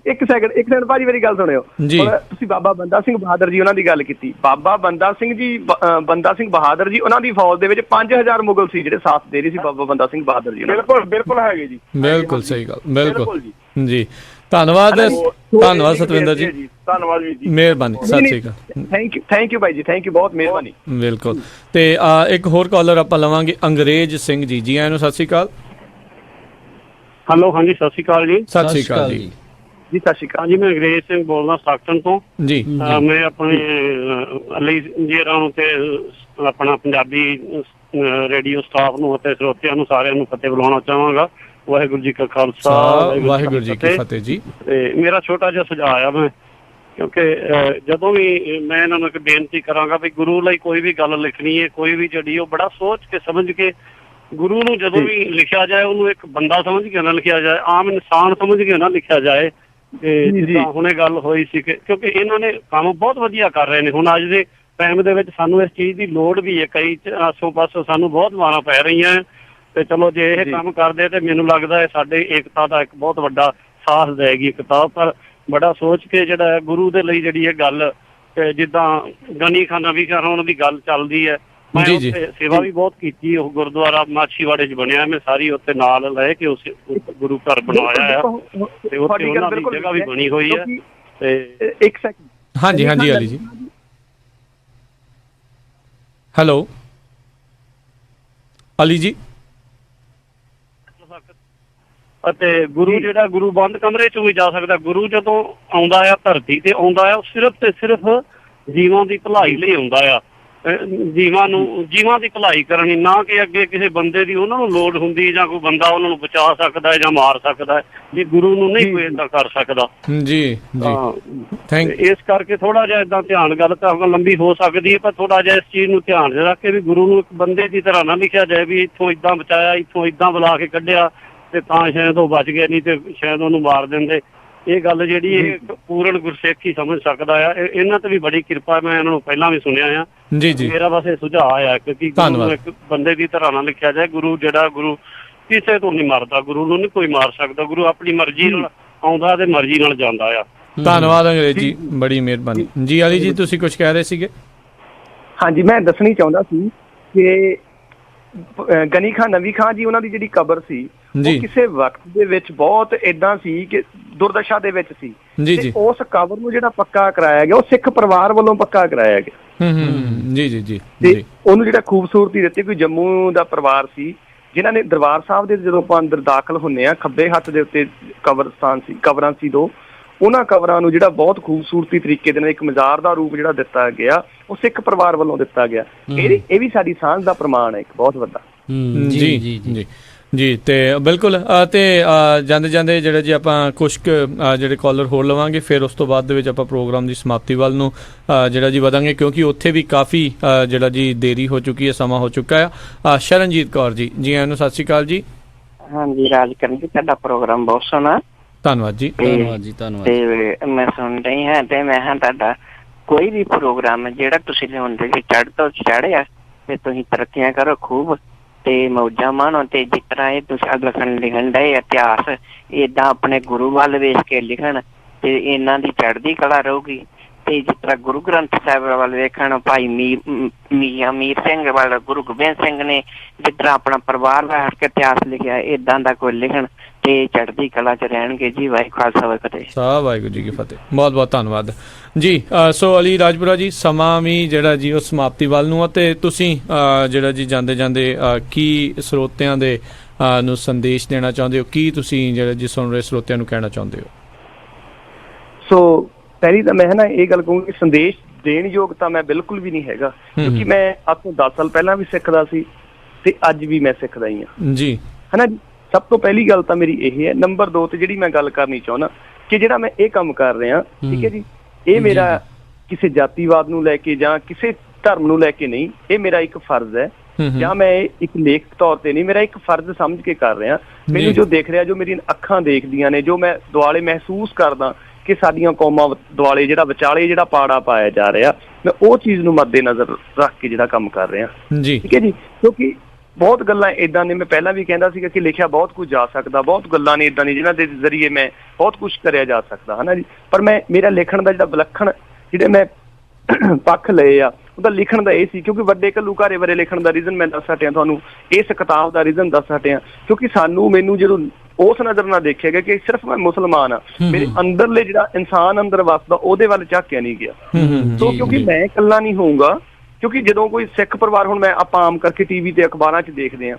ਇੱਕ ਸੈਕਿੰਡ ਭਾਜੀ ਮੇਰੀ ਗੱਲ ਸੁਣਿਓ। ਤੁਸੀਂ ਬਾਬਾ ਬੰਦਾ ਸਿੰਘ ਬਹਾਦਰ ਜੀ ਉਹਨਾਂ ਦੀ ਗੱਲ ਕੀਤੀ। ਬਾਬਾ ਬੰਦਾ ਸਿੰਘ ਬਹਾਦਰ ਜੀ ਉਹਨਾਂ ਦੀ ਫੌਜ ਦੇ ਵਿੱਚ 5000 ਮੁਗਲ ਸੀ ਜਿਹੜੇ ਸਾਥ ਦੇ ਰਹੇ ਸੀ ਬਾਬਾ ਬੰਦਾ ਸਿੰਘ ਬਹਾਦਰ ਜੀ। ਬਿਲਕੁਲ ਹੈਗੇ ਜੀ, ਬਿਲਕੁਲ ਸਹੀ ਗੱਲ, ਬਿਲਕੁਲ ਜੀ। ਧੰਨਵਾਦ ਸਤਵਿੰਦਰ ਜੀ, ਧੰਨਵਾਦ ਜੀ, ਮਿਹਰਬਾਨੀ, ਸਤਿ ਸ਼੍ਰੀ ਅਕਾਲ। ਥੈਂਕ ਯੂ ਭਾਈ ਜੀ, ਥੈਂਕ ਯੂ, ਬਹੁਤ ਮਿਹਰਬਾਨੀ। ਬਿਲਕੁਲ। ਤੇ ਇੱਕ ਹੋਰ ਕਾਲਰ ਆਪਾਂ ਲਵਾਂਗੇ, ਅੰਗਰੇਜ਼ ਸਿੰਘ ਜੀ। ਜੀ ਆਇਆਂ ਨੂੰ, ਸਤਿ ਸ਼੍ਰੀ ਅਕਾਲ। ਹੈਲੋ, ਹਾਂਜੀ, ਸਤਿ ਸ਼੍ਰੀ ਅਕਾਲ ਜੀ। ਸਤਿ ਸ਼੍ਰੀ ਅਕਾਲ ਜੀ। ਜੀ ਸਤਿ ਸ਼੍ਰੀ ਅਕਾਲ ਜੀ, ਮੈਂ ਅੰਗਰੇਜ਼ ਸਿੰਘ ਬੋਲਦਾ ਸਟਾਕਟਨ ਤੋਂ ਜੀ। ਮੈਂ ਆਪਣੇ ਅਲੀ ਜੀਰਾਂ ਨੂੰ ਤੇ ਆਪਣਾ ਪੰਜਾਬੀ ਰੇਡੀਓ ਸਟਾਫ ਨੂੰ ਅਤੇ ਸਰੋਤਿਆਂ ਨੂੰ ਸਾਰਿਆਂ ਨੂੰ ਫਤਿਹ ਬੁਲਾਉਣਾ ਚਾਹਾਂਗਾ। ਵਾਹਿਗੁਰੂ ਜੀ ਕਾ ਖਾਲਸਾ, ਵਾਹਿਗੁਰੂ ਜੀ ਕੀ ਫਤਿਹ ਜੀ। ਤੇ ਮੇਰਾ ਛੋਟਾ ਜਿਹਾ ਸੁਝਾਅ ਆ, ਮੈਂ ਕਿਉਂਕਿ ਜਦੋਂ ਵੀ ਮੈਂ ਇਹਨਾਂ ਨੂੰ ਇੱਕ ਬੇਨਤੀ ਕਰਾਂਗਾ ਵੀ ਗੁਰੂ ਲਈ ਕੋਈ ਵੀ ਗੱਲ ਲਿਖਣੀ ਹੈ, ਕੋਈ ਵੀ ਜਿਹੜੀ ਉਹ ਬੜਾ ਸੋਚ ਕੇ ਸਮਝ ਕੇ ਗੁਰੂ ਨੂੰ ਜਦੋਂ ਵੀ ਲਿਖਿਆ ਜਾਏ ਉਹਨੂੰ ਇੱਕ ਬੰਦਾ ਸਮਝ ਕੇ ਨਾ ਲਿਖਿਆ ਜਾਏ, ਆਮ ਇਨਸਾਨ ਸਮਝ ਕੇ ਨਾ ਲਿਖਿਆ ਜਾਏ। ਤੇ ਜਿੱਦਾਂ ਹੁਣੇ ਗੱਲ ਹੋਈ ਸੀ ਕਿਉਂਕਿ ਇਹਨਾਂ ਨੇ ਕੰਮ ਬਹੁਤ ਵਧੀਆ ਕਰ ਰਹੇ ਨੇ। ਹੁਣ ਅੱਜ ਦੇ ਟਾਈਮ ਦੇ ਵਿੱਚ ਸਾਨੂੰ ਇਸ ਚੀਜ਼ ਦੀ ਲੋੜ ਵੀ ਹੈ। ਕਈ ਆਸੋਂ ਪਾਸੋਂ ਸਾਨੂੰ ਬਹੁਤ ਮਾਰਾਂ ਪੈ ਰਹੀਆਂ ਤੇ ਚਲੋ ਜੇ ਇਹ ਕੰਮ ਕਰਦੇ ਤੇ ਮੈਨੂੰ ਲੱਗਦਾ ਹੈ ਸਾਡੇ ਏਕਤਾ ਦਾ ਇੱਕ ਬਹੁਤ ਵੱਡਾ ਸਾਥ ਦੇਗੀ ਕਿਤਾਬ। ਪਰ ਬੜਾ ਸੋਚ ਕੇ ਜਿਹੜਾ ਗੁਰੂ ਦੇ ਲਈ ਜਿਹੜੀ ਇਹ ਗੱਲ, ਜਿੱਦਾਂ ਗਨੀ ਖਾਨਾ ਵੀ ਉਹਨਾਂ ਦੀ ਗੱਲ ਚੱਲਦੀ ਹੈ, ਮੈਂ ਉੱਥੇ ਸੇਵਾ ਵੀ ਬਹੁਤ ਕੀਤੀ। ਉਹ ਗੁਰਦੁਆਰਾ ਮਾਛੀਵਾੜੇ 'ਚ ਬਣਿਆ, ਮੈਂ ਸਾਰੀ ਉੱਥੇ ਨਾਲ ਲੈ ਕੇ ਉਸ ਗੁਰੂ ਘਰ ਬਣਾਇਆ ਆ ਤੇ ਉੱਥੇ ਉਹਨਾਂ ਦੀ ਜਗ੍ਹਾ ਵੀ ਬਣੀ ਹੋਈ ਹੈ। ਤੇ ਇੱਕ ਸੈਕਿੰਡ, ਹਾਂਜੀ ਅਲੀ ਜੀ। ਹੈਲੋ ਅਲੀ ਜੀ। ਅਤੇ ਗੁਰੂ ਜਿਹੜਾ ਗੁਰੂ ਬੰਦ ਕਮਰੇ 'ਚੋਂ ਵੀ ਜਾ ਸਕਦਾ। ਗੁਰੂ ਜਦੋਂ ਆਉਂਦਾ ਆ ਧਰਤੀ ਤੇ ਆਉਂਦਾ ਆ, ਉਹ ਸਿਰਫ ਤੇ ਸਿਰਫ ਜੀਵਾਂ ਦੀ ਭਲਾਈ ਲਈ ਆਉਂਦਾ ਆ। ਜੀਵਾਂ ਦੀ ਭਲਾਈ ਕਰਨੀ, ਨਾ ਕਿ ਅੱਗੇ ਕਿਸੇ ਬੰਦੇ ਦੀ ਉਹਨਾਂ ਨੂੰ ਲੋੜ ਹੁੰਦੀ ਜਾਂ ਕੋਈ ਬੰਦਾ ਉਹਨਾਂ ਨੂੰ ਬਚਾ ਸਕਦਾ ਜਾਂ ਮਾਰ ਸਕਦਾ ਹੈ। ਜੇ ਗੁਰੂ ਨੂੰ ਨਹੀਂ ਕੋਈ ਏਦਾਂ ਕਰ ਸਕਦਾ ਜੀ। ਇਸ ਕਰਕੇ ਥੋੜਾ ਜਿਹਾ ਏਦਾਂ ਧਿਆਨ, ਗੱਲ ਤਾਂ ਲੰਬੀ ਹੋ ਸਕਦੀ ਹੈ ਪਰ ਥੋੜਾ ਜਿਹਾ ਇਸ ਚੀਜ਼ ਨੂੰ ਧਿਆਨ ਰੱਖ ਕੇ ਵੀ ਗੁਰੂ ਨੂੰ ਇੱਕ ਬੰਦੇ ਦੀ ਤਰ੍ਹਾਂ ਨਾ ਲਿਖਿਆ ਜਾਏ ਵੀ ਇੱਥੋਂ ਏਦਾਂ ਬਚਾਇਆ, ਇੱਥੋਂ ਏਦਾਂ ਬੁਲਾ ਕੇ ਕੱਢਿਆ ਤੇ ਤਾਂ ਸ਼ਾਇਦ ਉਹ ਬਚ ਗਿਆ, ਨਹੀਂ ਤੇ ਸ਼ਾਇਦ ਉਹਨੂੰ ਮਾਰ ਦਿੰਦੇ। ਇਹ ਗੱਲ ਜਿਹੜੀ ਇਹ ਪੂਰਨ ਗੁਰਸਿੱਖ ਹੀ ਸਮਝ ਸਕਦਾ ਆ। ਇਹਨਾਂ ਤੇ ਵੀ ਬੜੀ ਕਿਰਪਾ, ਮੈਂ ਇਹਨਾਂ ਨੂੰ ਪਹਿਲਾਂ ਵੀ ਸੁਣਿਆ ਆ। ਮੇਰਾ ਬਸ ਇਹ ਸੁਝਾਅ ਆ ਕਿ ਗੁਰੂ ਨੂੰ ਇੱਕ ਬੰਦੇ ਦੀ ਤਰ੍ਹਾਂ ਨਾਲ ਲਿਖਿਆ ਜਾਏ। ਗੁਰੂ ਜਿਹੜਾ ਗੁਰੂ ਕਿਸੇ ਤੋਂ ਨਹੀਂ ਮਰਦਾ, ਗੁਰੂ ਨੂੰ ਨਹੀਂ ਕੋਈ ਮਾਰ ਸਕਦਾ। ਗੁਰੂ ਆਪਣੀ ਮਰਜ਼ੀ ਨਾਲ ਆਉਂਦਾ ਤੇ ਮਰਜ਼ੀ ਨਾਲ ਜਾਂਦਾ ਆ। ਧੰਨਵਾਦ ਅੰਗਰੇਜ਼ ਜੀ, ਬੜੀ ਮਿਹਰਬਾਨੀ ਜੀ। ਅਲੀ ਜੀ, ਤੁਸੀਂ ਕੁਝ ਕਹਿ ਰਹੇ ਸੀਗੇ? ਹਾਂਜੀ, ਮੈਂ ਦੱਸਣੀ ਚਾਹੁੰਦਾ ਸੀ ਕਿ ਗਨੀ ਖਾਨ ਨਵੀ ਖਾਨ ਜੀ ਉਹਨਾਂ ਦੀ ਜਿਹੜੀ ਕਬਰ ਸੀ ਉਹ ਕਿਸੇ ਵਕਤ ਦੇ ਵਿੱਚ ਬਹੁਤ ਏਦਾਂ ਸੀ ਕਿ ਦੁਰਦਸ਼ਾ ਦੇ ਵਿੱਚ ਸੀ ਤੇ ਉਸ ਕਬਰ ਨੂੰ ਜਿਹੜਾ ਪੱਕਾ ਕਰਾਇਆ ਗਿਆ ਉਹ ਸਿੱਖ ਪਰਿਵਾਰ ਵੱਲੋਂ ਪੱਕਾ ਕਰਾਇਆ ਗਿਆ। ਤੇ ਉਹਨੂੰ ਜਿਹੜਾ ਖੂਬਸੂਰਤੀ ਦਿੱਤੀ, ਕੋਈ ਜੰਮੂ ਦਾ ਪਰਿਵਾਰ ਸੀ ਜਿਨ੍ਹਾਂ ਨੇ ਦਰਬਾਰ ਸਾਹਿਬ ਦੇ ਜਦੋਂ ਆਪਾਂ ਅੰਦਰ ਦਾਖਲ ਹੁੰਦੇ ਆ ਖੱਬੇ ਹੱਥ ਦੇ ਉੱਤੇ ਕਬਰਾਂ ਸੀ ਦੋ, ਉਹਨਾਂ ਕਬਰਾਂ ਨੂੰ ਜਿਹੜਾ ਬਹੁਤ ਖੂਬਸੂਰਤੀ ਤਰੀਕੇ ਦੇ ਨਾਲ ਇੱਕ ਮਜ਼ਾਰ ਦਾ ਰੂਪ ਜਿਹੜਾ ਦਿੱਤਾ ਗਿਆ ਉਹ ਸਿੱਖ ਪਰਿਵਾਰ ਵੱਲੋਂ ਦਿੱਤਾ ਗਿਆ। ਇਹ ਵੀ ਸਾਡੀ ਸਾਂਝ ਦਾ ਪ੍ਰਮਾਣ ਹੈ ਇੱਕ ਬਹੁਤ ਵੱਡਾ। ਜੀ ਤੇ ਬਿਲਕੁਲ ਤੇ ਜਾਂਦੇ ਜਾਂਦੇ ਜਿਹੜਾ ਜੀ ਆਪਾਂ ਕੁਛ ਜਿਹੜੇ ਕਾਲਰ ਹੋਰ ਲਵਾਂਗੇ, ਫਿਰ ਉਸ ਤੋਂ ਬਾਅਦ ਦੇ ਵਿੱਚ ਆਪਾਂ ਪ੍ਰੋਗਰਾਮ ਦੀ ਸਮਾਪਤੀ ਵੱਲ ਨੂੰ ਜਿਹੜਾ ਜੀ ਵਧਾਂਗੇ, ਕਿਉਂਕਿ ਉੱਥੇ ਵੀ ਕਾਫੀ ਜਿਹੜਾ ਜੀ ਦੇਰੀ ਹੋ ਚੁੱਕੀ ਹੈ, ਸਮਾਂ ਹੋ ਚੁੱਕਾ ਹੈ। ਸ਼ਰਨਜੀਤ ਕੌਰ ਜੀ, ਜੀ ਆਇਆਂ ਨੂੰ, ਸਤਿ ਸ਼੍ਰੀ ਅਕਾਲ ਜੀ। ਹਾਂਜੀ ਰਾਜਕਰਨ ਜੀ, ਤੁਹਾਡਾ ਪ੍ਰੋਗਰਾਮ ਬਹੁਤ ਸੋਹਣਾ, ਧੰਨਵਾਦ ਜੀ। ਤੇ ਮੈਂ ਸੁਣ ਰਹੀ ਹਾਂ ਤੇ ਮੈਂ ਤੁਹਾਡਾ ਕੋਈ ਵੀ ਪ੍ਰੋਗਰਾਮ ਜਿਹੜਾ ਤੁਸੀਂ ਲਿਆਉਂਦੇ ਜੀ ਚੜ੍ਹ ਤੋਂ ਚੜ੍ਹਿਆ ਤੇ ਤੁਸੀਂ ਤਰੱਕੀਆਂ ਕਰੋ ਖੂਬ ਤੇ ਮੌਜਾਂ ਮਾਣੋ। ਤੇ ਜਿਸ ਤਰ੍ਹਾਂ ਇਹ ਤੁਸੀਂ ਲਿਖਣ ਦਾ ਇਤਿਹਾਸ ਏਦਾਂ ਆਪਣੇ ਗੁਰੂ ਵੱਲ ਵੇਖ ਕੇ ਲਿਖਣ ਤੇ ਇਹਨਾਂ ਦੀ ਚੜ੍ਹਦੀ ਕਲਾ ਰਹੂਗੀ। ਤੇ ਜਿਸ ਤਰ੍ਹਾਂ ਗੁਰੂ ਗ੍ਰੰਥ ਸਾਹਿਬ ਵੱਲ ਵੇਖਣ, ਭਾਈ ਮੀਆਂ ਮੀਰ ਸਿੰਘ ਵੱਲ ਗੁਰੂ ਗੋਬਿੰਦ ਸਿੰਘ ਨੇ ਜਿਸ ਤਰ੍ਹਾਂ ਆਪਣਾ ਪਰਿਵਾਰ ਬੈਠ ਕੇ ਇਤਿਹਾਸ ਲਿਖਿਆ, ਏਦਾਂ ਦਾ ਕੋਈ ਲਿਖਣ ਤੇ ਚੜ੍ਹਦੀ ਕਲਾ ਚ ਰਹਿਣਗੇ ਜੀ। ਵਾਹਿਗੁਰੂ ਖਾਲਸਾ ਵਾਹਿਗੁਰੂ ਜੀ ਕੀ ਫਤਿਹ। ਬਹੁਤ ਬਹੁਤ ਧੰਨਵਾਦ ਜੀ। ਸੋ ਅਲੀ ਰਾਜਪੁਰਾ ਜੀ, ਸਮਾਂ ਵੀ ਜਿਹੜਾ ਜੀ ਉਹ ਸਮਾਪਤੀ ਵੱਲ ਨੂੰ ਆ ਤੇ ਤੁਸੀਂ ਜਿਹੜਾ ਜੀ ਜਾਂਦੇ ਜਾਂਦੇ ਕੀ ਸਰੋਤਿਆਂ ਦੇ ਨੂੰ ਸੰਦੇਸ਼ ਦੇਣਾ ਚਾਹੁੰਦੇ ਹੋ, ਕੀ ਤੁਸੀਂ ਜਿਹੜਾ ਜੀ ਸੁਣ ਰਹੇ ਸਰੋਤਿਆਂ ਨੂੰ ਕਹਿਣਾ ਚਾਹੁੰਦੇ ਹੋ? ਸੋ ਪਹਿਲੀ ਤਾਂ ਮੈਂ ਨਾ ਇਹ ਗੱਲ ਕਹੂੰਗਾ ਕਿ ਸੰਦੇਸ਼ ਦੇਣ ਯੋਗ ਤਾਂ ਮੈਂ ਬਿਲਕੁਲ ਵੀ ਨਹੀਂ ਹੈਗਾ, ਕਿਉਂਕਿ ਮੈਂ ਅੱਜ ਤੋਂ 10 ਸਾਲ ਪਹਿਲਾਂ ਵੀ ਸਿੱਖਦਾ ਸੀ ਤੇ ਅੱਜ ਵੀ ਮੈਂ ਸਿੱਖਦਾ ਹੀ ਹਾਂ ਜੀ, ਹਨਾ ਜੀ। ਸਭ ਤੋਂ ਪਹਿਲੀ ਗੱਲ ਤਾਂ ਮੇਰੀ ਇਹ ਹੈ। ਨੰਬਰ 2 ਤੇ ਜਿਹੜੀ ਮੈਂ ਗੱਲ ਕਰਨੀ ਚਾਹੁੰਦਾ ਕਿ ਜਿਹੜਾ ਮੈਂ ਇਹ ਕੰਮ ਕਰ ਰਿਹਾ, ਠੀਕ ਹੈ ਜੀ, ਇਹ ਮੇਰਾ ਕਿਸੇ ਜਾਤੀਵਾਦ ਨੂੰ ਲੈ ਕੇ ਜਾਂ ਕਿਸੇ ਧਰਮ ਨੂੰ ਲੈ ਕੇ ਨਹੀਂ, ਇਹ ਮੇਰਾ ਇੱਕ ਫਰਜ਼ ਹੈ ਜਾਂ ਮੈਂ ਇੱਕ ਲੇਖਕ ਤੌਰ ਤੇ ਨਹੀਂ, ਮੇਰਾ ਇੱਕ ਫਰਜ਼ ਸਮਝ ਕੇ ਕਰ ਰਿਹਾ। ਮੈਨੂੰ ਜੋ ਦੇਖ ਰਿਹਾ, ਜੋ ਮੇਰੀਆਂ ਅੱਖਾਂ ਦੇਖਦੀਆਂ ਨੇ, ਜੋ ਮੈਂ ਦੁਆਲੇ ਮਹਿਸੂਸ ਕਰਦਾ ਕਿ ਸਾਡੀਆਂ ਕੌਮਾਂ ਦੁਆਲੇ ਜਿਹੜਾ ਵਿਚਾਲੇ ਜਿਹੜਾ ਪਾੜਾ ਪਾਇਆ ਜਾ ਰਿਹਾ, ਮੈਂ ਉਹ ਚੀਜ਼ ਨੂੰ ਮੱਦੇ ਨਜ਼ਰ ਰੱਖ ਕੇ ਜਿਹੜਾ ਕੰਮ ਕਰ ਰਿਹਾ, ਠੀਕ ਹੈ ਜੀ। ਕਿਉਂਕਿ ਬਹੁਤ ਗੱਲਾਂ ਏਦਾਂ ਨੇ, ਮੈਂ ਪਹਿਲਾਂ ਵੀ ਕਹਿੰਦਾ ਸੀਗਾ ਕਿ ਲਿਖਿਆ ਬਹੁਤ ਕੁਝ ਜਾ ਸਕਦਾ, ਬਹੁਤ ਗੱਲਾਂ ਨੇ ਏਦਾਂ ਨੇ ਜਿਹਨਾਂ ਦੇ ਜ਼ਰੀਏ ਮੈਂ ਬਹੁਤ ਕੁਝ ਕਰਿਆ ਜਾ ਸਕਦਾ, ਹਨਾ ਜੀ। ਪਰ ਮੈਂ ਮੇਰਾ ਲਿਖਣ ਦਾ ਜਿਹੜਾ ਵਿਲੱਖਣ ਜਿਹੜੇ ਮੈਂ ਪੱਖ ਲਏ ਆ ਉਹਦਾ ਲਿਖਣ ਦਾ ਇਹ ਸੀ, ਕਿਉਂਕਿ ਵੱਡੇ ਘੱਲੂਘਾਰੇ ਬਾਰੇ ਲਿਖਣ ਦਾ ਰੀਜ਼ਨ ਮੈਂ ਦੱਸ ਹਟਿਆ ਤੁਹਾਨੂੰ, ਇਸ ਕਿਤਾਬ ਦਾ ਰੀਜ਼ਨ ਦੱਸ ਹਟਿਆ, ਕਿਉਂਕਿ ਮੈਨੂੰ ਜਦੋਂ ਉਸ ਨਜ਼ਰ ਨਾਲ ਦੇਖਿਆ ਗਿਆ ਕਿ ਸਿਰਫ ਮੈਂ ਮੁਸਲਮਾਨ ਆ, ਮੇਰੇ ਅੰਦਰਲੇ ਜਿਹੜਾ ਇਨਸਾਨ ਅੰਦਰ ਵਸਦਾ ਉਹਦੇ ਵੱਲ ਝਾਕਿਆ ਨਹੀਂ ਗਿਆ। ਸੋ ਕਿਉਂਕਿ ਮੈਂ ਇਕੱਲਾ ਨਹੀਂ ਹੋਊਂਗਾ, ਕਿਉਂਕਿ ਜਦੋਂ ਕੋਈ ਸਿੱਖ ਪਰਿਵਾਰ, ਹੁਣ ਮੈਂ ਆਪਾਂ ਆਮ ਕਰਕੇ ਟੀਵੀ ਤੇ ਅਖਬਾਰਾਂ 'ਚ ਦੇਖਦੇ ਹਾਂ,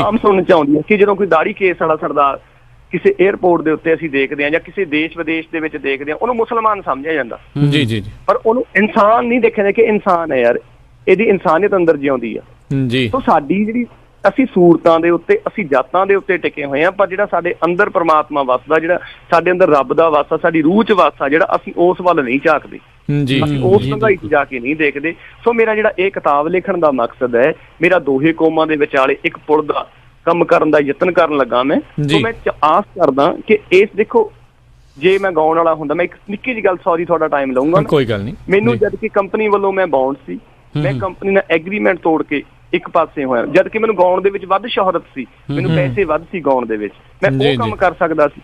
ਆਮ ਸੁਣਨ 'ਚ ਆਉਂਦੀ ਹੈ ਕਿ ਜਦੋਂ ਕੋਈ ਦਾੜੀ ਕੇਸ ਵਾਲਾ ਸਰਦਾਰ ਕਿਸੇ 에ਅਰਪੋਰਟ ਦੇ ਉੱਤੇ ਅਸੀਂ ਦੇਖਦੇ ਹਾਂ ਜਾਂ ਕਿਸੇ ਦੇਸ਼ ਵਿਦੇਸ਼ ਦੇ ਵਿੱਚ ਦੇਖਦੇ ਹਾਂ, ਉਹਨੂੰ ਮੁਸਲਮਾਨ ਸਮਝਿਆ ਜਾਂਦਾ, ਪਰ ਉਹਨੂੰ ਇਨਸਾਨ ਨਹੀਂ ਦੇਖਿਆ ਕਿ ਇਨਸਾਨ ਹੈ ਯਾਰ, ਇਹਦੀ ਇਨਸਾਨੀਅਤ ਅੰਦਰ ਜਿਉਂਦੀ ਆ। ਸੋ ਸਾਡੀ ਜਿਹੜੀ ਅਸੀਂ ਸੂਰਤਾਂ ਦੇ ਉੱਤੇ, ਅਸੀਂ ਜਾਤਾਂ ਦੇ ਉੱਤੇ ਟਿਕੇ ਹੋਏ ਹਾਂ, ਪਰ ਜਿਹੜਾ ਸਾਡੇ ਅੰਦਰ ਪਰਮਾਤਮਾ ਵਸਦਾ, ਜਿਹੜਾ ਸਾਡੇ ਅੰਦਰ ਰੱਬ ਦਾ ਵਾਸਾ, ਸਾਡੀ ਰੂਹ 'ਚ ਵਾਸਾ, ਜਿਹੜਾ ਅਸੀਂ ਉਸ ਵੱਲ ਨਹੀਂ ਝਾਕਦੇ, ਅਸੀਂ ਉਸ ਡੂੰਘਾਈ 'ਚ ਜਾ ਕੇ ਨਹੀਂ ਦੇਖਦੇ। ਸੋ ਮੇਰਾ ਜਿਹੜਾ ਇਹ ਕਿਤਾਬ ਲਿਖਣ ਦਾ ਮਕਸਦ ਹੈ, ਮੇਰਾ ਦੋਹੇ ਕੌਮਾਂ ਦੇ ਵਿਚਾਲੇ ਇੱਕ ਪੁਲ ਦਾ ਕੰਮ ਕਰਨ ਦਾ ਯਤਨ ਕਰਨ ਲੱਗਾ ਮੈਂ। ਸੋ ਮੈਂ ਆਸ ਕਰਦਾ ਕਿ ਇਸ ਦੇਖੋ, ਜੇ ਮੈਂ ਗਾਉਣ ਵਾਲਾ ਹੁੰਦਾ, ਮੈਂ ਇੱਕ ਨਿੱਕੀ ਜਿਹੀ ਗੱਲ, ਸੌਰੀ ਤੁਹਾਡਾ ਟਾਈਮ ਲਊਂਗਾ, ਕੋਈ ਗੱਲ ਨਹੀਂ, ਮੈਨੂੰ ਜਦ ਕਿ ਕੰਪਨੀ ਵੱਲੋਂ ਮੈਂ ਬਾਉਂਡ ਸੀ, ਮੈਂ ਕੰਪਨੀ ਨਾਲ ਐਗਰੀਮੈਂਟ ਤੋੜ ਕੇ ਇੱਕ ਪਾਸੇ ਹੋਇਆ, ਜਦ ਕਿ ਮੈਨੂੰ ਗਾਉਣ ਦੇ ਵਿੱਚ ਵੱਧ ਸ਼ੋਹਰਤ ਸੀ, ਮੈਨੂੰ ਪੈਸੇ ਵੱਧ ਸੀ ਗਾਉਣ ਦੇ ਵਿੱਚ, ਮੈਂ ਉਹ ਕੰਮ ਕਰ ਸਕਦਾ ਸੀ,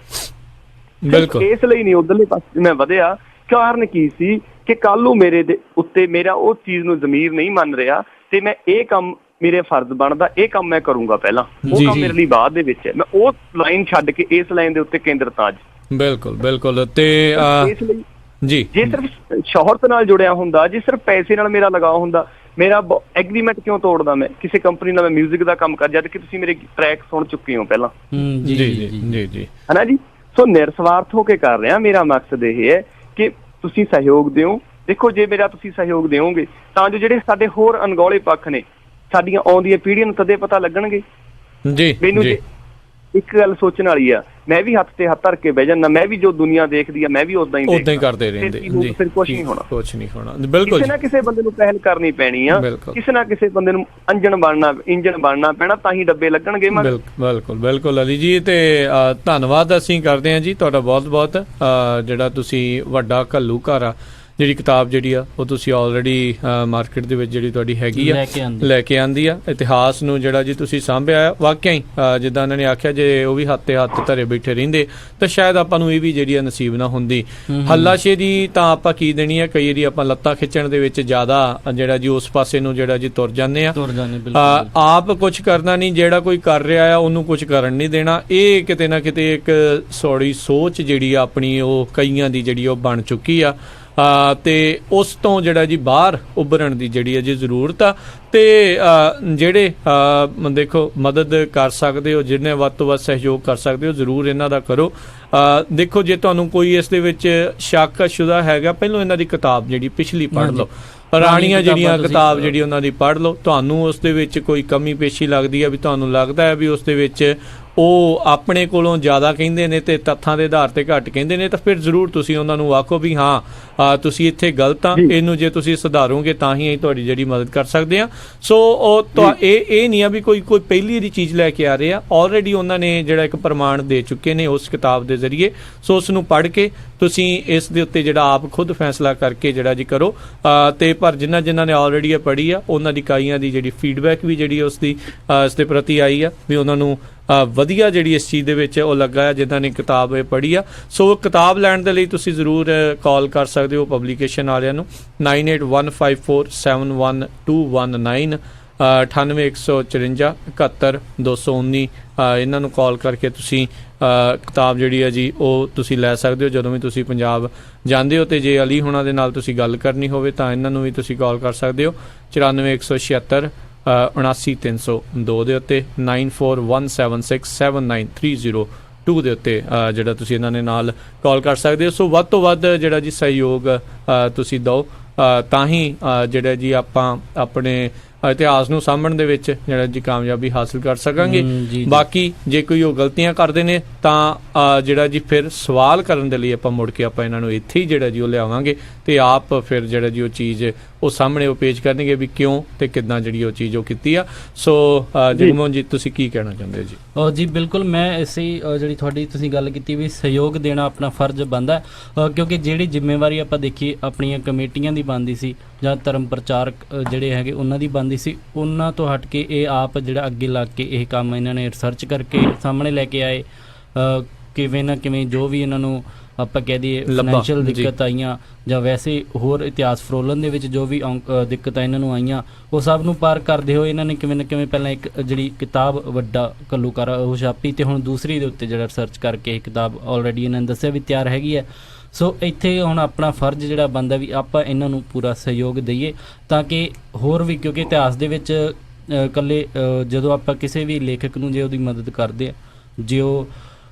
ਬਿਲਕੁਲ ਇਸ ਲਈ ਨਹੀਂ ਉਧਰਲੇ ਪਾਸੇ ਮੈਂ ਵਧਿਆ। ਕਾਰਨ ਕੀ ਸੀ ਕਿ ਕੱਲ ਨੂੰ ਮੇਰੇ ਦੇ ਉੱਤੇ ਮੇਰਾ ਉਹ ਚੀਜ਼ ਨੂੰ ਜ਼ਮੀਰ ਨਹੀਂ ਮੰਨ ਰਿਹਾ ਤੇ ਮੈਂ ਇਹ ਕੰਮ ਮੇਰੇ ਫਰਜ਼ ਬਣਦਾ, ਇਹ ਕੰਮ ਮੈਂ ਕਰੂੰਗਾ ਪਹਿਲਾਂ, ਉਹ ਕੰਮ ਮੇਰੇ ਲਈ ਬਾਅਦ ਦੇ ਵਿੱਚ ਹੈ। ਮੈਂ ਉਹ ਲਾਈਨ ਛੱਡ ਕੇ ਇਸ ਲਾਈਨ ਦੇ ਉੱਤੇ ਕੇਂਦਰਿਤ ਅੱਜ। ਬਿਲਕੁਲ ਬਿਲਕੁਲ। ਤੇ ਇਸ ਲਈ ਜੀ ਜੇ ਸਿਰਫ ਸ਼ੋਹਰਤ ਨਾਲ ਜੁੜਿਆ ਹੁੰਦਾ, ਜੇ ਸਿਰਫ ਪੈਸੇ ਨਾਲ ਮੇਰਾ ਲਗਾਅ ਹੁੰਦਾ, ਮੇਰਾ ਐਗਰੀਮੈਂਟ ਕਿਉਂ ਤੋੜਦਾ ਮੈਂ ਕਿਸੇ ਕੰਪਨੀ ਨਾਲ? ਮੈਂ ਮਿਊਜ਼ਿਕ ਦਾ ਕੰਮ ਕਰ, ਜਦ ਕਿ ਤੁਸੀਂ ਮੇਰੇ ਟਰੈਕ ਸੁਣ ਚੁੱਕੇ ਹੋ ਪਹਿਲਾਂ, ਜੀ ਜੀ ਜੀ ਜੀ, ਹਨਾ ਜੀ। ਸੋ ਨਿਰਸਵਾਰਥ ਹੋ ਕੇ ਕਰ ਰਿਹਾ। ਮੇਰਾ ਮਕਸਦ ਇਹ ਹੈ ਕਿ ਤੁਸੀਂ ਸਹਿਯੋਗ ਦਿਓ। ਦੇਖੋ, ਜੇ ਮੇਰਾ ਤੁਸੀਂ ਸਹਿਯੋਗ ਦਿਓਗੇ ਤਾਂ ਜੋ ਜਿਹੜੇ ਸਾਡੇ ਹੋਰ ਅਣਗੌਲੇ ਪੱਖ ਨੇ, ਸਾਡੀਆਂ ਆਉਂਦੀਆਂ ਪੀੜ੍ਹੀਆਂ ਨੂੰ ਤਦੇ ਪਤਾ ਲੱਗਣਗੇ। ਜੀ ਮੈਨੂੰ ਇੱਕ ਗੱਲ ਸੋਚਣ ਵਾਲੀ ਆ, ਮੈਂ ਵੀ ਹੱਥ ਤੇ ਹੱਥ ਧਰ ਕੇ ਬਹਿ ਜਾਂਦਾ, ਮੈਂ ਵੀ ਜੋ ਦੁਨੀਆ ਦੇਖਦੀ ਆ ਮੈਂ ਵੀ ਉਦਾਂ ਹੀ ਕਰਦੇ ਰਹਿੰਦੇ ਜੀ, ਫਿਰ ਕੁਝ ਨਹੀਂ ਹੋਣਾ। ਬਿਲਕੁਲ, ਕਿਸੇ ਨਾ ਕਿਸੇ ਬੰਦੇ ਨੂੰ ਪਹਿਲ ਕਰਨੀ ਪੈਣੀ ਆ, ਕਿਸੇ ਨਾ ਕਿਸੇ ਬੰਦੇ ਨੂੰ ਇੰਜਣ ਬਣਨਾ ਪੈਣਾ, ਤਾਂ ਹੀ ਡੱਬੇ ਲੱਗਣਗੇ। ਬਿਲਕੁਲ ਬਿਲਕੁਲ ਅਲੀ ਜੀ, ਤੇ ਧੰਨਵਾਦ ਅਸੀਂ ਕਰਦੇ ਹਾਂ ਜੀ ਤੁਹਾਡਾ ਬਹੁਤ ਬਹੁਤ, ਜਿਹੜਾ ਤੁਸੀਂ ਵੱਡਾ ਘੱਲੂਘਾਰਾ ਜਿਹੜੀ ਕਿਤਾਬ ਜਿਹੜੀ ਆ ਉਹ ਤੁਸੀਂ ਆਲਰੇਡੀ ਮਾਰਕੀਟ ਦੇ ਵਿੱਚ ਜਿਹੜੀ ਤੁਹਾਡੀ ਹੈਗੀ ਆ ਲੈ ਕੇ ਆਂਦੀ ਆ। ਇਤਿਹਾਸ ਨੂੰ ਜਿਹੜਾ ਜੀ ਤੁਸੀਂ ਸਾਂਭਿਆ ਆ, ਵਾਕਿਆ ਹੀ ਜਿੱਦਾਂ ਇਹਨਾਂ ਨੇ ਆਖਿਆ ਜੇ ਉਹ ਵੀ ਹੱਥ ਤੇ ਹੱਥ ਧਰੇ ਬੈਠੇ ਰਹਿੰਦੇ ਤਾਂ ਸ਼ਾਇਦ ਆਪਾਂ ਨੂੰ ਇਹ ਵੀ ਜਿਹੜੀ ਆ ਨਸੀਬ ਨਾ ਹੁੰਦੀ। ਹੱਲਾਸ਼ੇਰੀ ਤਾਂ ਆਪਾਂ ਕੀ ਦੇਣੀ ਆ, ਕਈ ਵਾਰੀ ਆਪਾਂ ਲੱਤਾਂ ਖਿੱਚਣ ਦੇ ਵਿੱਚ ਜ਼ਿਆਦਾ ਜਿਹੜਾ ਜੀ ਉਸ ਪਾਸੇ ਨੂੰ ਜਿਹੜਾ ਜੀ ਤੁਰ ਜਾਂਦੇ ਆ। ਆਪ ਕੁਝ ਕਰਨਾ ਨਹੀਂ, ਜਿਹੜਾ ਕੋਈ ਕਰ ਰਿਹਾ ਆ ਉਹਨੂੰ ਕੁਝ ਕਰਨ ਨਹੀਂ ਦੇਣਾ। ਇਹ ਕਿਤੇ ਨਾ ਕਿਤੇ ਇੱਕ ਸੌੜੀ ਸੋਚ ਜਿਹੜੀ ਆ ਆਪਣੀ ਉਹ ਕਈਆਂ ਦੀ ਜਿਹੜੀ ਉਹ ਬਣ ਚੁੱਕੀ ਆ ਤੇ ਉਸ ਤੋਂ ਜਿਹੜਾ ਜੀ ਬਾਹਰ ਉੱਭਰਨ ਦੀ ਜਿਹੜੀ ਹੈ ਜੀ ਜ਼ਰੂਰਤ ਆ। ਤੇ ਜਿਹੜੇ ਦੇਖੋ ਮਦਦ ਕਰ ਸਕਦੇ ਹੋ, ਜਿੰਨੇ ਵੱਧ ਤੋਂ ਵੱਧ ਸਹਿਯੋਗ ਕਰ ਸਕਦੇ ਹੋ ਜ਼ਰੂਰ ਇਹਨਾਂ ਦਾ ਕਰੋ। ਦੇਖੋ ਜੇ ਤੁਹਾਨੂੰ ਕੋਈ ਇਸ ਦੇ ਵਿੱਚ ਸ਼ੱਕ ਸ਼ੁਦਾ ਹੈਗਾ, ਪਹਿਲਾਂ ਇਹਨਾਂ ਦੀ ਕਿਤਾਬ ਜਿਹੜੀ ਪਿਛਲੀ ਪੜ੍ਹ ਲਓ, ਪੁਰਾਣੀਆਂ ਜਿਹੜੀਆਂ ਕਿਤਾਬ ਜਿਹੜੀ ਉਹਨਾਂ ਦੀ ਪੜ੍ਹ ਲਓ। ਤੁਹਾਨੂੰ ਉਸ ਦੇ ਵਿੱਚ ਕੋਈ ਕਮੀ ਪੇਸ਼ੀ ਲੱਗਦੀ ਹੈ, ਵੀ ਤੁਹਾਨੂੰ ਲੱਗਦਾ ਹੈ ਵੀ ਉਸ ਦੇ ਵਿੱਚ ਉਹ ਆਪਣੇ ਕੋਲੋਂ ਜ਼ਿਆਦਾ ਕਹਿੰਦੇ ਨੇ ਤੇ ਤੱਥਾਂ ਦੇ ਆਧਾਰ ਤੇ ਘੱਟ ਕਹਿੰਦੇ ਨੇ, ਤਾਂ ਫਿਰ ਜ਼ਰੂਰ ਤੁਸੀਂ ਉਹਨਾਂ ਨੂੰ ਆਖੋ ਵੀ ਹਾਂ ਤੁਸੀਂ ਇੱਥੇ ਗਲਤ ਆ, ਇਹਨੂੰ ਜੇ ਤੁਸੀਂ ਸੁਧਾਰੋਗੇ ਤਾਂ ਹੀ ਅਸੀਂ ਤੁਹਾਡੀ ਜਿਹੜੀ ਮਦਦ ਕਰ ਸਕਦੇ ਹਾਂ। ਸੋ ਉਹ ਇਹ ਨਹੀਂ ਆ ਵੀ ਕੋਈ ਪਹਿਲੀ ਦੀ ਚੀਜ਼ ਲੈ ਕੇ ਆ ਰਹੇ ਆ, ਆਲਰੇਡੀ ਉਹਨਾਂ ਨੇ ਜਿਹੜਾ ਇੱਕ ਪ੍ਰਮਾਣ ਦੇ ਚੁੱਕੇ ਨੇ ਉਸ ਕਿਤਾਬ ਦੇ ਜ਼ਰੀਏ। ਸੋ ਉਸ ਨੂੰ ਪੜ੍ਹ ਕੇ ਤੁਸੀਂ ਇਸ ਦੇ ਉੱਤੇ ਜਿਹੜਾ ਆਪ ਖੁਦ ਫੈਸਲਾ ਕਰਕੇ ਜਿਹੜਾ ਜੀ ਕਰੋ। ਤੇ ਪਰ ਜਿਨ੍ਹਾਂ ਨੇ ਆਲਰੇਡੀ ਇਹ ਪੜ੍ਹੀ ਆ ਉਹਨਾਂ ਦੀ ਕਾਈਆਂ ਦੀ ਜਿਹੜੀ ਫੀਡਬੈਕ ਵੀ ਜਿਹੜੀ ਉਸ ਦੀ ਇਸ ਦੇ ਪ੍ਰਤੀ ਆਈ ਆ ਵੀ ਉਹਨਾਂ ਨੂੰ ਵਧੀਆ ਜਿਹੜੀ ਇਸ ਚੀਜ਼ ਦੇ ਵਿੱਚ ਉਹ ਲੱਗਾ ਆ ਜਿਨ੍ਹਾਂ ਨੇ ਕਿਤਾਬ ਇਹ ਪੜ੍ਹੀ ਆ। ਸੋ ਕਿਤਾਬ ਲੈਣ ਦੇ ਲਈ ਤੁਸੀਂ ਜ਼ਰੂਰ ਕਾਲ ਕਰ ਸਕਦੇ ਹੋ ਪਬਲੀਕੇਸ਼ਨ ਵਾਲਿਆਂ ਨੂੰ 9815471219 9815471219 71219 ਇਹਨਾਂ ਨੂੰ ਕਾਲ ਕਰਕੇ ਤੁਸੀਂ ਕਿਤਾਬ ਜਿਹੜੀ ਹੈ ਜੀ ਉਹ ਤੁਸੀਂ ਲੈ ਸਕਦੇ ਹੋ ਜਦੋਂ ਵੀ ਤੁਸੀਂ ਪੰਜਾਬ ਜਾਂਦੇ ਹੋ। ਤੇ ਜੇ ਅਲੀ ਹੁਣਾਂ ਦੇ ਨਾਲ ਤੁਸੀਂ ਗੱਲ ਕਰਨੀ ਹੋਵੇ ਤਾਂ ਇਹਨਾਂ ਨੂੰ ਵੀ ਤੁਸੀਂ ਕਾਲ ਕਰ ਸਕਦੇ ਹੋ 9417 79302 ਦੇ ਉੱਤੇ 9417679302 ਦੇ ਉੱਤੇ ਜਿਹੜਾ ਤੁਸੀਂ ਇਹਨਾਂ ਦੇ ਨਾਲ ਕਾਲ ਕਰ ਸਕਦੇ ਹੋ। ਸੋ ਵੱਧ ਤੋਂ ਵੱਧ ਜਿਹੜਾ ਜੀ ਸਹਿਯੋਗ ਤੁਸੀਂ ਦਿਓ ਤਾਂ ਹੀ ਜਿਹੜਾ ਜੀ ਆਪਾਂ ਆਪਣੇ ਇਤਿਹਾਸ ਨੂੰ ਸਾਂਭਣ ਦੇ ਵਿੱਚ ਜਿਹੜਾ ਜੀ ਕਾਮਯਾਬੀ ਹਾਸਿਲ ਕਰ ਸਕਾਂਗੇ। ਬਾਕੀ ਜੇ ਕੋਈ ਉਹ ਗਲਤੀਆਂ ਕਰਦੇ ਨੇ ਤਾਂ ਜਿਹੜਾ ਜੀ ਫਿਰ ਸਵਾਲ ਕਰਨ ਦੇ ਲਈ ਆਪਾਂ ਮੁੜ ਕੇ ਆਪਾਂ ਇਹਨਾਂ ਨੂੰ ਇੱਥੇ ਹੀ ਜਿਹੜਾ ਜੀ ਉਹ ਲਿਆਵਾਂਗੇ ਤੇ ਆਪ ਫਿਰ ਜਿਹੜਾ ਜੀ ਉਹ ਚੀਜ਼ ਉਹ ਸਾਹਮਣੇ ਉਹ ਪੇਸ਼ ਕਰਨਗੇ ਵੀ ਕਿਉਂ ਤੇ ਕਿੱਦਾਂ ਜਿਹੜੀ ਉਹ ਚੀਜ਼ ਉਹ ਕੀਤੀ ਆ। ਸੋ ਜਗਮੋਹਨ ਜੀ ਤੁਸੀਂ ਕੀ ਕਹਿਣਾ ਚਾਹੁੰਦੇ ਹੋ ਜੀ? ਜੀ ਬਿਲਕੁਲ, ਮੈਂ ਇਸੇ ਜਿਹੜੀ ਤੁਹਾਡੀ ਤੁਸੀਂ ਗੱਲ ਕੀਤੀ ਵੀ ਸਹਿਯੋਗ ਦੇਣਾ ਆਪਣਾ ਫਰਜ਼ ਬਣਦਾ, ਕਿਉਂਕਿ ਜਿਹੜੀ ਜ਼ਿੰਮੇਵਾਰੀ ਆਪਾਂ ਦੇਖੀਏ ਆਪਣੀਆਂ ਕਮੇਟੀਆਂ ਦੀ ਬਣਦੀ ਸੀ ਜਾਂ ਧਰਮ ਪ੍ਰਚਾਰਕ ਜਿਹੜੇ ਹੈਗੇ ਉਹਨਾਂ ਦੀ ਬਣਦੀ ਸੀ, ਉਹਨਾਂ ਤੋਂ ਹਟ ਕੇ ਇਹ ਆਪ ਜਿਹੜਾ ਅੱਗੇ ਲੱਗ ਕੇ ਇਹ ਕੰਮ ਇਹਨਾਂ ਨੇ ਰਿਸਰਚ ਕਰਕੇ ਸਾਹਮਣੇ ਲੈ ਕੇ ਆਏ। ਕਿਵੇਂ ਨਾ ਕਿਵੇਂ ਜੋ ਵੀ ਇਹਨਾਂ ਨੂੰ ਆਪਾਂ ਕਹਿ ਦਈਏ ਫਾਈਨੈਂਸ਼ੀਅਲ ਦਿੱਕਤ ਆਈਆਂ ਜਾਂ ਵੈਸੇ ਹੋਰ ਇਤਿਹਾਸ ਫਰੋਲਣ ਦੇ ਵਿੱਚ ਜੋ ਵੀ ਦਿੱਕਤਾਂ ਇਹਨਾਂ ਨੂੰ ਆਈਆਂ ਉਹ ਸਭ ਨੂੰ ਪਾਰ ਕਰਦੇ ਹੋਏ ਇਹਨਾਂ ਨੇ ਕਿਵੇਂ ਨਾ ਕਿਵੇਂ ਪਹਿਲਾਂ ਇੱਕ ਜਿਹੜੀ ਕਿਤਾਬ ਵੱਡਾ ਘੱਲੂਘਾਰਾ ਉਹ ਛਾਪੀ ਤੇ ਹੁਣ ਦੂਸਰੀ ਦੇ ਉੱਤੇ ਜਿਹੜਾ ਰਿਸਰਚ ਕਰਕੇ ਇਹ ਕਿਤਾਬ ਆਲਰੇਡੀ ਇਹਨਾਂ ਨੇ ਦੱਸਿਆ ਵੀ ਤਿਆਰ ਹੈਗੀ ਹੈ। ਸੋ ਇੱਥੇ ਹੁਣ ਆਪਣਾ ਫਰਜ਼ ਜਿਹੜਾ ਬਣਦਾ ਵੀ ਆਪਾਂ ਇਹਨਾਂ ਨੂੰ ਪੂਰਾ ਸਹਿਯੋਗ ਦਈਏ ਤਾਂ ਕਿ ਹੋਰ ਵੀ, ਕਿਉਂਕਿ ਇਤਿਹਾਸ ਦੇ ਵਿੱਚ ਇਕੱਲੇ ਜਦੋਂ ਆਪਾਂ ਕਿਸੇ ਵੀ ਲੇਖਕ ਨੂੰ ਜੇ ਉਹਦੀ ਮਦਦ ਕਰਦੇ ਆ, ਜੇ ਉਹ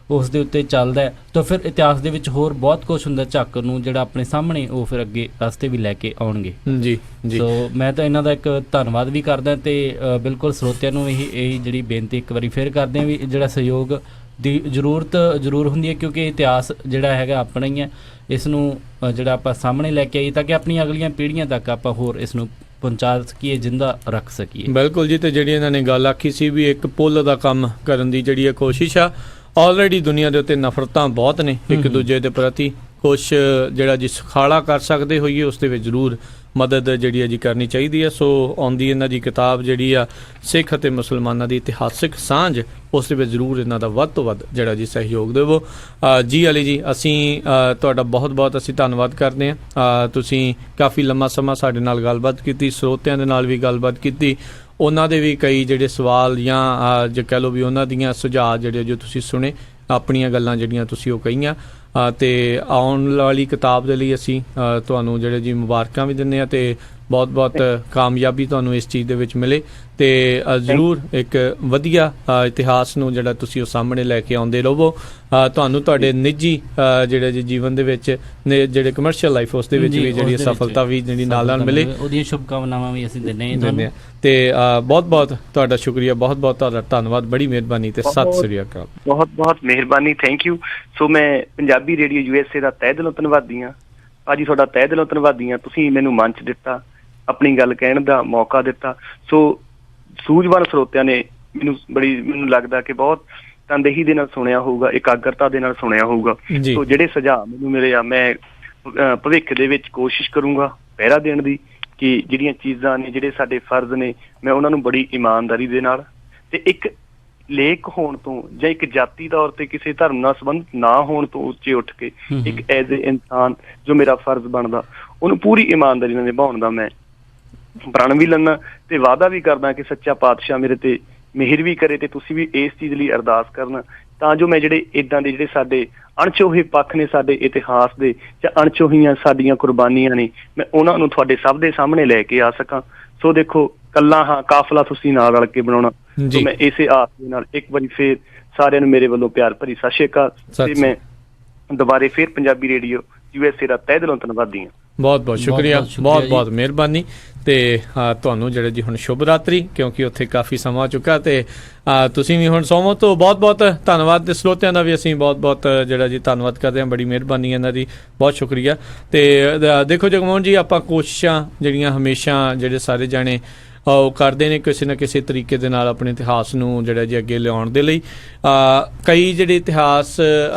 ਉਸ ਦੇ ਉੱਤੇ ਚੱਲਦਾ ਤਾਂ ਫਿਰ ਇਤਿਹਾਸ ਦੇ ਵਿੱਚ ਹੋਰ ਬਹੁਤ ਕੁਝ ਹੁੰਦਾ ਝਾਕਰ ਨੂੰ ਜਿਹੜਾ ਆਪਣੇ ਸਾਹਮਣੇ ਉਹ ਫਿਰ ਅੱਗੇ ਰਸਤੇ ਵੀ ਲੈ ਕੇ ਆਉਣਗੇ। ਜੀ ਜੀ, ਸੋ ਮੈਂ ਤਾਂ ਇਹਨਾਂ ਦਾ ਇੱਕ ਧੰਨਵਾਦ ਵੀ ਕਰਦਾ ਤੇ ਬਿਲਕੁਲ ਸਰੋਤਿਆਂ ਨੂੰ ਇਹ ਜਿਹੜੀ ਬੇਨਤੀ ਇੱਕ ਵਾਰੀ ਫਿਰ ਕਰਦੇ ਹਾਂ ਵੀ ਜਿਹੜਾ ਸਹਿਯੋਗ ਦੀ ਜ਼ਰੂਰ ਹੁੰਦੀ ਹੈ, ਕਿਉਂਕਿ ਇਤਿਹਾਸ ਜਿਹੜਾ ਹੈਗਾ ਆਪਣਾ ਹੀ ਹੈ। ਇਸ ਨੂੰ ਜਿਹੜਾ ਆਪਾਂ ਸਾਹਮਣੇ ਲੈ ਕੇ ਆਈਏ ਤਾਂ ਕਿ ਆਪਣੀਆਂ ਅਗਲੀਆਂ ਪੀੜ੍ਹੀਆਂ ਤੱਕ ਆਪਾਂ ਹੋਰ ਇਸ ਨੂੰ ਪਹੁੰਚਾ ਸਕੀਏ, ਜਿੰਦਾ ਰੱਖ ਸਕੀਏ। ਬਿਲਕੁਲ ਜੀ, ਤੇ ਜਿਹੜੀ ਇਹਨਾਂ ਨੇ ਗੱਲ ਆਖੀ ਸੀ ਵੀ ਇੱਕ ਪੁੱਲ ਦਾ ਕੰਮ ਕਰਨ ਦੀ ਜਿਹੜੀ ਕੋਸ਼ਿਸ਼ ਆ। ਆਲਰੇਡੀ ਦੁਨੀਆ ਦੇ ਉੱਤੇ ਨਫ਼ਰਤਾਂ ਬਹੁਤ ਨੇ ਇੱਕ ਦੂਜੇ ਦੇ ਪ੍ਰਤੀ, ਕੁਛ ਜਿਹੜਾ ਜੀ ਸੁਖਾਲਾ ਕਰ ਸਕਦੇ ਹੋਈਏ ਉਸ ਦੇ ਵਿੱਚ ਜ਼ਰੂਰ ਮਦਦ ਜਿਹੜੀ ਹੈ ਜੀ ਕਰਨੀ ਚਾਹੀਦੀ ਹੈ। ਸੋ ਆਉਂਦੀ ਇਹਨਾਂ ਦੀ ਕਿਤਾਬ ਜਿਹੜੀ ਆ ਸਿੱਖ ਅਤੇ ਮੁਸਲਮਾਨਾਂ ਦੀ ਇਤਿਹਾਸਿਕ ਸਾਂਝ, ਉਸ ਦੇ ਵਿੱਚ ਜ਼ਰੂਰ ਇਹਨਾਂ ਦਾ ਵੱਧ ਤੋਂ ਵੱਧ ਜਿਹੜਾ ਜੀ ਸਹਿਯੋਗ ਦੇਵੋ। ਜੀ ਅਲੀ ਜੀ, ਅਸੀਂ ਤੁਹਾਡਾ ਬਹੁਤ ਅਸੀਂ ਧੰਨਵਾਦ ਕਰਦੇ ਹਾਂ। ਤੁਸੀਂ ਕਾਫੀ ਲੰਮਾ ਸਮਾਂ ਸਾਡੇ ਨਾਲ ਗੱਲਬਾਤ ਕੀਤੀ, ਸਰੋਤਿਆਂ ਦੇ ਨਾਲ ਵੀ ਗੱਲਬਾਤ ਕੀਤੀ, ਉਹਨਾਂ ਦੇ ਵੀ ਕਈ ਜਿਹੜੇ ਸਵਾਲ ਜਾਂ ਜੇ ਕਹਿ ਲਓ ਵੀ ਉਹਨਾਂ ਦੀਆਂ ਸੁਝਾਅ ਜਿਹੜੇ ਜੋ ਤੁਸੀਂ ਸੁਣੇ, ਆਪਣੀਆਂ ਗੱਲਾਂ ਜਿਹੜੀਆਂ ਤੁਸੀਂ ਉਹ ਕਹੀਆਂ। ਤੇ ਆਉਣ ਵਾਲੀ ਕਿਤਾਬ ਦੇ ਲਈ ਅਸੀਂ ਤੁਹਾਨੂੰ ਜਿਹੜੇ ਜੀ ਮੁਬਾਰਕਾਂ ਵੀ ਦਿੰਦੇ ਹਾਂ ਤੇ ਬਹੁਤ ਕਾਮਯਾਬੀ ਤੁਹਾਨੂੰ ਇਸ ਚੀਜ਼ ਦੇ ਵਿੱਚ ਮਿਲੇ ਤੇ ਜ਼ਰੂਰ ਇੱਕ ਵਧੀਆ ਇਤਿਹਾਸ ਨੂੰ ਜਿਹੜਾ ਤੁਸੀਂ ਉਹ ਸਾਹਮਣੇ ਲੈ ਕੇ ਆਉਂਦੇ ਰਹੋ। ਤੁਹਾਨੂੰ ਤੁਹਾਡੇ ਨਿੱਜੀ ਜਿਹੜੇ ਜੀ ਜੀਵਨ ਦੇ ਵਿੱਚ ਜਿਹੜੇ ਕਮਰਸ਼ੀਅਲ ਲਾਈਫ ਉਸ ਦੇ ਵਿੱਚ ਵੀ ਜਿਹੜੀ ਸਫਲਤਾ ਵੀ ਜਿਹੜੀ ਨਾਲ ਮਿਲੇ, ਉਹਦੀਆਂ ਸ਼ੁਭਕਾਮਨਾਵਾਂ ਵੀ ਅਸੀਂ ਦਿੰਦੇ ਹਾਂ। ਤੇ ਬਹੁਤ ਤੁਹਾਡਾ ਸ਼ੁਕਰੀਆ, ਬਹੁਤ ਤੁਹਾਡਾ ਧੰਨਵਾਦ, ਬੜੀ ਮਿਹਰਬਾਨੀ ਤੇ ਸਤਿ ਸ੍ਰੀ ਅਕਾਲ। ਬਹੁਤ ਮਿਹਰਬਾਨੀ, ਥੈਂਕ ਯੂ। ਸੋ ਮੈਂ ਪੰਜਾਬੀ ਰੇਡੀਓ USA ਦਾ ਤਹਿ ਦਿਲੋਂ ਧੰਨਵਾਦੀ ਹਾਂ। ਭਾਜੀ ਤੁਹਾਡਾ ਤਹਿ ਦਿਲੋਂ ਧੰਨਵਾਦੀ ਹਾਂ, ਤੁਸੀਂ ਮੈਨੂੰ ਮੰਚ ਦਿੱਤਾ, ਆਪਣੀ ਗੱਲ ਕਹਿਣ ਦਾ ਮੌਕਾ ਦਿੱਤਾ। ਸੋ ਸੂਝਵਾਨ ਸਰੋਤਿਆਂ ਨੇ ਮੈਨੂੰ ਲੱਗਦਾ ਕਿ ਬਹੁਤ ਤਨਦੇਹੀ ਦੇ ਨਾਲ ਸੁਣਿਆ ਹੋਊਗਾ, ਇਕਾਗਰਤਾ ਦੇ ਨਾਲ ਸੁਣਿਆ ਹੋਊਗਾ। ਸੋ ਜਿਹੜੇ ਸੁਝਾਅ ਮੈਨੂੰ ਮਿਲੇ ਆ, ਮੈਂ ਭਵਿੱਖ ਦੇ ਵਿੱਚ ਕੋਸ਼ਿਸ਼ ਕਰੂੰਗਾ ਪਹਿਰਾ ਦੇਣ ਦੀ, ਕਿ ਜਿਹੜੀਆਂ ਚੀਜ਼ਾਂ ਨੇ, ਜਿਹੜੇ ਸਾਡੇ ਫਰਜ਼ ਨੇ, ਮੈਂ ਉਹਨਾਂ ਨੂੰ ਬੜੀ ਇਮਾਨਦਾਰੀ ਦੇ ਨਾਲ ਤੇ ਇੱਕ ਲੇਖ ਹੋਣ ਤੋਂ ਜਾਂ ਇੱਕ ਜਾਤੀ ਤੌਰ ਤੇ ਕਿਸੇ ਧਰਮ ਨਾਲ ਸੰਬੰਧ ਨਾ ਹੋਣ ਤੋਂ ਉੱਚੇ ਉੱਠ ਕੇ ਇੱਕ ਐਜ਼ ਏ ਇਨਸਾਨ ਜੋ ਮੇਰਾ ਫਰਜ਼ ਬਣਦਾ ਉਹਨੂੰ ਪੂਰੀ ਇਮਾਨਦਾਰੀ ਨਾਲ ਨਿਭਾਉਣ ਦਾ ਮੈਂ ਪ੍ਰਣ ਵੀ ਲੈਂਦਾ ਤੇ ਵਾਅਦਾ ਵੀ ਕਰਦਾ ਕਿ ਸੱਚਾ ਪਾਤਸ਼ਾਹ ਮੇਰੇ ਤੇ ਮਿਹਰ ਵੀ ਕਰੇ ਤੇ ਤੁਸੀਂ ਵੀ ਇਸ ਚੀਜ਼ ਲਈ ਅਰਦਾਸ ਕਰਨਾ, ਤਾਂ ਜੋ ਮੈਂ ਜਿਹੜੇ ਇੱਦਾਂ ਦੇ ਜਿਹੜੇ ਸਾਡੇ ਅਣਚੋਹੇ ਪੱਖ ਨੇ ਸਾਡੇ ਇਤਿਹਾਸ ਦੇ ਜਾਂ ਅਣਚੋਹੀਆਂ ਸਾਡੀਆਂ ਕੁਰਬਾਨੀਆਂ ਨੇ, ਮੈਂ ਉਹਨਾਂ ਨੂੰ ਤੁਹਾਡੇ ਸਭ ਦੇ ਸਾਹਮਣੇ ਲੈ ਕੇ ਆ ਸਕਾਂ। ਸੋ ਦੇਖੋ, ਕੱਲਾ ਹਾਂ ਕਾਫਲਾ ਤੁਸੀਂ ਨਾਲ ਰਲ ਕੇ ਬਣਾਉਣਾ। ਸੋ ਮੈਂ ਇਸੇ ਆਸ ਦੇ ਨਾਲ ਇੱਕ ਵਾਰੀ ਫੇਰ ਸਾਰਿਆਂ ਨੂੰ ਮੇਰੇ ਵੱਲੋਂ ਪਿਆਰ ਭਰੀ ਸਤਿ ਸ਼੍ਰੀ ਅਕਾਲ ਤੇ ਮੈਂ ਦੁਬਾਰੇ ਫੇਰ ਪੰਜਾਬੀ ਰੇਡੀਓ USA ਦਾ ਤਹਿ ਦਿਲੋਂ ਧੰਨਵਾਦੀ ਹਾਂ। ਬਹੁਤ ਬਹੁਤ ਸ਼ੁਕਰੀਆ, ਬਹੁਤ ਬਹੁਤ ਮਿਹਰਬਾਨੀ ਤੇ ਤੁਹਾਨੂੰ ਜਿਹੜੇ ਜੀ ਹੁਣ ਸ਼ੁਭ ਰਾਤਰੀ, ਕਿਉਂਕਿ ਉੱਥੇ ਕਾਫੀ ਸਮਾਂ ਚੁੱਕਾ ਤੇ ਤੁਸੀਂ ਵੀ ਹੁਣ ਸੌਵੋ। ਤੋਂ ਬਹੁਤ ਬਹੁਤ ਧੰਨਵਾਦ ਤੇ ਸਰੋਤਿਆਂ ਦਾ ਵੀ ਅਸੀਂ ਬਹੁਤ ਬਹੁਤ ਜਿਹੜਾ ਜੀ ਧੰਨਵਾਦ ਕਰਦੇ ਹਾਂ। ਬੜੀ ਮਿਹਰਬਾਨੀ ਇਹਨਾਂ ਦੀ, ਬਹੁਤ ਸ਼ੁਕਰੀਆ। ਤੇ ਦੇਖੋ ਜਗਮੋਹਨ ਜੀ, ਆਪਾਂ ਕੋਸ਼ਿਸ਼ਾਂ ਜਿਹੜੀਆਂ ਹਮੇਸ਼ਾ ਜਿਹੜੇ ਸਾਰੇ ਜਾਣੇ ਉਹ ਕਰਦੇ ਨੇ ਕਿਸੇ ਨਾ ਕਿਸੇ ਤਰੀਕੇ ਦੇ ਨਾਲ ਆਪਣੇ ਇਤਿਹਾਸ ਨੂੰ ਜਿਹੜਾ ਜੀ ਅੱਗੇ ਲਿਆਉਣ ਦੇ ਲਈ। ਕਈ ਜਿਹੜੇ ਇਤਿਹਾਸ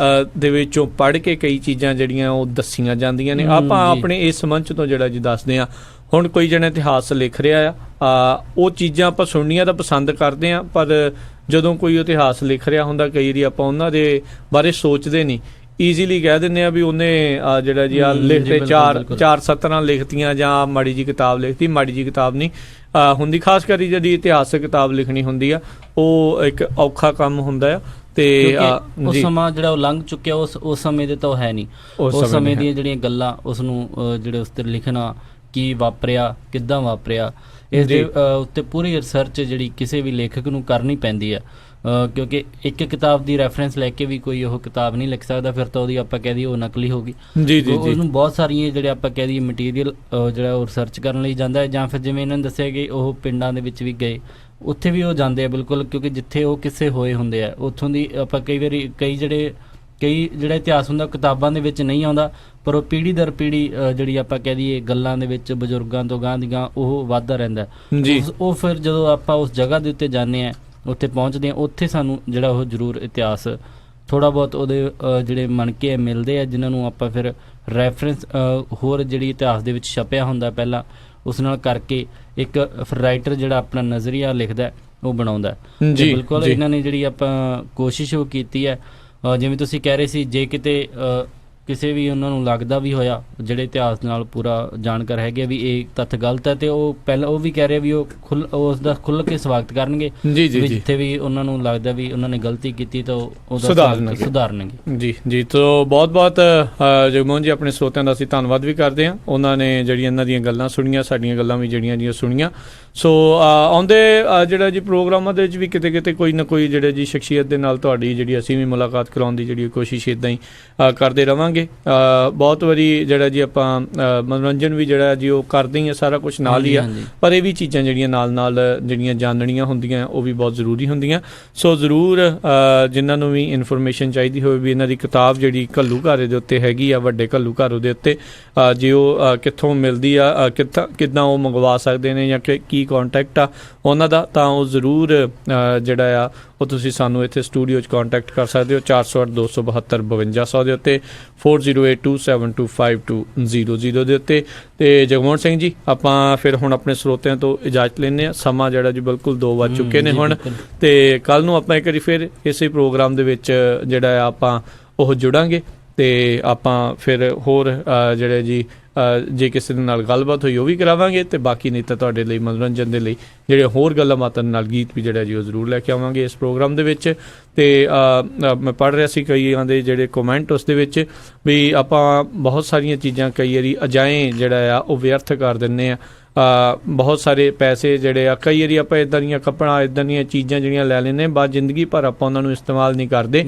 ਦੇ ਵਿੱਚੋਂ ਪੜ੍ਹ ਕੇ ਕਈ ਚੀਜ਼ਾਂ ਜਿਹੜੀਆਂ ਉਹ ਦੱਸੀਆਂ ਜਾਂਦੀਆਂ ਨੇ। ਆਪਾਂ ਆਪਣੇ ਇਸ ਮੰਚ ਤੋਂ ਜਿਹੜਾ ਜੀ ਦੱਸਦੇ ਹਾਂ। ਹੁਣ ਕੋਈ ਜਣਾ ਇਤਿਹਾਸ ਲਿਖ ਰਿਹਾ ਆ, ਉਹ ਚੀਜ਼ਾਂ ਆਪਾਂ ਸੁਣਨੀਆਂ ਤਾਂ ਪਸੰਦ ਕਰਦੇ ਹਾਂ, ਪਰ ਜਦੋਂ ਕੋਈ ਇਤਿਹਾਸ ਲਿਖ ਰਿਹਾ ਹੁੰਦਾ ਕਈ ਵਾਰੀ ਆਪਾਂ ਉਹਨਾਂ ਦੇ ਬਾਰੇ ਸੋਚਦੇ ਨਹੀਂ, ਈਜ਼ੀਲੀ ਕਹਿ ਦਿੰਦੇ ਆ ਵੀ ਉਹਨੇ ਜਿਹੜਾ ਜੀ ਲਿਖਦੇ ਚਾਰ ਸਤਰਾਂ ਲਿਖਤੀਆਂ ਜਾਂ ਮਾੜੀ ਜੀ ਕਿਤਾਬ ਲਿਖਤੀ। ਮਾੜੀ ਜੀ ਕਿਤਾਬ ਨਹੀਂ ਹੁੰਦੀ, ਖਾਸ ਕਰ ਜਿਹੜੀ ਇਤਿਹਾਸਕ ਕਿਤਾਬ ਲਿਖਣੀ ਹੁੰਦੀ ਆ ਉਹ ਇੱਕ ਔਖਾ ਕੰਮ ਹੁੰਦਾ ਆ। ਤੇ ਉਹ ਸਮਾਂ ਜਿਹੜਾ ਉਹ ਲੰਘ ਚੁੱਕਿਆ, ਉਸ ਸਮੇਂ ਦੇ ਤਾਂ ਉਹ ਹੈ ਨਹੀਂ। ਉਸ ਸਮੇਂ ਦੀਆਂ ਜਿਹੜੀਆਂ ਗੱਲਾਂ ਉਸ ਨੂੰ ਜਿਹੜੇ ਉਸ 'ਤੇ ਲਿਖਣਾ, ਕੀ ਵਾਪਰਿਆ, ਕਿੱਦਾਂ ਵਾਪਰਿਆ, ਇਸ ਦੇ ਉੱਤੇ ਪੂਰੀ ਰਿਸਰਚ ਜਿਹੜੀ ਕਿਸੇ ਵੀ ਲੇਖਕ ਨੂੰ ਕਰਨੀ ਪੈਂਦੀ ਆ। ਕਿਉਂਕਿ ਇੱਕ ਕਿਤਾਬ ਦੀ ਰੈਫਰੈਂਸ ਲੈ ਕੇ ਵੀ ਕੋਈ ਉਹ ਕਿਤਾਬ ਨਹੀਂ ਲਿਖ ਸਕਦਾ, ਫਿਰ ਤਾਂ ਉਹਦੀ ਆਪਾਂ ਕਹਿ ਦਈਏ ਉਹ ਨਕਲੀ ਹੋ ਗਈ। ਉਹਨੂੰ ਬਹੁਤ ਸਾਰੀਆਂ ਜਿਹੜੇ ਆਪਾਂ ਕਹਿ ਦਈਏ ਮਟੀਰੀਅਲ ਜਿਹੜਾ ਉਹ ਰਿਸਰਚ ਕਰਨ ਲਈ ਜਾਂਦਾ ਹੈ। ਜਾਂ ਫਿਰ ਜਿਵੇਂ ਇਹਨਾਂ ਨੇ ਦੱਸਿਆ ਕਿ ਉਹ ਪਿੰਡਾਂ ਦੇ ਵਿੱਚ ਵੀ ਗਏ, ਉੱਥੇ ਵੀ ਉਹ ਜਾਂਦੇ ਆ ਬਿਲਕੁਲ, ਕਿਉਂਕਿ ਜਿੱਥੇ ਉਹ ਕਿਸੇ ਹੋਏ ਹੁੰਦੇ ਆ ਉੱਥੋਂ ਦੀ ਆਪਾਂ ਕਈ ਵਾਰੀ ਕਈ ਜਿਹੜਾ ਇਤਿਹਾਸ ਹੁੰਦਾ ਕਿਤਾਬਾਂ ਦੇ ਵਿੱਚ ਨਹੀਂ ਆਉਂਦਾ, ਪਰ ਉਹ ਪੀੜ੍ਹੀ ਦਰ ਪੀੜ੍ਹੀ ਜਿਹੜੀ ਆਪਾਂ ਕਹਿ ਦਈਏ ਗੱਲਾਂ ਦੇ ਵਿੱਚ ਬਜ਼ੁਰਗਾਂ ਤੋਂ ਗਾਂਹ ਦੀ ਗਾਂਹ ਉਹ ਵੱਧਦਾ ਰਹਿੰਦਾ। ਉਹ ਫਿਰ ਜਦੋਂ ਆਪਾਂ ਉਸ ਜਗ੍ਹਾ ਦੇ ਉੱਤੇ ਜਾਂਦੇ ਹਾਂ, ਉੱਥੇ ਪਹੁੰਚਦੇ ਹਾਂ, ਉੱਥੇ ਸਾਨੂੰ ਜਿਹੜਾ ਉਹ ਜ਼ਰੂਰ ਇਤਿਹਾਸ ਥੋੜ੍ਹਾ ਬਹੁਤ ਉਹਦੇ ਜਿਹੜੇ ਮਣਕੇ ਮਿਲਦੇ ਆ, ਜਿਨ੍ਹਾਂ ਨੂੰ ਆਪਾਂ ਫਿਰ ਰੈਫਰੈਂਸ ਹੋਰ ਜਿਹੜੀ ਇਤਿਹਾਸ ਦੇ ਵਿੱਚ ਛਪਿਆ ਹੁੰਦਾ ਪਹਿਲਾਂ ਉਸ ਨਾਲ ਕਰਕੇ ਇੱਕ ਰਾਈਟਰ ਜਿਹੜਾ ਆਪਣਾ ਨਜ਼ਰੀਆ ਲਿਖਦਾ ਉਹ ਬਣਾਉਂਦਾ। ਬਿਲਕੁਲ ਇਹਨਾਂ ਨੇ ਜਿਹੜੀ ਆਪਾਂ ਕੋਸ਼ਿਸ਼ ਉਹ ਕੀਤੀ ਹੈ। ਜਿਵੇਂ ਤੁਸੀਂ ਕਹਿ ਰਹੇ ਸੀ, ਜੇ ਕਿਤੇ ਕਿਸੇ ਵੀ ਉਹਨਾਂ ਨੂੰ ਲੱਗਦਾ ਵੀ ਹੋਇਆ ਜਿਹੜੇ ਇਤਿਹਾਸ ਨਾਲ ਪੂਰਾ ਜਾਣਕਾਰ ਹੈਗੇ ਵੀ ਇਹ ਤੱਥ ਗਲਤ ਹੈ, ਤੇ ਉਹ ਪਹਿਲਾਂ ਉਹ ਵੀ ਕਹਿ ਰਹੇ ਵੀ ਉਹ ਉਸ ਦਾ ਖੁੱਲ੍ਹ ਕੇ ਸਵਾਗਤ ਕਰਨਗੇ। ਜਿੱਥੇ ਵੀ ਉਹਨਾਂ ਨੂੰ ਲੱਗਦਾ ਵੀ ਉਹਨਾਂ ਨੇ ਗਲਤੀ ਕੀਤੀ ਤਾਂ ਉਹਦਾ ਸੁਧਾਰਨਗੇ। ਜੀ ਤੋਂ ਬਹੁਤ ਬਹੁਤ ਜਗਮੋਹਨ ਜੀ ਆਪਣੇ ਸਰੋਤਿਆਂ ਦਾ ਅਸੀਂ ਧੰਨਵਾਦ ਵੀ ਕਰਦੇ ਹਾਂ। ਉਹਨਾਂ ਨੇ ਜਿਹੜੀਆਂ ਇਹਨਾਂ ਦੀਆਂ ਗੱਲਾਂ ਸੁਣੀਆਂ, ਸਾਡੀਆਂ ਗੱਲਾਂ ਵੀ ਜਿਹੜੀਆਂ ਸੁਣੀਆਂ। ਸੋ ਆਉਂਦੇ ਜਿਹੜਾ ਜੀ ਪ੍ਰੋਗਰਾਮਾਂ ਦੇ ਵਿੱਚ ਵੀ ਕਿਤੇ ਕਿਤੇ ਕੋਈ ਨਾ ਕੋਈ ਜਿਹੜੇ ਜੀ ਸ਼ਖਸੀਅਤ ਦੇ ਨਾਲ ਤੁਹਾਡੀ ਜਿਹੜੀ ਅਸੀਂ ਵੀ ਮੁਲਾਕਾਤ ਕਰਾਉਣ ਦੀ ਜਿਹੜੀ ਕੋਸ਼ਿਸ਼ ਇੱਦਾਂ ਹੀ ਕਰਦੇ ਰਵਾਂਗੇ। ਬਹੁਤ ਵਾਰੀ ਜਿਹੜਾ ਜੀ ਆਪਾਂ ਮਨੋਰੰਜਨ ਵੀ ਜਿਹੜਾ ਜੀ ਉਹ ਕਰਦੇ ਹੀ ਆ, ਸਾਰਾ ਕੁਛ ਨਾਲ ਹੀ ਆ, ਪਰ ਇਹ ਵੀ ਚੀਜ਼ਾਂ ਜਿਹੜੀਆਂ ਨਾਲ ਜਿਹੜੀਆਂ ਜਾਣਨੀਆਂ ਹੁੰਦੀਆਂ ਉਹ ਵੀ ਬਹੁਤ ਜ਼ਰੂਰੀ ਹੁੰਦੀਆਂ। ਸੋ ਜ਼ਰੂਰ ਜਿਨ੍ਹਾਂ ਨੂੰ ਵੀ ਇਨਫੋਰਮੇਸ਼ਨ ਚਾਹੀਦੀ ਹੋਵੇ ਵੀ ਇਹਨਾਂ ਦੀ ਕਿਤਾਬ ਜਿਹੜੀ ਘੱਲੂਘਾਰੇ ਦੇ ਉੱਤੇ ਹੈਗੀ ਆ, ਵੱਡੇ ਘੱਲੂਘਾਰੇ ਦੇ ਉੱਤੇ, ਜੇ ਉਹ ਕਿੱਥੋਂ ਮਿਲਦੀ ਆ, ਕਿੱਦਾਂ ਉਹ ਮੰਗਵਾ ਸਕਦੇ ਨੇ ਜਾਂ ਕੀ ਕੰਟੈਕਟ ਆ ਉਹਨਾਂ ਦਾ, ਤਾਂ ਉਹ ਜ਼ਰੂਰ ਜਿਹੜਾ ਆ ਉਹ ਤੁਸੀਂ ਸਾਨੂੰ ਇੱਥੇ ਸਟੂਡੀਓ 'ਚ ਕੰਟੈਕਟ ਕਰ ਸਕਦੇ ਹੋ 408 272 5200 ਦੇ ਉੱਤੇ, 4082725200 ਦੇ ਉੱਤੇ। ਤੇ ਜਗਮੋਹਨ ਸਿੰਘ ਜੀ, ਆਪਾਂ ਫਿਰ ਹੁਣ ਆਪਣੇ ਸਰੋਤਿਆਂ ਤੋਂ ਇਜਾਜ਼ਤ ਲੈਂਦੇ ਹਾਂ। ਸਮਾਂ ਜਿਹੜਾ ਜੀ ਬਿਲਕੁਲ 2 ਵੱਜ ਚੁੱਕੇ ਨੇ ਹੁਣ, ਤੇ ਕੱਲ੍ਹ ਨੂੰ ਆਪਾਂ ਇੱਕ ਵਾਰੀ ਫਿਰ ਇਸੇ ਪ੍ਰੋਗਰਾਮ ਦੇ ਵਿੱਚ ਜਿਹੜਾ ਆ ਆਪਾਂ ਉਹ ਜੁੜਾਂਗੇ ਤੇ ਆਪਾਂ ਫਿਰ ਹੋਰ ਜਿਹੜੇ ਜੀ ਜੇ ਕਿਸੇ ਦੇ ਨਾਲ ਗੱਲਬਾਤ ਹੋਈ ਉਹ ਵੀ ਕਰਾਵਾਂਗੇ, ਤੇ ਬਾਕੀ ਨਹੀਂ ਤਾਂ ਤੁਹਾਡੇ ਲਈ ਮਨੋਰੰਜਨ ਦੇ ਲਈ ਜਿਹੜੇ ਹੋਰ ਗੱਲਾਂ ਬਾਤਾਂ ਨਾਲ ਗੀਤ ਵੀ ਜਿਹੜਾ ਜੀ ਉਹ ਜ਼ਰੂਰ ਲੈ ਕੇ ਆਵਾਂਗੇ ਇਸ ਪ੍ਰੋਗਰਾਮ ਦੇ ਵਿੱਚ। ਤੇ ਮੈਂ ਪੜ੍ਹ ਰਿਹਾ ਸੀ ਕਈਆਂ ਦੇ ਜਿਹੜੇ ਕਮੈਂਟ ਉਸ ਦੇ ਵਿੱਚ ਵੀ ਆਪਾਂ ਬਹੁਤ ਸਾਰੀਆਂ ਚੀਜ਼ਾਂ ਕਈ ਵਾਰੀ ਅਜਾਏ ਜਿਹੜਾ ਆ ਉਹ ਵਿਅਰਥ ਕਰ ਦਿੰਦੇ ਆ। ਬਹੁਤ ਸਾਰੇ ਪੈਸੇ ਜਿਹੜੇ ਆ ਕਈ ਵਾਰੀ ਆਪਾਂ ਇੱਦਾਂ ਦੀਆਂ ਕੱਪੜਾ ਇੱਦਾਂ ਦੀਆਂ ਚੀਜ਼ਾਂ ਜਿਹੜੀਆਂ ਲੈ ਲੈਂਦੇ ਬਾਅਦ ਜ਼ਿੰਦਗੀ ਭਰ ਆਪਾਂ ਉਹਨਾਂ ਨੂੰ ਇਸਤੇਮਾਲ ਨਹੀਂ ਕਰਦੇ।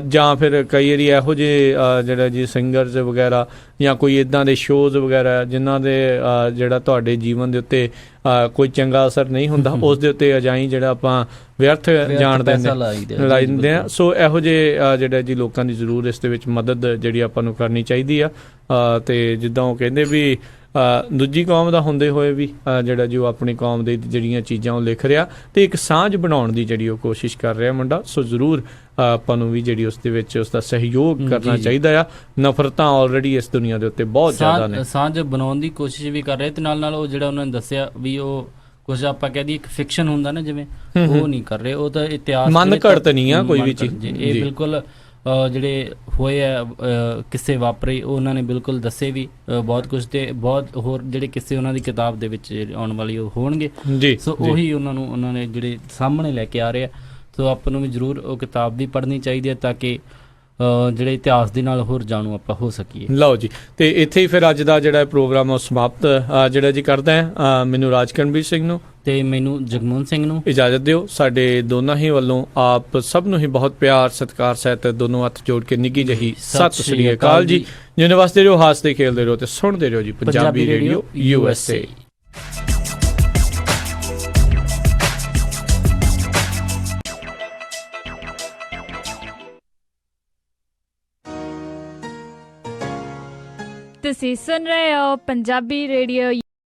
ਜਾਂ ਫਿਰ ਕਈ ਵਾਰੀ ਇਹੋ ਜਿਹੇ ਜਿਹੜਾ ਜੀ ਸਿੰਗਰਸ ਵਗੈਰਾ ਜਾਂ ਕੋਈ ਇੱਦਾਂ ਦੇ ਸ਼ੋਜ਼ ਵਗੈਰਾ ਜਿਨ੍ਹਾਂ ਦੇ ਜਿਹੜਾ ਤੁਹਾਡੇ ਜੀਵਨ ਦੇ ਉੱਤੇ ਕੋਈ ਚੰਗਾ ਅਸਰ ਨਹੀਂ ਹੁੰਦਾ, ਉਸ ਦੇ ਉੱਤੇ ਅਜਾਈ ਜਿਹੜਾ ਆਪਾਂ ਵਿਅਰਥ ਜਾਣ ਲਾਈ ਦਿੰਦੇ ਹਾਂ। ਸੋ ਇਹੋ ਜਿਹੇ ਜਿਹੜਾ ਜੀ ਲੋਕਾਂ ਦੀ ਜ਼ਰੂਰ ਇਸ ਦੇ ਵਿੱਚ ਮਦਦ ਜਿਹੜੀ ਆਪਾਂ ਨੂੰ ਕਰਨੀ ਚਾਹੀਦੀ ਆ। ਤੇ ਜਿੱਦਾਂ ਉਹ ਕਹਿੰਦੇ ਵੀ ਦੂਜੀ ਕੌਮ ਦਾ ਹੁੰਦੇ ਹੋਏ ਵੀ ਜਿਹੜਾ ਜੋ ਆਪਣੀ ਕੌਮ ਦੇ ਜਿਹੜੀਆਂ ਚੀਜ਼ਾਂ ਉਹ ਲਿਖ ਰਿਹਾ ਤੇ ਇੱਕ ਸਾਂਝ ਬਣਾਉਣ ਦੀ ਜਿਹੜੀ ਉਹ ਕੋਸ਼ਿਸ਼ ਕਰ ਰਿਹਾ ਮੁੰਡਾ। ਸੋ ਜ਼ਰੂਰ ਆਪਾਂ ਨੂੰ ਵੀ ਜਿਹੜੀ ਉਸ ਦੇ ਵਿੱਚ ਉਸ ਦਾ ਸਹਿਯੋਗ ਕਰਨਾ ਚਾਹੀਦਾ ਆ। ਨਫ਼ਰਤਾਂ ਆਲਰੇਡੀ ਇਸ ਦੁਨੀਆ ਦੇ ਉੱਤੇ ਬਹੁਤ ਜ਼ਿਆਦਾ ਨੇ, ਸਾਂਝ ਬਣਾਉਣ ਦੀ ਕੋਸ਼ਿਸ਼ ਵੀ ਕਰ ਰਹੇ ਤੇ ਨਾਲ ਉਹ ਜਿਹੜਾ ਉਹਨਾਂ ਨੇ ਦੱਸਿਆ ਵੀ ਉਹ ਕੁਝ ਆਪਾਂ ਕਹਿ ਦਈਏ ਇੱਕ ਫਿਕਸ਼ਨ ਹੁੰਦਾ ਨਾ ਜਿਵੇਂ, ਉਹ ਨਹੀਂ ਕਰ ਰਹੇ, ਉਹ ਤਾਂ ਇਤਿਹਾਸ ਮਨ ਘੜਤ ਨਹੀਂ ਆ ਕੋਈ ਵੀ ਚੀਜ਼। ਇਹ ਬਿਲਕੁਲ ਜਿਹੜੇ ਹੋਏ ਆ ਕਿੱਸੇ ਵਾਪਰੇ ਉਹਨਾਂ ਨੇ ਬਿਲਕੁਲ ਦੱਸੇ ਵੀ ਬਹੁਤ ਕੁਝ ਤੇ ਬਹੁਤ ਹੋਰ ਜਿਹੜੇ ਕਿੱਸੇ ਉਹਨਾਂ ਦੀ ਕਿਤਾਬ ਦੇ ਵਿੱਚ ਆਉਣ ਵਾਲੀ ਉਹ ਹੋਣਗੇ। ਸੋ ਉਹੀ ਉਹਨਾਂ ਨੇ ਜਿਹੜੇ ਸਾਹਮਣੇ ਲੈ ਕੇ ਆ ਰਹੇ ਆ। ਸੋ ਆਪਾਂ ਨੂੰ ਵੀ ਜ਼ਰੂਰ ਉਹ ਕਿਤਾਬ ਵੀ ਪੜ੍ਹਨੀ ਚਾਹੀਦੀ ਹੈ ਤਾਂ ਕਿ ਜਿਹੜੇ ਇਤਿਹਾਸ ਦੇ ਨਾਲ ਹੋਰ ਜਾਣੂ ਆਪਾਂ ਹੋ ਸਕੀਏ। ਲਓ ਜੀ, ਤੇ ਇੱਥੇ ਹੀ ਫਿਰ ਅੱਜ ਦਾ ਜਿਹੜਾ ਪ੍ਰੋਗਰਾਮ ਉਹ ਸਮਾਪਤ ਜਿਹੜਾ ਜੀ ਕਰਦਾ ਹੈ। ਮੈਨੂੰ ਰਾਜਕਰਨਵੀਰ ਸਿੰਘ ਨੂੰ ਤੇ ਮੈਨੂੰ ਜਗਮੋਹਨ ਸਿੰਘ ਨੂੰ ਇਜਾਜ਼ਤ ਦਿਓ। ਸਾਡੇ ਦੋਨਾਂ ਹੀ ਵੱਲੋਂ ਆਪ ਸਭ ਨੂੰ ਹੀ ਬਹੁਤ ਪਿਆਰ ਸਤਿਕਾਰ ਸਹਿਤ ਦੋਨੋਂ ਹੱਥ ਜੋੜ ਕੇ ਨਿੱਘੀ ਜਿਹੀ ਸਤਿ ਸ੍ਰੀ ਅਕਾਲ ਜੀ। ਜਿੰਨੇ ਵਾਸਤੇ ਰਹੋ, ਹੱਸਦੇ ਖੇਲਦੇ ਰਹੋ ਤੇ ਸੁਣਦੇ ਰਹੋ ਜੀ ਪੰਜਾਬੀ ਰੇਡੀਓ USA। ਤੁਸੀਂ ਸੁਣ ਰਹੇ ਹੋ ਪੰਜਾਬੀ ਰੇਡੀਓ